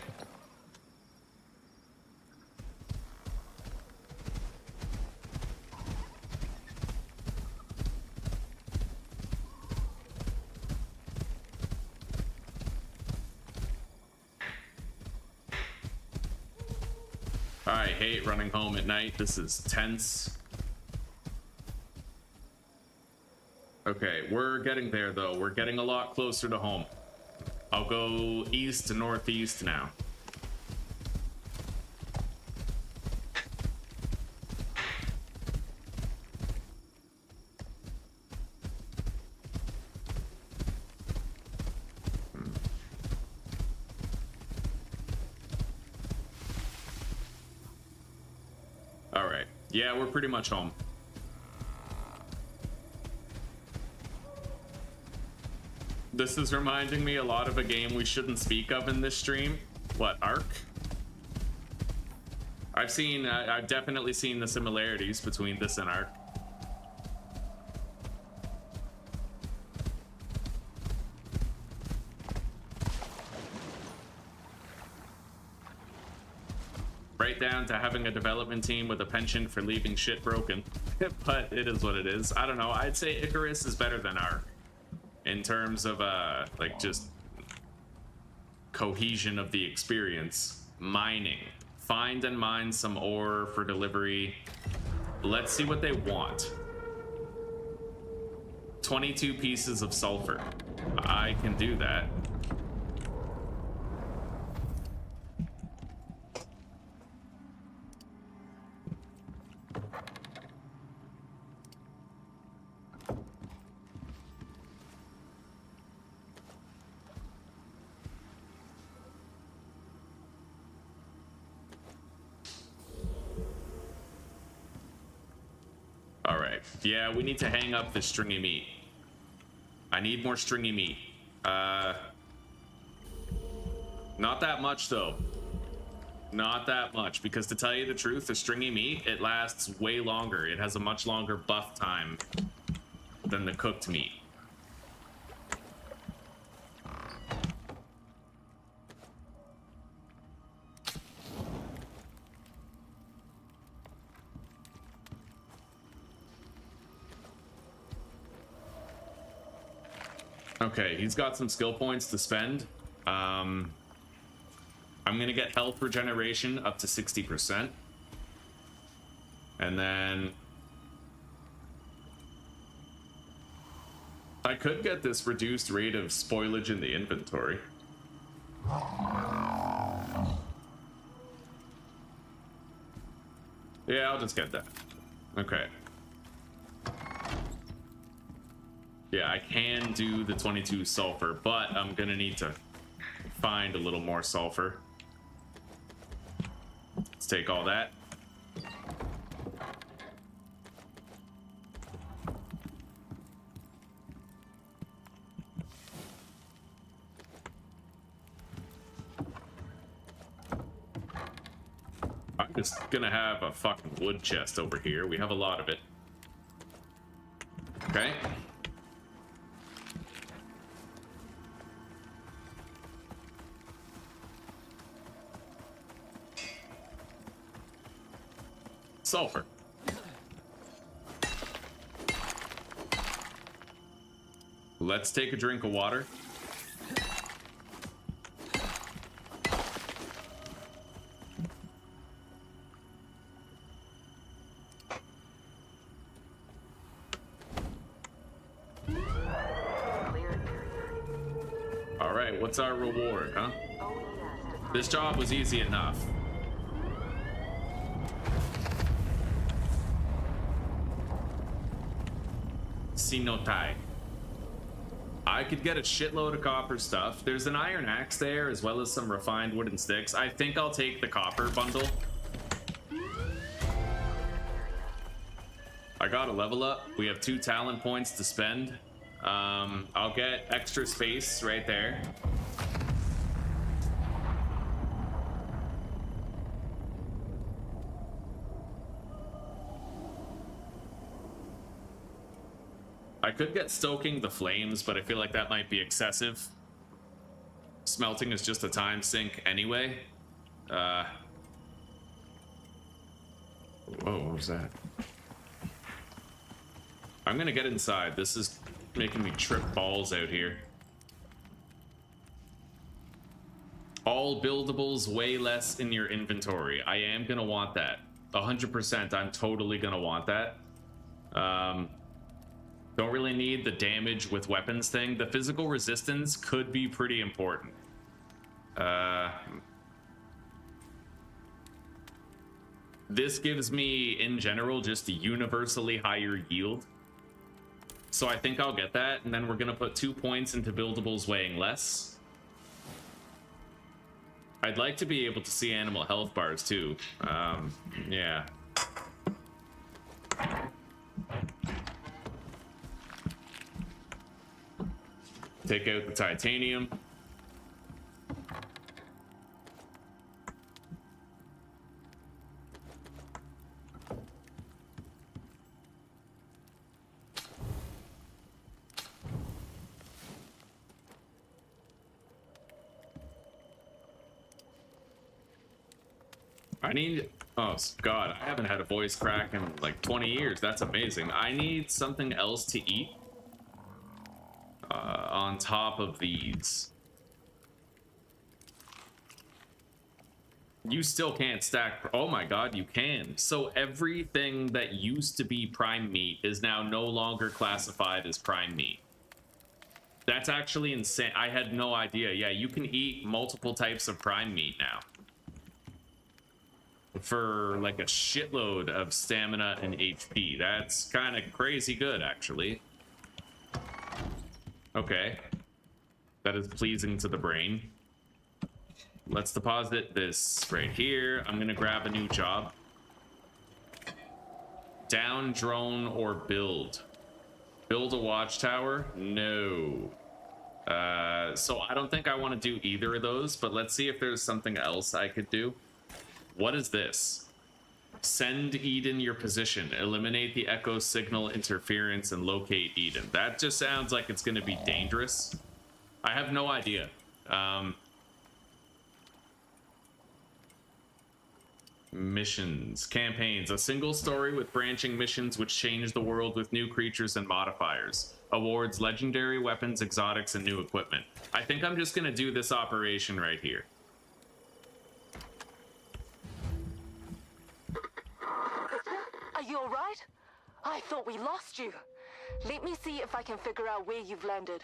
I hate running home at night. This is tense. Okay, we're getting there though. We're getting a lot closer to home. I'll go east to northeast now. All right. Yeah, we're pretty much home. This is reminding me a lot of a game we shouldn't speak of in this stream. What, Ark? I've definitely seen the similarities between this and Ark. Right down to having a development team with a penchant for leaving shit broken. But it is what it is. I don't know. I'd say Icarus is better than Ark in terms of like just cohesion of the experience. Mining. Find and mine some ore for delivery. Let's see what they want. 22 pieces of sulfur. I can do that. All right. Yeah, we need to hang up this stringy meat. I need more stringy meat. Not that much, though. Not that much, because to tell you the truth, the stringy meat, it lasts way longer. It has a much longer buff time than the cooked meat. Okay, he's got some skill points to spend. I'm gonna get health regeneration up to 60%. And then I could get this reduced rate of spoilage in the inventory. Yeah, I'll just get that. Okay. Yeah, I can do the 22 sulfur, but I'm gonna need to find a little more sulfur. Let's take all that. I'm just gonna have a fucking wood chest over here. We have a lot of it. Okay. Sulfur. Let's take a drink of water. All right, what's our reward, huh? This job was easy enough. Sinotai. I could get a shitload of copper stuff. There's an iron axe there, as well as some refined wooden sticks. I think I'll take the copper bundle. I got a level up. We have 2 talent points to spend. I'll get extra space right there. I could get stoking the flames, but I feel like that might be excessive. Smelting is just a time sink anyway. Whoa, what was that? I'm gonna get inside. This is making me trip balls out here. All buildables way less in your inventory. I am gonna want that. 100%, I'm totally gonna want that. Don't really need the damage with weapons thing. The physical resistance could be pretty important. This gives me, in general, just a universally higher yield. So I think I'll get that, and then we're gonna put 2 points into buildables weighing less. I'd like to be able to see animal health bars too. Yeah. Take out the titanium. I need, oh God, I haven't had a voice crack in like 20 years. That's amazing. I need something else to eat on top of these. You still can't stack, oh my God, you can. So everything that used to be prime meat is now no longer classified as prime meat. That's actually insane. I had no idea. Yeah, you can eat multiple types of prime meat now. For like a shitload of stamina and HP. That's kind of crazy good, actually. Okay. That is pleasing to the brain. Let's deposit this right here. I'm gonna grab a new job. Down drone or build. Build a watchtower? No. So I don't think I want to do either of those, but let's see if there's something else I could do. What is this? Send Eden your position. Eliminate the echo signal interference and locate Eden. That just sounds like it's going to be dangerous. I have no idea. Missions, campaigns, a single story with branching missions which change the world with new creatures and modifiers. Awards, legendary weapons, exotics, and new equipment. I think I'm just gonna do this operation right here. Are you alright? I thought we lost you. Let me see if I can figure out where you've landed.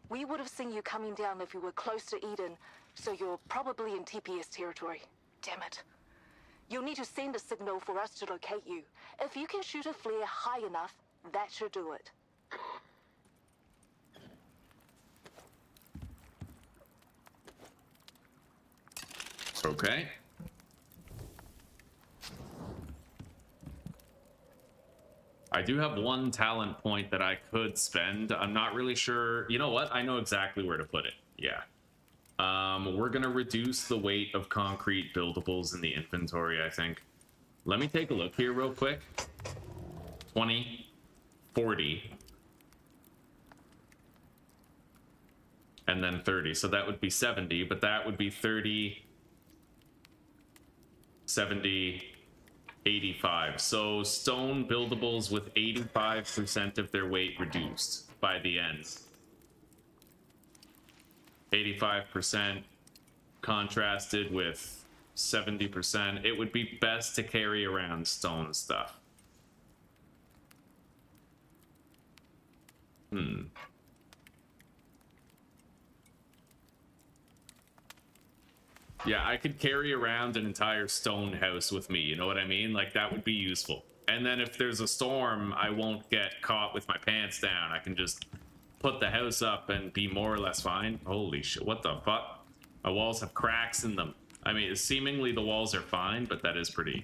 We would have seen you coming down if you were close to Eden, so you're probably in TPS territory. Damn it. You'll need to send a signal for us to locate you. If you can shoot a flare high enough, that should do it. Okay. I do have one talent point that I could spend. I'm not really sure. You know what? I know exactly where to put it. Yeah. We're gonna reduce the weight of concrete buildables in the inventory, I think. Let me take a look here real quick. 20, 40, and then 30. So that would be 70, but that would be 30, 70, 85. So stone buildables with 85% of their weight reduced by the end. 85% contrasted with 70%. It would be best to carry around stone stuff. Yeah, I could carry around an entire stone house with me, you know what I mean? Like, that would be useful. And then if there's a storm, I won't get caught with my pants down. I can just put the house up and be more or less fine. Holy shit, what the fuck? My walls have cracks in them. I mean, seemingly the walls are fine, but that is pretty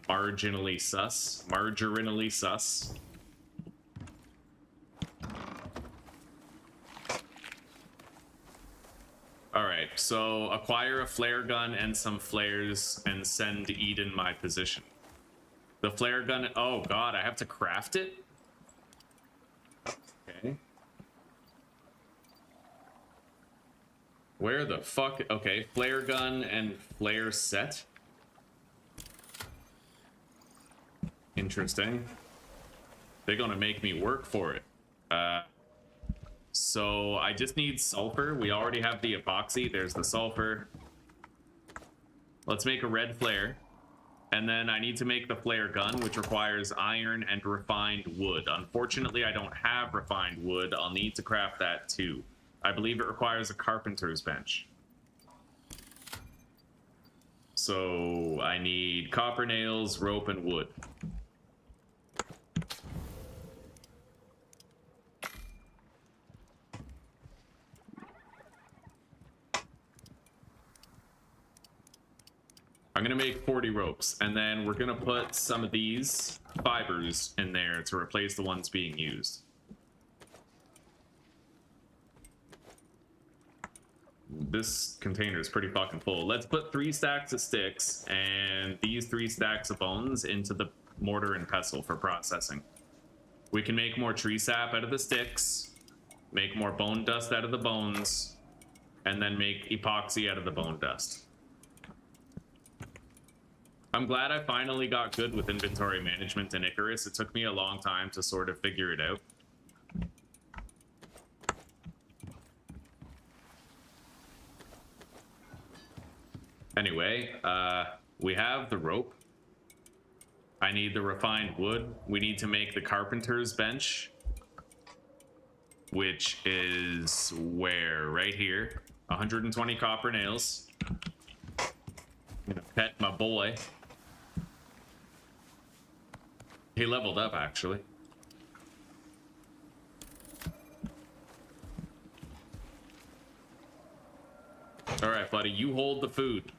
marginally sus. Marginally sus. Alright, so acquire a flare gun and some flares and send Eden my position. The flare gun, oh god, I have to craft it? Okay. Where the fuck? Okay, flare gun and flare set. Interesting. They're gonna make me work for it. So I just need sulfur. We already have the epoxy. There's the sulfur. Let's make a red flare. And then I need to make the flare gun, which requires iron and refined wood. Unfortunately, I don't have refined wood. I'll need to craft that too. I believe it requires a carpenter's bench. So I need copper nails, rope, and wood. I'm gonna make 40 ropes, and then we're gonna put some of these fibers in there to replace the ones being used. This container is pretty fucking full. Let's put 3 stacks of sticks and these 3 stacks of bones into the mortar and pestle for processing. We can make more tree sap out of the sticks, make more bone dust out of the bones, and then make epoxy out of the bone dust. I'm glad I finally got good with inventory management in Icarus. It took me a long time to sort of figure it out. Anyway, we have the rope. I need the refined wood. We need to make the carpenter's bench, which is where? Right here. 120 copper nails. I'm gonna pet my boy. He leveled up, actually. All right, buddy, you hold the food.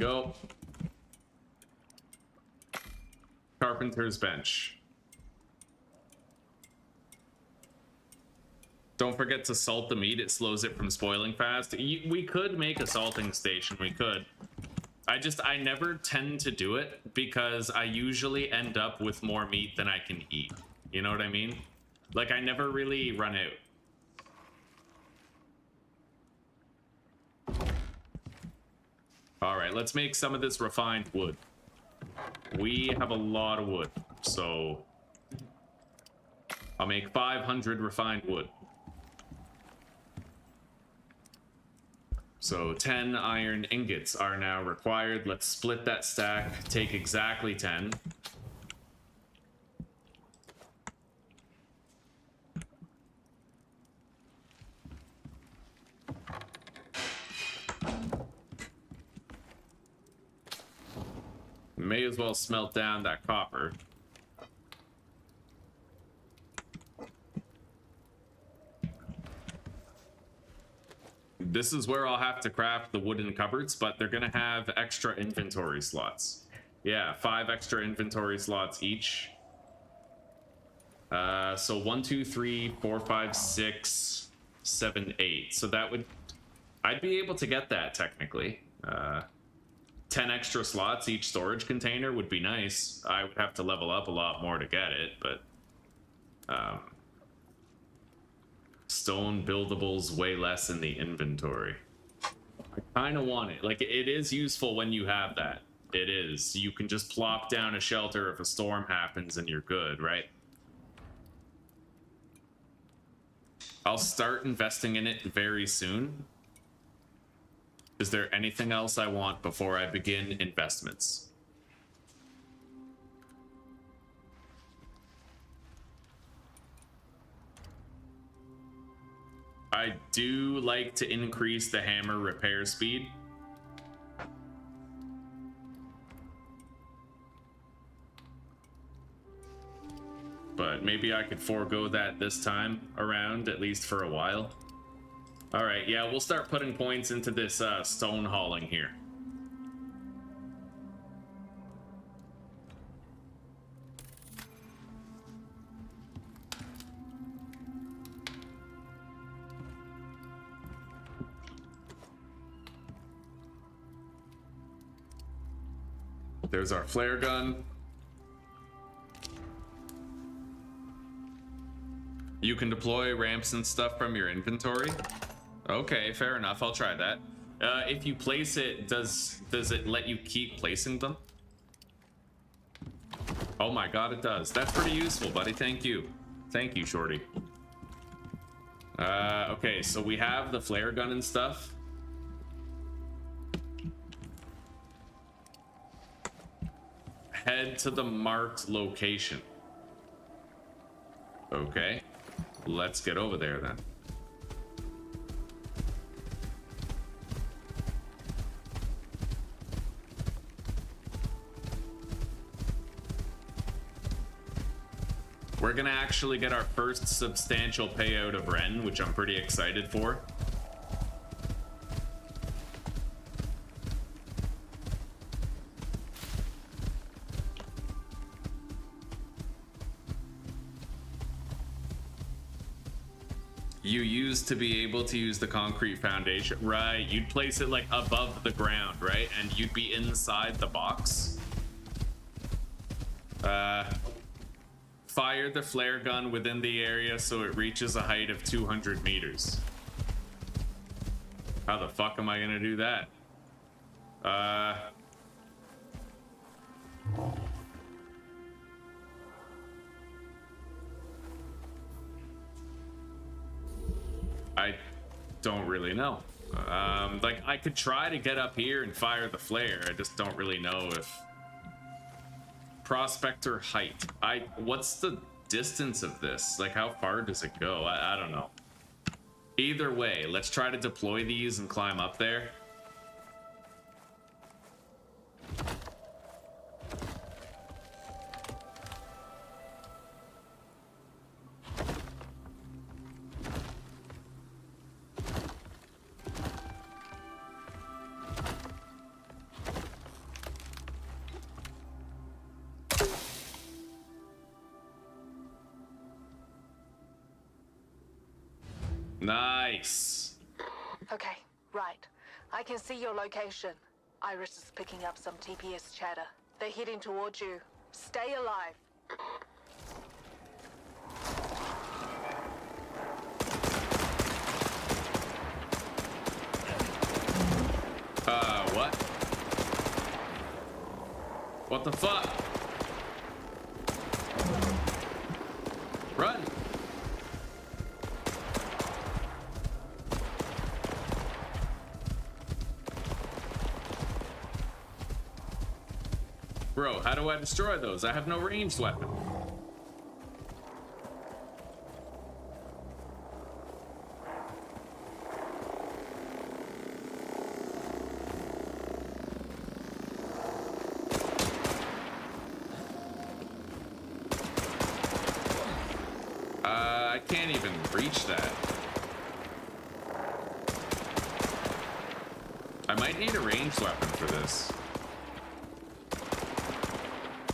go. Carpenter's bench. Don't forget to salt the meat. It slows it from spoiling fast. We could make a salting station. We could. I never tend to do it because I usually end up with more meat than I can eat. You know what I mean? Like, I never really run out. All right, let's make some of this refined wood. We have a lot of wood, so I'll make 500 refined wood. So 10 iron ingots are now required. Let's split that stack, take exactly 10. May as well smelt down that copper. This is where I'll have to craft the wooden cupboards, but they're gonna have extra inventory slots. Yeah, 5 extra inventory slots each. So 1, 2, 3, 4, 5, 6, 7, 8. So that would... I'd be able to get that, technically. 10 extra slots each storage container would be nice. I would have to level up a lot more to get it, but... stone buildables way less in the inventory. I kind of want it. Like, it is useful when you have that. It is. You can just plop down a shelter if a storm happens and you're good, right? I'll start investing in it very soon. Is there anything else I want before I begin investments? I do like to increase the hammer repair speed. But maybe I could forego that this time around, at least for a while. All right, yeah, we'll start putting points into this stone hauling here. There's our flare gun. You can deploy ramps and stuff from your inventory. Okay, fair enough. I'll try that. If you place it, does it let you keep placing them? Oh my god, it does. That's pretty useful, buddy. Thank you. Thank you, Shorty. Okay, so we have the flare gun and stuff. Head to the marked location. Okay, let's get over there then. We're gonna actually get our first substantial payout of Ren, which I'm pretty excited for. You used to be able to use the concrete foundation, right? You'd place it like above the ground, right? And you'd be inside the box. Fire the flare gun within the area so it reaches a height of 200 meters. How the fuck am I gonna do that? I don't really know. Like, I could try to get up here and fire the flare. I just don't really know if... Prospector height. What's the distance of this? Like, how far does it go? I don't know. Either way, let's try to deploy these and climb up there. Nice. Okay, right. I can see your location. Iris is picking up some TPS chatter. They're heading towards you. Stay alive. What? What the fuck? Run! Bro, how do I destroy those? I have no ranged weapon. I can't even reach that. I might need a ranged weapon for this.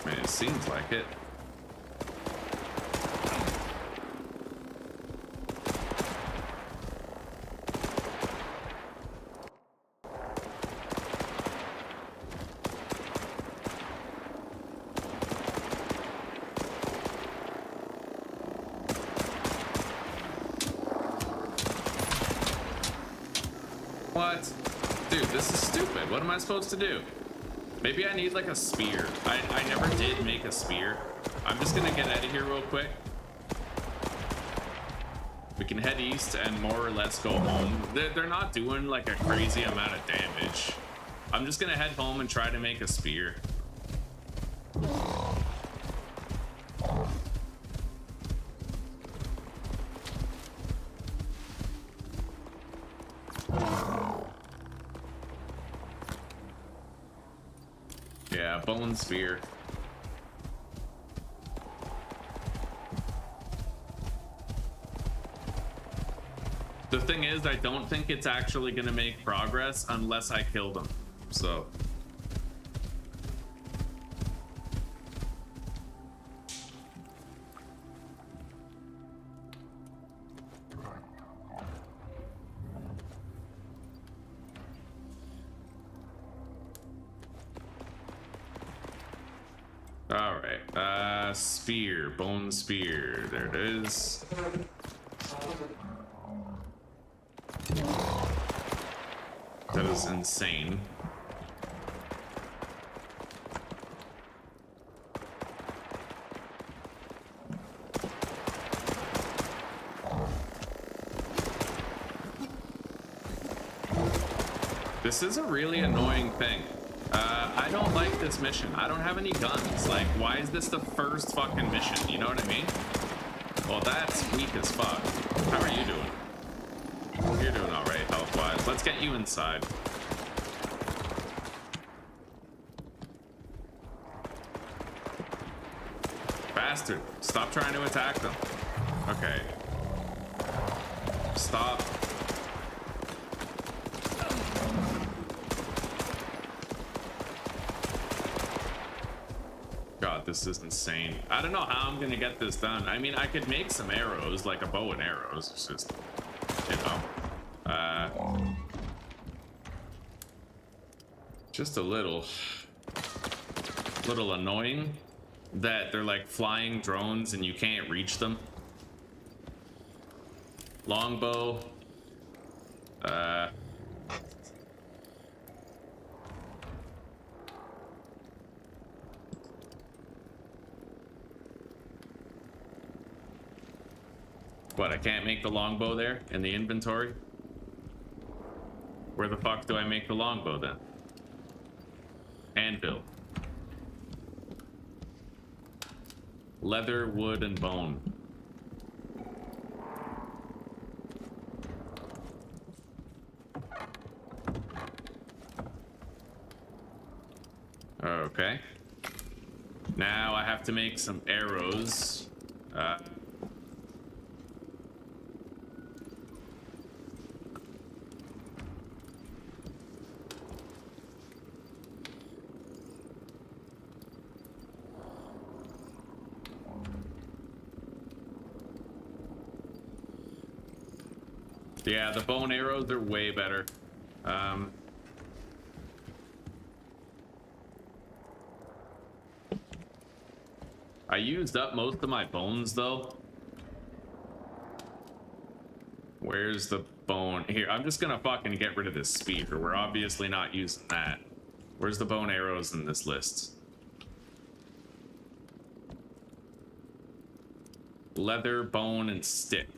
I mean, it seems like it. What? Dude, this is stupid. What am I supposed to do? Maybe I need like a spear. I never did make a spear. I'm just gonna get out of here real quick. We can head east and more or less go home. They're not doing like a crazy amount of damage. I'm just gonna head home and try to make a spear. Yeah, bone spear. The thing is, I don't think it's actually gonna make progress unless I kill them. So. All right, spear, bone spear, there it is. That is insane. This is a really annoying thing. I don't like this mission. I don't have any guns. Like, why is this the first fucking mission? You know what I mean? Well, that's weak as fuck. How are you doing? You're doing all right health-wise. Let's get you inside. Bastard. Stop trying to attack them. Okay. Stop. God, this is insane. I don't know how I'm gonna get this done. I mean, I could make some arrows, like a bow and arrows. It's just, you know, just a little annoying that they're like flying drones and you can't reach them. Longbow. What, I can't make the longbow there in the inventory? Where the fuck do I make the longbow then? Anvil. Leather, wood, and bone. Okay. Now I have to make some arrows. Yeah, the bone arrows are way better. I used up most of my bones though. Where's the bone? Here, I'm just gonna fucking get rid of this spear. We're obviously not using that. Where's the bone arrows in this list? Leather, bone, and stick.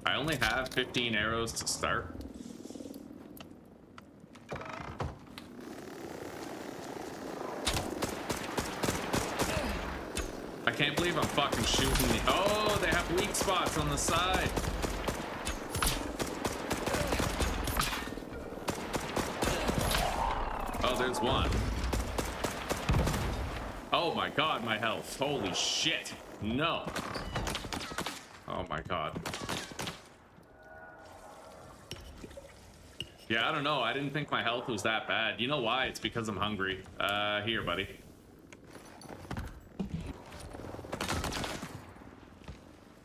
I only have 15 arrows to start. I can't believe I'm fucking shooting the... Oh, they have weak spots on the side. Oh, there's one. Oh my god, my health. Holy shit. No. Oh my god. Yeah, I don't know. I didn't think my health was that bad. You know why? It's because I'm hungry. Here, buddy.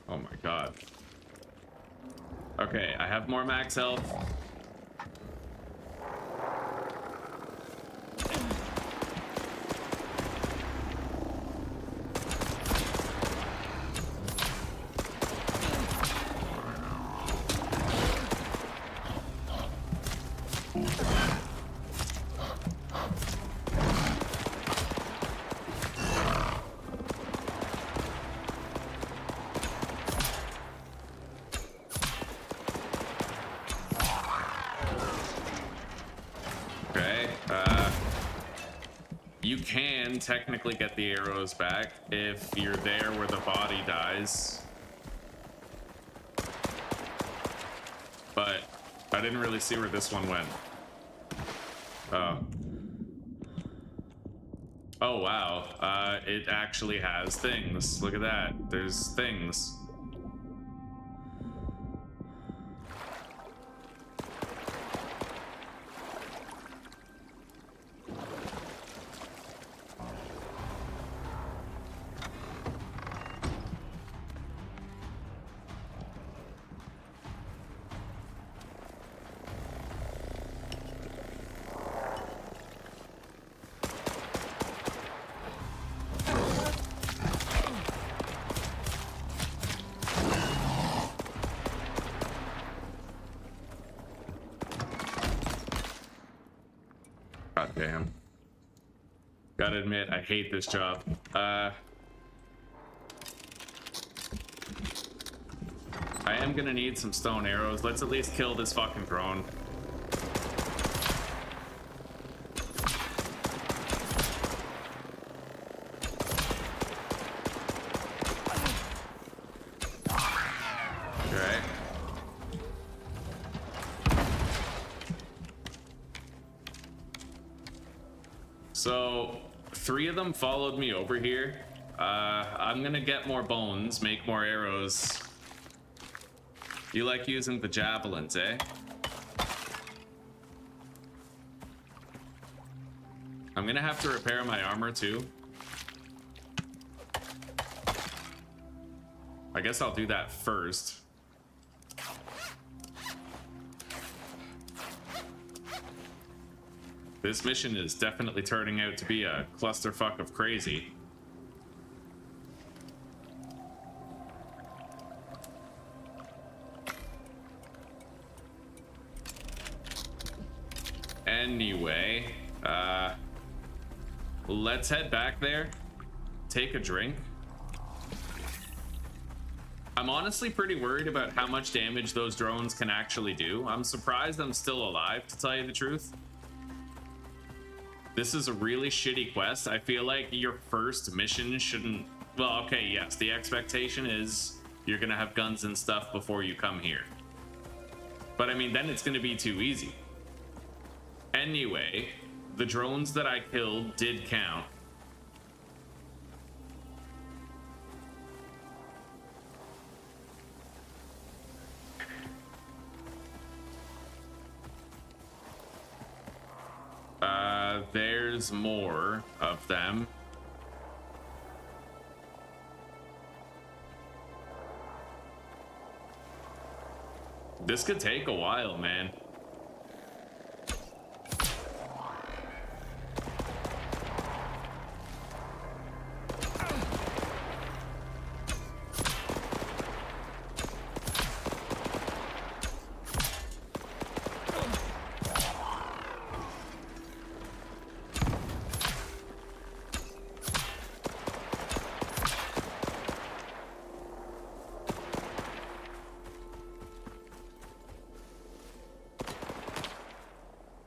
Oh my god. Okay, I have more max health. You can technically get the arrows back if you're there where the body dies. But I didn't really see where this one went. Oh. Oh, wow. It actually has things. Look at that. There's things. God damn. Gotta admit, I hate this job. I am gonna need some stone arrows. Let's at least kill this fucking drone. Okay. So, 3 of them followed me over here. I'm gonna get more bones, make more arrows. You like using the javelins, eh? I'm gonna have to repair my armor too. I guess I'll do that first. This mission is definitely turning out to be a clusterfuck of crazy. Anyway, let's head back there, take a drink. I'm honestly pretty worried about how much damage those drones can actually do. I'm surprised I'm still alive, to tell you the truth. This is a really shitty quest. I feel like your first mission shouldn't... Well, okay, yes, the expectation is you're gonna have guns and stuff before you come here. But I mean, then it's gonna be too easy. Anyway, the drones that I killed did count. there's more of them. This could take a while, man.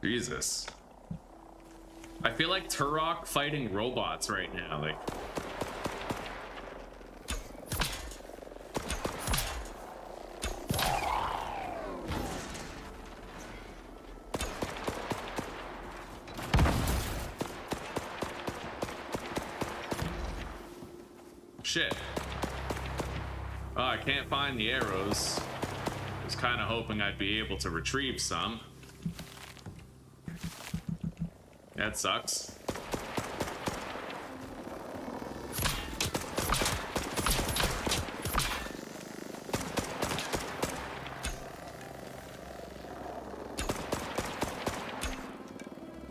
Jesus. I feel like Turok fighting robots right now, like. Shit. Oh, I can't find the arrows. I was kind of hoping I'd be able to retrieve some. That sucks.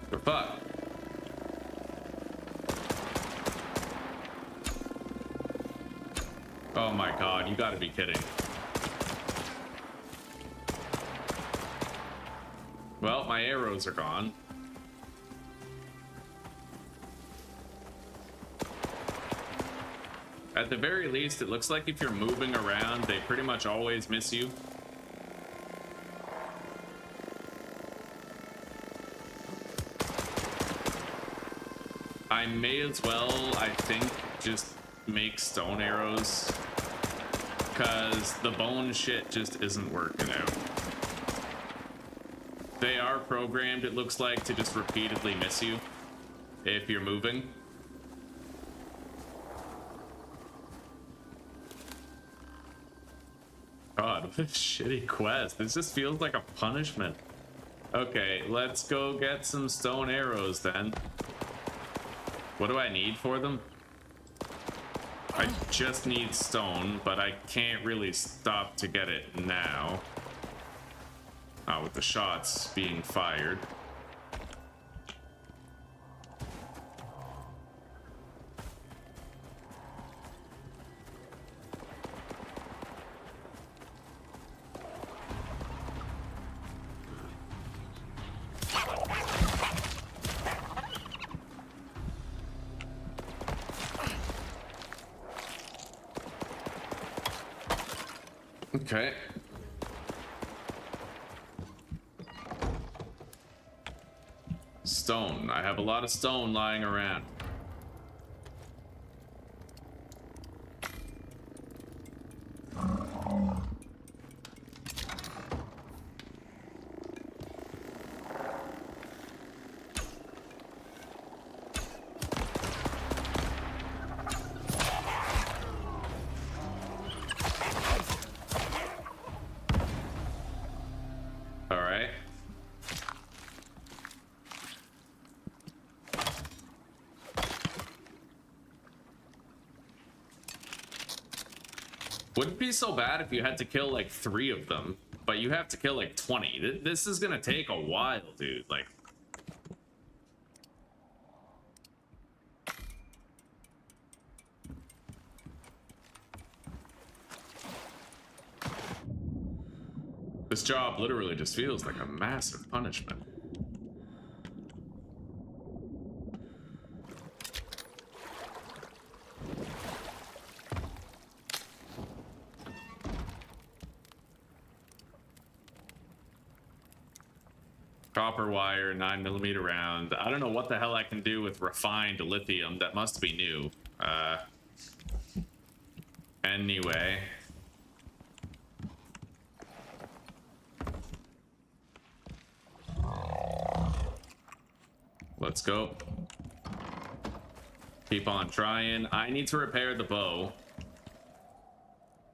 The fuck? Oh my god, you gotta be kidding. Well, my arrows are gone. At the very least, it looks like if you're moving around, they pretty much always miss you. I may as well, I think, just make stone arrows, because the bone shit just isn't working out. They are programmed, it looks like, to just repeatedly miss you if you're moving. God, what a shitty quest. This just feels like a punishment. Okay, let's go get some stone arrows then. What do I need for them? I just need stone, but I can't really stop to get it now. Oh, with the shots being fired. Okay. Stone. I have a lot of stone lying around. Wouldn't be so bad if you had to kill like 3 of them, but you have to kill like 20. This is gonna take a while, dude. Like, this job literally just feels like a massive punishment. Copper wire, 9mm round. I don't know what the hell I can do with refined lithium. That must be new. Anyway. Let's go. Keep on trying. I need to repair the bow.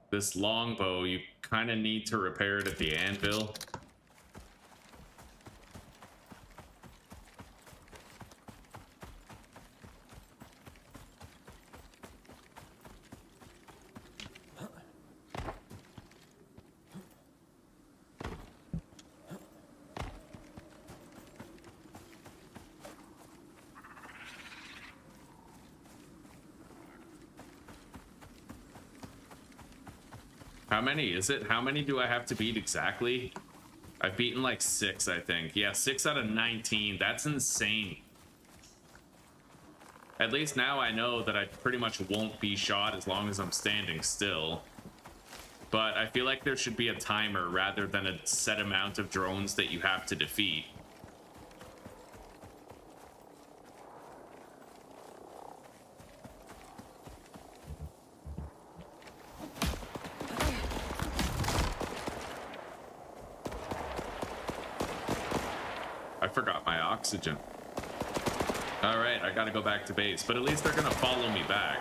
This long bow, you kind of need to repair it at the anvil. How many is it? How many do I have to beat exactly? I've beaten like 6, I think. Yeah, 6 out of 19. That's insane. At least now I know that I pretty much won't be shot as long as I'm standing still. But I feel like there should be a timer rather than a set amount of drones that you have to defeat. I forgot my oxygen. All right, I gotta go back to base, but at least they're gonna follow me back.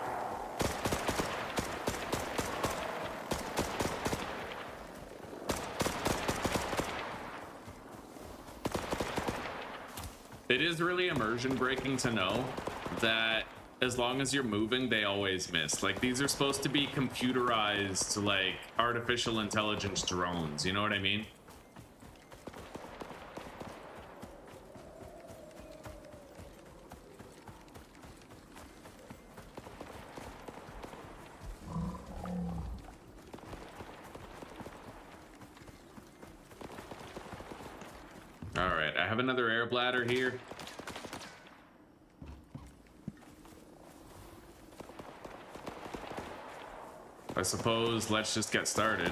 It is really immersion breaking to know that as long as you're moving, they always miss. Like, these are supposed to be computerized, like, artificial intelligence drones, you know what I mean? All right, I have another air bladder here. I suppose let's just get started.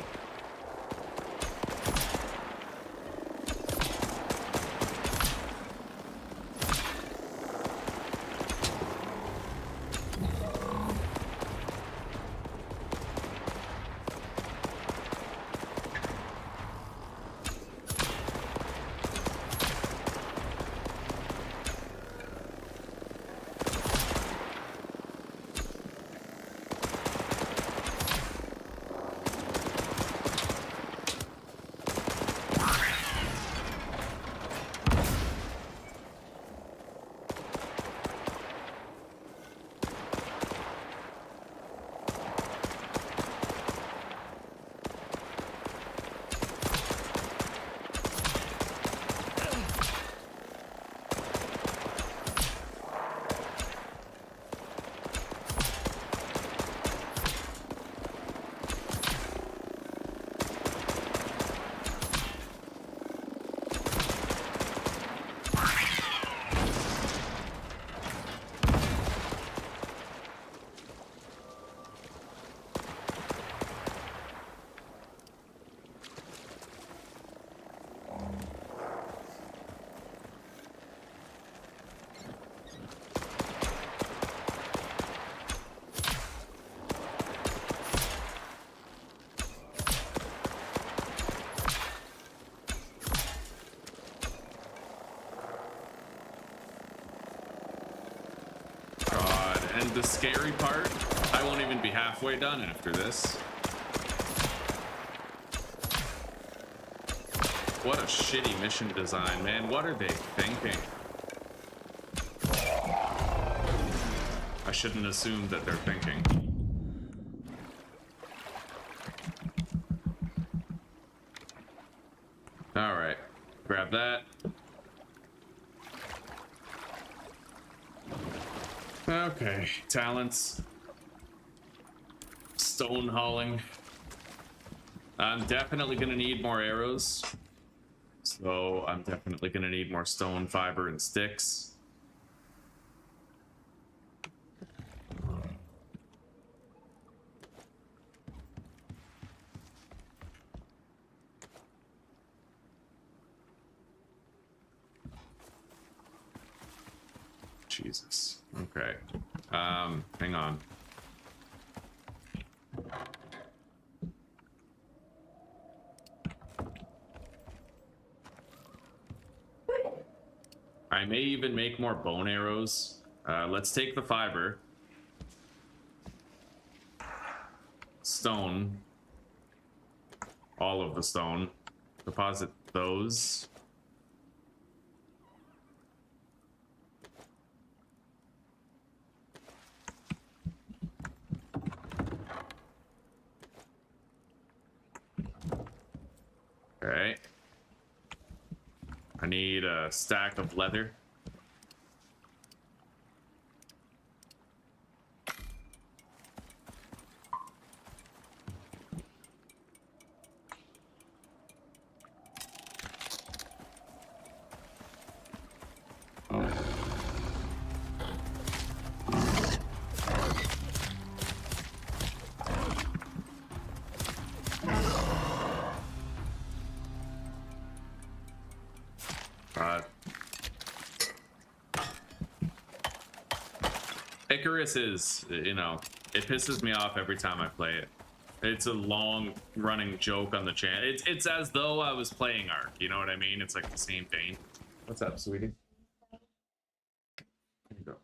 And the scary part, I won't even be halfway done after this. What a shitty mission design, man. What are they thinking? I shouldn't assume that they're thinking. All right, grab that. Okay, talents. Stone hauling. I'm definitely gonna need more arrows. So I'm definitely gonna need more stone, fiber, and sticks. Jesus. Okay. Hang on. I may even make more bone arrows. Let's take the fiber. Stone. All of the stone. Deposit those. Okay. I need a stack of leather. Icarus is, you know, it pisses me off every time I play it. It's a long running joke on the channel. It's as though I was playing Ark, you know what I mean? It's like the same vein. What's up, sweetie? There you go.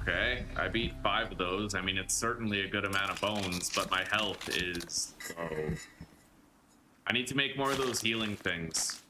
Okay, I beat 5 of those. I mean, it's certainly a good amount of bones, but my health is low. I need to make more of those healing things.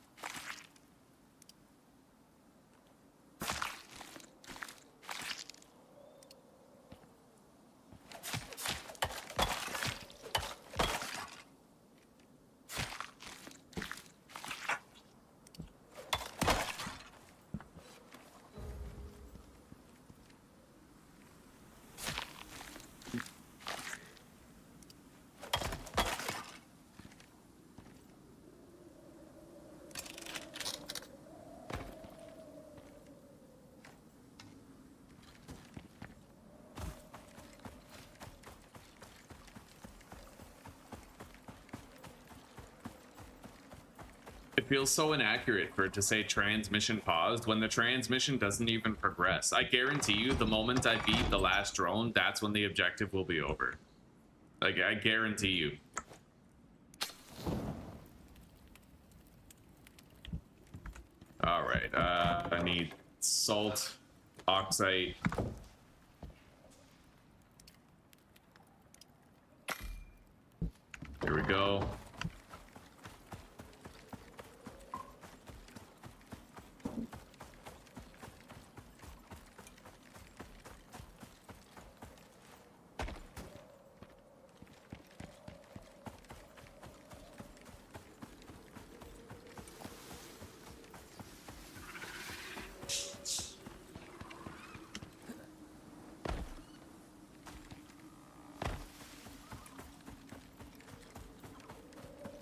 It feels so inaccurate for it to say transmission paused when the transmission doesn't even progress. I guarantee you, the moment I beat the last drone, that's when the objective will be over. Like, I guarantee you. Alright, I need salt, oxide. Here we go.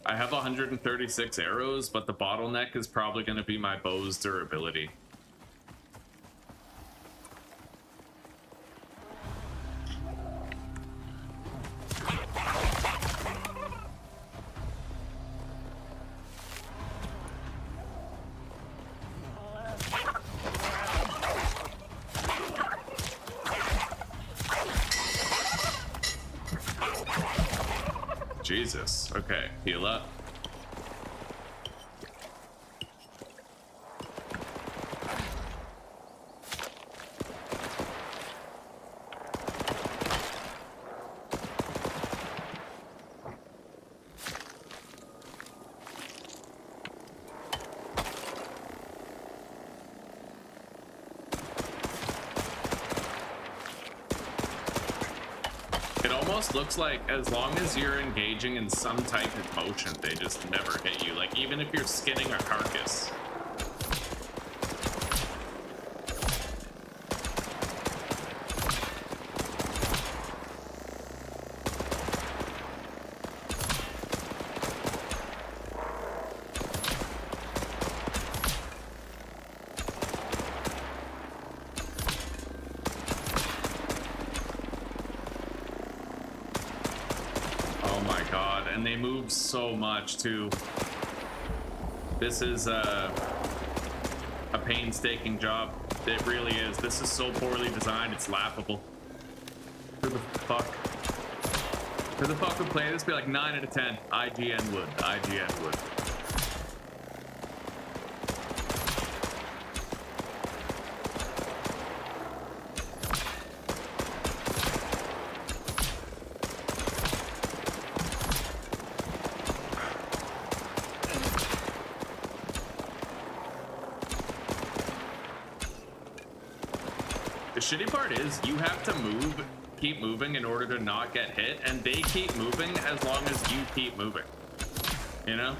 I have 136 arrows, but the bottleneck is probably going to be my bow's durability. Jesus. Okay, heal up. Looks like as long as you're engaging in some type of motion, they just never hit you. Like, even if you're skinning a carcass. So much too. This is a painstaking job. It really is. This is so poorly designed, it's laughable. Who the fuck? Who the fuck would play this? Be like 9 out of 10. IGN would. IGN would. Shitty part is you have to keep moving in order to not get hit, and they keep moving as long as you keep moving, you know?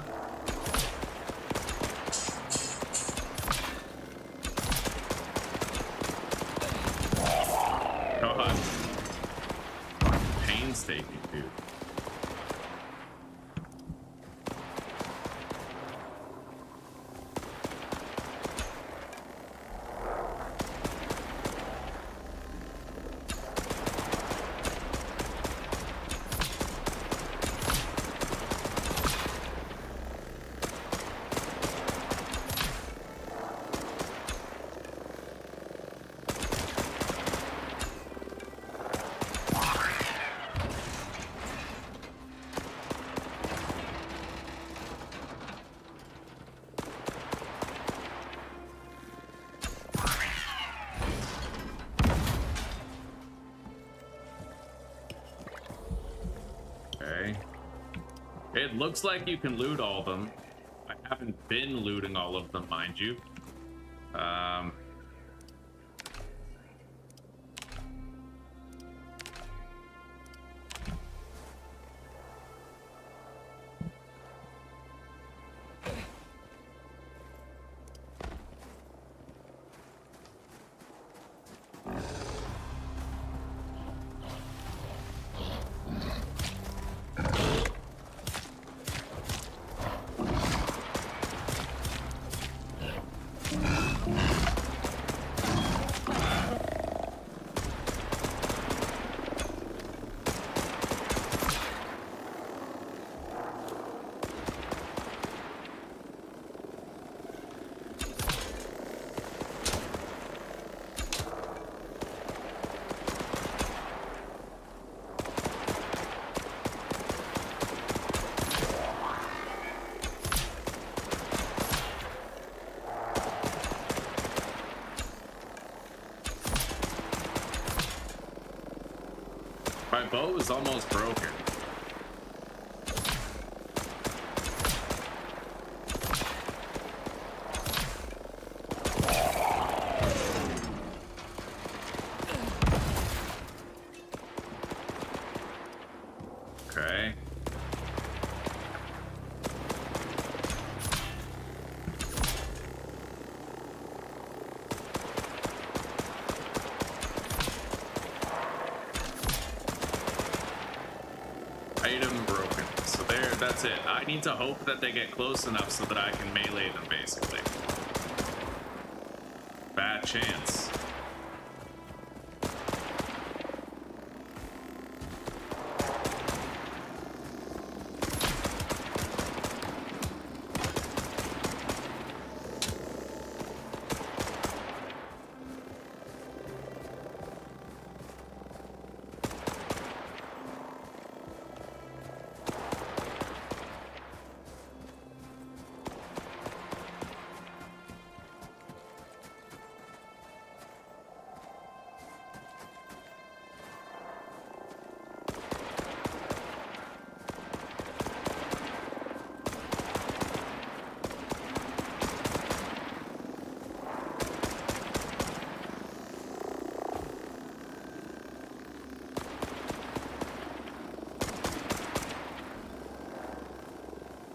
God. Painstaking, dude. Okay. It looks like you can loot all of them. I haven't been looting all of them, mind you. My bow is almost broken. Okay. Item broken. So there, that's it. I need to hope that they get close enough so that I can melee them, basically. Bad chance.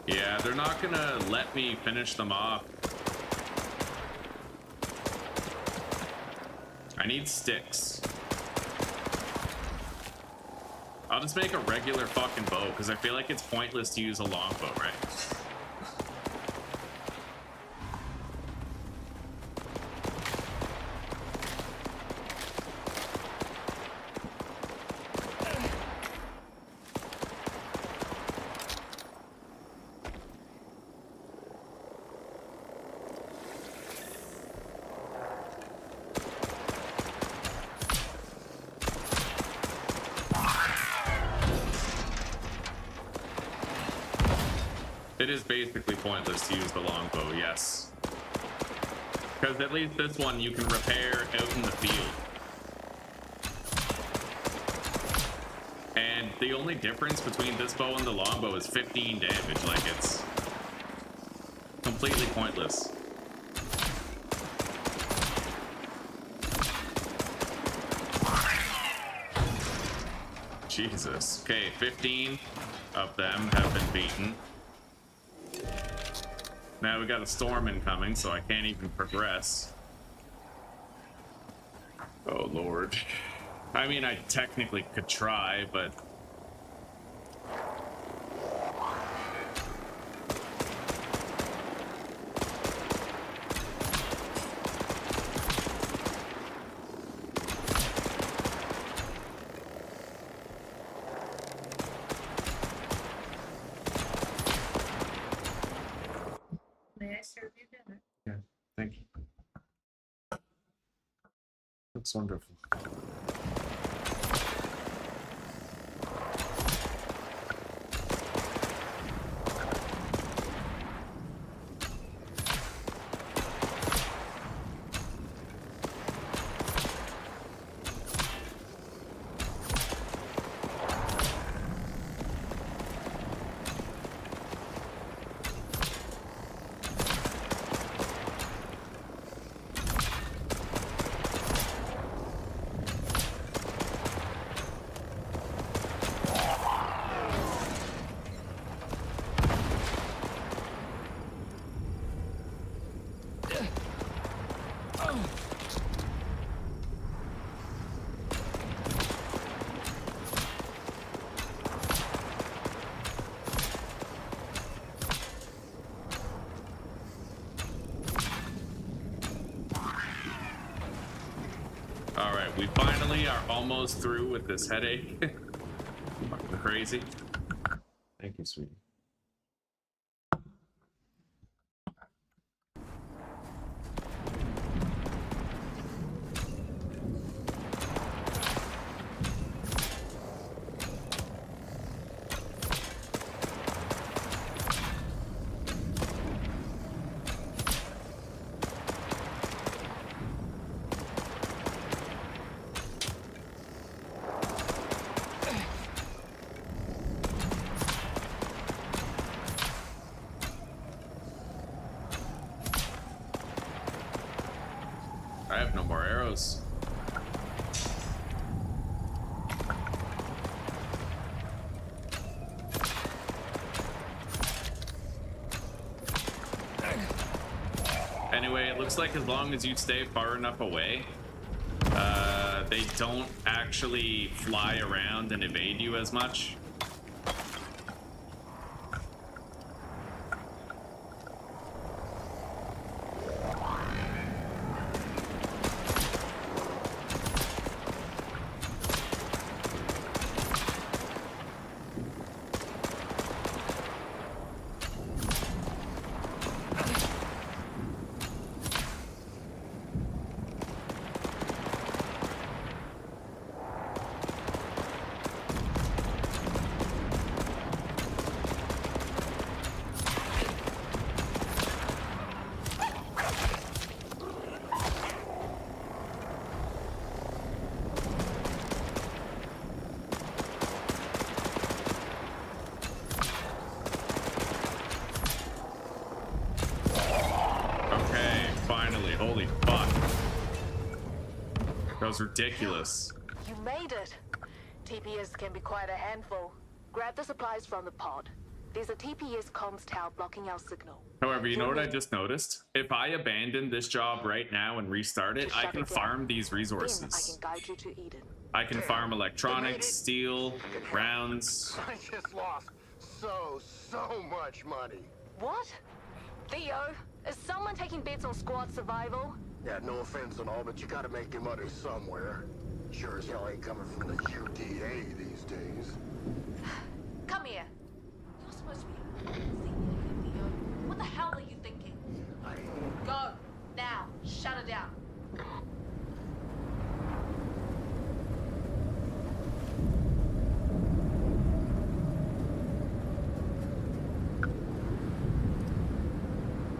Yeah, they're not gonna let me finish them off. I need sticks. I'll just make a regular fucking bow, because I feel like it's pointless to use a longbow, right? It is basically pointless to use the longbow, yes. Because at least this one you can repair out in the field. And the only difference between this bow and the longbow is 15 damage. Like, it's completely pointless. Jesus. Okay, 15 of them have been beaten. Now we got a storm incoming, so I can't even progress. Oh, Lord. I mean, I technically could try, but... May I serve you dinner? Yeah, thank you. Looks wonderful. finally are almost through with this headache. Fucking crazy. Thank you, sweetie. I have no more arrows. Anyway, it looks like as long as you stay far enough away, they don't actually fly around and evade you as much. Holy fuck. That was ridiculous. You made it. TPS can be quite a handful. Grab the supplies from the pod. There's a TPS comms tower blocking our signal. However, you know what I just noticed? If I abandon this job right now and restart it, I can farm these resources. Then I can guide you to Eden. I can farm electronics, steel, rounds. I just lost so much money. What? Theo, is someone taking bets on squad survival? Yeah, no offense and all, but you gotta make your money somewhere. Sure as hell ain't coming from the UDA these days. Come here. You're supposed to be a senior here, Theo. What the hell are you thinking? Go. Now. Shut it down.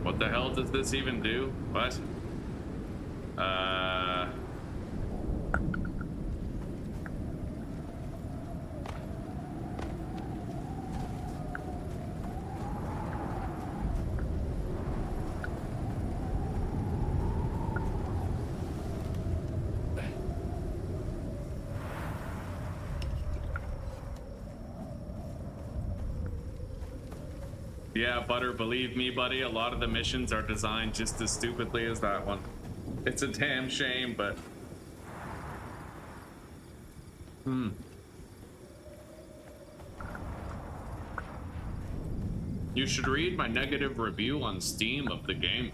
What the hell does this even do? What? Yeah, Butter, believe me, buddy, a lot of the missions are designed just as stupidly as that one. It's a damn shame, but... You should read my negative review on Steam of the game.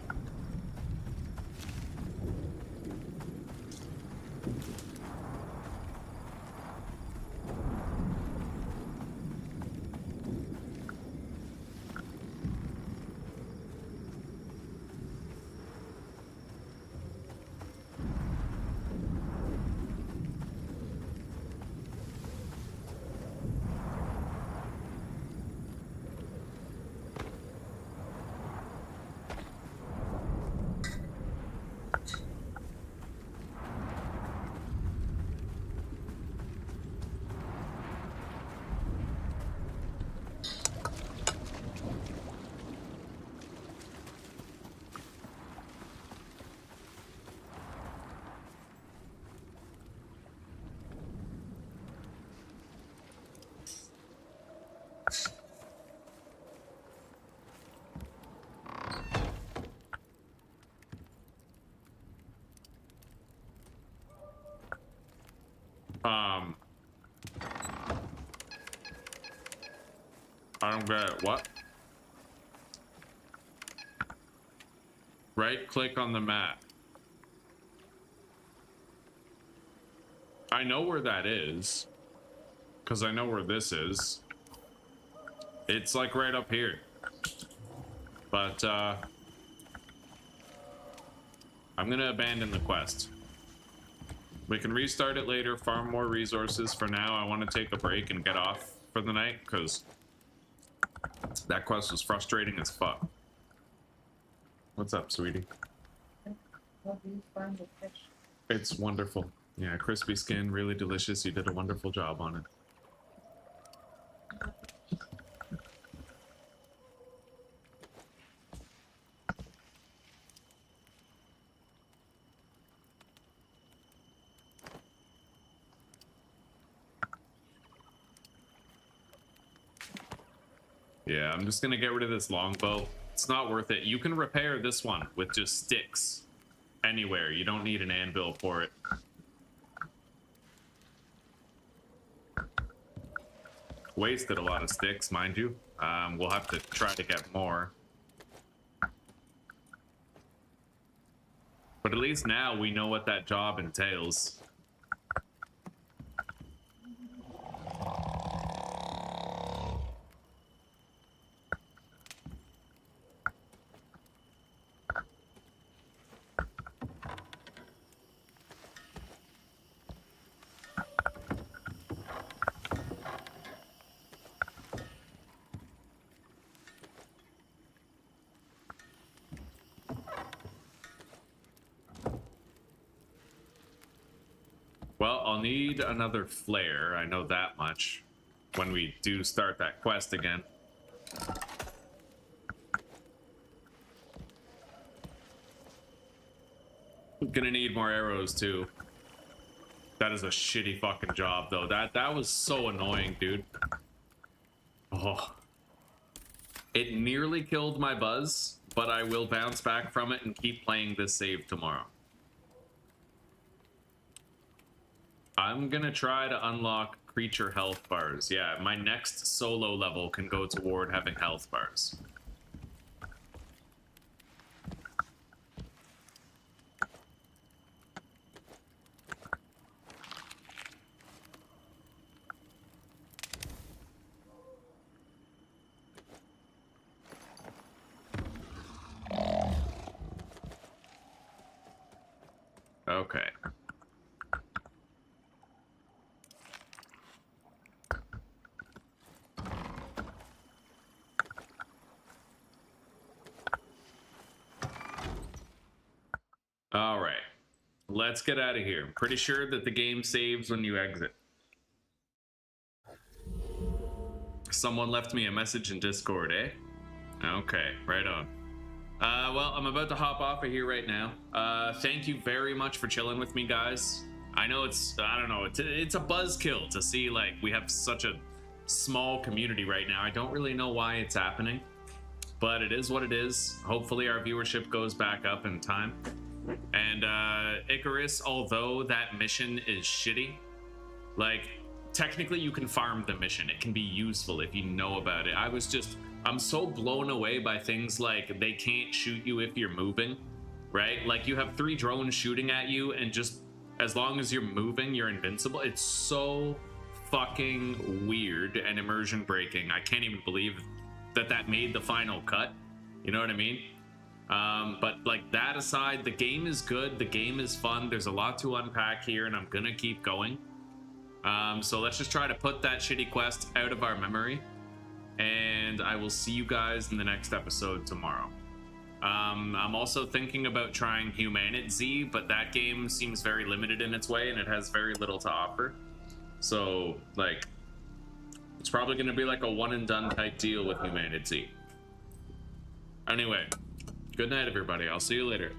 I don't get it. What? Right click on the map. I know where that is. Because I know where this is. It's like right up here. But, I'm gonna abandon the quest. We can restart it later, farm more resources. For now, I want to take a break and get off for the night, because that quest was frustrating as fuck. What's up, sweetie? How do you find the fish? It's wonderful. Yeah, crispy skin, really delicious. You did a wonderful job on it. Yeah, I'm just gonna get rid of this longbow. It's not worth it. You can repair this one with just sticks anywhere. You don't need an anvil for it. Wasted a lot of sticks, mind you. We'll have to try to get more. But at least now we know what that job entails. Well, I'll need another flare, I know that much, when we do start that quest again. I'm gonna need more arrows too. That is a shitty fucking job though. That was so annoying, dude. Oh. It nearly killed my buzz, but I will bounce back from it and keep playing this save tomorrow. I'm gonna try to unlock creature health bars. Yeah, my next solo level can go toward having health bars. Okay. All right, let's get out of here. I'm pretty sure that the game saves when you exit. Someone left me a message in Discord, eh? Okay, right on. Well, I'm about to hop off of here right now. Thank you very much for chilling with me, guys. I know it's, I don't know, it's a buzzkill to see, like, we have such a small community right now. I don't really know why it's happening, but it is what it is. Hopefully our viewership goes back up in time. And Icarus, although that mission is shitty, like, technically you can farm the mission. It can be useful if you know about it. I'm so blown away by things like they can't shoot you if you're moving, right? Like, you have 3 drones shooting at you, and just as long as you're moving, you're invincible. It's so fucking weird and immersion breaking. I can't even believe that made the final cut. You know what I mean? But like, that aside, the game is good, the game is fun, there's a lot to unpack here, and I'm gonna keep going. So let's just try to put that shitty quest out of our memory, and I will see you guys in the next episode tomorrow. I'm also thinking about trying Humanity, but that game seems very limited in its way, and it has very little to offer. So, like, it's probably gonna be like a one and done type deal with Humanity. Anyway, good night, everybody. I'll see you later.